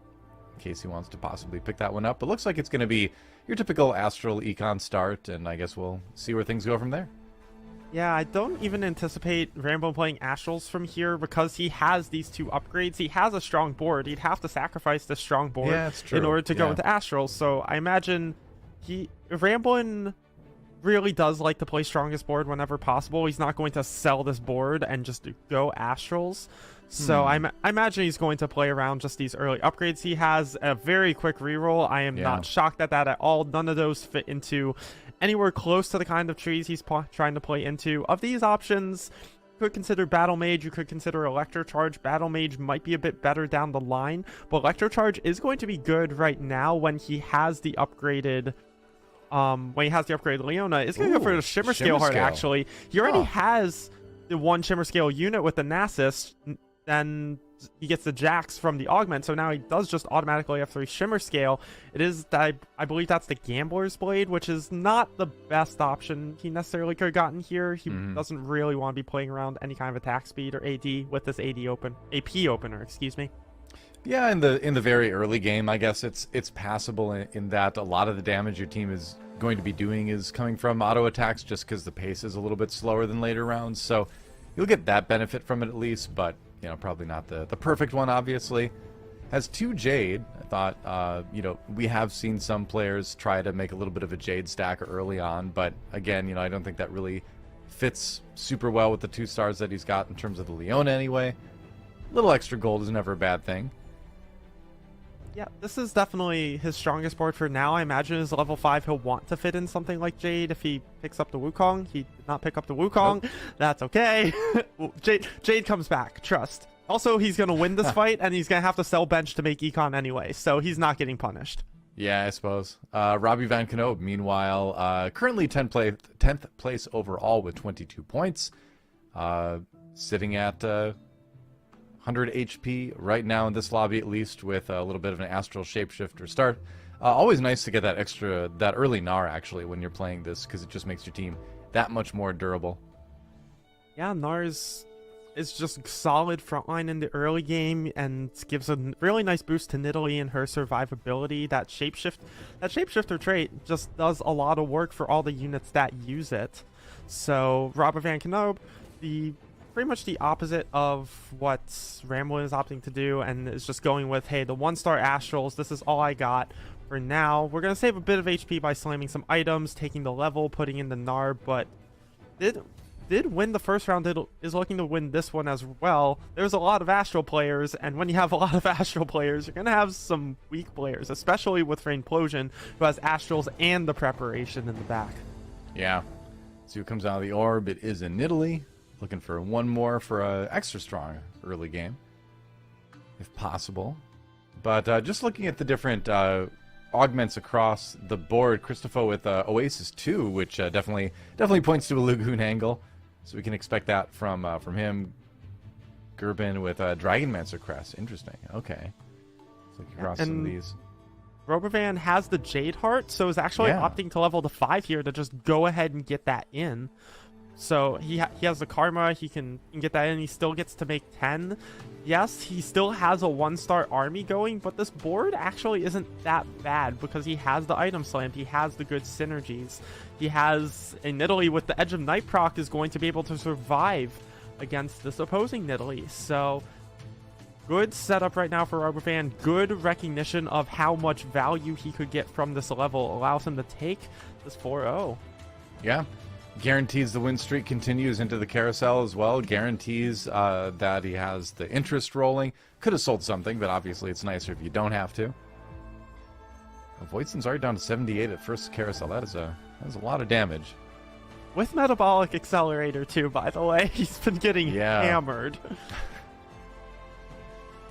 in case he wants to possibly pick that one up. But looks like it's going to be your typical Astral Econ start, and I guess we'll see where things go from there. Yeah, I don't even anticipate Rambo playing Astrals from here because he has these 2 upgrades. He has a strong board. He'd have to sacrifice this strong board in order to go into Astrals. So I imagine Ramblin really does like to play strongest board whenever possible. He's not going to sell this board and just go Astrals. So I imagine he's going to play around just these early upgrades. He has a very quick reroll. I am not shocked at that at all. None of those fit into anywhere close to the kind of trees he's trying to play into. Of these options, you could consider Battle Mage, you could consider Electrocharge. Battle Mage might be a bit better down the line, but Electrocharge is going to be good right now when he has the upgraded Leona. It's going to go for the Shimmer Scale Heart, actually. He already has the 1 Shimmer Scale unit with the Nasus. then he gets the Jax from the augment, so now he does just automatically have 3 Shimmer Scale. It is, I believe that's the Gambler's Blade, which is not the best option he necessarily could have gotten here. He doesn't really want to be playing around any kind of attack speed or AD with this AP opener, excuse me. Yeah, in the very early game, I guess it's passable in that a lot of the damage your team is going to be doing is coming from auto attacks, just because the pace is a little bit slower than later rounds. So you'll get that benefit from it at least, but you know, probably not the perfect one, obviously. Has 2 Jade. I thought, you know, we have seen some players try to make a little bit of a Jade stack early on, but again, you know, I don't think that really fits super well with the 2 stars that he's got in terms of the Leona anyway. A little extra gold is never a bad thing. Yeah, this is definitely his strongest board for now. I imagine as level 5 he'll want to fit in something like Jade if he picks up the Wukong. He did not pick up the Wukong. Nope. That's okay. Jade comes back, trust. Also, he's going to win this fight, and he's going to have to sell bench to make econ anyway, so he's not getting punished. Yeah, I suppose. Robbie Van Knoop, meanwhile, currently 10th place overall with 22 points. Sitting at 100 HP right now in this lobby, at least, with a little bit of an astral shapeshifter start. Always nice to get that early Gnar, actually, when you're playing this, because it just makes your team that much more durable. Yeah, Gnar is just solid frontline in the early game and gives a really nice boost to Nidalee and her survivability. That shapeshifter trait just does a lot of work for all the units that use it. So Robert Van Knoop, pretty much the opposite of what Ramblin is opting to do, and is just going with, hey, the 1-star Astrals, this is all I got for now. We're going to save a bit of HP by slamming some items, taking the level, putting in the Gnar, but did win the first round, is looking to win this one as well. There's a lot of Astral players, and when you have a lot of Astral players, you're going to have some weak players, especially with Rainplosion, who has Astrals and the preparation in the back. Yeah. See who comes out of the orb. It is a Nidalee. Looking for one more for a extra strong early game, if possible. But just looking at the different augments across the board, Christopher with Oasis 2, which definitely points to a Lagoon angle. So we can expect that from him. Gerben with Dragonmancer Crest. Interesting. Okay. Let's look across some of these. Robervan has the Jade Heart, so is actually opting to level to 5 here to just go ahead and get that in. So he has the Karma, he can get that in, he still gets to make 10. Yes, he still has a 1-star army going, but this board actually isn't that bad because he has the item slam, he has the good synergies. He has a Nidalee with the Edge of Night proc is going to be able to survive against this opposing Nidalee. So good setup right now for Robervan, good recognition of how much value he could get from this level, allows him to take this 4-0. Yeah. Guarantees the win streak continues into the carousel as well. Guarantees that he has the interest rolling. Could have sold something, but obviously it's nicer if you don't have to. Voidson's already down to 78 at first carousel. That is a lot of damage. With Metabolic Accelerator too, by the way. He's been getting hammered.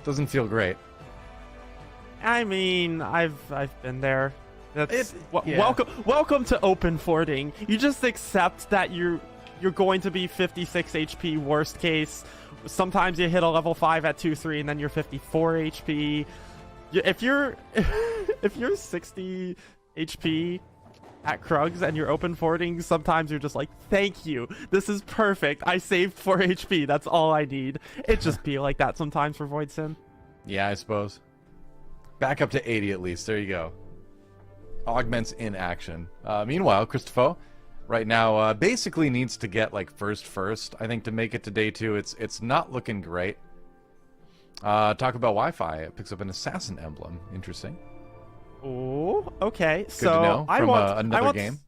Doesn't feel great. I mean, I've been there. Welcome to open fording. You just accept that you're going to be 56 HP worst case. Sometimes you hit a level 5 at 2-3 and then you're 54 HP. If you're 60 HP at Krugs and you're open fording, sometimes you're just like, thank you, this is perfect, I saved 4 HP, that's all I need. It just be like that sometimes for Voidson. Yeah, I suppose. Back up to 80 at least, there you go. Augments in action. Meanwhile, Christopher right now basically needs to get like first I think to make it to day 2. It's not looking great. Talk about Wi-Fi. It picks up an assassin emblem. Interesting. Oh, okay. Good to know from another game.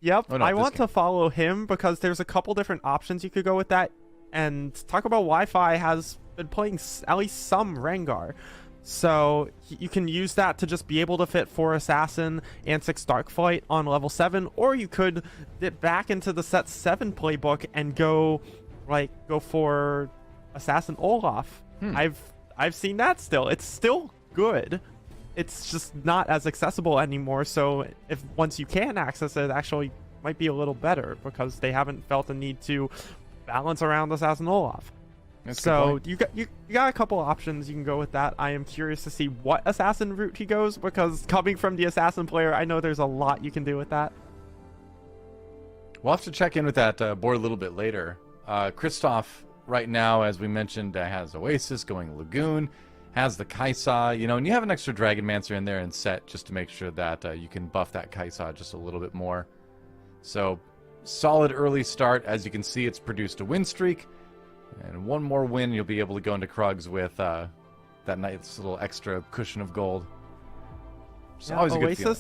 Yep, I want to follow him because there's a couple different options you could go with that. And Talk About Wi-Fi has been playing at least some Rengar. So you can use that to just be able to fit 4 Assassin and 6 Darkflight on level 7, or you could dip back into the set 7 playbook and go for Assassin Olaf. I've seen that still. It's still good. It's just not as accessible anymore. So if once you can access it, actually might be a little better because they haven't felt the need to balance around Assassin Olaf. That's a good So point. you got a couple options you can go with that. I am curious to see what assassin route he goes, because coming from the assassin player, I know there's a lot you can do with that. We'll have to check in with that board a little bit later. Christoph, right now, as we mentioned, has Oasis going Lagoon, has the Kaisa, you know, and you have an extra Dragonmancer in there and set just to make sure that you can buff that Kaisa just a little bit more. So, solid early start. As you can see, it's produced a win streak. And one more win, you'll be able to go into Krugs with that nice little extra cushion of gold. It's always a good feeling.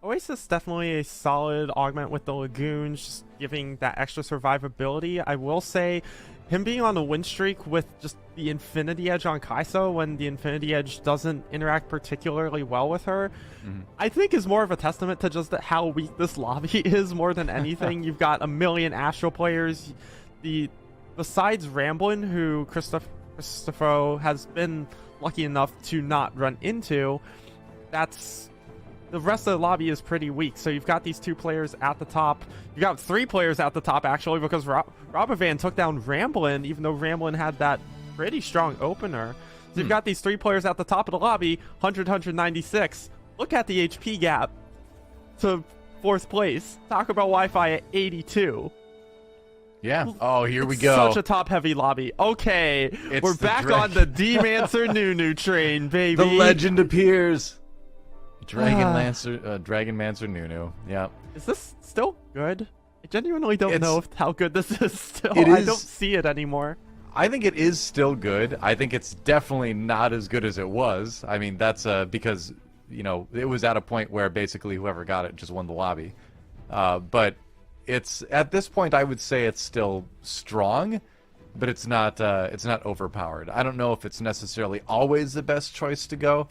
Oasis definitely a solid augment with the Lagoons, just giving that extra survivability. I will say, him being on the win streak with just the Infinity Edge on Kai'Sa, when the Infinity Edge doesn't interact particularly well with her, I think is more of a testament to just how weak this lobby is more than anything. You've got a million Astral players. Besides Ramblin', who Christopher has been lucky enough to not run into, the rest of the lobby is pretty weak. So you've got these two players at the top. You got three players at the top, actually, because Robovan took down Ramblin', even though Ramblin' had that pretty strong opener. So you've got these three players at the top of the lobby, 100, 196. Look at the HP gap to fourth place. Talk about Wi-Fi at 82. Yeah. Oh, here we go. Such a top-heavy lobby. Okay, we're back on the Demancer Nunu train, baby. The legend appears. Dragonmancer Nunu. Yeah. Is this still good? I genuinely don't know how good this is still. It is, I don't see it anymore. I think it is still good. I think it's definitely not as good as it was. I mean, that's because, you know, it was at a point where basically whoever got it just won the lobby. But it's at this point, I would say it's still strong, but it's not overpowered. I don't know if it's necessarily always the best choice to go,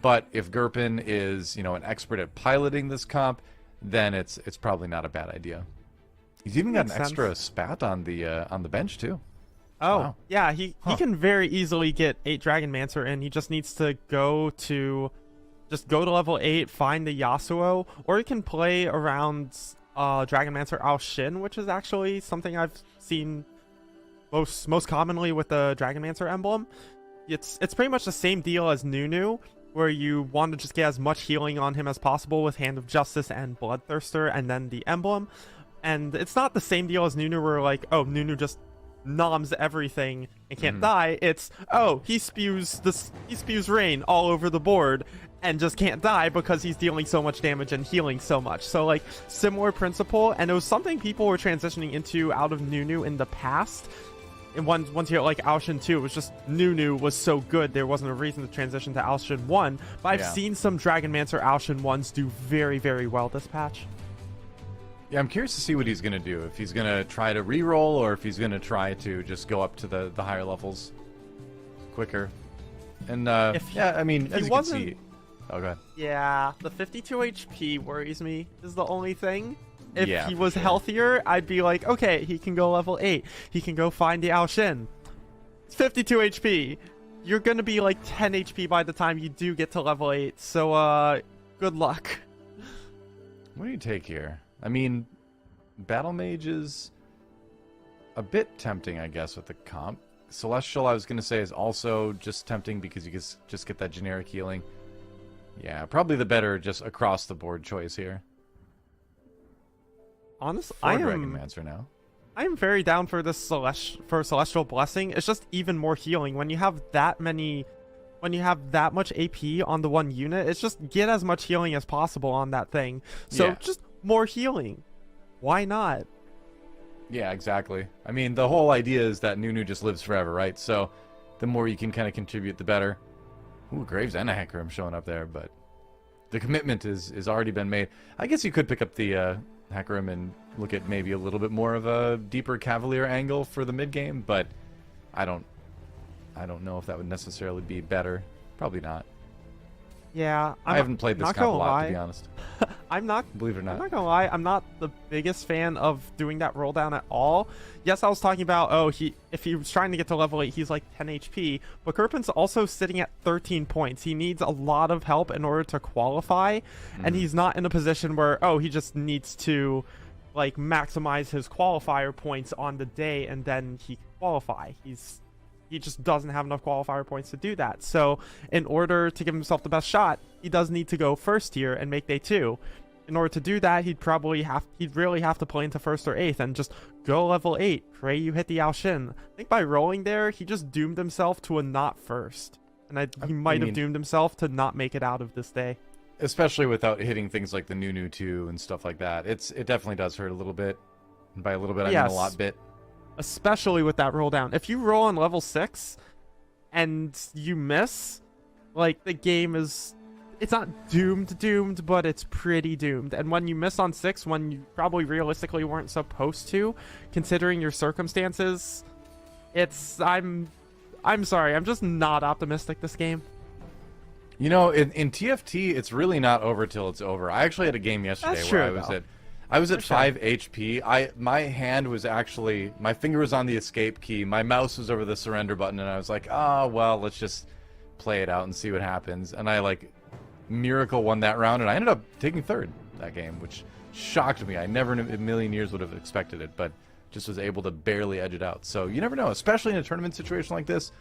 but if Gurpin is, you know, an expert at piloting this comp, then it's probably not a bad idea. He's even got an extra spat on the bench too. Oh, wow. Yeah, he can very easily get 8 Dragonmancer, and he just needs to go to level 8, find the Yasuo, or he can play around Dragonmancer Ao Shin, which is actually something I've seen most commonly with the Dragonmancer emblem. It's pretty much the same deal as Nunu, where you want to just get as much healing on him as possible with Hand of Justice and Bloodthirster and then the emblem. And it's not the same deal as Nunu where like, oh, Nunu just noms everything and can't die. It's, oh, he spews rain all over the board and just can't die because he's dealing so much damage and healing so much. So like, similar principle, and it was something people were transitioning into out of Nunu in the past. And once you hit like Ao Shin 2, it was just Nunu was so good there wasn't a reason to transition to Ao Shin 1. But I've seen some Dragonmancer Ao Shin 1s do very, very well this patch. Yeah, I'm curious to see what he's going to do. If he's going to try to reroll, or if he's going to try to just go up to the higher levels quicker. And yeah, I mean, as you can see... Oh, go ahead. Yeah, the 52 HP worries me, is the only thing. If he was healthier, I'd be like, okay, he can go level 8. He can go find the Ao Shin. It's 52 HP. You're going to be like 10 HP by the time you do get to level 8. So, good luck. What do you take here? I mean, Battle Mage is a bit tempting, I guess, with the comp. Celestial, I was going to say, is also just tempting because you just get that generic healing. Yeah, probably the better just across-the-board choice here. Honestly, Dragonmancer now. I am very down for this Celestial Blessing. It's just even more healing. When you have that much AP on the one unit, it's just get as much healing as possible on that thing. So just more healing. Why not? Yeah, exactly. I mean, the whole idea is that Nunu just lives forever, right? So the more you can kind of contribute, the better. Ooh, Graves and a Hecarim showing up there, but the commitment is already been made. I guess you could pick up the Hecarim and look at maybe a little bit more of a deeper Cavalier angle for the mid game, but I don't know if that would necessarily be better. Probably not. Yeah, I haven't played this comp a lot, to be honest. Believe it or not. I'm not gonna lie, I'm not the biggest fan of doing that roll down at all. Yes, I was talking about, if he was trying to get to level 8, he's like 10 HP, but Kerpin's also sitting at 13 points. He needs a lot of help in order to qualify, and he's not in a position where, he just needs to like maximize his qualifier points on the day and then he can qualify. He's he just doesn't have enough qualifier points to do that. So in order to give himself the best shot, he does need to go first tier and make day 2. In order to do that, he'd really have to play into first or 8th and just go level 8. Pray you hit the Ao Shin. I think by rolling there, he just doomed himself to a not first. And he might have doomed himself to not make it out of this day. Especially without hitting things like the Nunu 2 and stuff like that. It definitely does hurt a little bit. And by a little bit, I mean a lot bit. Especially with that roll down. If you roll on level 6 and you miss, like, the game is... It's not doomed, but it's pretty doomed. And when you miss on 6, when you probably realistically weren't supposed to, considering your circumstances, I'm sorry, I'm just not optimistic this game. You know, in TFT, it's really not over till it's over. I actually had a game yesterday where I was at 5 HP. My hand was actually, my finger was on the escape key, my mouse was over the surrender button, and I was like, oh, well, let's just play it out and see what happens. And I, like, miracle won that round, and I ended up taking 3rd that game, which shocked me. I never in a million years would have expected it, but just was able to barely edge it out. So you never know, especially in a tournament situation like this.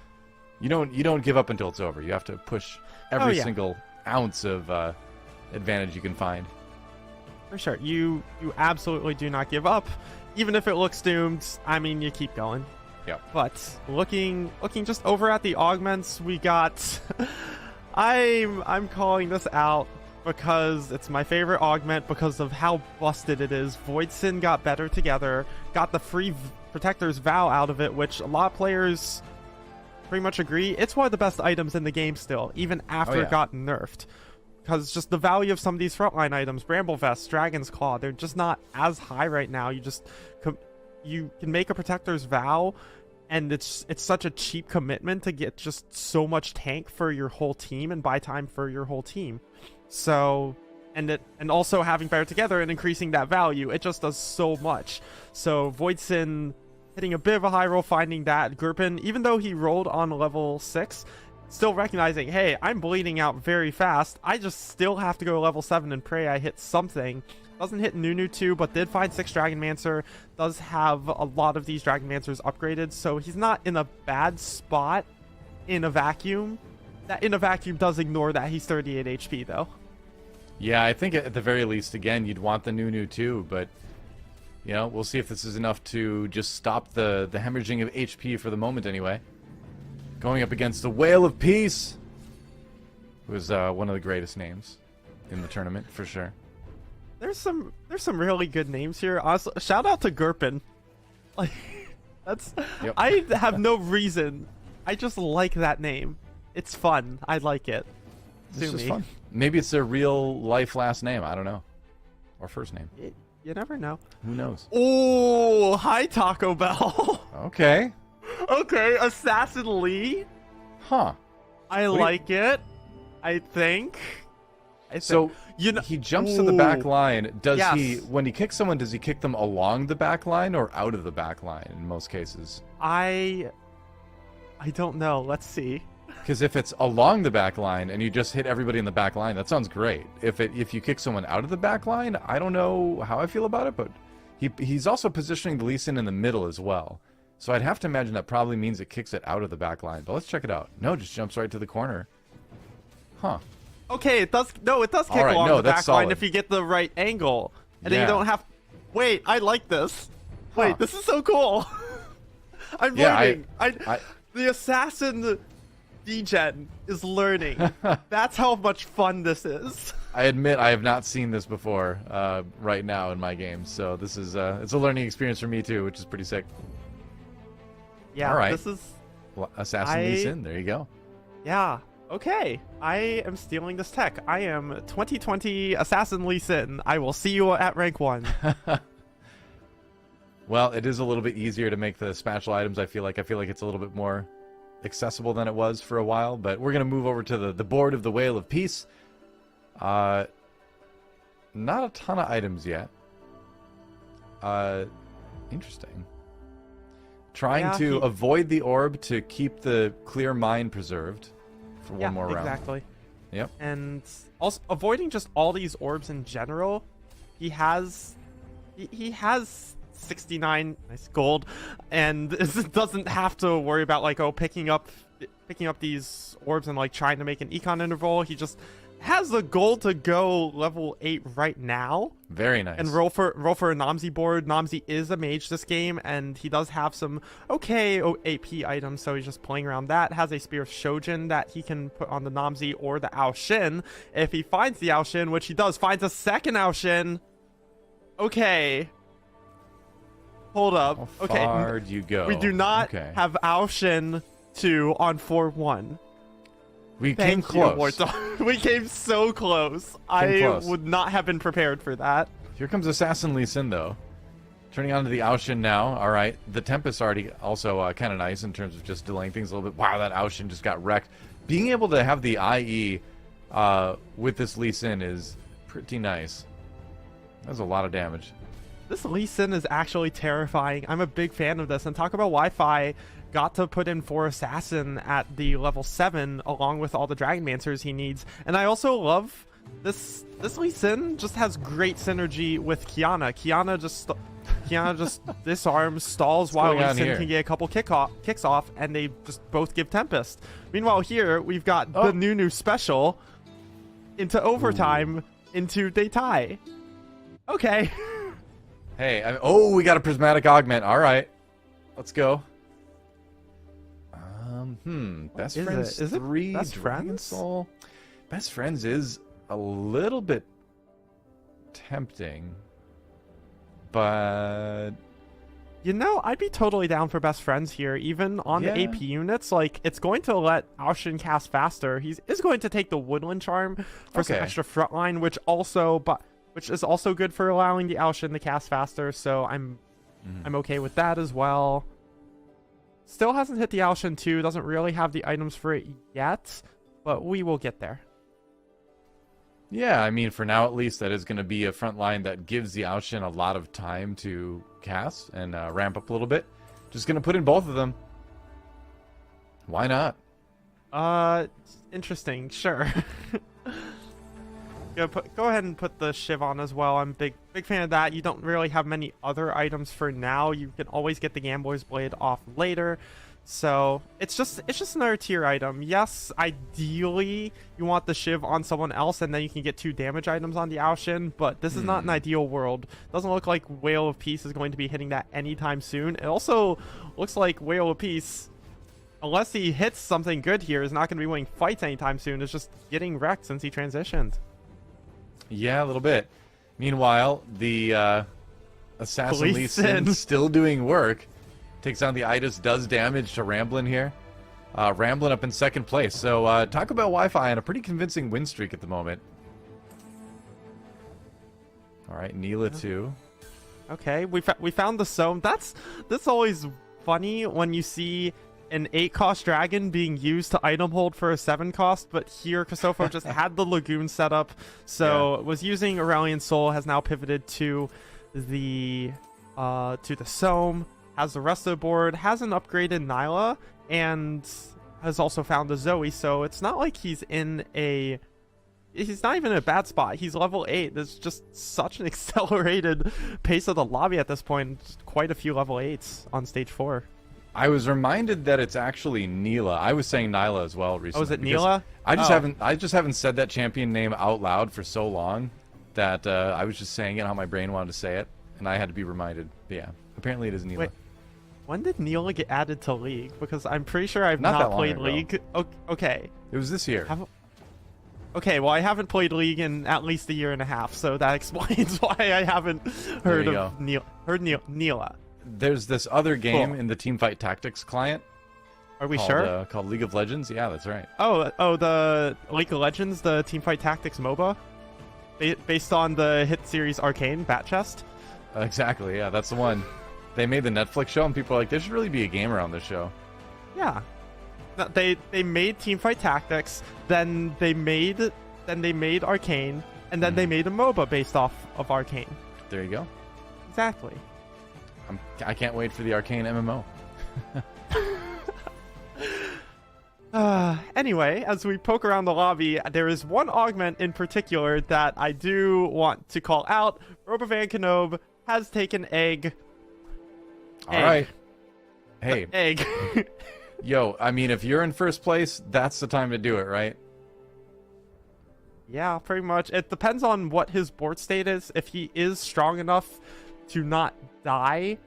You don't give up until it's over. You have to push every single ounce of advantage you can find. For sure. You absolutely do not give up. Even if it looks doomed, I mean, you keep going. Yeah. But looking just over at the augments, we got... I'm calling this out because it's my favorite augment because of how busted it is. Voidsin got better together, got the free Protector's Vow out of it, which a lot of players pretty much agree. It's one of the best items in the game still, even after it got nerfed. Because just the value of some of these frontline items, Bramble Vest, Dragon's Claw, they're just not as high right now. You can make a Protector's Vow, and it's such a cheap commitment to get just so much tank for your whole team and buy time for your whole team. So, and also having better together and increasing that value, it just does so much. So Voidsin hitting a bit of a high roll, finding that. Gurpin, even though he rolled on level 6, still recognizing, hey, I'm bleeding out very fast. I just still have to go to level 7 and pray I hit something. Doesn't hit Nunu 2, but did find 6 Dragonmancer. Does have a lot of these Dragonmancers upgraded, so he's not in a bad spot in a vacuum. That in a vacuum does ignore that he's 38 HP, though. Yeah, I think at the very least, again, you'd want the Nunu 2, but, you know, we'll see if this is enough to just stop the hemorrhaging of HP for the moment, anyway. Going up against the Whale of Peace, who is one of the greatest names in the tournament, for sure. There's some really good names here. Also, shout out to Gurpin. Like, that's I have no reason. I just like that name. It's fun. I like it. It's just fun. Maybe it's their real life last name. I don't know. Or first name. You never know. Who knows? Oh, hi Taco Bell. Okay. Okay, Assassin Lee. Huh. I like it. I think. So he jumps to the back line. Does he, when he kicks someone, does he kick them along the back line or out of the back line in most cases? I don't know. Let's see. Because if it's along the back line and you just hit everybody in the back line, that sounds great. If you kick someone out of the back line, I don't know how I feel about it, but he's also positioning the Lee Sin in the middle as well. So I'd have to imagine that probably means it kicks it out of the back line. But let's check it out. No, it just jumps right to the corner. Huh. Okay, it does. No, it does kick along the back line if you get the right angle, and then you don't have. Wait, I like this. Wait, this is so cool. I'm learning. The assassin degen is learning. That's how much fun this is. I admit I have not seen this before right now in my game, so this is it's a learning experience for me too, which is pretty sick. Yeah, all right. This is Assassin Lee Sin. There you go. Yeah. Okay, I am stealing this tech. I am 2020 Assassin Lee Sin. I will see you at rank 1. Well, it is a little bit easier to make the spatula items, I feel like. I feel like it's a little bit more accessible than it was for a while. But we're going to move over to the board of the Whale of Peace. Not a ton of items yet. Interesting. Trying to avoid the orb to keep the clear mind preserved. For one more round. Exactly. Yep. And also avoiding just all these orbs in general. He has 69 nice gold, and this doesn't have to worry about like picking up these orbs and like trying to make an econ interval. He just has the goal to go level 8 right now. Very nice. And roll for a Namzi board. Namzi is a mage this game, and he does have some okay AP items, so he's just playing around that. Has a Spear of Shojin that he can put on the Namzi or the Ao Shin. If he finds the Ao Shin, which he does, finds a second Ao Shin. Okay. Hold up. How far do you go? We do not have Ao Shin 2 on 4-1. We came close. We came so close. Would not have been prepared for that. Here comes Assassin Lee Sin, though. Turning on to the Ao Shin now. All right. The Tempest already also kind of nice in terms of just delaying things a little bit. Wow, that Ao Shin just got wrecked. Being able to have the IE with this Lee Sin is pretty nice. That's a lot of damage. This Lee Sin is actually terrifying. I'm a big fan of this. And talk about Wi-Fi. Got to put in 4 Assassin at the level 7 along with all the Dragonmancers he needs. And I also love this Lee Sin just has great synergy with Kiana. Kiana just disarms, stalls while Lee Sin can get a couple kicks off, and they just both give Tempest. Meanwhile here, we've got the new special into overtime into Deitai. Okay. Hey, we got a Prismatic Augment. All right. Let's go. Best Friends 3, Best Dragon Friends? Soul. Best Friends is a little bit tempting, but you know, I'd be totally down for Best Friends here, even on the AP units. Like, it's going to let Ao Shin cast faster. He is going to take the Woodland Charm for some extra frontline, which is also good for allowing the Ao Shin to cast faster. So I'm okay with that as well. Still hasn't hit the Ao Shin 2, doesn't really have the items for it yet, but we will get there. Yeah, I mean, for now at least, that is going to be a front line that gives the Ao Shin a lot of time to cast and ramp up a little bit. Just going to put in both of them. Why not? Interesting, sure. Go ahead and put the Shiv on as well. I'm big fan of that. You don't really have many other items for now. You can always get the Gamboy's Blade off later. So it's just another tier item. Yes, ideally you want the Shiv on someone else, and then you can get 2 damage items on the Ao Shin, but this is not an ideal world. Doesn't look like Whale of Peace is going to be hitting that anytime soon. It also looks like Whale of Peace, unless he hits something good here, is not going to be winning fights anytime soon. It's just getting wrecked since he transitioned. Yeah, a little bit. Meanwhile, the Assassin Lee Sin still doing work. Takes on the Idas, does damage to Ramblin here. Ramblin up in 2nd place. So talk about Wi-Fi and a pretty convincing win streak at the moment. All right, Neela too. Okay, we found the Soam. That's always funny when you see an 8-cost dragon being used to item hold for a 7-cost, but here Casanova just had the Lagoon set up, so was using Aurelian Soul, has now pivoted to the Soam, has the rest of the board, has an upgraded Nyla, and has also found a Zoe, so it's not like he's not even in a bad spot. He's level 8. There's just such an accelerated pace of the lobby at this point. Quite a few level 8s on stage 4. I was reminded that it's actually Neela. I was saying Nyla as well recently. Oh, is it Neela? I just haven't said that champion name out loud for so long that I was just saying it how my brain wanted to say it, and I had to be reminded. But yeah, apparently it is Neela. Wait, when did Neela get added to League? Because I'm pretty sure I've not played League. Okay. It was this year. Okay, well, I haven't played League in at least a year and a half, so that explains why I haven't heard of Neela. There's this other game in the Teamfight Tactics client. Are we sure? Called League of Legends. Yeah, that's right. Oh, the League of Legends, the Teamfight Tactics MOBA, based on the hit series Arcane Bat Chest. Exactly. Yeah, that's the one. They made the Netflix show, and people are like, there should really be a game around this show. Yeah. They made Teamfight Tactics, then they made Arcane, and then they made a MOBA based off of Arcane. There you go. Exactly. I can't wait for the Arcane MMO. Anyway, as we poke around the lobby, there is one augment in particular that I do want to call out. Robovan Kenob has taken Egg All right. Hey. Egg. Yo, I mean, if you're in first place, that's the time to do it, right? Yeah, pretty much. It depends on what his board state is. If he is strong enough to not die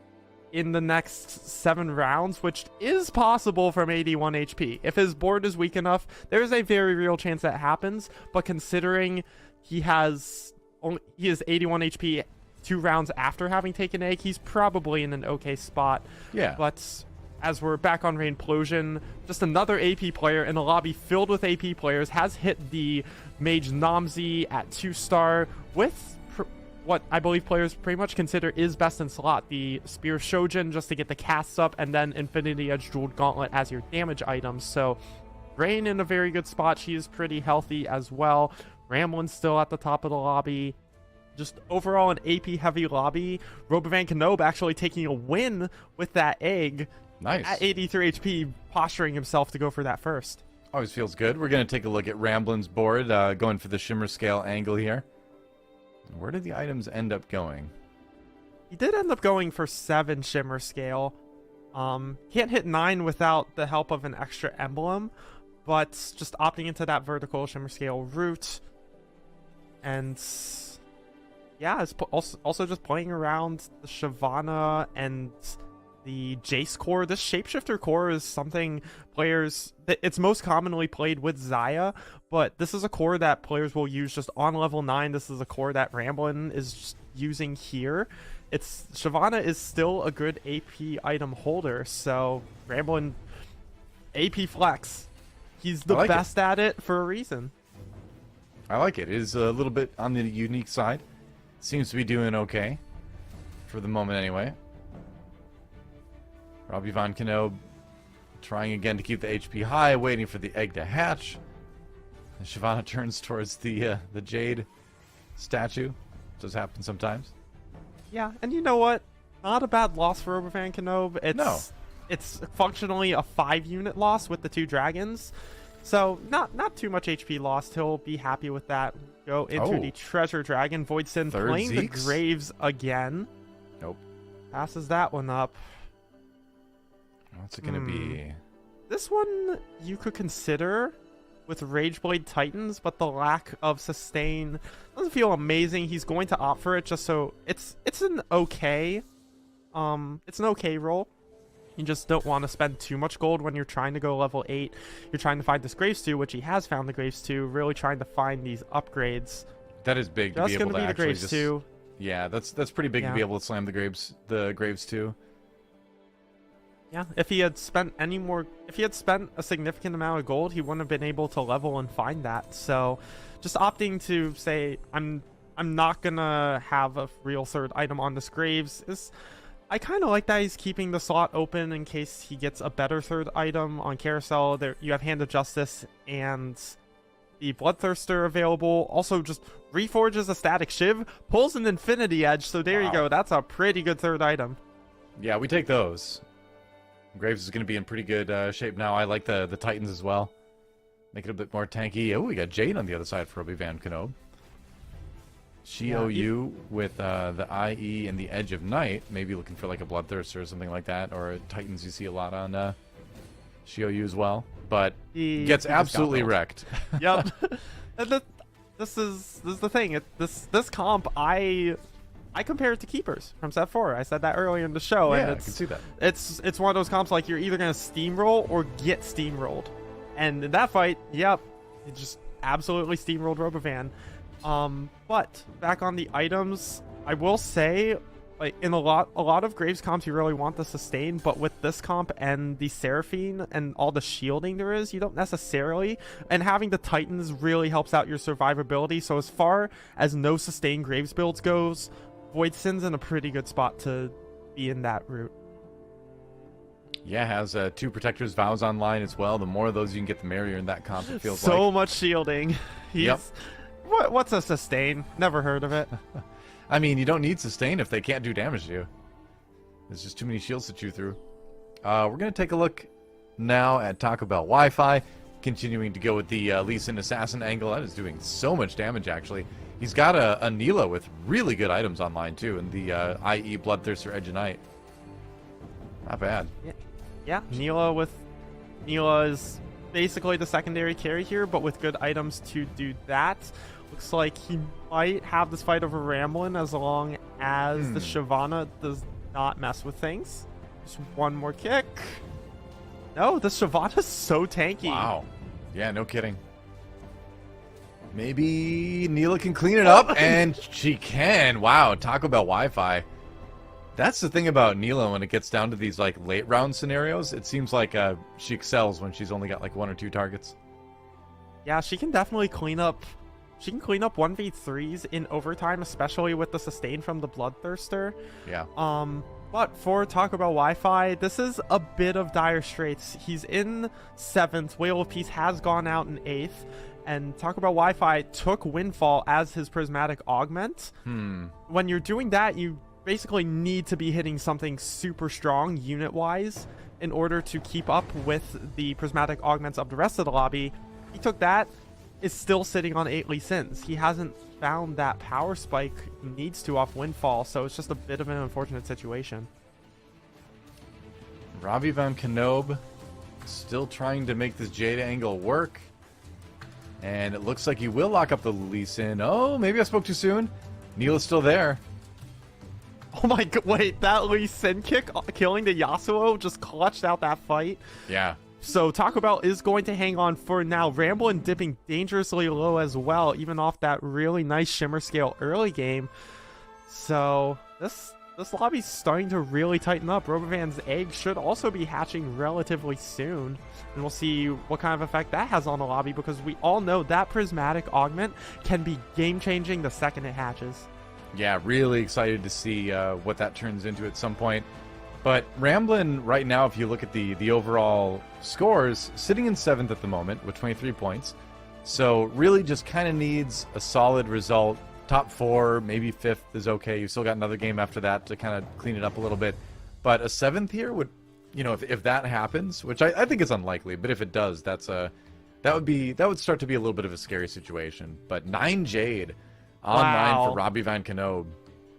in the next 7 rounds, which is possible from 81 HP. If his board is weak enough, there's a very real chance that happens. But considering he is 81 HP 2 rounds after having taken egg, he's probably in an okay spot. Yeah. But as we're back on Rainplosion, just another AP player in a lobby filled with AP players has hit the Mage Namzi at 2-star with what I believe players pretty much consider is best in slot, the Spear Shojin, just to get the casts up, and then Infinity Edge Jeweled Gauntlet as your damage items. So Rain in a very good spot. She is pretty healthy as well. Ramblin's still at the top of the lobby. Just overall an AP heavy lobby. Robovan Kenob actually taking a win with that egg. Nice. At 83 HP, posturing himself to go for that first. Always feels good. We're going to take a look at Ramblin's board, going for the Shimmer Scale angle here. Where did the items end up going? He did end up going for 7 Shimmer Scale. Can't hit 9 without the help of an extra emblem, but just opting into that vertical Shimmer Scale route. And yeah, it's also just playing around the Shyvana and the Jace core. This Shapeshifter core is something it's most commonly played with Xayah, but this is a core that players will use just on level 9. This is a core that Ramblin is just using here. Shyvana is still a good AP item holder, so Ramblin AP flex. He's the best at it for a reason. I like it. It is a little bit on the unique side. Seems to be doing okay. For the moment anyway. Robbie Von Kenob trying again to keep the HP high, waiting for the egg to hatch. And Shyvana turns towards the Jade statue. Does happen sometimes. Yeah, and you know what? Not a bad loss for Robovan Kenob. It's functionally a 5-unit loss with the 2 dragons. So not too much HP lost. He'll be happy with that. Go into the Treasure Dragon. Voidsin playing Zeeks? the Graves again. Nope. Passes that one up. What's it going to be? This one you could consider with Rageblade Titans, but the lack of sustain doesn't feel amazing. He's going to opt for it just so it's an okay roll. You just don't want to spend too much gold when you're trying to go level 8. You're trying to find this Graves 2, which he has found the Graves 2, really trying to find these upgrades. That is big to be able to the actually Graves 2. Yeah, that's pretty big to be able to slam the Graves 2. Yeah, if he had spent a significant amount of gold, he wouldn't have been able to level and find that. So, just opting to say I'm not gonna have a real 3rd item on this Graves is, I kind of like that he's keeping the slot open in case he gets a better 3rd item on Carousel. There you have Hand of Justice and the Bloodthirster available. Also, just reforges a Static Shiv, pulls an Infinity Edge. So there you go. That's a pretty good 3rd item. Yeah, we take those. Graves is going to be in pretty good shape now. I like the Titans as well. Make it a bit more tanky. Oh, we got Jade on the other side for Robbie Van Kenob. Shiou with the IE and the Edge of Night. Maybe looking for like a Bloodthirster or something like that. Or Titans you see a lot on Shiou as well. But he gets absolutely wrecked. Yep. And this is the thing. This comp, I compare it to Keepers from Set 4. I said that earlier in the show. Yeah, and I can see that. It's one of those comps like you're either going to steamroll or get steamrolled. And in that fight, yep, you just absolutely steamrolled Robovan. But back on the items, I will say, like in a lot of Graves comps, you really want the sustain, but with this comp and the Seraphine and all the shielding there is, you don't necessarily. And having the Titans really helps out your survivability. So as far as no sustain Graves builds goes, Voidsin's in a pretty good spot to be in that route. Yeah, has 2 Protector's Vows online as well. The more of those you can get, the merrier in that comp, it feels like. So much shielding. Yep. What's a sustain? Never heard of it. I mean, you don't need sustain if they can't do damage to you. There's just too many shields to chew through. We're going to take a look now at Taco Bell Wi-Fi. Continuing to go with the Lee Sin Assassin angle. That is doing so much damage, actually. He's got a Neela with really good items online, too, and the IE Bloodthirster Edge of Night. Not bad. Yeah, Neela is basically the secondary carry here, but with good items to do that. Looks like he might have this fight over Ramblin as long as the Shyvana does not mess with things. Just one more kick. No, the Shyvana's so tanky. Wow. Yeah, no kidding. Maybe Neela can clean it up, and she can. Wow, Taco Bell Wi-Fi. That's the thing about Neela when it gets down to these like late round scenarios. It seems like she excels when she's only got like 1 or 2 targets. Yeah, she can definitely clean up. She can clean up 1v3s in overtime, especially with the sustain from the Bloodthirster. Yeah. But for Taco Bell Wi-Fi, this is a bit of dire straits. He's in 7th. Whale of Peace has gone out in 8th. And Taco Bell Wi-Fi took Windfall as his prismatic augment. When you're doing that, you basically need to be hitting something super strong unit-wise in order to keep up with the prismatic augments of the rest of the lobby. He took that, is still sitting on 8 Lee Sins. He hasn't found that power spike he needs to off Windfall, so it's just a bit of an unfortunate situation. Robbie Van Knob still trying to make this Jade angle work. And it looks like he will lock up the Lee Sin. Oh, maybe I spoke too soon. Neela's still there. Oh my god, wait, that Lee Sin kick killing the Yasuo just clutched out that fight. Yeah. So Taco Bell is going to hang on for now. Ramblin dipping dangerously low as well, even off that really nice Shimmer scale early game. So this lobby's starting to really tighten up. Robovan's egg should also be hatching relatively soon. And we'll see what kind of effect that has on the lobby, because we all know that prismatic augment can be game-changing the second it hatches. Yeah, really excited to see what that turns into at some point. But Ramblin right now, if you look at the overall scores, sitting in 7th at the moment with 23 points. So really just kind of needs a solid result. Top 4, maybe 5th is okay. You've still got another game after that to kind of clean it up a little bit. But a 7th here would, you know, if that happens, which I think is unlikely, but if it does, that would start to be a little bit of a scary situation. But 9 Jade on 9 for Robbie Van Knob.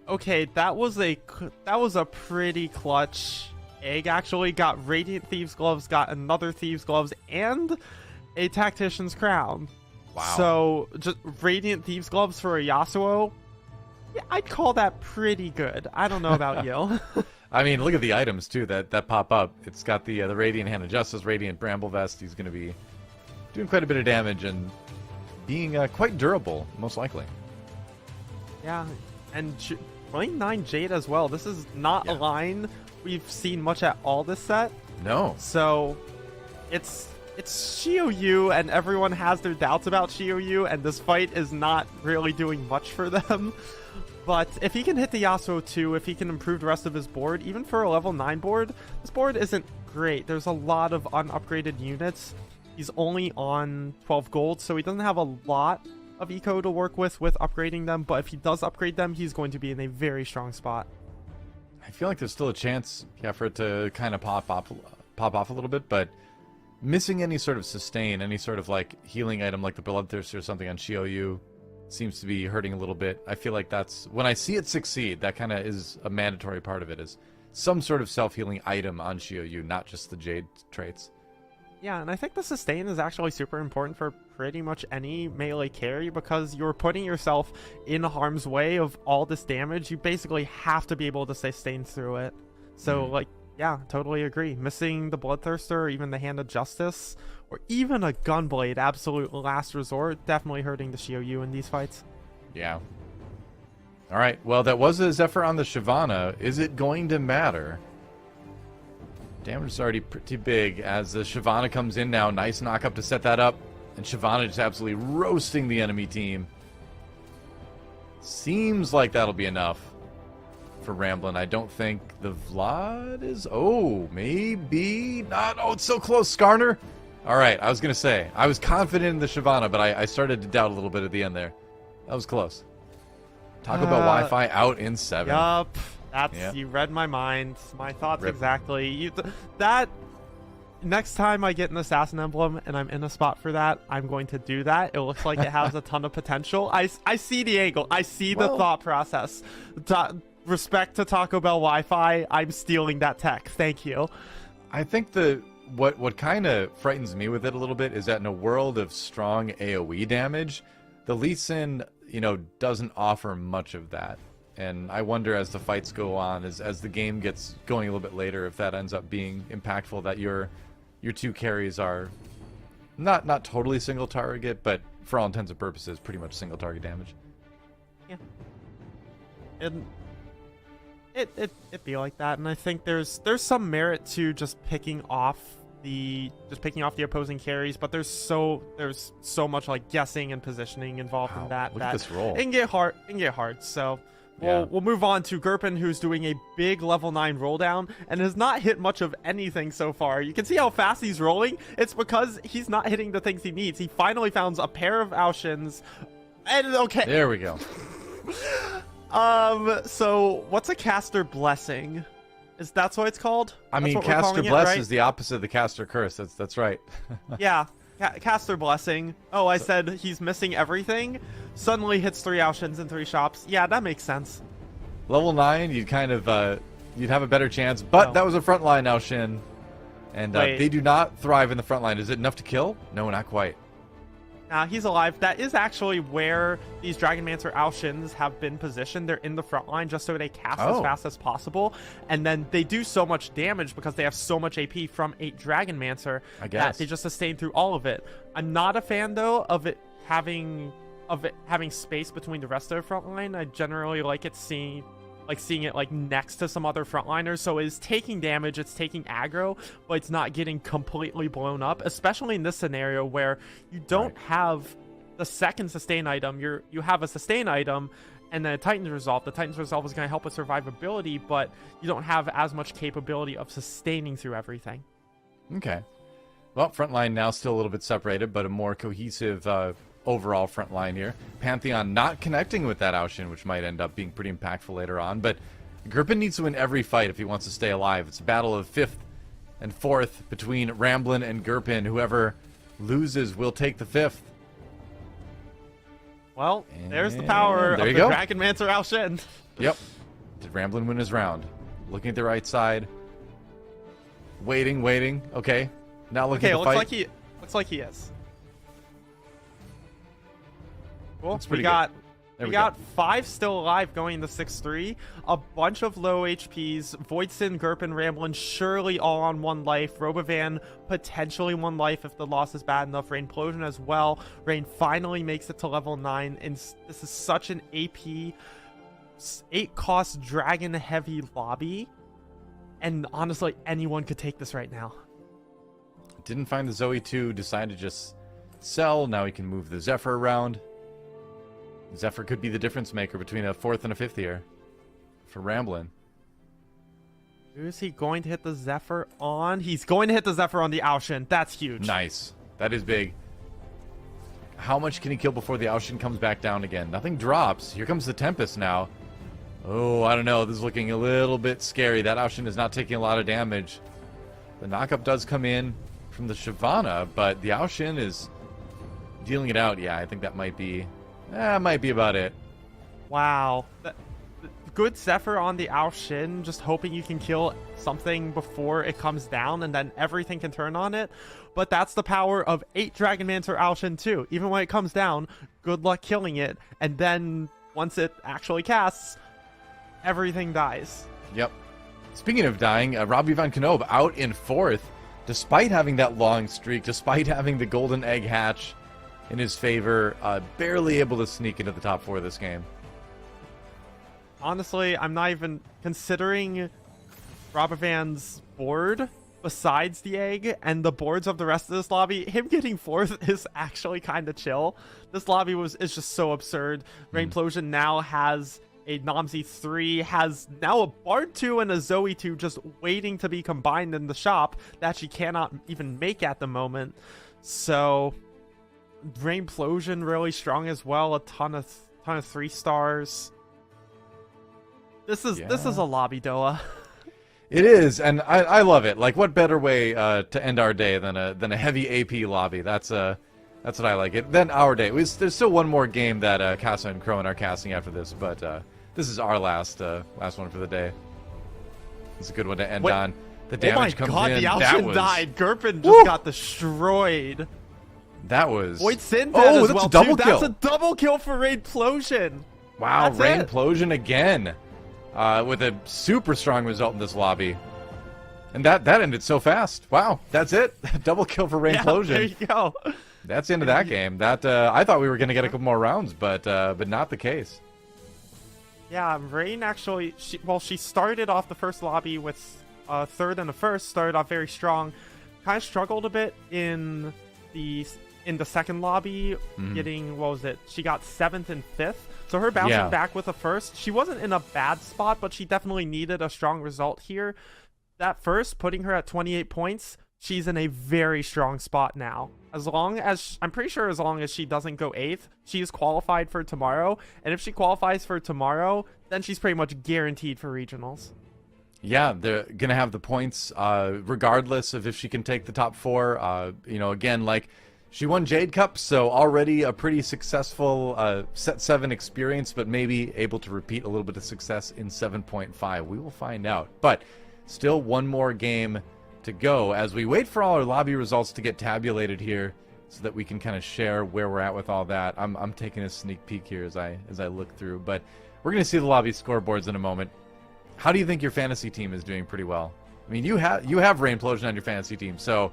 Okay, that was a pretty clutch egg. Actually, got Radiant Thieves Gloves, got another Thieves Gloves, and a Tactician's Crown. Wow. So just Radiant Thieves Gloves for a Yasuo, yeah, I'd call that pretty good. I don't know about you. I mean, look at the items too that pop up. It's got the Radiant Hand of Justice, Radiant Bramble Vest. He's going to be doing quite a bit of damage and being quite durable, most likely. Yeah, and playing 9 Jade as well. This is not a line we've seen much at all this set. No. So it's Xiaoyu, and everyone has their doubts about Xiaoyu, and this fight is not really doing much for them. But if he can hit the Yasuo too, if he can improve the rest of his board, even for a level 9 board, this board isn't great. There's a lot of unupgraded units. He's only on 12 gold, so he doesn't have a lot of eco to work with upgrading them, but if he does upgrade them, he's going to be in a very strong spot. I feel like there's still a chance, for it to kind of pop off a little bit, but missing any sort of sustain, any sort of like healing item like the Bloodthirster or something on Xiaoyu seems to be hurting a little bit. I feel like that's, when I see it succeed, that kind of is a mandatory part of it, is some sort of self-healing item on Xiaoyu, not just the Jade traits. Yeah, and I think the sustain is actually super important for pretty much any melee carry, because you're putting yourself in harm's way of all this damage. You basically have to be able to sustain through it. So, like, yeah, totally agree. Missing the Bloodthirster, or even the Hand of Justice, or even a Gunblade, absolute last resort, definitely hurting the Xiaoyu in these fights. Yeah. Alright, well, that was a Zephyr on the Shyvana. Is it going to matter? Damage is already pretty big as the Shyvana comes in now. Nice knock up to set that up. And Shyvana just absolutely roasting the enemy team. Seems like that'll be enough for Ramblin. I don't think the Vlad is... Oh, maybe not. Oh, it's so close. Skarner? Alright, I was going to say. I was confident in the Shyvana, but I started to doubt a little bit at the end there. That was close. Talk about Wi-Fi out in 7. Yup. You read my mind. My thoughts exactly. That next time I get an Assassin Emblem and I'm in a spot for that, I'm going to do that. It looks like it has a ton of potential. I see the angle. I see the thought process. respect to Taco Bell Wi-Fi, I'm stealing that tech. Thank you. I think what kind of frightens me with it a little bit is that in a world of strong AoE damage, the Lee Sin, doesn't offer much of that. And I wonder as the fights go on, as the game gets going a little bit later, if that ends up being impactful, that your two carries are not totally single target, but for all intents and purposes, pretty much single target damage. Yeah. And it be like that, and I think there's some merit to just picking off the opposing carries, but there's so much like guessing and positioning involved in that. Look at this roll. It can get hard. So we'll move on to Gurpin, who's doing a big level 9 roll down and has not hit much of anything so far. You can see how fast he's rolling. It's because he's not hitting the things he needs. He finally found a pair of Alshins, and okay. There we go. So what's a caster blessing? That's what it's called? I mean, caster bless is the opposite of the caster curse. That's right. Yeah, caster blessing. Oh, I said he's missing everything. Suddenly hits 3 Alshins in 3 shops. Yeah, that makes sense. Level 9, you'd kind of you'd have a better chance, but that was a frontline Alshin, and they do not thrive in the front line. Is it enough to kill? No, not quite. He's alive. That is actually where these Dragonmancer Alshins have been positioned. They're in the front line just so they cast as fast as possible. And then they do so much damage because they have so much AP from 8 Dragonmancer that they just sustain through all of it. I'm not a fan, though, of it having space between the rest of the front line. I generally like seeing it like next to some other frontliners, so it's taking damage, it's taking aggro, but it's not getting completely blown up, especially in this scenario where you don't have the second sustain item. You have a sustain item and then a Titan's Resolve. The Titan's Resolve is going to help with survivability, but you don't have as much capability of sustaining through everything. Okay. Well, frontline now still a little bit separated, but a more cohesive overall front line here. Pantheon not connecting with that Alshin, which might end up being pretty impactful later on, but Gurpin needs to win every fight if he wants to stay alive. It's a battle of 5th and 4th between Ramblin and Gurpin. Whoever loses will take the 5th. Well, there's the power of the Dragonmancer Alshin. Yep. Did Ramblin win his round? Looking at the right side. Waiting. Okay. Now looking at the fight. Looks like he is. Cool. We got 5 still alive going into 6-3. A bunch of low HPs. Voidson, Gurpin, Ramblin, surely all on 1 life. Robovan, potentially 1 life if the loss is bad enough. Rainplosion as well. Rain finally makes it to level 9. And this is such an AP 8-cost dragon-heavy lobby. And honestly, anyone could take this right now. Didn't find the Zoe 2. Decided to just sell. Now he can move the Zephyr around. Zephyr could be the difference maker between a 4th and a 5th here for Ramblin. Who is he going to hit the Zephyr on? He's going to hit the Zephyr on the Alshin. That's huge. Nice. That is big. How much can he kill before the Alshin comes back down again? Nothing drops. Here comes the Tempest now. Oh, I don't know. This is looking a little bit scary. That Alshin is not taking a lot of damage. The knockup does come in from the Shyvana, but the Alshin is dealing it out. Yeah, I think that might be... might be about it. Wow. Good Zephyr on the Alshin, just hoping you can kill something before it comes down, and then everything can turn on it. But that's the power of 8 Dragonmancer Alshin too. Even when it comes down, good luck killing it, and then once it actually casts, everything dies. Yep. Speaking of dying, Robbie Van Knob out in 4th, despite having that long streak, despite having the golden egg hatch in his favor, barely able to sneak into the top 4 of this game. Honestly, I'm not even considering Robovan's board besides the egg and the boards of the rest of this lobby. Him getting 4th is actually kind of chill. This lobby is just so absurd. Rainplosion now has a Nomsy 3, has now a Bard 2 and a Zoe 2 just waiting to be combined in the shop that she cannot even make at the moment. So... Rainplosion really strong as well. A ton of 3 stars. This is a lobby, Doa. It is, and I love it. Like, what better way to end our day than a heavy AP lobby? That's what I like. Then our day. There's still one more game that Casa and Krohen are casting after this, but This is our last one for the day. It's a good one to end Wait. on. The Oh my damage comes god, in. the That Alshin was died. Gurpin just got destroyed. that was. Wait, Sin Oh, dead as that's well a double too. kill. That's a double kill for Rainplosion. Wow, That's it. Rainplosion again, with a super strong result in this lobby. And that ended so fast. Wow, that's it. Double kill for Yeah, Rainplosion. there you go. That's the end of that game. That I thought we were going to get a couple more rounds, but not the case. Yeah, Rain actually, she started off the first lobby with third and a first, started off very strong. Kind of struggled a bit in the second lobby, getting, what was it? She got 7th and 5th. So her bouncing back with a first, she wasn't in a bad spot, but she definitely needed a strong result here. That first, putting her at 28 points, she's in a very strong spot now. As long as, I'm pretty sure as long as she doesn't go 8th, she is qualified for tomorrow. And if she qualifies for tomorrow, then she's pretty much guaranteed for regionals. Yeah, they're going to have the points regardless of if she can take the top 4. You know, again, like, she won Jade Cup, so already a pretty successful Set 7 experience, but maybe able to repeat a little bit of success in 7.5. We will find out. But still one more game to go as we wait for all our lobby results to get tabulated here so that we can kind of share where we're at with all that. I'm taking a sneak peek here as I look through, but we're going to see the lobby scoreboards in a moment. How do you think your fantasy team is doing? Pretty well. I mean, you have Rainplosion on your fantasy team, so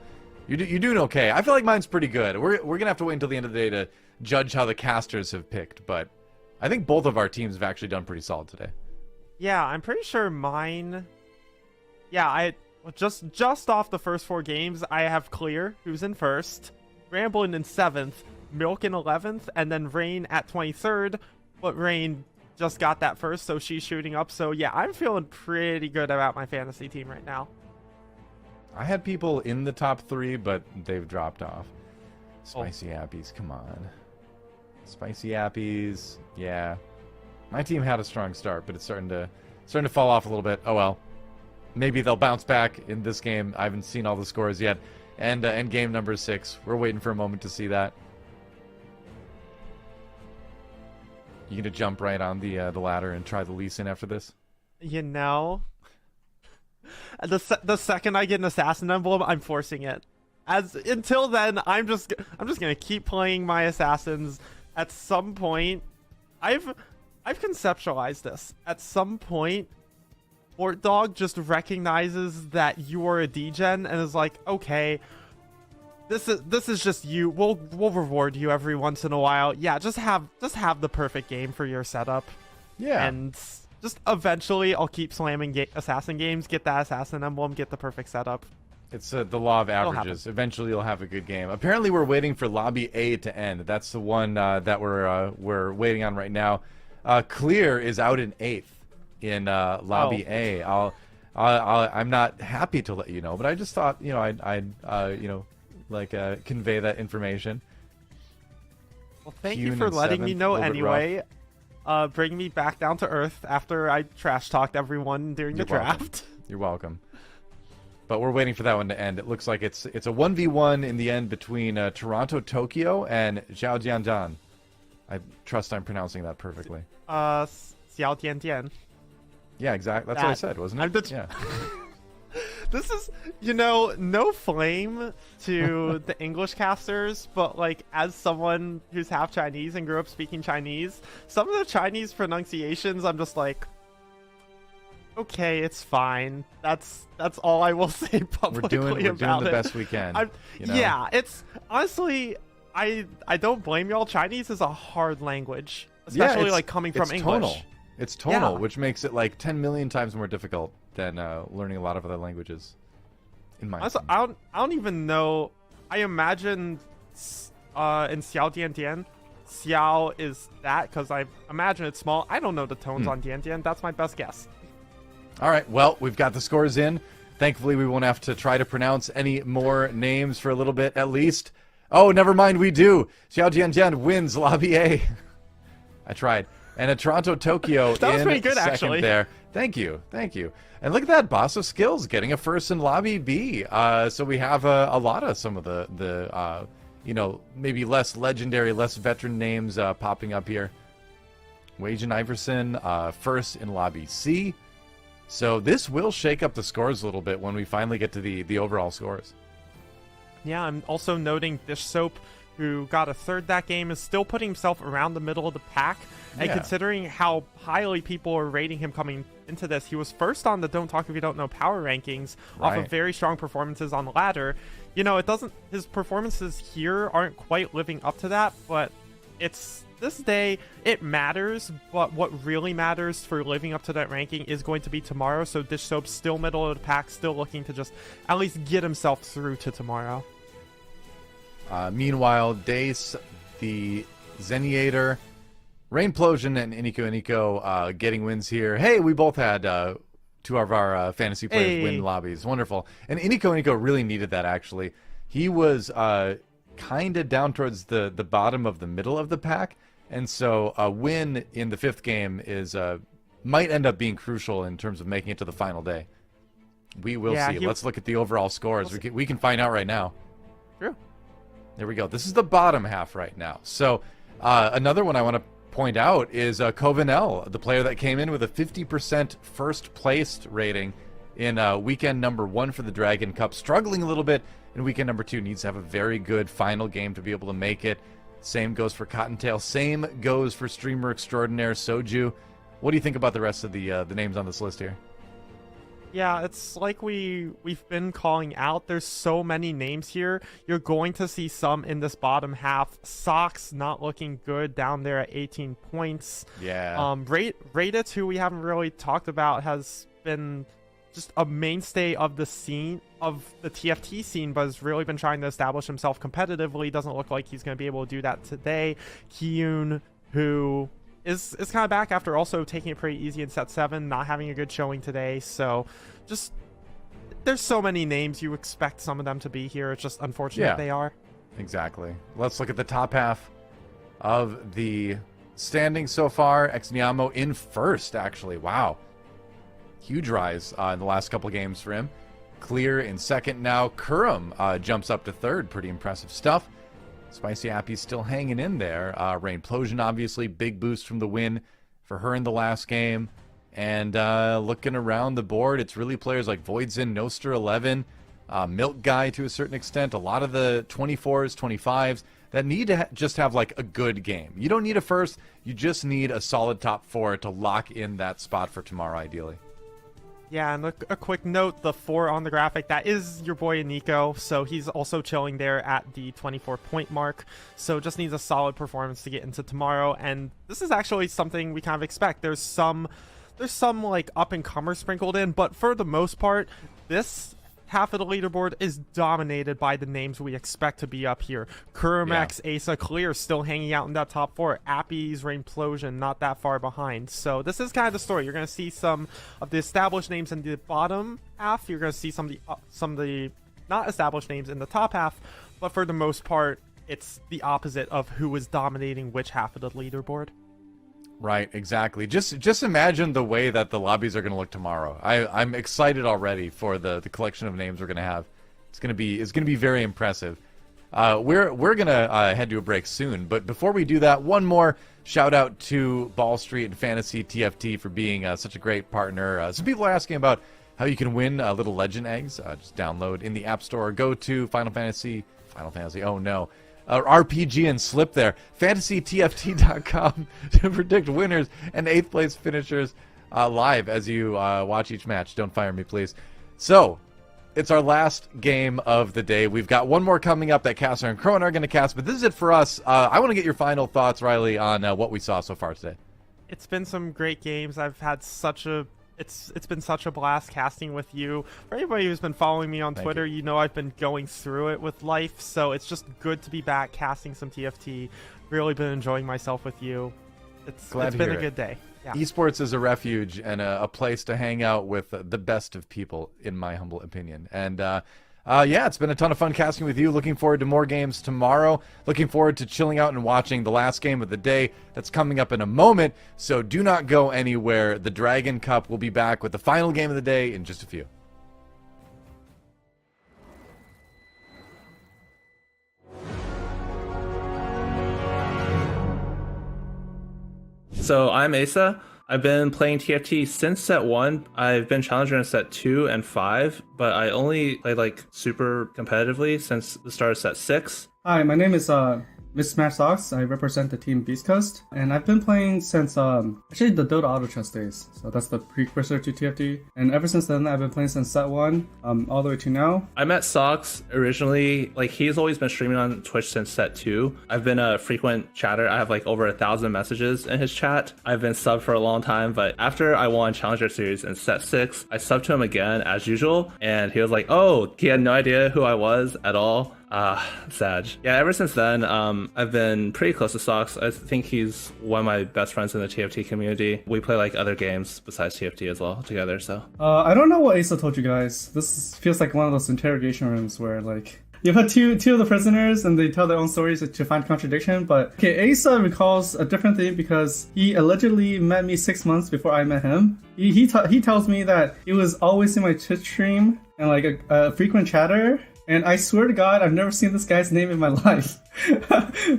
you're doing okay. I feel like mine's pretty good. We're going to have to wait until the end of the day to judge how the casters have picked, but I think both of our teams have actually done pretty solid today. Yeah, I'm pretty sure mine... Yeah, I just off the first 4 games, I have Clear, who's in first, Ramblin' in 7th, Milk in 11th, and then Rain at 23rd, but Rain just got that first, so she's shooting up. So yeah, I'm feeling pretty good about my fantasy team right now. I had people in the top 3, but they've dropped off. Spicy Appies, come on. Spicy Appies, yeah. My team had a strong start, but it's starting to fall off a little bit. Oh well. Maybe they'll bounce back in this game. I haven't seen all the scores yet. And game number 6. We're waiting for a moment to see that. You gonna jump right on the ladder and try the Lee Sin after this? You know, the second I get an assassin emblem, I'm forcing it. Until then, I'm just gonna keep playing my assassins. At some point, I've conceptualized this. At some point, Fort Dog just recognizes that you are a degen and is like, okay, this is just you. We'll reward you every once in a while. Yeah, just have the perfect game for your setup. Yeah. And just eventually, I'll keep slamming assassin games, get that assassin emblem, get the perfect setup. It's the law of averages. Eventually, you'll have a good game. Apparently, we're waiting for Lobby A to end. That's the one that we're waiting on right now. Clear is out in 8th in Lobby A. I'm not happy to let you know, but I just thought, you know, I'd convey that information. Well, thank you for letting me know anyway. Bring me back down to earth after I trash talked everyone during the draft. You're welcome. But we're waiting for that one to end. It looks like it's a 1v1 in the end between Toronto Tokyo and Xiao Jianjian. I trust I'm pronouncing that perfectly. Xiao Tiantian. Yeah, exactly. That's what I said, wasn't it? Yeah. This is, no flame to the English casters, but like as someone who's half Chinese and grew up speaking Chinese, some of the Chinese pronunciations, I'm just like, okay, it's fine. That's all I will say publicly we're doing about the it. best we can. Yeah, it's honestly, I don't blame y'all. Chinese is a hard language, especially like coming from English. Tonal. It's tonal, which makes it like 10 million times more difficult than learning a lot of other languages. In my honestly, I don't even know. I imagine in Xiao Dian, Xiao is that because I imagine it's small. I don't know the tones on Dian. That's my best guess. All right, well, we've got the scores in. Thankfully, we won't have to try to pronounce any more names for a little bit, at least. Oh, never mind, we do. Xiao Jianjian wins Lobby A. I tried. And a Toronto Tokyo that was pretty good, second actually. there. Thank you. And look at that, Boss of Skills getting a first in Lobby B. So we have a lot of some of the maybe less legendary, less veteran names popping up here. Wage and Iverson first in Lobby C. So this will shake up the scores a little bit when we finally get to the overall scores. Yeah, I'm also noting Dish Soap, who got a third that game, is still putting himself around the middle of the pack. And considering how highly people are rating him coming into this, he was first on the Don't Talk If You Don't Know power rankings off of very strong performances on the ladder. You know, his performances here aren't quite living up to that, but it's this day, it matters, but what really matters for living up to that ranking is going to be tomorrow. So Dish Soap's still middle of the pack, still looking to just at least get himself through to tomorrow. Meanwhile, Dace, the Zeniator, Rainplosion, and Iniko getting wins here. Hey, we both had two of our fantasy players win lobbies. Wonderful. And Iniko really needed that, actually. He was kind of down towards the bottom of the middle of the pack. And so a win in the 5th game is might end up being crucial in terms of making it to the final day. We will see. Let's look at the overall scores. We can find out right now. True. There we go. This is the bottom half right now. So another one I want to point out is Covenel, the player that came in with a 50% first placed rating in weekend number 1 for the Dragon Cup, struggling a little bit in weekend number 2, needs to have a very good final game to be able to make it. Same goes for Cottontail. Same goes for streamer extraordinaire Soju. What do you think about the rest of the names on this list here? Yeah, it's like we've been calling out. There's so many names here. You're going to see some in this bottom half. Socks not looking good down there at 18 points. Yeah. Radit, who we haven't really talked about, has been just a mainstay of the scene, of the TFT scene, but has really been trying to establish himself competitively. Doesn't look like he's going to be able to do that today. Kiyun, who is kind of back after also taking it pretty easy in set 7, not having a good showing today. So just there's so many names, you expect some of them to be here. It's just unfortunate they are. Exactly. Let's look at the top half of the standings so far. Exniamo in first, actually. Wow. Huge rise in the last couple games for him. Clear in second now. Kurum jumps up to third. Pretty impressive stuff. Spicy Appy's still hanging in there. Rainplosion, obviously, big boost from the win for her in the last game. And looking around the board, it's really players like Voidzin, Noster 11, Milk Guy to a certain extent, a lot of the 24s, 25s that need to just have like a good game. You don't need a first, you just need a solid top 4 to lock in that spot for tomorrow, ideally. Yeah, and a quick note, the 4 on the graphic, that is your boy Nico, so he's also chilling there at the 24-point mark, so just needs a solid performance to get into tomorrow, and this is actually something we kind of expect. There's some like up-and-comers sprinkled in, but for the most part, this half of the leaderboard is dominated by the names we expect to be up here. Kurimax, Asa, Clear still hanging out in that top 4. Appy's, Rainplosion not that far behind. So this is kind of the story. You're going to see some of the established names in the bottom half. You're going to see some of the not established names in the top half. But for the most part, it's the opposite of who is dominating which half of the leaderboard. Right, exactly. Just imagine the way that the lobbies are going to look tomorrow. I'm excited already for the collection of names we're going to have. It's going to be very impressive. We're going to head to a break soon, but before we do that, one more shout out to Ball Street and Fantasy TFT for being such a great partner. Some people are asking about how you can win little legend eggs. Just download in the App Store or go to Final Fantasy. Oh no. RPG and slip there. FantasyTFT.com to predict winners and 8th place finishers live as you watch each match. Don't fire me, please. So, it's our last game of the day. We've got one more coming up that Caster and Krohen are going to cast, but this is it for us. I want to get your final thoughts, Riley, on what we saw so far today. It's been some great games. I've had such a It's been such a blast casting with you. For anybody who's been following me on Twitter, you know I've been going through it with life, so it's just good to be back casting some TFT. Really been enjoying myself with you. It's been a good day. Yeah. Esports is a refuge and a place to hang out with the best of people, in my humble opinion. And yeah, it's been a ton of fun casting with you. Looking forward to more games tomorrow. Looking forward to chilling out and watching the last game of the day that's coming up in a moment. So do not go anywhere. The Dragon Cup will be back with the final game of the day in just a few. So I'm Asa. I've been playing TFT since set 1. I've been challenger in set 2 and 5, but I only played like super competitively since the start of set 6. Hi, my name is Miss Smash Socks. I represent the team Beast Coast, and I've been playing since actually the Dota Auto Chess days. So that's the precursor to TFT, and ever since then I've been playing since set 1 all the way to now. I met Socks originally, like he's always been streaming on Twitch since set 2. I've been a frequent chatter. I have like over 1,000 messages in his chat. I've been subbed for a long time, but after I won Challenger Series in set 6, I subbed to him again as usual, and he was like, oh, he had no idea who I was at all. Sad. Yeah, ever since then, I've been pretty close to Socks. I think he's one of my best friends in the TFT community. We play like other games besides TFT as well together, so. I don't know what Asa told you guys. Feels like one of those interrogation rooms where like you put two of the prisoners and they tell their own stories to find contradiction. But okay, Asa recalls a different thing because he allegedly met me 6 months before I met him. He tells me that he was always in my Twitch stream and like a frequent chatter. And I swear to God, I've never seen this guy's name in my life.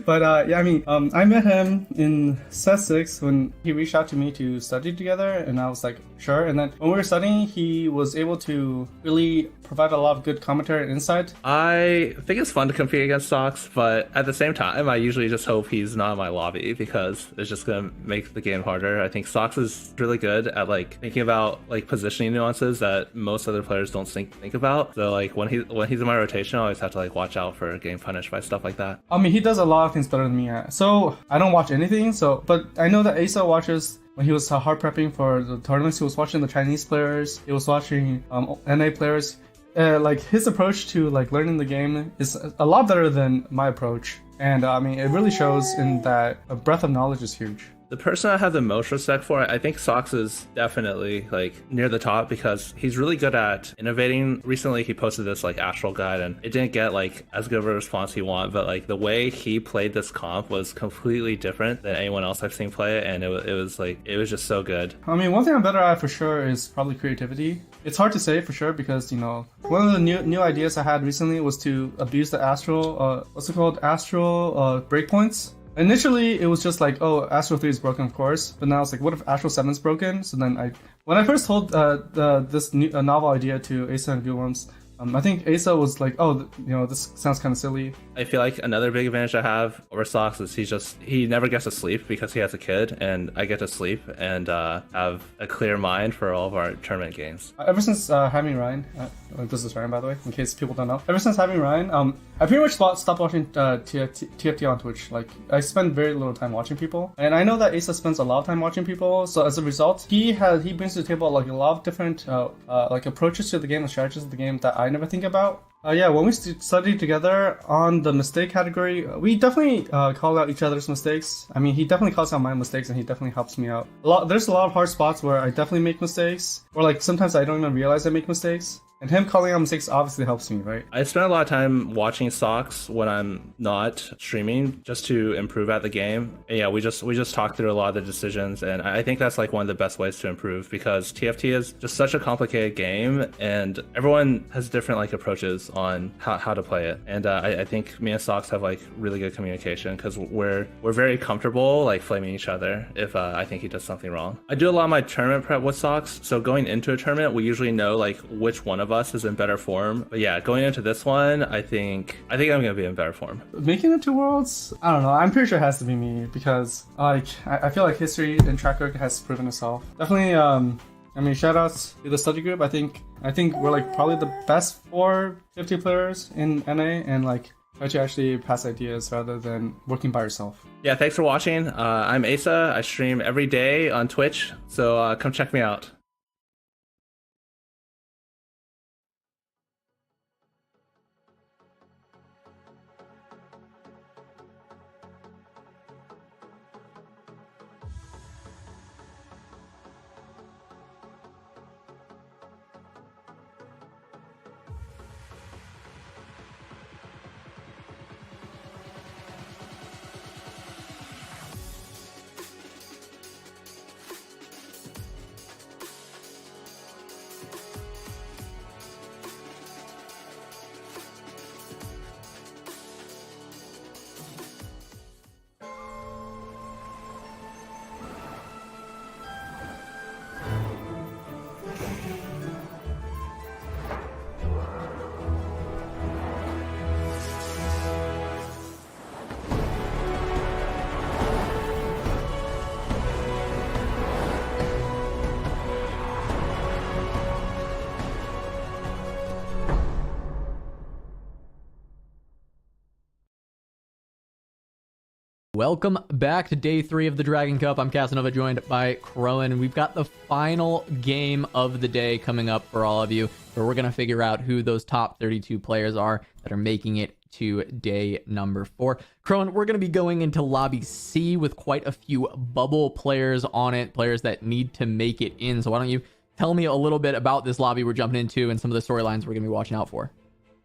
But yeah, I mean, I met him in set 6 when he reached out to me to study together, and I was like, sure. And then when we were studying, he was able to really provide a lot of good commentary and insight. I think it's fun to compete against Socks, but at the same time, I usually just hope he's not in my lobby because it's just gonna make the game harder. I think Socks is really good at like thinking about like positioning nuances that most other players don't think about. So like when he's in my rotation, I always have to like watch out for getting punished by stuff like that. I mean, he does a lot of things better than me. So I don't watch anything. But I know that Asa watches. When he was hard prepping for the tournaments, he was watching the Chinese players. He was watching NA players. Like his approach to like learning the game is a lot better than my approach. And I mean, it really shows in that a breadth of knowledge is huge. The person I have the most respect for, I think Socks is definitely like near the top because he's really good at innovating. Recently, he posted this like Astral guide and it didn't get like as good of a response he wanted, but like the way he played this comp was completely different than anyone else I've seen play it, and it was just so good. I mean, one thing I'm better at for sure is probably creativity. It's hard to say for sure because, you know, one of the new ideas I had recently was to abuse the Astral, Astral breakpoints. Initially, it was just like, oh, Astral 3 is broken, of course. But now it's like, what if Astral 7 is broken? So then when I first told this novel idea to Asa and Gilworms, I think Asa was like, oh, you know, this sounds kind of silly. I feel like another big advantage I have over Socks is he never gets to sleep because he has a kid, and I get to sleep and have a clear mind for all of our tournament games. Ever since having Ryan, this is Ryan by the way, in case people don't know. Ever since having Ryan, I pretty much stopped watching TFT on Twitch. Like, I spend very little time watching people, and I know that Asa spends a lot of time watching people. So as a result, he brings to the table like a lot of different like approaches to the game and strategies of the game that I never think about. Yeah, when we studied together on the mistake category, we definitely call out each other's mistakes. I mean, he definitely calls out my mistakes, and he definitely helps me out. There's a lot of hard spots where I definitely make mistakes, or like sometimes I don't even realize I make mistakes. And him calling out mistakes obviously helps me, right? I spend a lot of time watching Socks when I'm not streaming just to improve at the game. And yeah, we just talk through a lot of the decisions, and I think that's like one of the best ways to improve because TFT is just such a complicated game, and everyone has different like approaches on how to play it. And I think me and Socks have like really good communication because we're very comfortable like flaming each other if I think he does something wrong. I do a lot of my tournament prep with Socks, so going into a tournament, we usually know like which one of us is in better form. But yeah, going into this one, I think I'm gonna be in better form. Making it to Worlds, I don't know. I'm pretty sure it has to be me because like I feel like history and track record has proven itself. Definitely. I mean, shout outs to the study group. I think we're like probably the best 450 players in NA, and like try to actually pass ideas rather than working by yourself. Yeah, thanks for watching. I'm Asa. I stream every day on Twitch, so come check me out. Welcome back to day 3 of the Dragon Cup. I'm Casanova, joined by Krohen. We've got the final game of the day coming up for all of you, where we're going to figure out who those top 32 players are that are making it to day number 4. Krohen, we're going to be going into Lobby C with quite a few bubble players on it, players that need to make it in. So why don't you tell me a little bit about this lobby we're jumping into and some of the storylines we're going to be watching out for.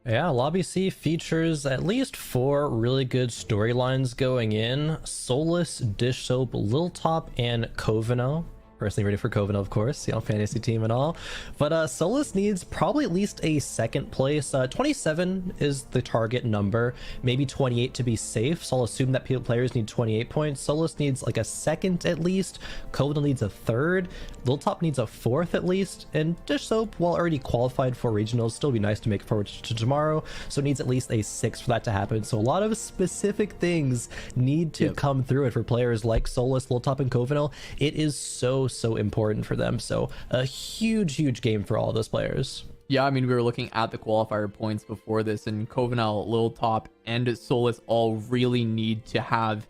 Yeah, Lobby C features at least 4 really good storylines going in. Solus, Dish Soap, Lil Top, and Kovino. Personally ready for Kovino, of course, fantasy team and all. But Solus needs probably at least a second place. 27 is the target number, maybe 28 to be safe. So I'll assume that players need 28 points. Solus needs like a second at least. Kovino needs a third. Lil Top needs a fourth at least. And Dish Soap, while already qualified for regionals, still be nice to make forward to tomorrow. So it needs at least a sixth for that to happen. So a lot of specific things need to come through it for players like Solus, Lil Top, and Kovino. It is so important for them. So a huge game for all of those players. Yeah, I mean, we were looking at the qualifier points before this, and Kovino, Lil Top, and Solus all really need to have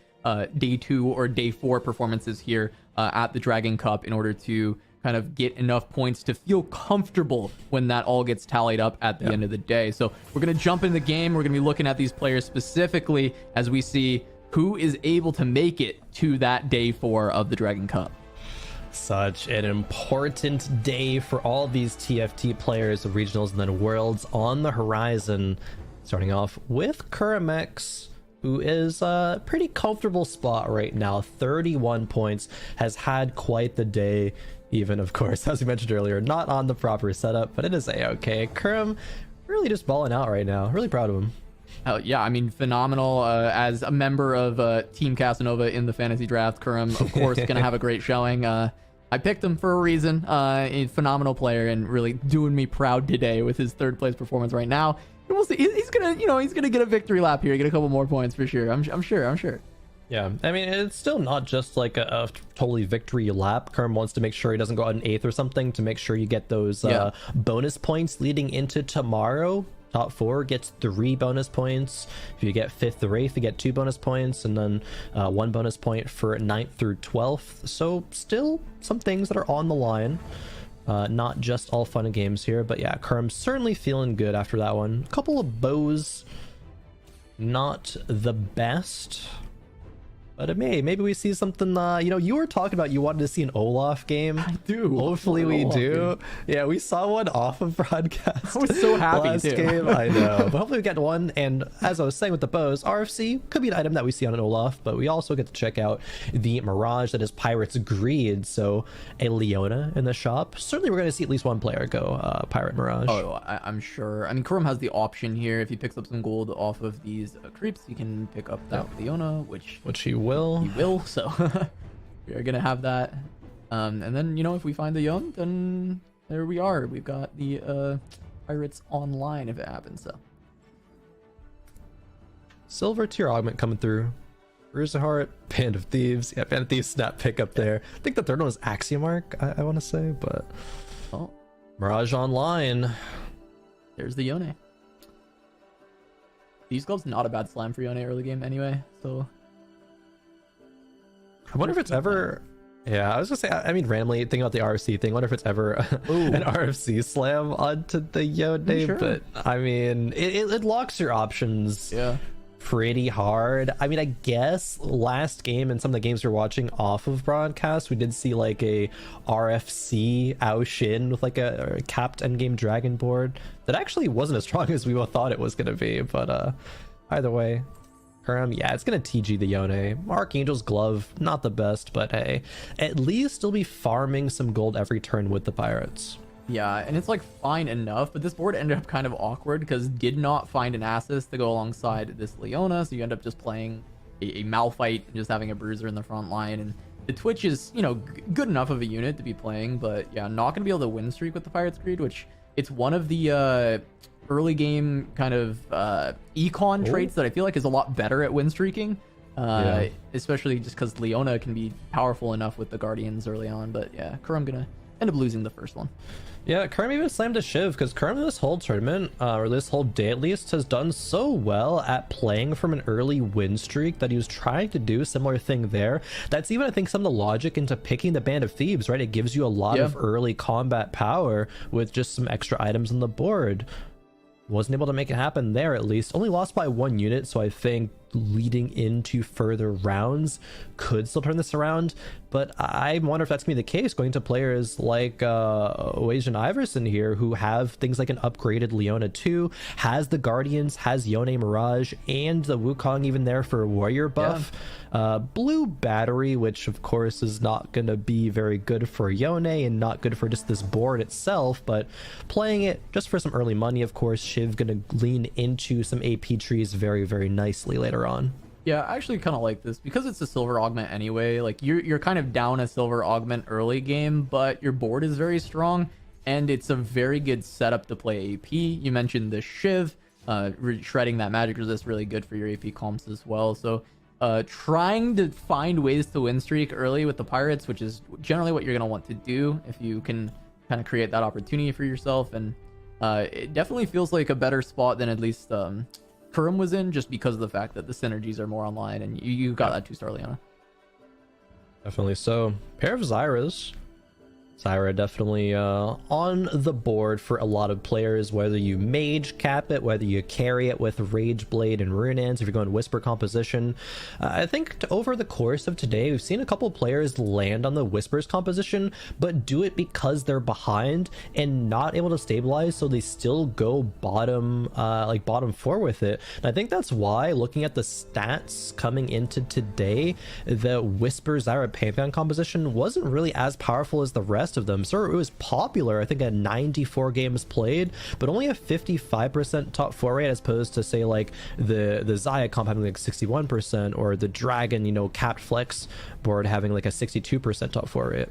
day 2 or day 4 performances here at the Dragon Cup in order to kind of get enough points to feel comfortable when that all gets tallied up at the end of the day. So we're going to jump in the game. We're going to be looking at these players specifically as we see who is able to make it to that day 4 of the Dragon Cup. Such an important day for all these TFT players of regionals and then worlds on the horizon. Starting off with Kuramex, who is a pretty comfortable spot right now. 31 points, has had quite the day. Even, of course, as we mentioned earlier, not on the proper setup, but it is a-okay. Kuram really just balling out right now. Really proud of him. Yeah, I mean, phenomenal. As a member of Team Casanova in the fantasy draft, Kuram, of course, going to have a great showing. I picked him for a reason. A phenomenal player and really doing me proud today with his 3rd place performance right now. And we'll see. He's gonna get a victory lap here, get a couple more points for sure. I'm sure. Yeah, I mean, it's still not just like a totally victory lap. Kuram wants to make sure he doesn't go out in 8th or something to make sure you get those bonus points leading into tomorrow. Top 4 gets 3 bonus points. If you get 5th or 8th, you get 2 bonus points, and then 1 bonus point for 9th through 12th. So still some things that are on the line. Not just all fun and games here, but yeah, Kuram's certainly feeling good after that one. A couple of bows, not the best. But maybe we see something, you were talking about you wanted to see an Olaf game. I do. Hopefully we do. Yeah, we saw one off of broadcast. I was so happy last game. I know. But hopefully we get one. And as I was saying with the bows, RFC could be an item that we see on an Olaf, but we also get to check out the Mirage that is Pirate's Greed. So a Leona in the shop. Certainly we're going to see at least one player go Pirate Mirage. Oh, I'm sure. I mean, Kuram has the option here. If he picks up some gold off of these creeps, he can pick up that Leona, which he will. He will, so we are gonna have that. And then, if we find the young, then there we are. We've got the Pirates online if it happens, so. Silver tier augment coming through. Bruise of Heart, Band of Thieves. Yeah, Band of Thieves snap pick up there. I think the third one was Axiomark, I want to say, but... Oh. Mirage Online. There's the Yone. These gloves not a bad slime for Yone early game anyway, so... I wonder if it's ever... Yeah, I was gonna say, I mean, randomly thinking about the RFC thing, I wonder if it's ever an RFC slam onto the Yone, sure. But I mean, it locks your options pretty hard. I mean, I guess last game and some of the games we're watching off of broadcast, we did see like a RFC Ao Shin with like a capped endgame dragon board that actually wasn't as strong as we all thought it was gonna be, but either way. Yeah, it's gonna TG the Yone. Archangel's Glove, not the best, but hey, at least he'll be farming some gold every turn with the Pirates. Yeah, and it's like fine enough, but this board ended up kind of awkward because did not find an assist to go alongside this Leona, so you end up just playing a Malphite and just having a Bruiser in the front line. And the Twitch is, good enough of a unit to be playing, but yeah, not gonna be able to win streak with the Pirates Greed, which it's one of the early game kind of econ traits that I feel like is a lot better at win streaking, especially just because Leona can be powerful enough with the Guardians early on. But yeah, Kuram gonna end up losing the first one. Yeah, Krohen even slammed a Shiv because Krohen this whole tournament, or this whole day at least, has done so well at playing from an early win streak that he was trying to do a similar thing there. That's even, I think, some of the logic into picking the Band of Thieves, right? It gives you a lot of early combat power with just some extra items on the board. Wasn't able to make it happen there, at least. Only lost by 1 unit, so I think leading into further rounds could still turn this around. But I wonder if that's going to be the case going to players like Wasian Iverson here, who have things like an upgraded Leona 2, has the Guardians, has Yone Mirage, and the Wukong even there for a warrior buff. Blue Battery, which of course is not going to be very good for Yone and not good for just this board itself, but playing it just for some early money, of course. Shiv going to lean into some AP trees very, very nicely later on. Yeah, I actually kind of like this because it's a silver augment anyway. Like you're kind of down a silver augment early game, but your board is very strong and it's a very good setup to play AP. You mentioned the Shiv, shredding that magic resist, really good for your AP comps as well. So trying to find ways to win streak early with the Pirates, which is generally what you're going to want to do if you can kind of create that opportunity for yourself. And it definitely feels like a better spot than at least Krohen was in, just because of the fact that the synergies are more online and you got that 2-star Leona. Definitely so. Pair of Zyras. Zyra definitely on the board for a lot of players, whether you mage cap it, whether you carry it with Rage Blade and Runelands, if you're going Whisper composition. I think over the course of today, we've seen a couple players land on the Whispers composition, but do it because they're behind and not able to stabilize, so they still go bottom, like bottom 4 with it. And I think that's why, looking at the stats coming into today, the Whisper Zyra Pantheon composition wasn't really as powerful as the rest of them. So it was popular, I think, at 94 games played, but only a 55% top 4 rate, as opposed to say like the Xayah comp having like 61%, or the Dragon, you know, capped flex board having like a 62% top 4 rate.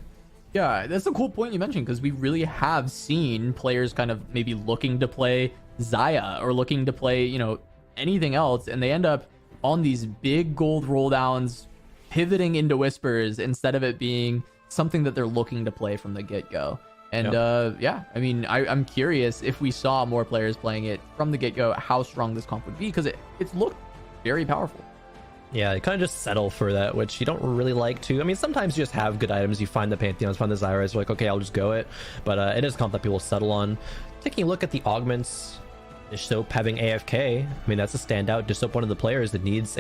Yeah, that's a cool point you mentioned, because we really have seen players kind of maybe looking to play Xayah or looking to play, you know, anything else, and they end up on these big gold roll downs pivoting into Whispers instead of it being something that they're looking to play from the get-go. And yeah, I mean, I'm curious if we saw more players playing it from the get-go, how strong this comp would be, because it's looked very powerful. Yeah, you kind of just settle for that, which you don't really like to. I mean, sometimes you just have good items, you find the Pantheons, find the Zyras, you're like, okay, I'll just go it. But it is a comp that people settle on. Taking a look at the augments, Dishsoap having AFK, I mean, that's a standout. Dishsoap, one of the players that needs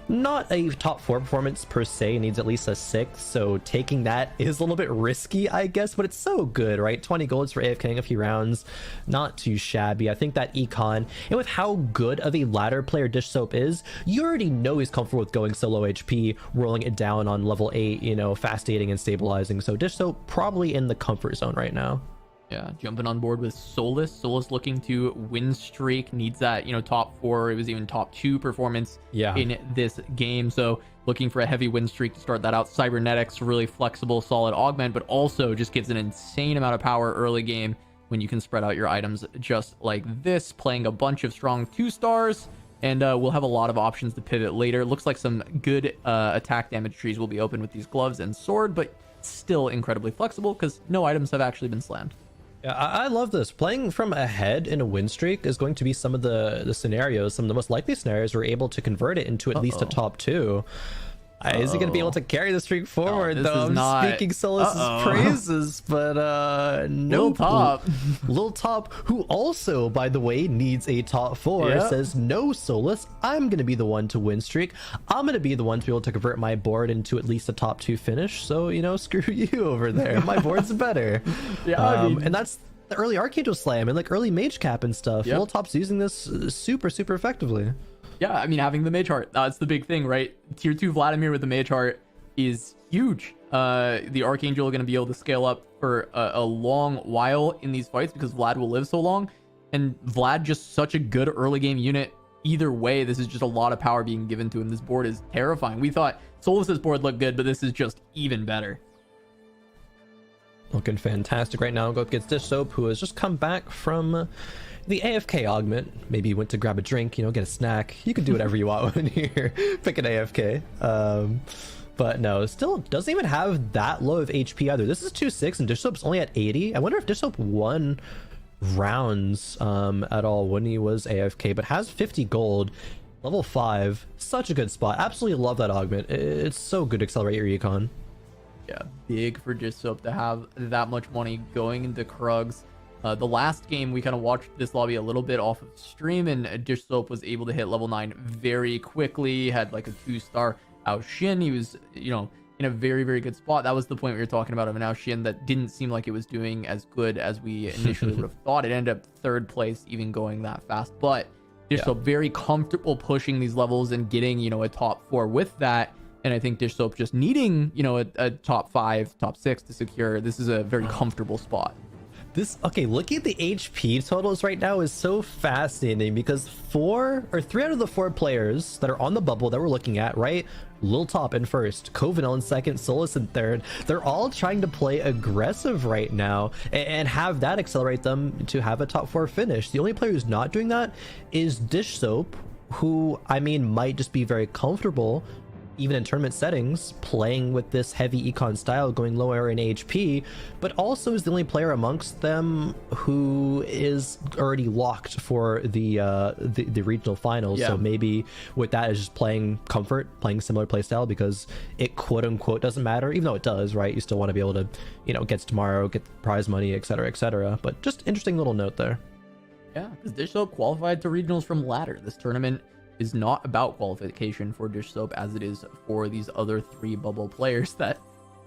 not a top 4 performance per se, needs at least a 6, so taking that is a little bit risky, I guess, but it's so good, right? 20 golds for AFKing a few rounds, not too shabby. I think that econ, and with how good of a ladder player Dishsoap is, you already know he's comfortable with going solo HP, rolling it down on level 8, you know, fast dating and stabilizing. So Dishsoap probably in the comfort zone right now. Yeah, jumping on board with Solus. Solus looking to win streak, needs that, you know, top 4. It was even top 2 performance in this game. So looking for a heavy win streak to start that out. Cybernetics, really flexible, solid augment, but also just gives an insane amount of power early game when you can spread out your items just like this. Playing a bunch of strong 2-stars, and we'll have a lot of options to pivot later. Looks like some good attack damage trees will be open with these gloves and sword, but still incredibly flexible because no items have actually been slammed. Yeah, I love this. Playing from ahead in a win streak is going to be some of the scenarios, some of the most likely scenarios we're able to convert it into at least a top 2. Is he going to be able to carry the streak forward, though? I'm speaking Solus's praises, but no. Lil Top, who also, by the way, needs a top 4, says, no, Solus, I'm going to be the one to win streak. I'm going to be the one to be able to convert my board into at least a top 2 finish. So, you know, screw you over there. My board's better. And that's the early Archangel Slam and like early Mage Cap and stuff. Lil Top's using this super, super effectively. Yeah, I mean, having the Mage Heart, that's the big thing, right? Tier 2 Vladimir with the Mage Heart is huge. The Archangel are going to be able to scale up for a long while in these fights because Vlad will live so long. And Vlad, just such a good early game unit. Either way, this is just a lot of power being given to him. This board is terrifying. We thought Solus's board looked good, but this is just even better. Looking fantastic right now. Go up against Dishsoap, who has just come back from the AFK augment. Maybe you went to grab a drink, you know, get a snack. You can do whatever you want when you're picking AFK. But no, still doesn't even have that low of HP either. This is 2-6 and Dishsoap's only at 80. I wonder if Dishsoap won rounds at all when he was AFK, but has 50 gold. Level 5, such a good spot. Absolutely love that augment. It's so good to accelerate your econ. Yeah, big for Dishsoap to have that much money going into Krugs. The last game, we kind of watched this lobby a little bit off of stream, and Dishsoap was able to hit level 9 very quickly, had like a 2-star Aoshin. He was, you know, in a very, very good spot. That was the point we were talking about of an Aoshin that didn't seem like it was doing as good as we initially would have thought. It ended up 3rd place, even going that fast. But Dishsoap very comfortable pushing these levels and getting, you know, a top 4 with that. And I think Dishsoap just needing, you know, a top 5, top 6 to secure. This is a very comfortable spot. Okay, looking at the HP totals right now is so fascinating because 3 out of the 4 players that are on the bubble that we're looking at, right? Lil Top in first, Covenel in second, Solus in third. They're all trying to play aggressive right now and have that accelerate them to have a top 4 finish. The only player who's not doing that is Dishsoap, who, I mean, might just be very comfortable even in tournament settings, playing with this heavy econ style, going lower in HP, but also is the only player amongst them who is already locked for the regional finals. So maybe with that is just playing comfort, playing similar playstyle because it quote unquote doesn't matter, even though it does, right? You still want to be able to, you know, get tomorrow, get prize money, etc., etc. But just interesting little note there. Yeah, because Dishsoap qualified to regionals from ladder. This tournament is not about qualification for Dishsoap as it is for these other 3 bubble players that,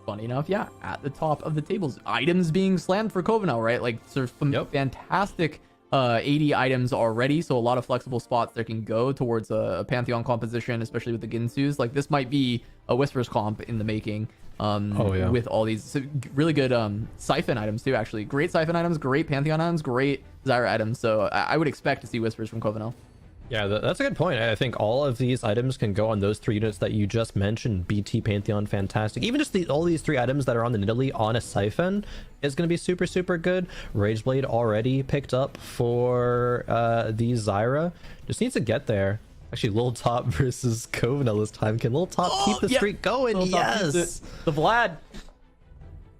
funny enough, at the top of the tables. Items being slammed for Covenel, right? Like, sort of fantastic 80 items already, so a lot of flexible spots that can go towards a Pantheon composition, especially with the Ginsus. Like, this might be a Whispers comp in the making. With all these really good Siphon items too, actually. Great Siphon items, great Pantheon items, great Zyra items. So I would expect to see Whispers from Covenel. Yeah, that's a good point. I think all of these items can go on those 3 units that you just mentioned. BT, Pantheon, fantastic. Even just all these 3 items that are on the Nidalee on a Siphon is going to be super, super good. Rageblade already picked up for the Zyra. Just needs to get there. Actually, Lil Top versus Covenel this time. Can Lil Top keep the streak going? Yes! The Vlad.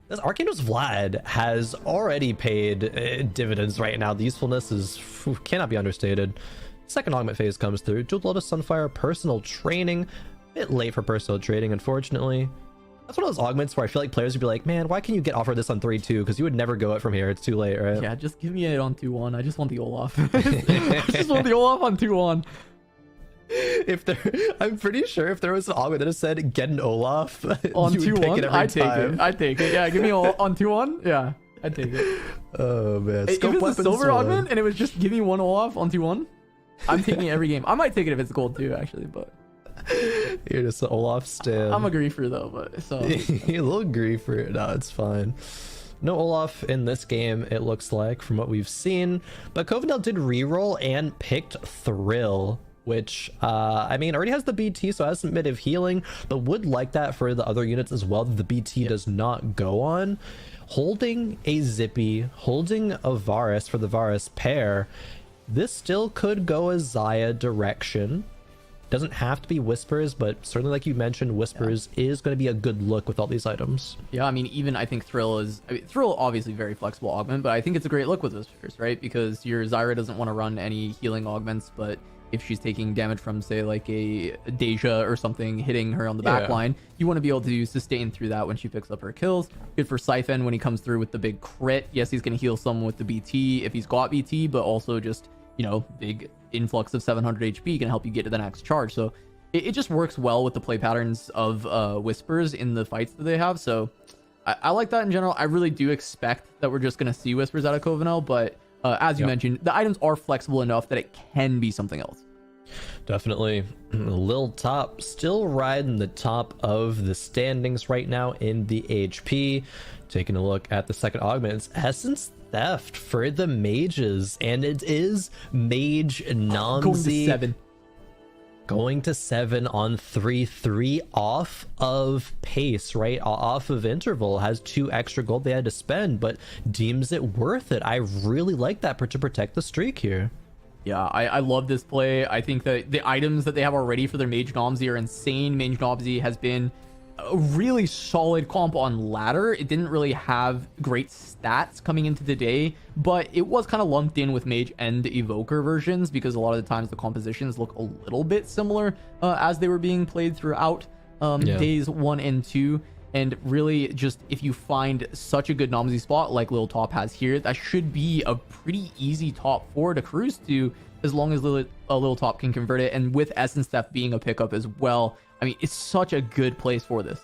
This Arcanos Vlad has already paid dividends right now. The usefulness cannot be understated. Second augment phase comes through. Jeweled Lotus Sunfire, personal training. A bit late for personal training, unfortunately. That's one of those augments where I feel like players would be like, man, why can you get offered this on 3-2? Because you would never go it from here. It's too late, right? Yeah, just give me it on 2-1. I just want the Olaf. I just want the Olaf on 2-1. I'm pretty sure if there was an augment that said get an Olaf on 2-1, I'd take it. Yeah, give me on 2-1. Yeah, I'd take it. Oh man, if it was a silver augment and it was just give me 1 Olaf on 2-1, I'm taking it every game. I might take it if it's gold too, actually, but you're just an Olaf stan. I'm a griefer though, but so you're a little griefer. No, it's fine. No Olaf in this game, it looks like, from what we've seen. But Covenel did reroll and picked Thrill, which, I mean, already has the BT, so has some bit of healing, but would like that for the other units as well that the BT does not go on. Holding a Zippy, holding a Varus for the Varus pair. This still could go a Xayah direction. Doesn't have to be Whispers, but certainly, like you mentioned, Whispers is going to be a good look with all these items. Yeah, I mean, even I think Thrill obviously very flexible augment, but I think it's a great look with Whispers, right? Because your Zyra doesn't want to run any healing augments, but if she's taking damage from, say, like a Deja or something hitting her on the back line, you want to be able to sustain through that when she picks up her kills. Good for Siphon when he comes through with the big crit. Yes, he's going to heal someone with the BT if he's got BT, but also just, you know, big influx of 700 HP can help you get to the next charge. So it just works well with the play patterns of Whispers in the fights that they have. So I like that in general. I really do expect that we're just going to see Whispers out of Covenel, but as you mentioned, the items are flexible enough that it can be something else. Definitely. Lil Top still riding the top of the standings right now in the HP. Taking a look at the second augment, it's Essence Theft for the mages, and it is Mage Namzi. Going to 7 on 3-3 off of pace, right? Off of interval. Has 2 extra gold they had to spend, but deems it worth it. I really like that to protect the streak here. Yeah, I love this play. I think that the items that they have already for their Mage Namzi are insane. Mage Namzi has been a really solid comp on ladder. It didn't really have great stats coming into the day, but it was kind of lumped in with mage and evoker versions because a lot of the times the compositions look a little bit similar as they were being played throughout days 1 and 2. And really, just if you find such a good Nomsy spot like Lil Top has here, that should be a pretty easy top 4 to cruise to, as long as Lil Top can convert it. And with Essence Theft being a pickup as well, I mean, it's such a good place for this.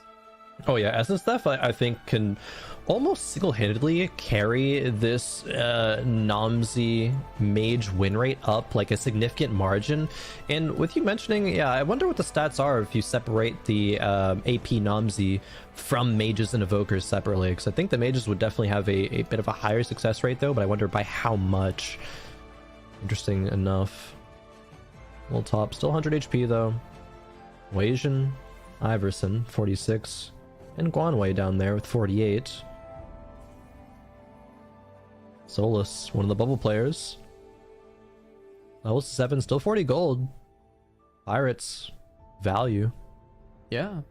Oh yeah, Essence Theft I think can almost single-handedly carry this Nomsy mage win rate up like a significant margin. And with you mentioning, yeah, I wonder what the stats are if you separate the AP Nomsy from mages and evokers separately, because I think the mages would definitely have a bit of a higher success rate though, but I wonder by how much. Interesting enough. Little Top still 100 HP though. Wasian, Iverson 46, and Guanwei down there with 48. Solus, one of the bubble players. Level 7, still 40 gold. Pirates, value. Yeah,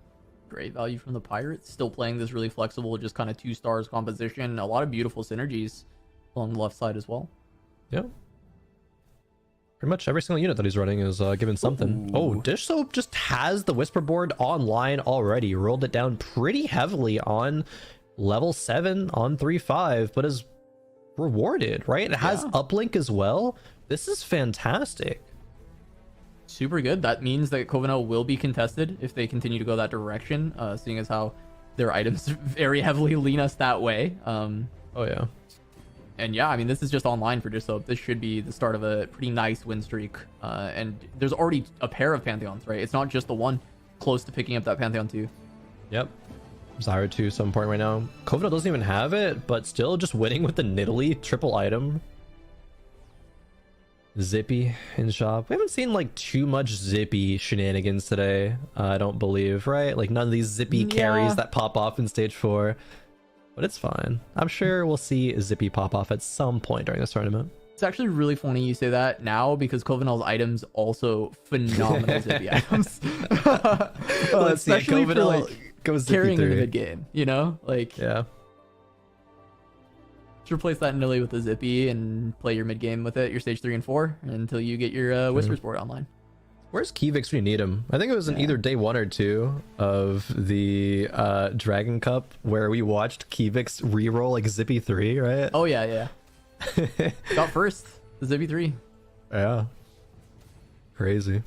great value from the Pirates. Still playing this really flexible, just kind of 2 stars composition. A lot of beautiful synergies along the left side as well. Yeah. Pretty much every single unit that he's running is given something. Ooh. Oh, Dish Soap just has the Whisper board online already. Rolled it down pretty heavily on level 7 on 3-5, but is rewarded, right? It has uplink as well. This is fantastic. Super good. That means that Covenant will be contested if they continue to go that direction, seeing as how their items very heavily lean us that way. Oh yeah. And yeah, I mean, this is just online for Dish Soap. This should be the start of a pretty nice win streak. And there's already a pair of Pantheons, right? It's not just the one close to picking up that Pantheon too. Yep. Zyra 2 some point right now. Kovno doesn't even have it, but still just winning with the Nidalee triple item. Zippy in shop. We haven't seen like too much Zippy shenanigans today, I don't believe, right? Like none of these Zippy carries that pop off in stage 4. But it's fine. I'm sure we'll see Zippy pop off at some point during this tournament. It's actually really funny you say that now because Covenant's items also phenomenal Zippy items. Let's see. Covenant goes carrying in the 3. mid game, you know? Like, yeah. Just replace that Nilly with a Zippy and play your mid game with it, your stage 3 and 4, until you get your Whispers board online. Where's Kivix when you need him? I think it was in either day 1 or 2 of the Dragon Cup where we watched Kivix reroll like Zippy 3, right? Oh yeah. Got first, the Zippy 3. Yeah. Crazy.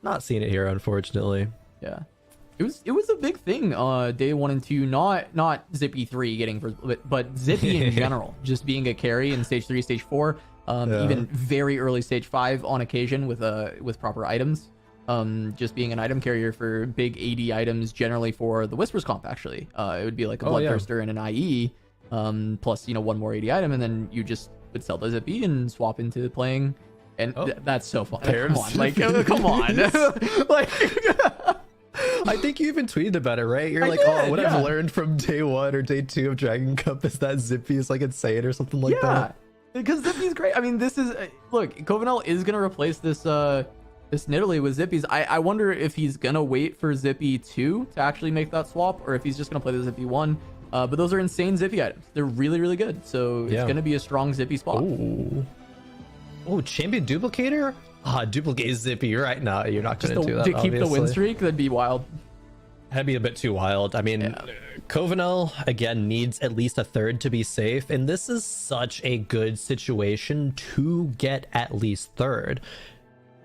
Not seeing it here, unfortunately. Yeah. It was a big thing day 1 and 2, not Zippy 3 getting first, but Zippy in general, just being a carry in stage 3, stage 4. Even very early stage 5 on occasion with proper items. Just being an item carrier for big AD items, generally for the Whispers comp, actually. It would be like a Bloodthirster and an IE, plus, one more AD item, and then you just would sell the Zippy and swap into playing. And that's so fun. Come on. Like, come on. Like... I think you even tweeted about it, right? You're like, what I've learned from day 1 or day 2 of Dragon Cup is that Zippy is like insane or something like that. Because Zippy's great. I mean, this is look, Covenant is gonna replace this Nidalee with Zippy's. I wonder if he's gonna wait for Zippy 2 to actually make that swap, or if he's just gonna play the Zippy 1. But those are insane Zippy items. They're really, really good. So it's gonna be a strong Zippy spot. Oh, Champion Duplicator? Duplicate Zippy right now. You're not gonna do that. To keep the win streak, that'd be wild. That'd be a bit too wild. I mean, Covenant, again, needs at least a third to be safe, and this is such a good situation to get at least third.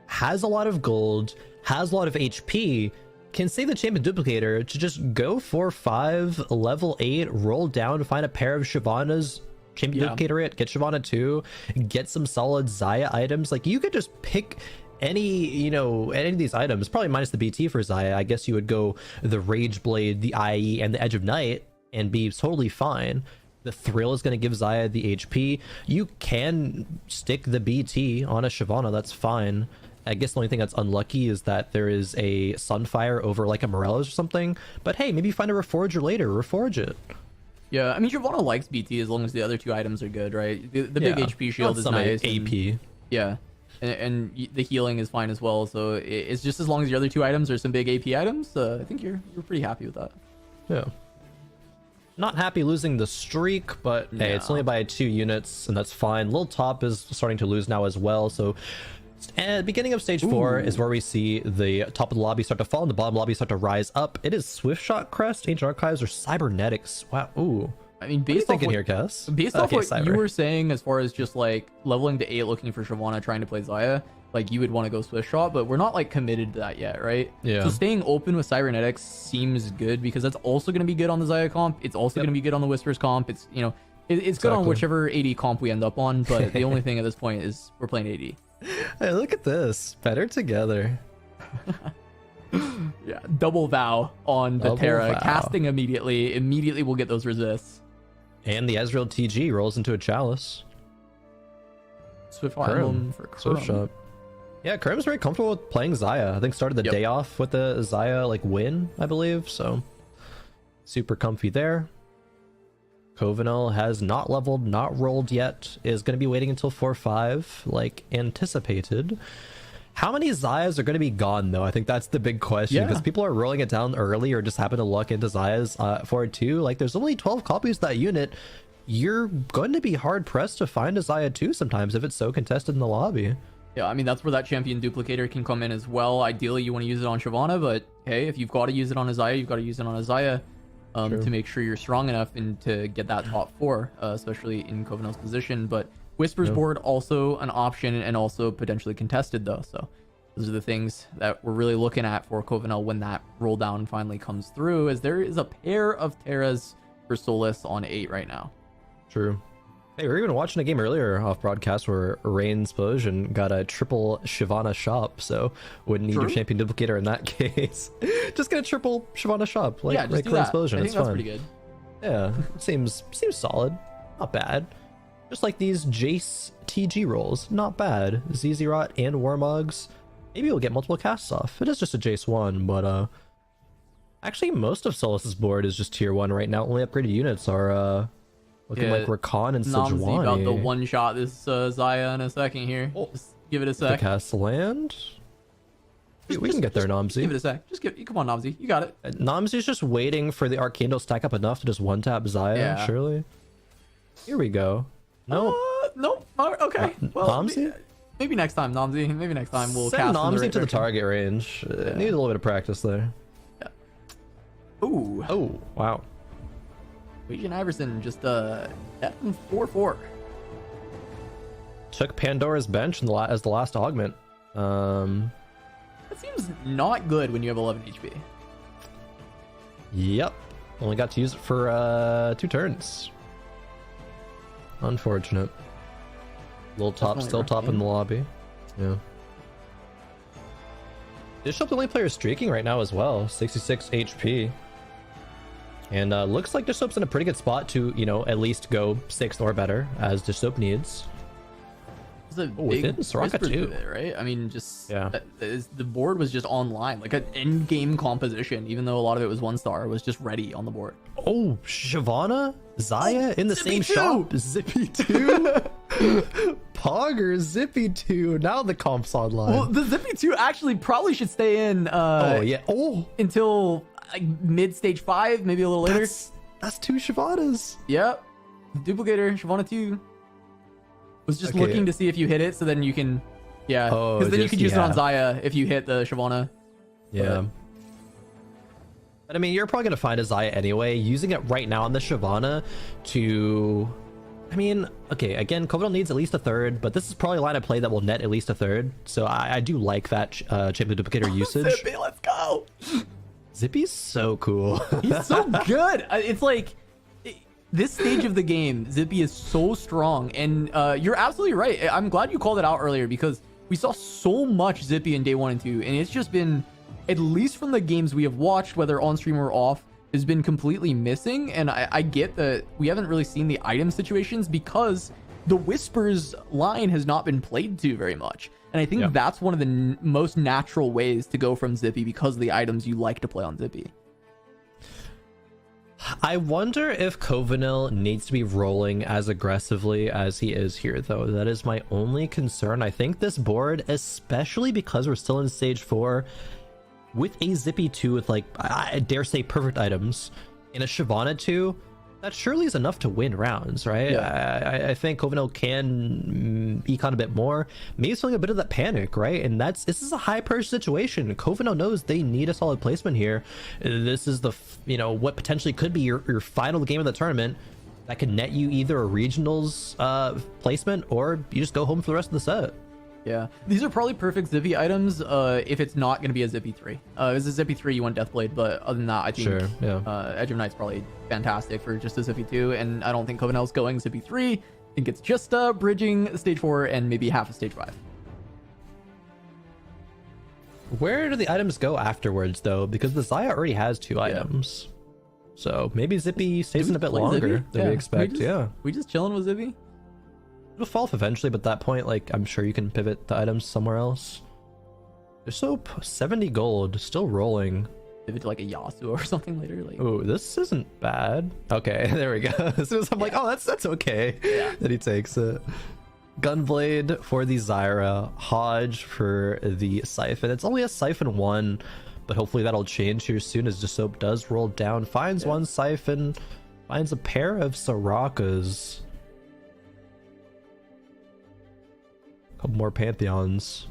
Has a lot of gold, has a lot of HP, can save the Champion Duplicator to just go 4-5, level 8, roll down, find a pair of Shyvana's, Champion Duplicator it, get Shyvana 2, get some solid Xayah items. Like, you could just pick any of these items, probably minus the BT for Xayah. I guess you would go the Rage Blade, the IE, and the Edge of Night and be totally fine. The Thrill is going to give Xayah the HP. You can stick the BT on a Shyvana, that's fine. I guess the only thing that's unlucky is that there is a Sunfire over like a Morellos or something. But hey, maybe find a Reforger later, Reforge it. Yeah, I mean, Shyvana likes BT as long as the other 2 items are good, right? The big HP shield is nice. AP. Yeah. and the healing is fine as well. So it's just as long as your other 2 items are some big AP items, I think you're pretty happy with that. Yeah. Not happy losing the streak, but hey, it's only by 2 units, and that's fine. Little Top is starting to lose now as well, so beginning of stage 4 is where we see the top of the lobby start to fall and the bottom lobby start to rise up. It is Swift Shot Crest, Ancient Archives, or Cybernetics. Wow. Ooh. I mean, based off what, here, Cass? Based off what you were saying as far as just like leveling to 8 looking for Shyvana trying to play Xayah, like you would want to go Swift Shot, but we're not like committed to that yet, right? Yeah. So staying open with Cybernetics seems good because that's also going to be good on the Xayah comp. It's also going to be good on the Whispers comp. It's, you know, it's good on whichever AD comp we end up on, but the only thing at this point is we're playing AD. Hey, look at this. Better together. Yeah, double vow on the Terra. Casting immediately we'll get those resists. And the Ezreal TG rolls into a Chalice. Swift Emblem for Swift Shot. Yeah, Krohen's very comfortable with playing Xayah. I think started the day off with the Xayah like win, I believe. So super comfy there. Covenal has not leveled, not rolled yet. Is going to be waiting until 4-5, like anticipated. How many Xayahs are going to be gone, though? I think that's the big question, because people are rolling it down early or just happen to luck into Xayahs for it too. Like, there's only 12 copies of that unit. You're going to be hard-pressed to find a Xayah 2 sometimes if it's so contested in the lobby. Yeah, I mean, that's where that champion duplicator can come in as well. Ideally, you want to use it on Shyvana, but hey, if you've got to use it on a Xayah, you've got to use it on a Xayah. To make sure you're strong enough and to get that top 4, especially in Covenal's position. But Whispers board also an option and also potentially contested though. So those are the things that we're really looking at for Covenal when that roll down finally comes through, as there is a pair of Terras for Solis on 8 right now. True. Hey, we were even watching a game earlier off broadcast where Rain's Explosion got a triple Shyvana shop, so wouldn't need your champion duplicator in that case. Just get a triple Shyvana shop, like just do that. Explosion. I think that's pretty good. Yeah, seems solid. Not bad. Just like these Jace TG rolls, not bad. ZZ-Rot and Warmogs. Maybe we'll get multiple casts off. It is just a Jace 1, but actually most of Solis's board is just tier 1 right now. Only upgraded units are looking like Rakan and Sejuani. About the one shot this Xayah in a second here. Just give it a sec. The cast land. We can get there, Namzi. Give it a sec. Come on, Namzi. You got it. Namzi's just waiting for the Arcane to stack up enough to just one-tap Xayah, surely. Here we go. No. Nope. Okay. Well, Namzi? Maybe next time, Namzi. Maybe next time we'll send cast Namzi to the direction. target range. Need a little bit of practice there. Yeah. Ooh. Oh, wow. Legion Iverson just F 4-4. Took Pandora's Bench as the last augment. That seems not good when you have 11 HP. Yep. Only got to use it for 2 turns. Unfortunate. Little Top Definitely still top in the lobby. Yeah. Bishop the only player streaking right now as well. 66 HP. And looks like Dishop's in a pretty good spot to, you know, at least go 6th or better, as Dishop needs. It's a big Soraka too, it, right? I mean, just the board was just online, like an end-game composition, even though a lot of it was 1-star, was just ready on the board. Oh, Shyvana, Xayah in the same shop. Zippy 2. Pogger, Zippy 2. Now the comp's online. Well, the Zippy 2 actually probably should stay in. Until like mid stage 5, maybe a little later. That's 2 Shyvanas. Yep. Duplicator, Shyvana 2. Was just looking to see if you hit it, so then you can, because then you could use it on Xayah if you hit the Shyvana. Yeah. But I mean, you're probably gonna find a Xayah anyway. Using it right now on the Shyvana to, I mean, okay, again, Covenal needs at least a 3rd, but this is probably a line of play that will net at least a 3rd. So I do like that champion duplicator usage. Zippy, let's go. Zippy's so cool. He's so good. It's like, this stage of the game, Zippy is so strong, and you're absolutely right. I'm glad you called it out earlier, because we saw so much Zippy in day 1 and 2, and it's just been, at least from the games we have watched, whether on stream or off, has been completely missing. And I get that we haven't really seen the item situations because the Whispers line has not been played to very much. And I think that's one of the most natural ways to go from Zippy, because of the items you like to play on Zippy. I wonder if Kovanil needs to be rolling as aggressively as he is here, though. That is my only concern. I think this board, especially because we're still in stage 4, with a Zippy 2 with, like, I dare say perfect items, and a Shyvana 2, that surely is enough to win rounds, right? Yeah. I think Kovanil can econ a bit more. Maybe feeling a bit of that panic, right? And this is a high pressure situation. Kovanil knows they need a solid placement here. This is the, what potentially could be your final game of the tournament that can net you either a regionals placement, or you just go home for the rest of the set. Yeah, these are probably perfect Zippy items if it's not going to be a Zippy 3. If it's a Zippy 3, you want Deathblade, but other than that, I think Edge of Night's probably fantastic for just a Zippy 2, and I don't think Kovanil's going Zippy 3. I think it's just bridging stage 4 and maybe half of stage 5. Where do the items go afterwards, though? Because the Xayah already has 2 items. So maybe Zippy stays in a bit longer than we expect. We just chilling with Zippy? It'll fall off eventually, but at that point, like, I'm sure you can pivot the items somewhere else. They're so 70 gold, still rolling. Pivot to like a Yasuo or something later. Like, oh, this isn't bad. Okay, there we go. As soon as I'm like, oh, that's okay. Yeah. That he takes it. Gunblade for the Zyra, Hodge for the Siphon. It's only a Siphon 1, but hopefully that'll change here soon as Desoap does roll down, finds one Siphon, finds a pair of Sorakas. Couple more Pantheons.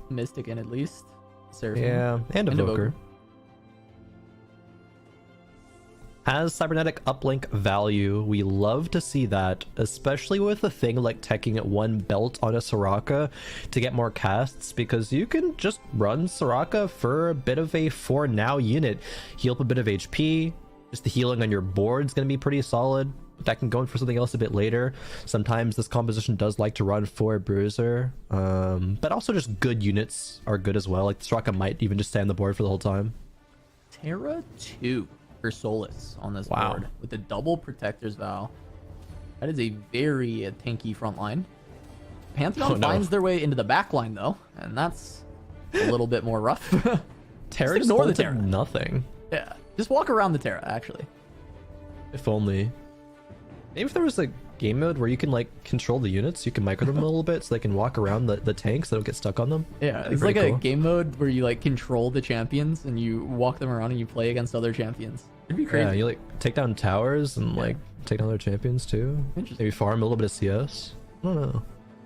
Mystic in at least. Seraphim. Yeah, and Evoker. Has cybernetic uplink value. We love to see that, especially with a thing like teching at 1 belt on a Soraka to get more casts, because you can just run Soraka for a bit of a for now unit. Heal up a bit of HP. Just the healing on your board is going to be pretty solid. That can go in for something else a bit later. Sometimes this composition does like to run for a Bruiser, but also just good units are good as well. Like the Soraka might even just stay on the board for the whole time. Terra 2 for Solus on this board with the double Protector's Vow. That is a very tanky front line. Pantheon finds their way into the back line though, and that's a little bit more rough. Terra just ignore the Terra. Nothing. Yeah, just walk around the Terra actually. If only. Maybe if there was a game mode where you can like control the units, you can micro them a little bit so they can walk around the tanks, so they don't get stuck on them. Yeah, it's like cool. A game mode where you like control the champions and you walk them around and you play against other champions. It'd be crazy. Yeah, you like take down towers and like take down other champions too. Maybe farm a little bit of CS. I don't know.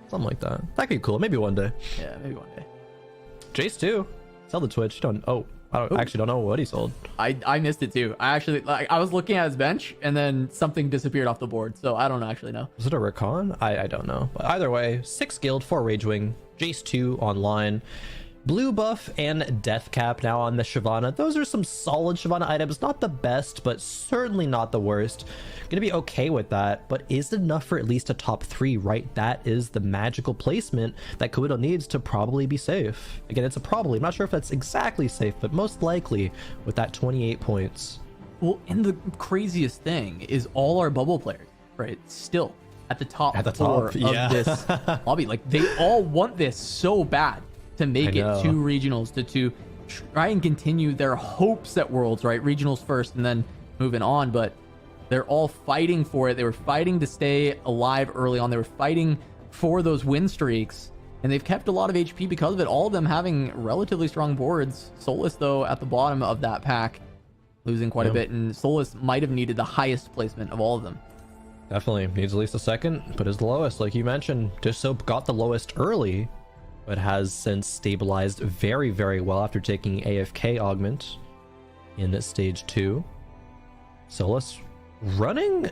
Something like that. That could be cool. Maybe one day. Yeah, maybe one day. Jace too. Sell the Twitch. I actually don't know what he sold. I missed it too. I was looking at his bench and then something disappeared off the board, so I don't actually know. Was it a Recon? I don't know. But either way, 6 guild, 4 Ragewing, Jace 2 online, blue buff and death cap now on the Shyvana. Those are some solid Shyvana items. Not the best, but certainly not the worst. Gonna be okay with that, but is it enough for at least a top 3, right? That is the magical placement that Kovanil needs to probably be safe. Again, it's a probably. I'm not sure if that's exactly safe, but most likely with that 28 points. Well, and the craziest thing is all our bubble players, right? Still at the top of this lobby. Like, they all want this so bad to make it 2 regionals, to try and continue their hopes at Worlds, right? Regionals first and then moving on, but they're all fighting for it. They were fighting to stay alive early on. They were fighting for those win streaks, and they've kept a lot of HP because of it. All of them having relatively strong boards. Solus, though, at the bottom of that pack, losing quite a bit, and Solus might have needed the highest placement of all of them. Definitely needs at least a second, but is the lowest. Like you mentioned, Desoap got the lowest early, but has since stabilized very, very well after taking AFK augment in stage 2. Solus running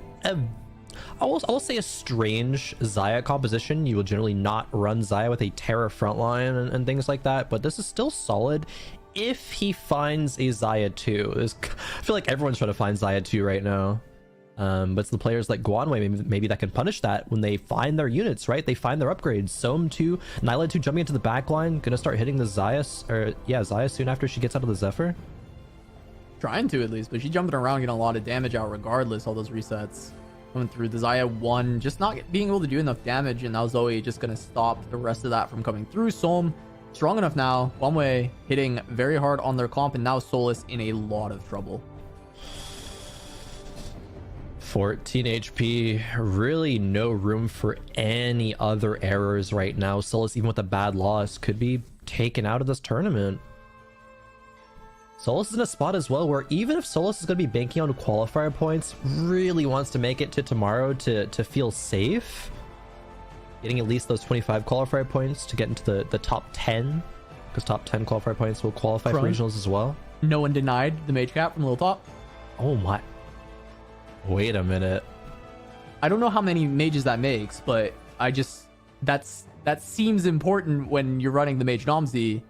I will say a strange Xayah composition. You will generally not run Xayah with a Terra frontline and things like that, but this is still solid if he finds a Xayah 2. I feel like everyone's trying to find Xayah 2 right now. But it's the players like Guanwei maybe that can punish that when they find their units, right? They find their upgrades. Soam 2, Nyla 2 jumping into the back line, gonna start hitting the Xayah soon after she gets out of the Zephyr. Trying to, at least, but she's jumping around, getting a lot of damage out regardless. All those resets coming through. The Xayah 1 just not being able to do enough damage, and now Zoe just gonna stop the rest of that from coming through. Soam strong enough now. Guanwei hitting very hard on their comp, and now Solus in a lot of trouble. 14 HP, really no room for any other errors right now. Solus, even with a bad loss, could be taken out of this tournament. Solus is in a spot as well where even if Solus is going to be banking on qualifier points, really wants to make it to tomorrow to feel safe. Getting at least those 25 qualifier points to get into the top 10, because top 10 qualifier points will qualify for regionals as well. No one denied the mage cap from Little Top. Oh my. Wait a minute. I don't know how many mages that makes, but I just that seems important when you're running the mage Nomsy.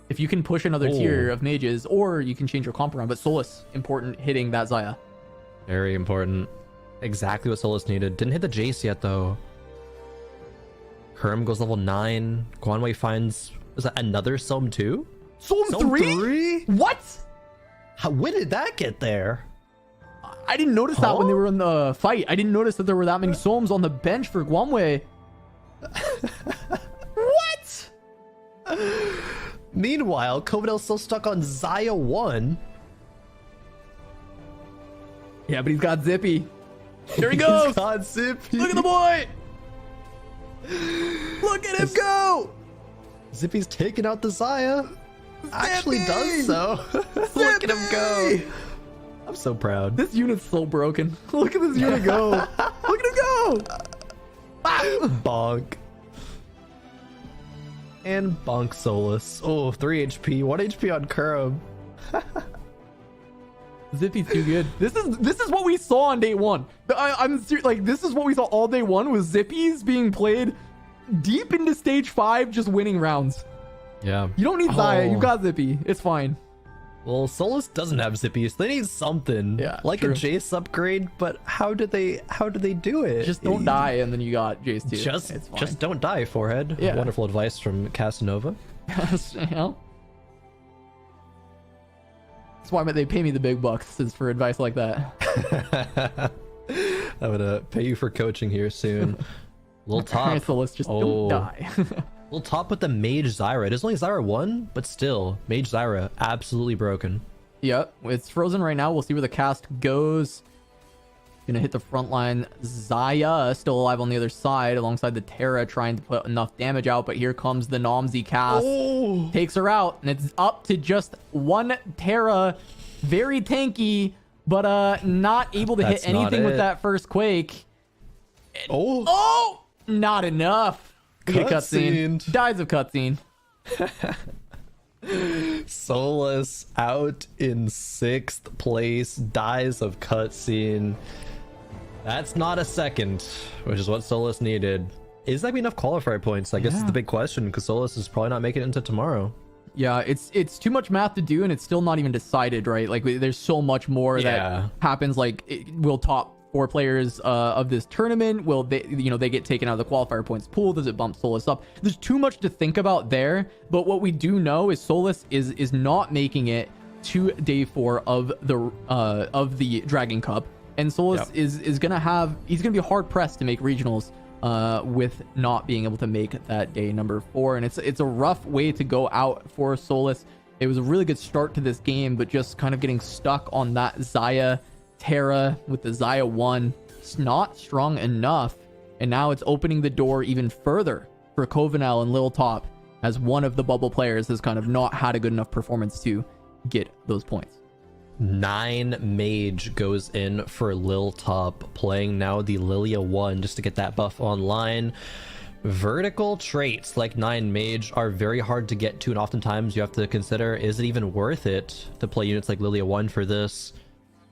If you can push another tier of mages, or you can change your comp around. But Solus, important hitting that Xayah. Very important. Exactly what Solus needed. Didn't hit the Jace yet though. Kerm goes level 9. Guanwei finds, is that another Sohm 2? Sohm 3? What? When did that get there? I didn't notice that when they were in the fight. I didn't notice that there were that many Sohms on the bench for Guanwei. What? Meanwhile, Covidal's still stuck on Xayah 1. Yeah, but he's got Zippy. There he goes. He's got Zippy. Look at the boy. Look at him go. Zippy's taking out the Xayah. Actually does so. Look at him go. I'm so proud. This unit's so broken. Look at this unit go. Look at him go. Bonk. And bonk Solus. Oh, 3 HP. 1 HP on Kurum. Zippy's too good. This is what we saw on day one. I'm serious. Like, this is what we saw all day one, was Zippy's being played deep into stage 5, just winning rounds. Yeah. You don't need Xayah. You've got Zippy. It's fine. Well, Solus doesn't have Zippy, so they need something. Yeah, like true. a Jace upgrade, but how do they do it? Just don't die, and then you got Jace too. Just don't die, forehead. Yeah. Wonderful advice from Casanova. You know? That's why they pay me the big bucks, is for advice like that. I'm gonna pay you for coaching here soon. Little top. Solus, just don't die. Little top with the Mage Zyra. It is only Zyra 1, but still, Mage Zyra absolutely broken. Yep, it's frozen right now. We'll see where the cast goes. Gonna hit the front line. Xayah still alive on the other side, alongside the Terra, trying to put enough damage out. But here comes the Nomsy cast. Takes her out, and it's up to just one Terra. Very tanky, but not able to hit anything with that first Quake. Oh, not enough. Cutscene. Dies of cutscene. Solus out in 6th place. Dies of cutscene. That's not a second, which is what Solus needed. Is that enough qualifier points? I guess is the big question, because Solus is probably not making it into tomorrow. Yeah, it's too much math to do, and it's still not even decided, right? Like, there's so much more that happens. Like, will top 4 players of this tournament, will they get taken out of the qualifier points pool? Does it bump Solus up? There's too much to think about there, but what we do know is Solus is not making it to day 4 of the Dragon Cup, and Solus is gonna be hard pressed to make regionals with not being able to make that day number 4, and it's a rough way to go out for Solus. It was a really good start to this game, but just kind of getting stuck on that Xayah Terra with the Xayah 1. It's not strong enough, and now it's opening the door even further for Covenel and Lil Top, as one of the bubble players has kind of not had a good enough performance to get those points. 9 Mage goes in for Lil Top, playing now the Lilia 1 just to get that buff online. Vertical traits like 9 Mage are very hard to get to, and oftentimes you have to consider, is it even worth it to play units like Lilia 1 for this?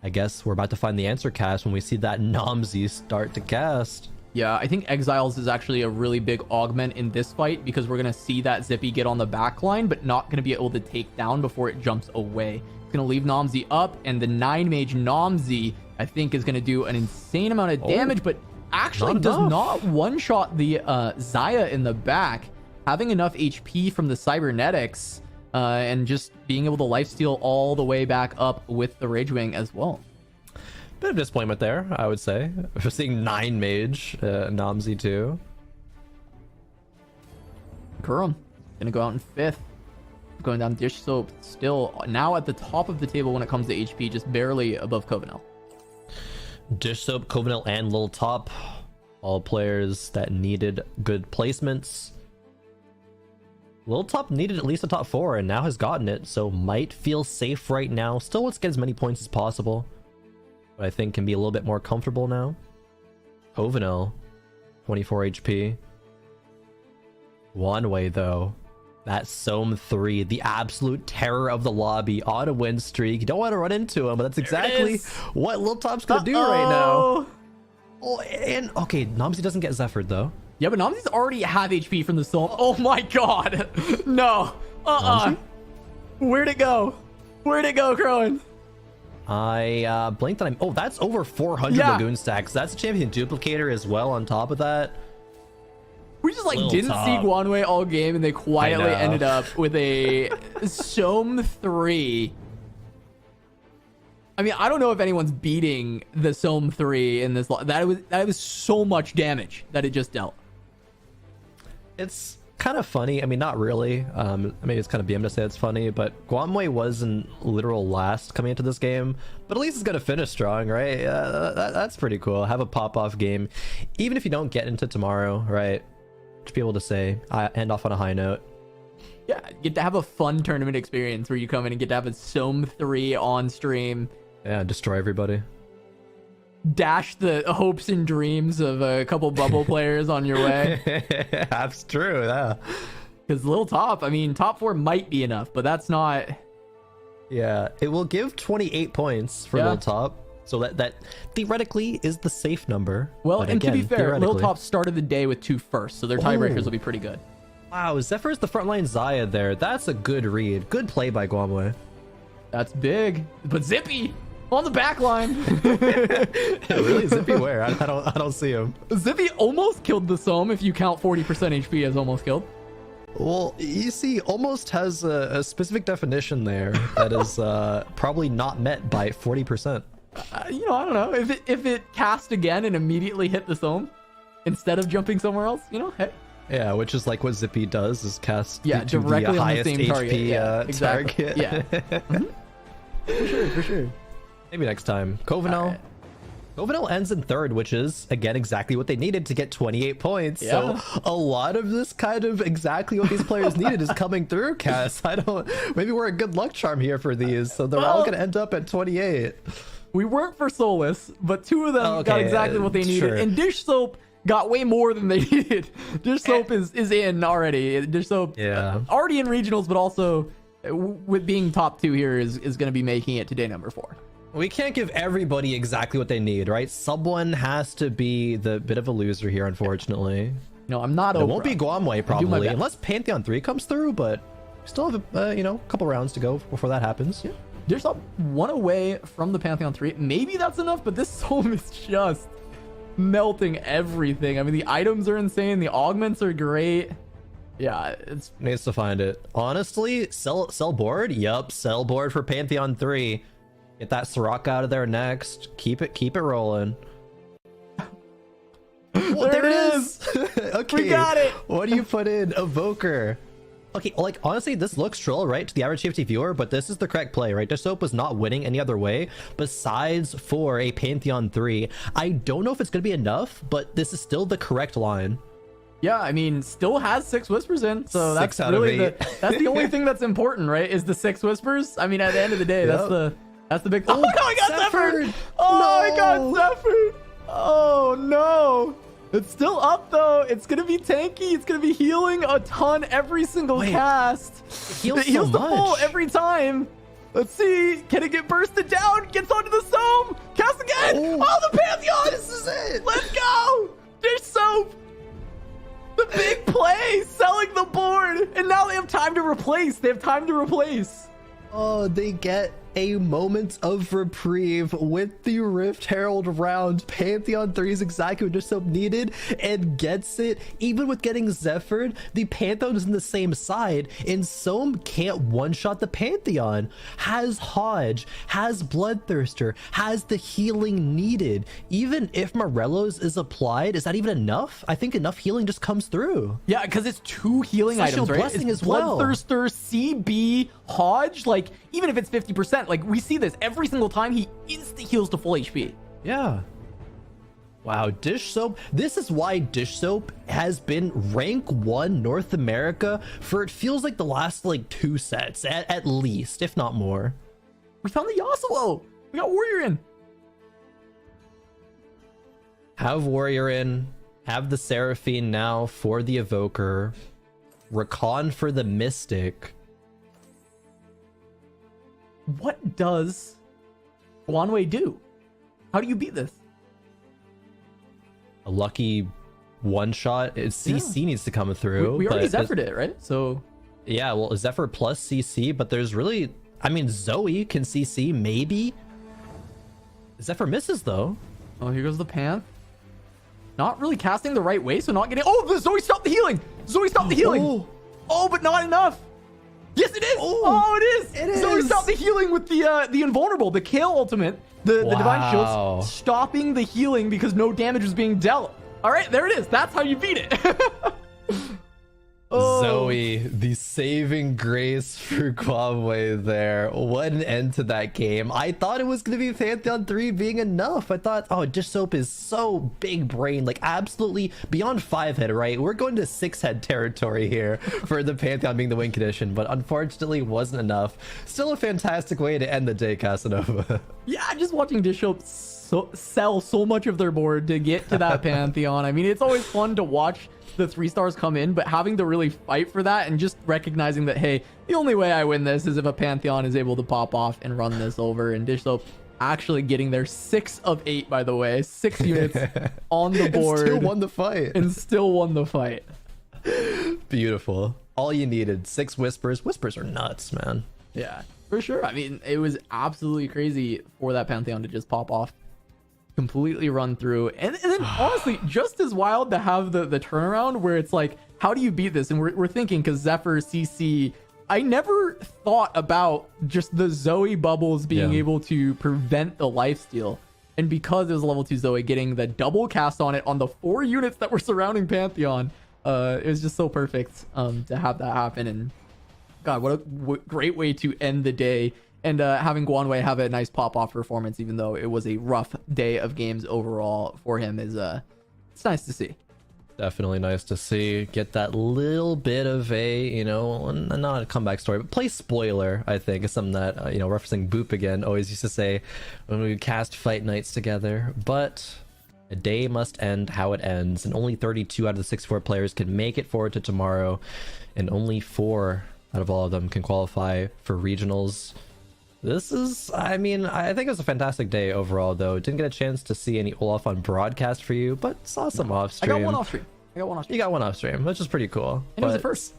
I guess we're about to find the answer, cast, when we see that Nomsy start to cast. Yeah, I think Exiles is actually a really big augment in this fight, because we're going to see that Zippy get on the back line, but not going to be able to take down before it jumps away. It's going to leave Nomsy up, and the 9 Mage Nomsy, I think, is going to do an insane amount of damage, but actually does not one-shot the Xayah in the back. Having enough HP from the Cybernetics, and just being able to lifesteal all the way back up with the Ragewing as well. Bit of disappointment there, I would say. We're seeing 9 Mage, Nomsy too. Kurum gonna go out in 5th. Going down Dish Soap, still now at the top of the table when it comes to HP, just barely above Covenel. Dish Soap, Covenant, and Lil Top, all players that needed good placements. Lil Top needed at least a top 4 and now has gotten it, so might feel safe right now. Still wants to get as many points as possible, but I think can be a little bit more comfortable now. Covenant, 24 HP. One way though. That Soam 3, the absolute terror of the lobby, on a win streak. You don't want to run into him, but that's exactly what Lil Top's gonna do right now. Oh, and okay, Namzi doesn't get Zephyr though. Yeah, but Namzi's already half HP from the Soam. Oh my god. No. Where'd it go? Where'd it go, Krohen? I blinked on him. Oh, that's over 400 Lagoon stacks. That's a champion duplicator as well on top of that. We just like Lil didn't Top. see Guanwei all game, and they quietly ended up with a Soam 3. I mean, I don't know if anyone's beating the Soam 3 in this. That was so much damage that it just dealt. It's kind of funny. I mean, not really. Maybe it's kind of BM to say it's funny, but Guanwei was in literal last coming into this game, but at least it's gonna finish strong, right? That's pretty cool. Have a pop-off game, even if you don't get into tomorrow, right? To be able to say, I end off on a high note. Yeah, get to have a fun tournament experience where you come in and get to have a Soam 3 on stream. Yeah, destroy everybody. Dash the hopes and dreams of a couple bubble players on your way. That's true, yeah. Because Lil Top, I mean, top 4 might be enough, but that's not... Yeah, it will give 28 points for Lil Top. So that theoretically is the safe number. Well, but and again, to be fair, Lil Top started the day with 2 firsts, so their tiebreakers will be pretty good. Wow, Zephyr's the frontline Zaya there. That's a good read. Good play by Guanwei. That's big. But Zippy on the back line. Really? Zippy where? I don't see him. Zippy almost killed the Soam if you count 40% HP as almost killed. Well, you see, almost has a specific definition there that is probably not met by 40%. You know, I don't know. If it cast again and immediately hit the Soam instead of jumping somewhere else, you know, hey. Yeah, which is like what Zippy does, is cast directly the on the highest same HP target. Exactly. target. Yeah. For sure. Maybe next time. Covenant. Covenant ends in 3rd, which is, again, exactly what they needed to get 28 points. Yeah. So a lot of this kind of exactly what these players needed is coming through, Cass. Maybe we're a good luck charm here for these, so they're all going to end up at 28. We worked for Solus, but 2 of them got exactly what they needed. Sure. And Dish Soap got way more than they needed. Dish Soap is in already. Dish Soap already in regionals, but also with being top 2 here is going to be making it to day number 4. We can't give everybody exactly what they need, right? Someone has to be the bit of a loser here, unfortunately. No, I'm not. It won't be Guanwei probably, unless Pantheon 3 comes through, but we still have a couple rounds to go before that happens. Yeah. There's 1 away from the Pantheon 3. Maybe that's enough, but this Soam is just melting everything. I mean, the items are insane. The augments are great. Yeah, it needs to find it. Honestly, sell board. Yup, sell board for Pantheon 3. Get that Sirocco out of there next. Keep it rolling. Well, there it is. Okay, we got it. What do you put in? Evoker. Okay, like, honestly, this looks troll, right, to the average TFT viewer, but this is the correct play, right? Dish Soap was not winning any other way besides for a Pantheon 3. I don't know if it's going to be enough, but this is still the correct line. Yeah, I mean, still has 6 whispers in, so that's really that's the only thing that's important, right? Is the 6 whispers. I mean, at the end of the day, that's the big. Oh no, I got Zephyr! Oh, no. I got Zephyr! Oh no! It's still up though. It's gonna be tanky. It's gonna be healing a ton every single cast. It heals the full every time. Let's see. Can it get bursted down? Gets onto the Soam. Cast again. Oh, the Pantheon. This is it. Let's go. Dish Soap. The big play. Selling the board. And now they have time to replace. Oh, they get a moment of reprieve with the Rift Herald round. Pantheon 3 is exactly what Dish Soap needed and gets it. Even with getting Zephyr'd, the Pantheon is in the same side, and Soam can't one-shot the Pantheon. Has Hodge, has Bloodthirster, has the healing needed. Even if Morello's is applied, is that even enough? I think enough healing just comes through. Yeah, because it's 2 healing items, right? Blessing it's as well. Bloodthirster, CB, Hodge, like, even if it's 50%, like, we see this every single time he insta-heals to full HP. Yeah. Wow, Dish Soap. This is why Dish Soap has been rank 1 North America for it feels like the last like 2 sets at least, if not more. We found the Yasuo. We got Warrior in. Have Warrior in. Have the Seraphine now for the Evoker. Rakan for the Mystic. What does Guanwei do? How do you beat this? A lucky one shot. CC needs to come through. We already Zephyred it, right? So yeah, well, Zephyr plus CC, but there's really, I mean, Zoe can CC maybe. Zephyr misses though. Oh, here goes the Panth. Not really casting the right way, so not getting. Oh, the Zoe stopped the healing. Zoe stopped the healing. Oh, but not enough. Yes, it is. Oh, it is. It is. Zoe stopped the healing with the invulnerable, the Kale ultimate, the divine shields, stopping the healing because no damage was being dealt. All right, there it is. That's how you beat it. Zoe, the saving grace for Guanwei there. What an end to that game. I thought it was going to be Pantheon 3 being enough. I thought, oh, Dish Soap is so big brain, like absolutely beyond 5-head, right? We're going to 6-head territory here for the Pantheon being the win condition, but unfortunately wasn't enough. Still a fantastic way to end the day, Casanova. Yeah, just watching Dish Soap sell so much of their board to get to that Pantheon. I mean, it's always fun to watch the 3 stars come in, but having to really fight for that and just recognizing that, hey, the only way I win this is if a Pantheon is able to pop off and run this over. And Dish Soap actually getting their 6 of 8, by the way, 6 units on the board. And still won the fight. And still won the fight. Beautiful. All you needed, 6 Whispers. Whispers are nuts, man. Yeah, for sure. I mean, it was absolutely crazy for that Pantheon to just pop off, completely run through, and then honestly just as wild to have the turnaround where it's like, how do you beat this? And we're thinking, because Zephyr CC, I never thought about just the Zoe bubbles being able to prevent the lifesteal, and because it was a level 2 Zoe getting the double cast on it on the 4 units that were surrounding Pantheon, it was just so perfect to have that happen. And god, what a great way to end the day. And having Guanwei have a nice pop-off performance, even though it was a rough day of games overall for him, is it's nice to see. Definitely nice to see. Get that little bit of a, you know, not a comeback story, but play spoiler, I think, is something that, you know, referencing Boop again, always used to say when we cast fight nights together. But a day must end how it ends, and only 32 out of the 64 players can make it forward to tomorrow, and only 4 out of all of them can qualify for regionals. This is, I mean, I think it was a fantastic day overall, though. Didn't get a chance to see any Olaf on broadcast for you, but saw some off stream. I got one off stream. You got one off stream, which is pretty cool. And it was the first.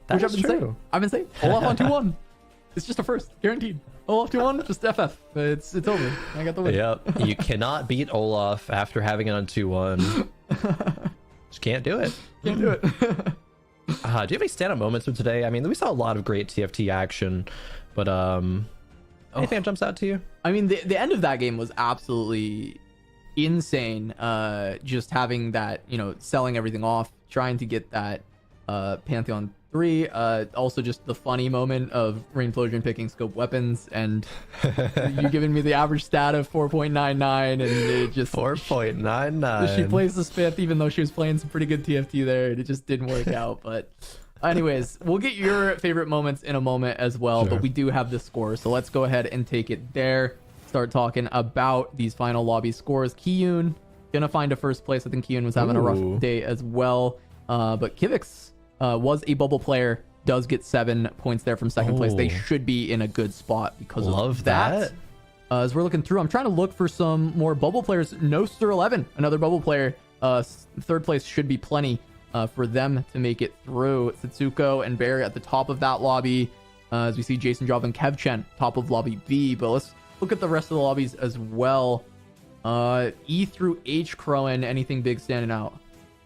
Which I've been saying. I've been saying Olaf on 2-1. It's just a first, guaranteed. Olaf 2-1, just FF. It's over. I got the win. Yep. You cannot beat Olaf after having it on 2-1. Just can't do it. Can't do it. Do you have any stand-up moments from today? I mean, we saw a lot of great TFT action, but anything that jumps out to you? I mean, the end of that game was absolutely insane. Just having that, you know, selling everything off, trying to get that Pantheon 3. Also just the funny moment of Rainplosion picking scope weapons, and you giving me the average stat of 4.99, and it just 4.99. She plays the Spith even though she was playing some pretty good TFT there, and it just didn't work out. But anyways, we'll get your favorite moments in a moment as well. Sure. But we do have the score, so let's go ahead and take it there. Start talking about these final lobby scores. Kiyun gonna find a first place. I think Kiyun was having a rough day as well. But Kivix was a bubble player, does get 7 points there from second place. They should be in a good spot because of that. As we're looking through, I'm trying to look for some more bubble players. Noster11, another bubble player. Third place should be plenty for them to make it through. Setsuko and Barry at the top of that lobby. As we see Jason Jov and Kevchen, top of lobby B. But let's look at the rest of the lobbies as well. E through H, Krohen, anything big standing out?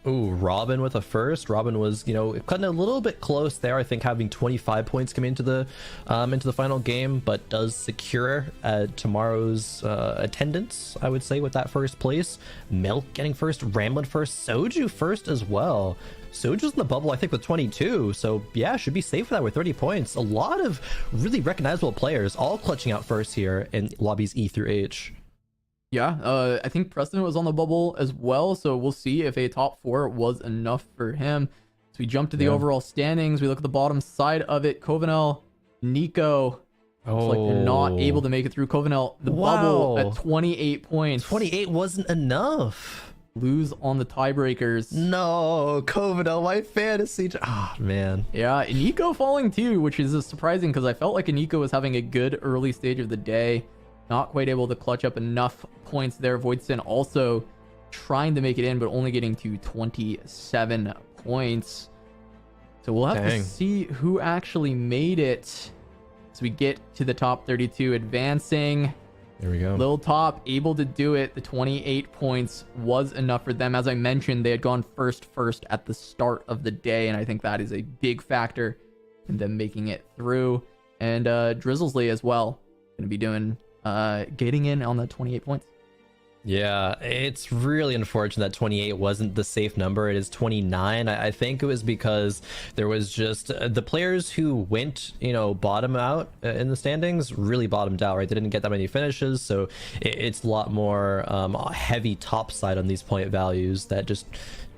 Ooh, Robin with a first. Robin was, you know, cutting a little bit close there. I think having 25 points come into the final game, but does secure tomorrow's attendance, I would say, with that first place. Milk getting first, Ramblin first, Soju first as well. Soju's in the bubble, I think, with 22, so yeah, should be safe for that with 30 points. A lot of really recognizable players all clutching out first here in lobbies E through H. Yeah, I think Preston was on the bubble as well, so we'll see if a top 4 was enough for him. So we jump to the overall standings. We look at the bottom side of it. Covenel, Nico, looks like they're not able to make it through. Covenel, the bubble at 28 points. 28 wasn't enough. Lose on the tiebreakers. No, Covenel, my fantasy. Oh, man. Yeah, Nico falling too, which is surprising because I felt like Nico was having a good early stage of the day. Not quite able to clutch up enough points there. Voidson also trying to make it in, but only getting to 27 points. So we'll have to see who actually made it. So we get to the top 32 advancing. There we go. Lil Top able to do it. The 28 points was enough for them. As I mentioned, they had gone first at the start of the day, and I think that is a big factor in them making it through. And Drizzlesley as well, going to be doing getting in on the 28 points. Yeah, it's really unfortunate that 28 wasn't the safe number. It is 29. I think it was because there was just the players who went, bottom out in the standings really bottomed out, right? They didn't get that many finishes, so it's a lot more heavy top side on these point values that just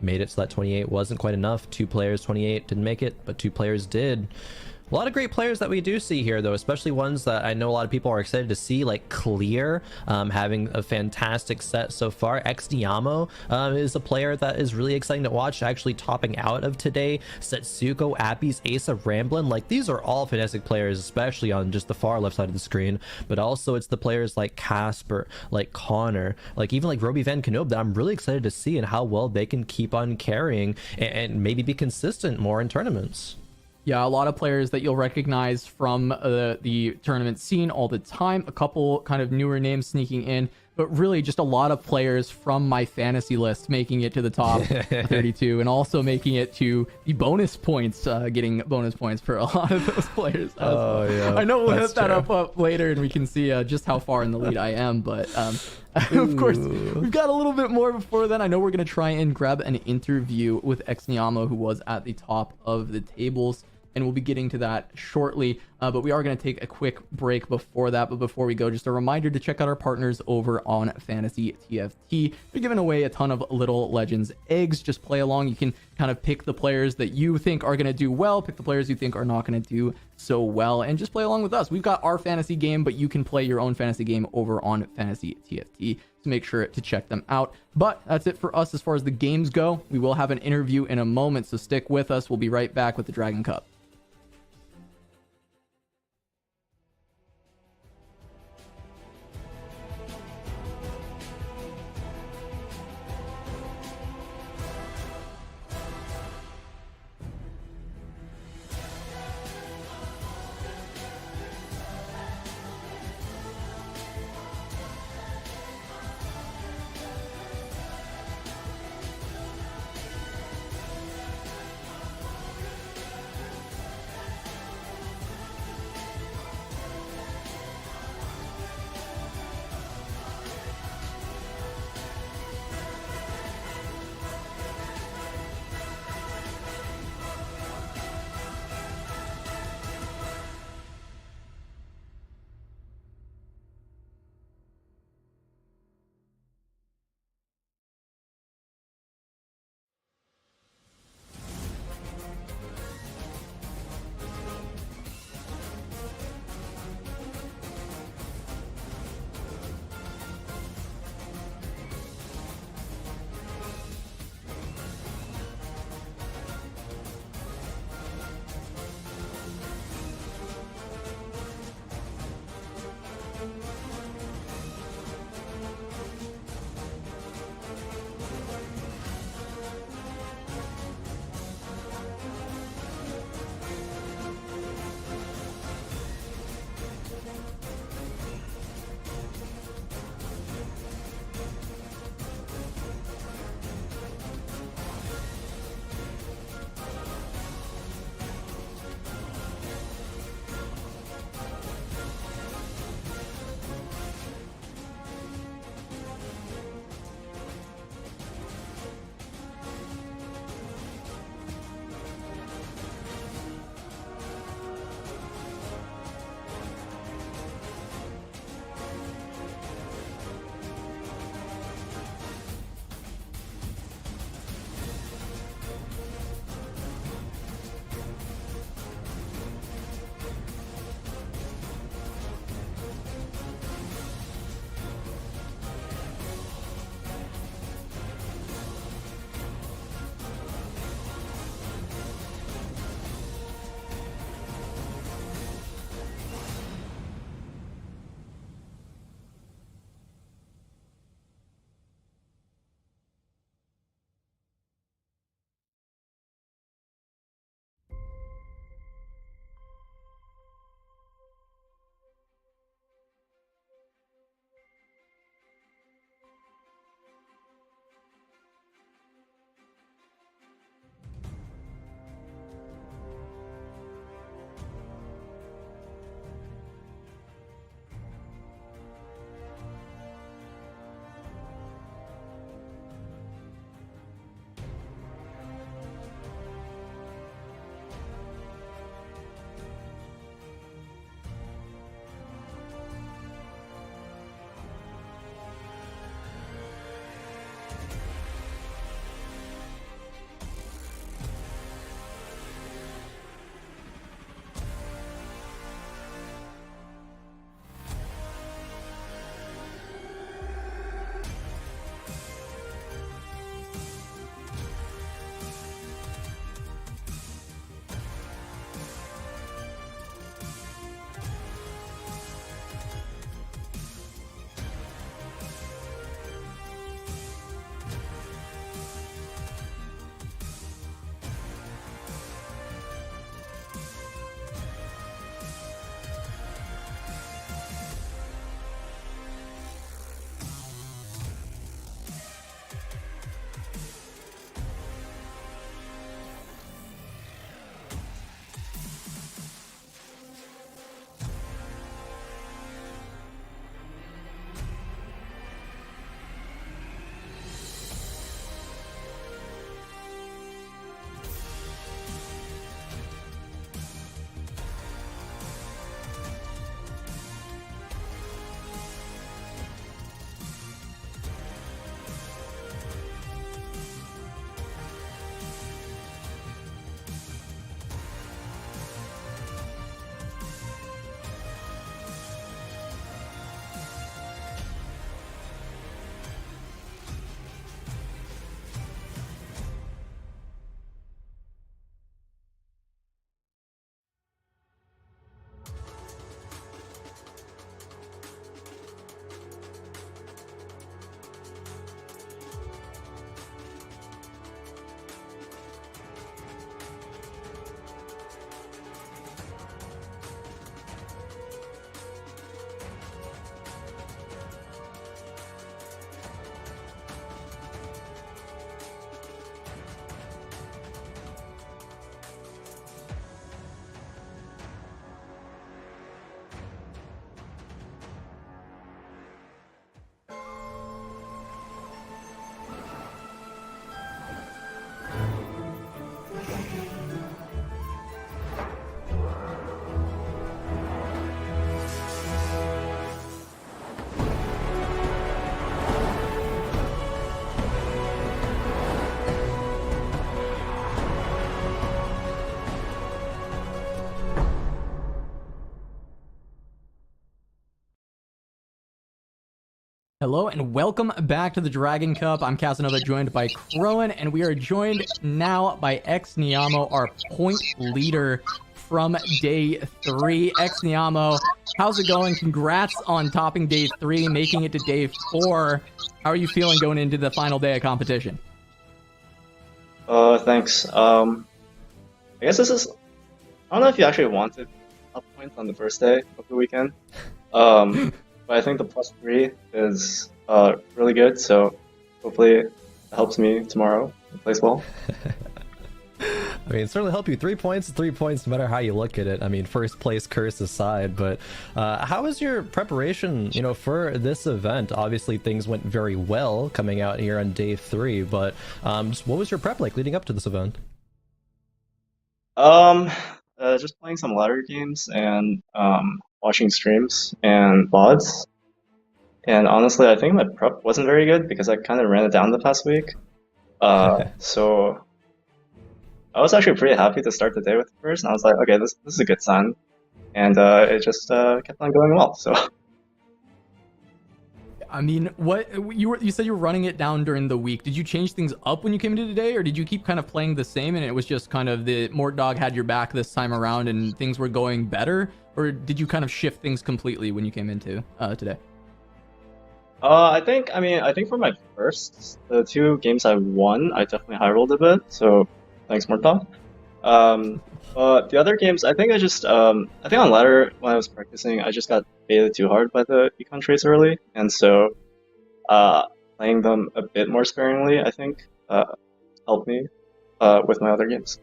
made it so that 28 wasn't quite enough. 2 players, 28 didn't make it, but 2 players did. A lot of great players that we do see here, though, especially ones that I know a lot of people are excited to see, like Clear, having a fantastic set so far. XDiamo is a player that is really exciting to watch, actually topping out of today. Setsuko, Appy's, Asa, Ramblin', like these are all fantastic players, especially on just the far left side of the screen. But also it's the players like Casper, like Connor, like even like Roby Van Knoop that I'm really excited to see and how well they can keep on carrying and maybe be consistent more in tournaments. Yeah, a lot of players that you'll recognize from the tournament scene all the time. A couple kind of newer names sneaking in, but really just a lot of players from my fantasy list making it to the top 32 and also making it to the bonus points, getting bonus points for a lot of those players. Yeah, I know we'll hit that up later and we can see just how far in the lead I am, but of course, we've got a little bit more before then. I know we're going to try and grab an interview with XDiamo, who was at the top of the tables, and we'll be getting to that shortly, but we are going to take a quick break before that. But before we go, just a reminder to check out our partners over on Fantasy TFT. They're giving away a ton of Little Legends eggs. Just play along. You can kind of pick the players that you think are going to do well, pick the players you think are not going to do so well, and just play along with us. We've got our fantasy game, but you can play your own fantasy game over on Fantasy TFT, so make sure to check them out. But that's it for us as far as the games go. We will have an interview in a moment, so stick with us. We'll be right back with the Dragon Cup. Hello and welcome back to the Dragon Cup. I'm Casanova, joined by Krohen, and we are joined now by XNiamo, our point leader from day 3. XNiamo, how's it going? Congrats on topping day 3, making it to day 4. How are you feeling going into the final day of competition? Thanks. I guess this is... I don't know if you actually wanted up points on the first day of the weekend. But I think the +3 is really good, so hopefully it helps me tomorrow and plays well. I mean, it certainly help you. 3 points, 3 points, no matter how you look at it. I mean, first place curse aside, but how was your preparation, for this event? Obviously, things went very well coming out here on day 3, but just what was your prep like leading up to this event? Just playing some ladder games and watching streams and VODs. And honestly, I think my prep wasn't very good because I kind of ran it down the past week. So I was actually pretty happy to start the day with the first, and I was like, okay, this is a good sign. And it just kept on going well, so... I mean, what you said you were running it down during the week. Did you change things up when you came into today, or did you keep kind of playing the same and it was just kind of the Mort Dog had your back this time around and things were going better? Or did you kind of shift things completely when you came into today? I think for my the 2 games I won, I definitely high rolled a bit, so thanks, Mort Dog. But the other games, I think I think on ladder, when I was practicing, I just got baited too hard by the econ traits early, and so playing them a bit more sparingly, I think, helped me with my other games.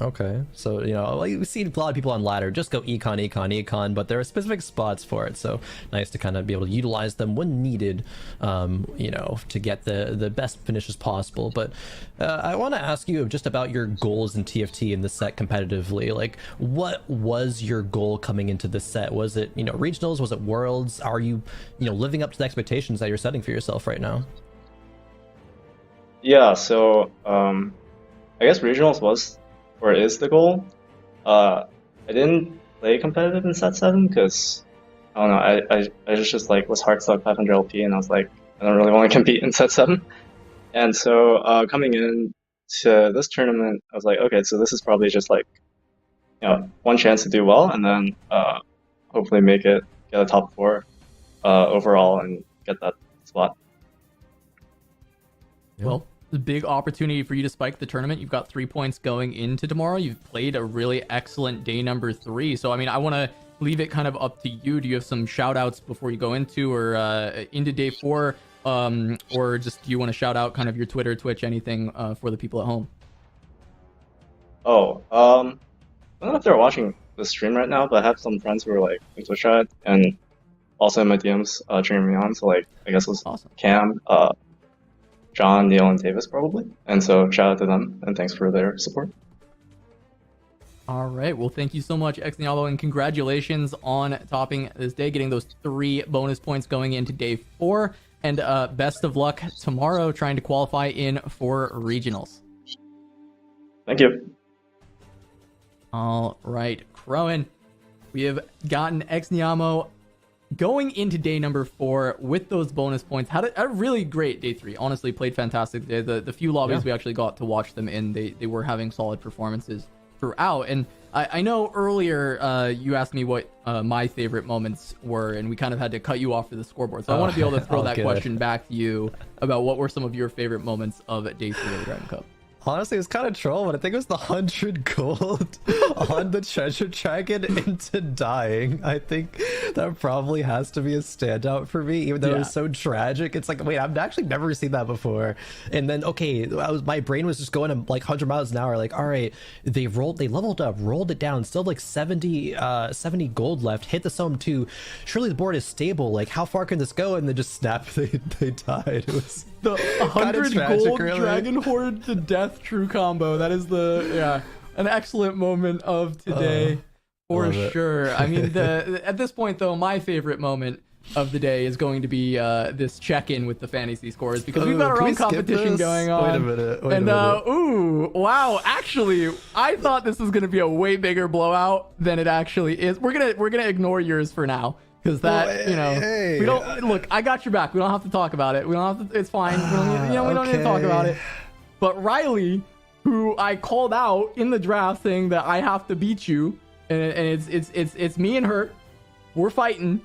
Okay, so we've seen a lot of people on ladder just go econ, but there are specific spots for it, so nice to kind of be able to utilize them when needed, to get the best finishes possible. But I want to ask you just about your goals in TFT in the set competitively. Like, what was your goal coming into the set? Was it regionals? Was it worlds? Are you living up to the expectations that you're setting for yourself right now? Yeah, so I guess regionals was or is the goal. I didn't play competitive in set 7 because I don't know, I just like was hard stuck 500 LP and I was like, I don't really want to compete in set 7. And so coming in to this tournament, I was like, okay, so this is probably just like one chance to do well and then hopefully get a top 4 overall and get that spot. Well, the big opportunity for you to spike the tournament. You've got 3 points going into tomorrow. You've played a really excellent day number 3. So, I mean, I want to leave it kind of up to you. Do you have some shout outs before you go into or into day 4? Or just do you want to shout out kind of your Twitter, Twitch, anything for the people at home? I don't know if they're watching the stream right now, but I have some friends who are like in Twitch chat and also in my DMs cheering me on. So, like, I guess it was awesome. Cam, John, Neil, and Davis probably. And so shout out to them and thanks for their support. All right. Well, thank you so much, XNiamo, and congratulations on topping this day, getting those 3 bonus points going into day 4. And best of luck tomorrow trying to qualify in for regionals. Thank you. All right, Krohen, we have gotten XNiamo going into day number 4 with those bonus points. Had a really great day 3. Honestly, played fantastic. The few lobbies we actually got to watch them in, they were having solid performances throughout. And I know earlier you asked me what my favorite moments were, and we kind of had to cut you off for the scoreboard. So I want to be able to throw that question back to you about what were some of your favorite moments of day 3 of the Dragon Cup. Honestly, it was kind of troll, but I think it was the 100 gold on the treasure dragon into dying. I think that probably has to be a standout for me, even though it was so tragic. It's like, wait, I've actually never seen that before. And then, okay, my brain was just going to like 100 miles an hour. Like, all right, they leveled up, rolled it down, still like 70 gold left, hit the Somme 2. Surely the board is stable. Like, how far can this go? And then just snap, they died. It was the 100 gold really. Dragon Horde to death true combo. That is an excellent moment of today for sure. I mean, at this point though, my favorite moment of the day is going to be this check-in with the fantasy scores because we've got our own competition going on. Wait a minute. Ooh, wow! Actually, I thought this was going to be a way bigger blowout than it actually is. We're gonna ignore yours for now. Because that, we don't look. I got your back. We don't have to talk about it. We don't have to. It's fine. We don't need, we don't need to talk about it. But Riley, who I called out in the draft, saying that I have to beat you, and it's me and her. We're fighting.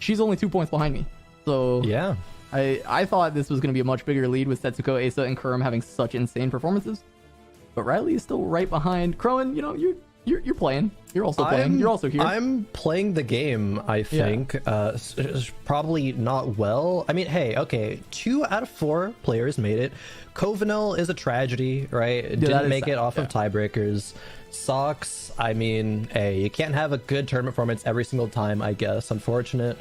She's only 2 points behind me. So yeah, I thought this was going to be a much bigger lead with Setsuko, Asa, and Kurum having such insane performances. But Riley is still right behind. Krohen, you're playing. You're also playing. You're also here. I'm playing the game, I think. Probably not well. I mean, hey, okay. 2 out of 4 players made it. Covenel is a tragedy, right? Didn't make it off of tiebreakers. Sox, I mean, hey, you can't have a good tournament performance every single time, I guess. Unfortunate.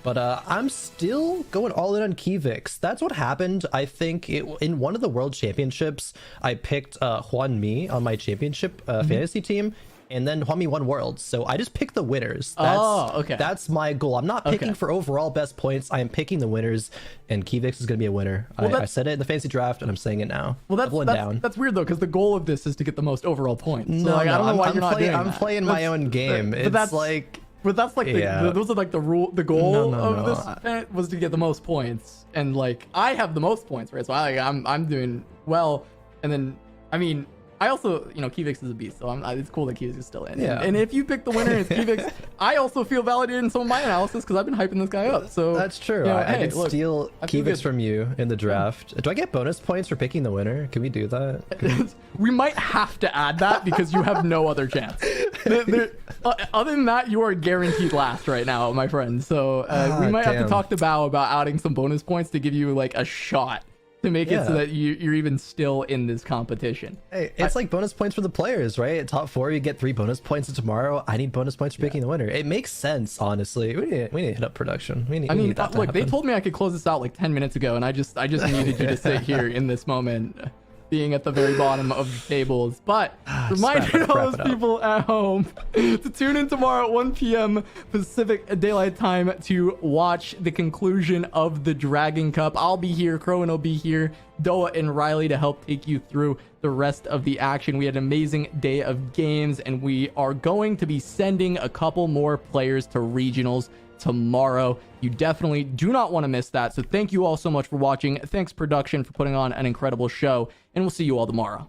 But I'm still going all in on Kivix. That's what happened. I think in one of the World Championships, I picked Juan Mi on my championship fantasy team, and then Juan Mi won Worlds. So I just picked the winners. Okay. That's my goal. I'm not picking for overall best points. I am picking the winners, and Kivix is going to be a winner. I said it in the fantasy draft, and I'm saying it now. Well, that's weird, though, because the goal of this is to get the most overall points. So, I don't know why you're not doing that. I'm playing my own game. But that's like... But that's like those are like the goal of this event was to get the most points, and like I have the most points, right? So I'm doing well, and then I mean I also Kivix is a beast, so it's cool that Kivix is still in. And if you pick the winner, it's Kivix. I also feel validated in some of my analysis because I've been hyping this guy up. So that's true. I did steal Kivix from you in the draft. Do I get bonus points for picking the winner? Can we do that? We might have to add that because you have no other chance. Other than that, you are guaranteed last right now, my friend. So we might have to talk to Bao about adding some bonus points to give you like a shot to make it so that you're even still in this competition. Hey, it's like bonus points for the players, right? Top 4, you get 3 bonus points, and tomorrow I need bonus points for picking the winner. It makes sense, honestly. We need to hit up production. We need that to look, happen. they told me I could close this out like 10 minutes ago, and I just needed you to sit here in this moment, being at the very bottom of the tables. But reminding all those people at home to tune in tomorrow at 1 p.m. Pacific Daylight Time to watch the conclusion of the Dragon Cup. I'll be here, Krohen will be here, Doa and Riley to help take you through the rest of the action. We had an amazing day of games, and we are going to be sending a couple more players to regionals tomorrow. You definitely do not want to miss that. So thank you all so much for watching. Thanks production for putting on an incredible show, and we'll see you all tomorrow.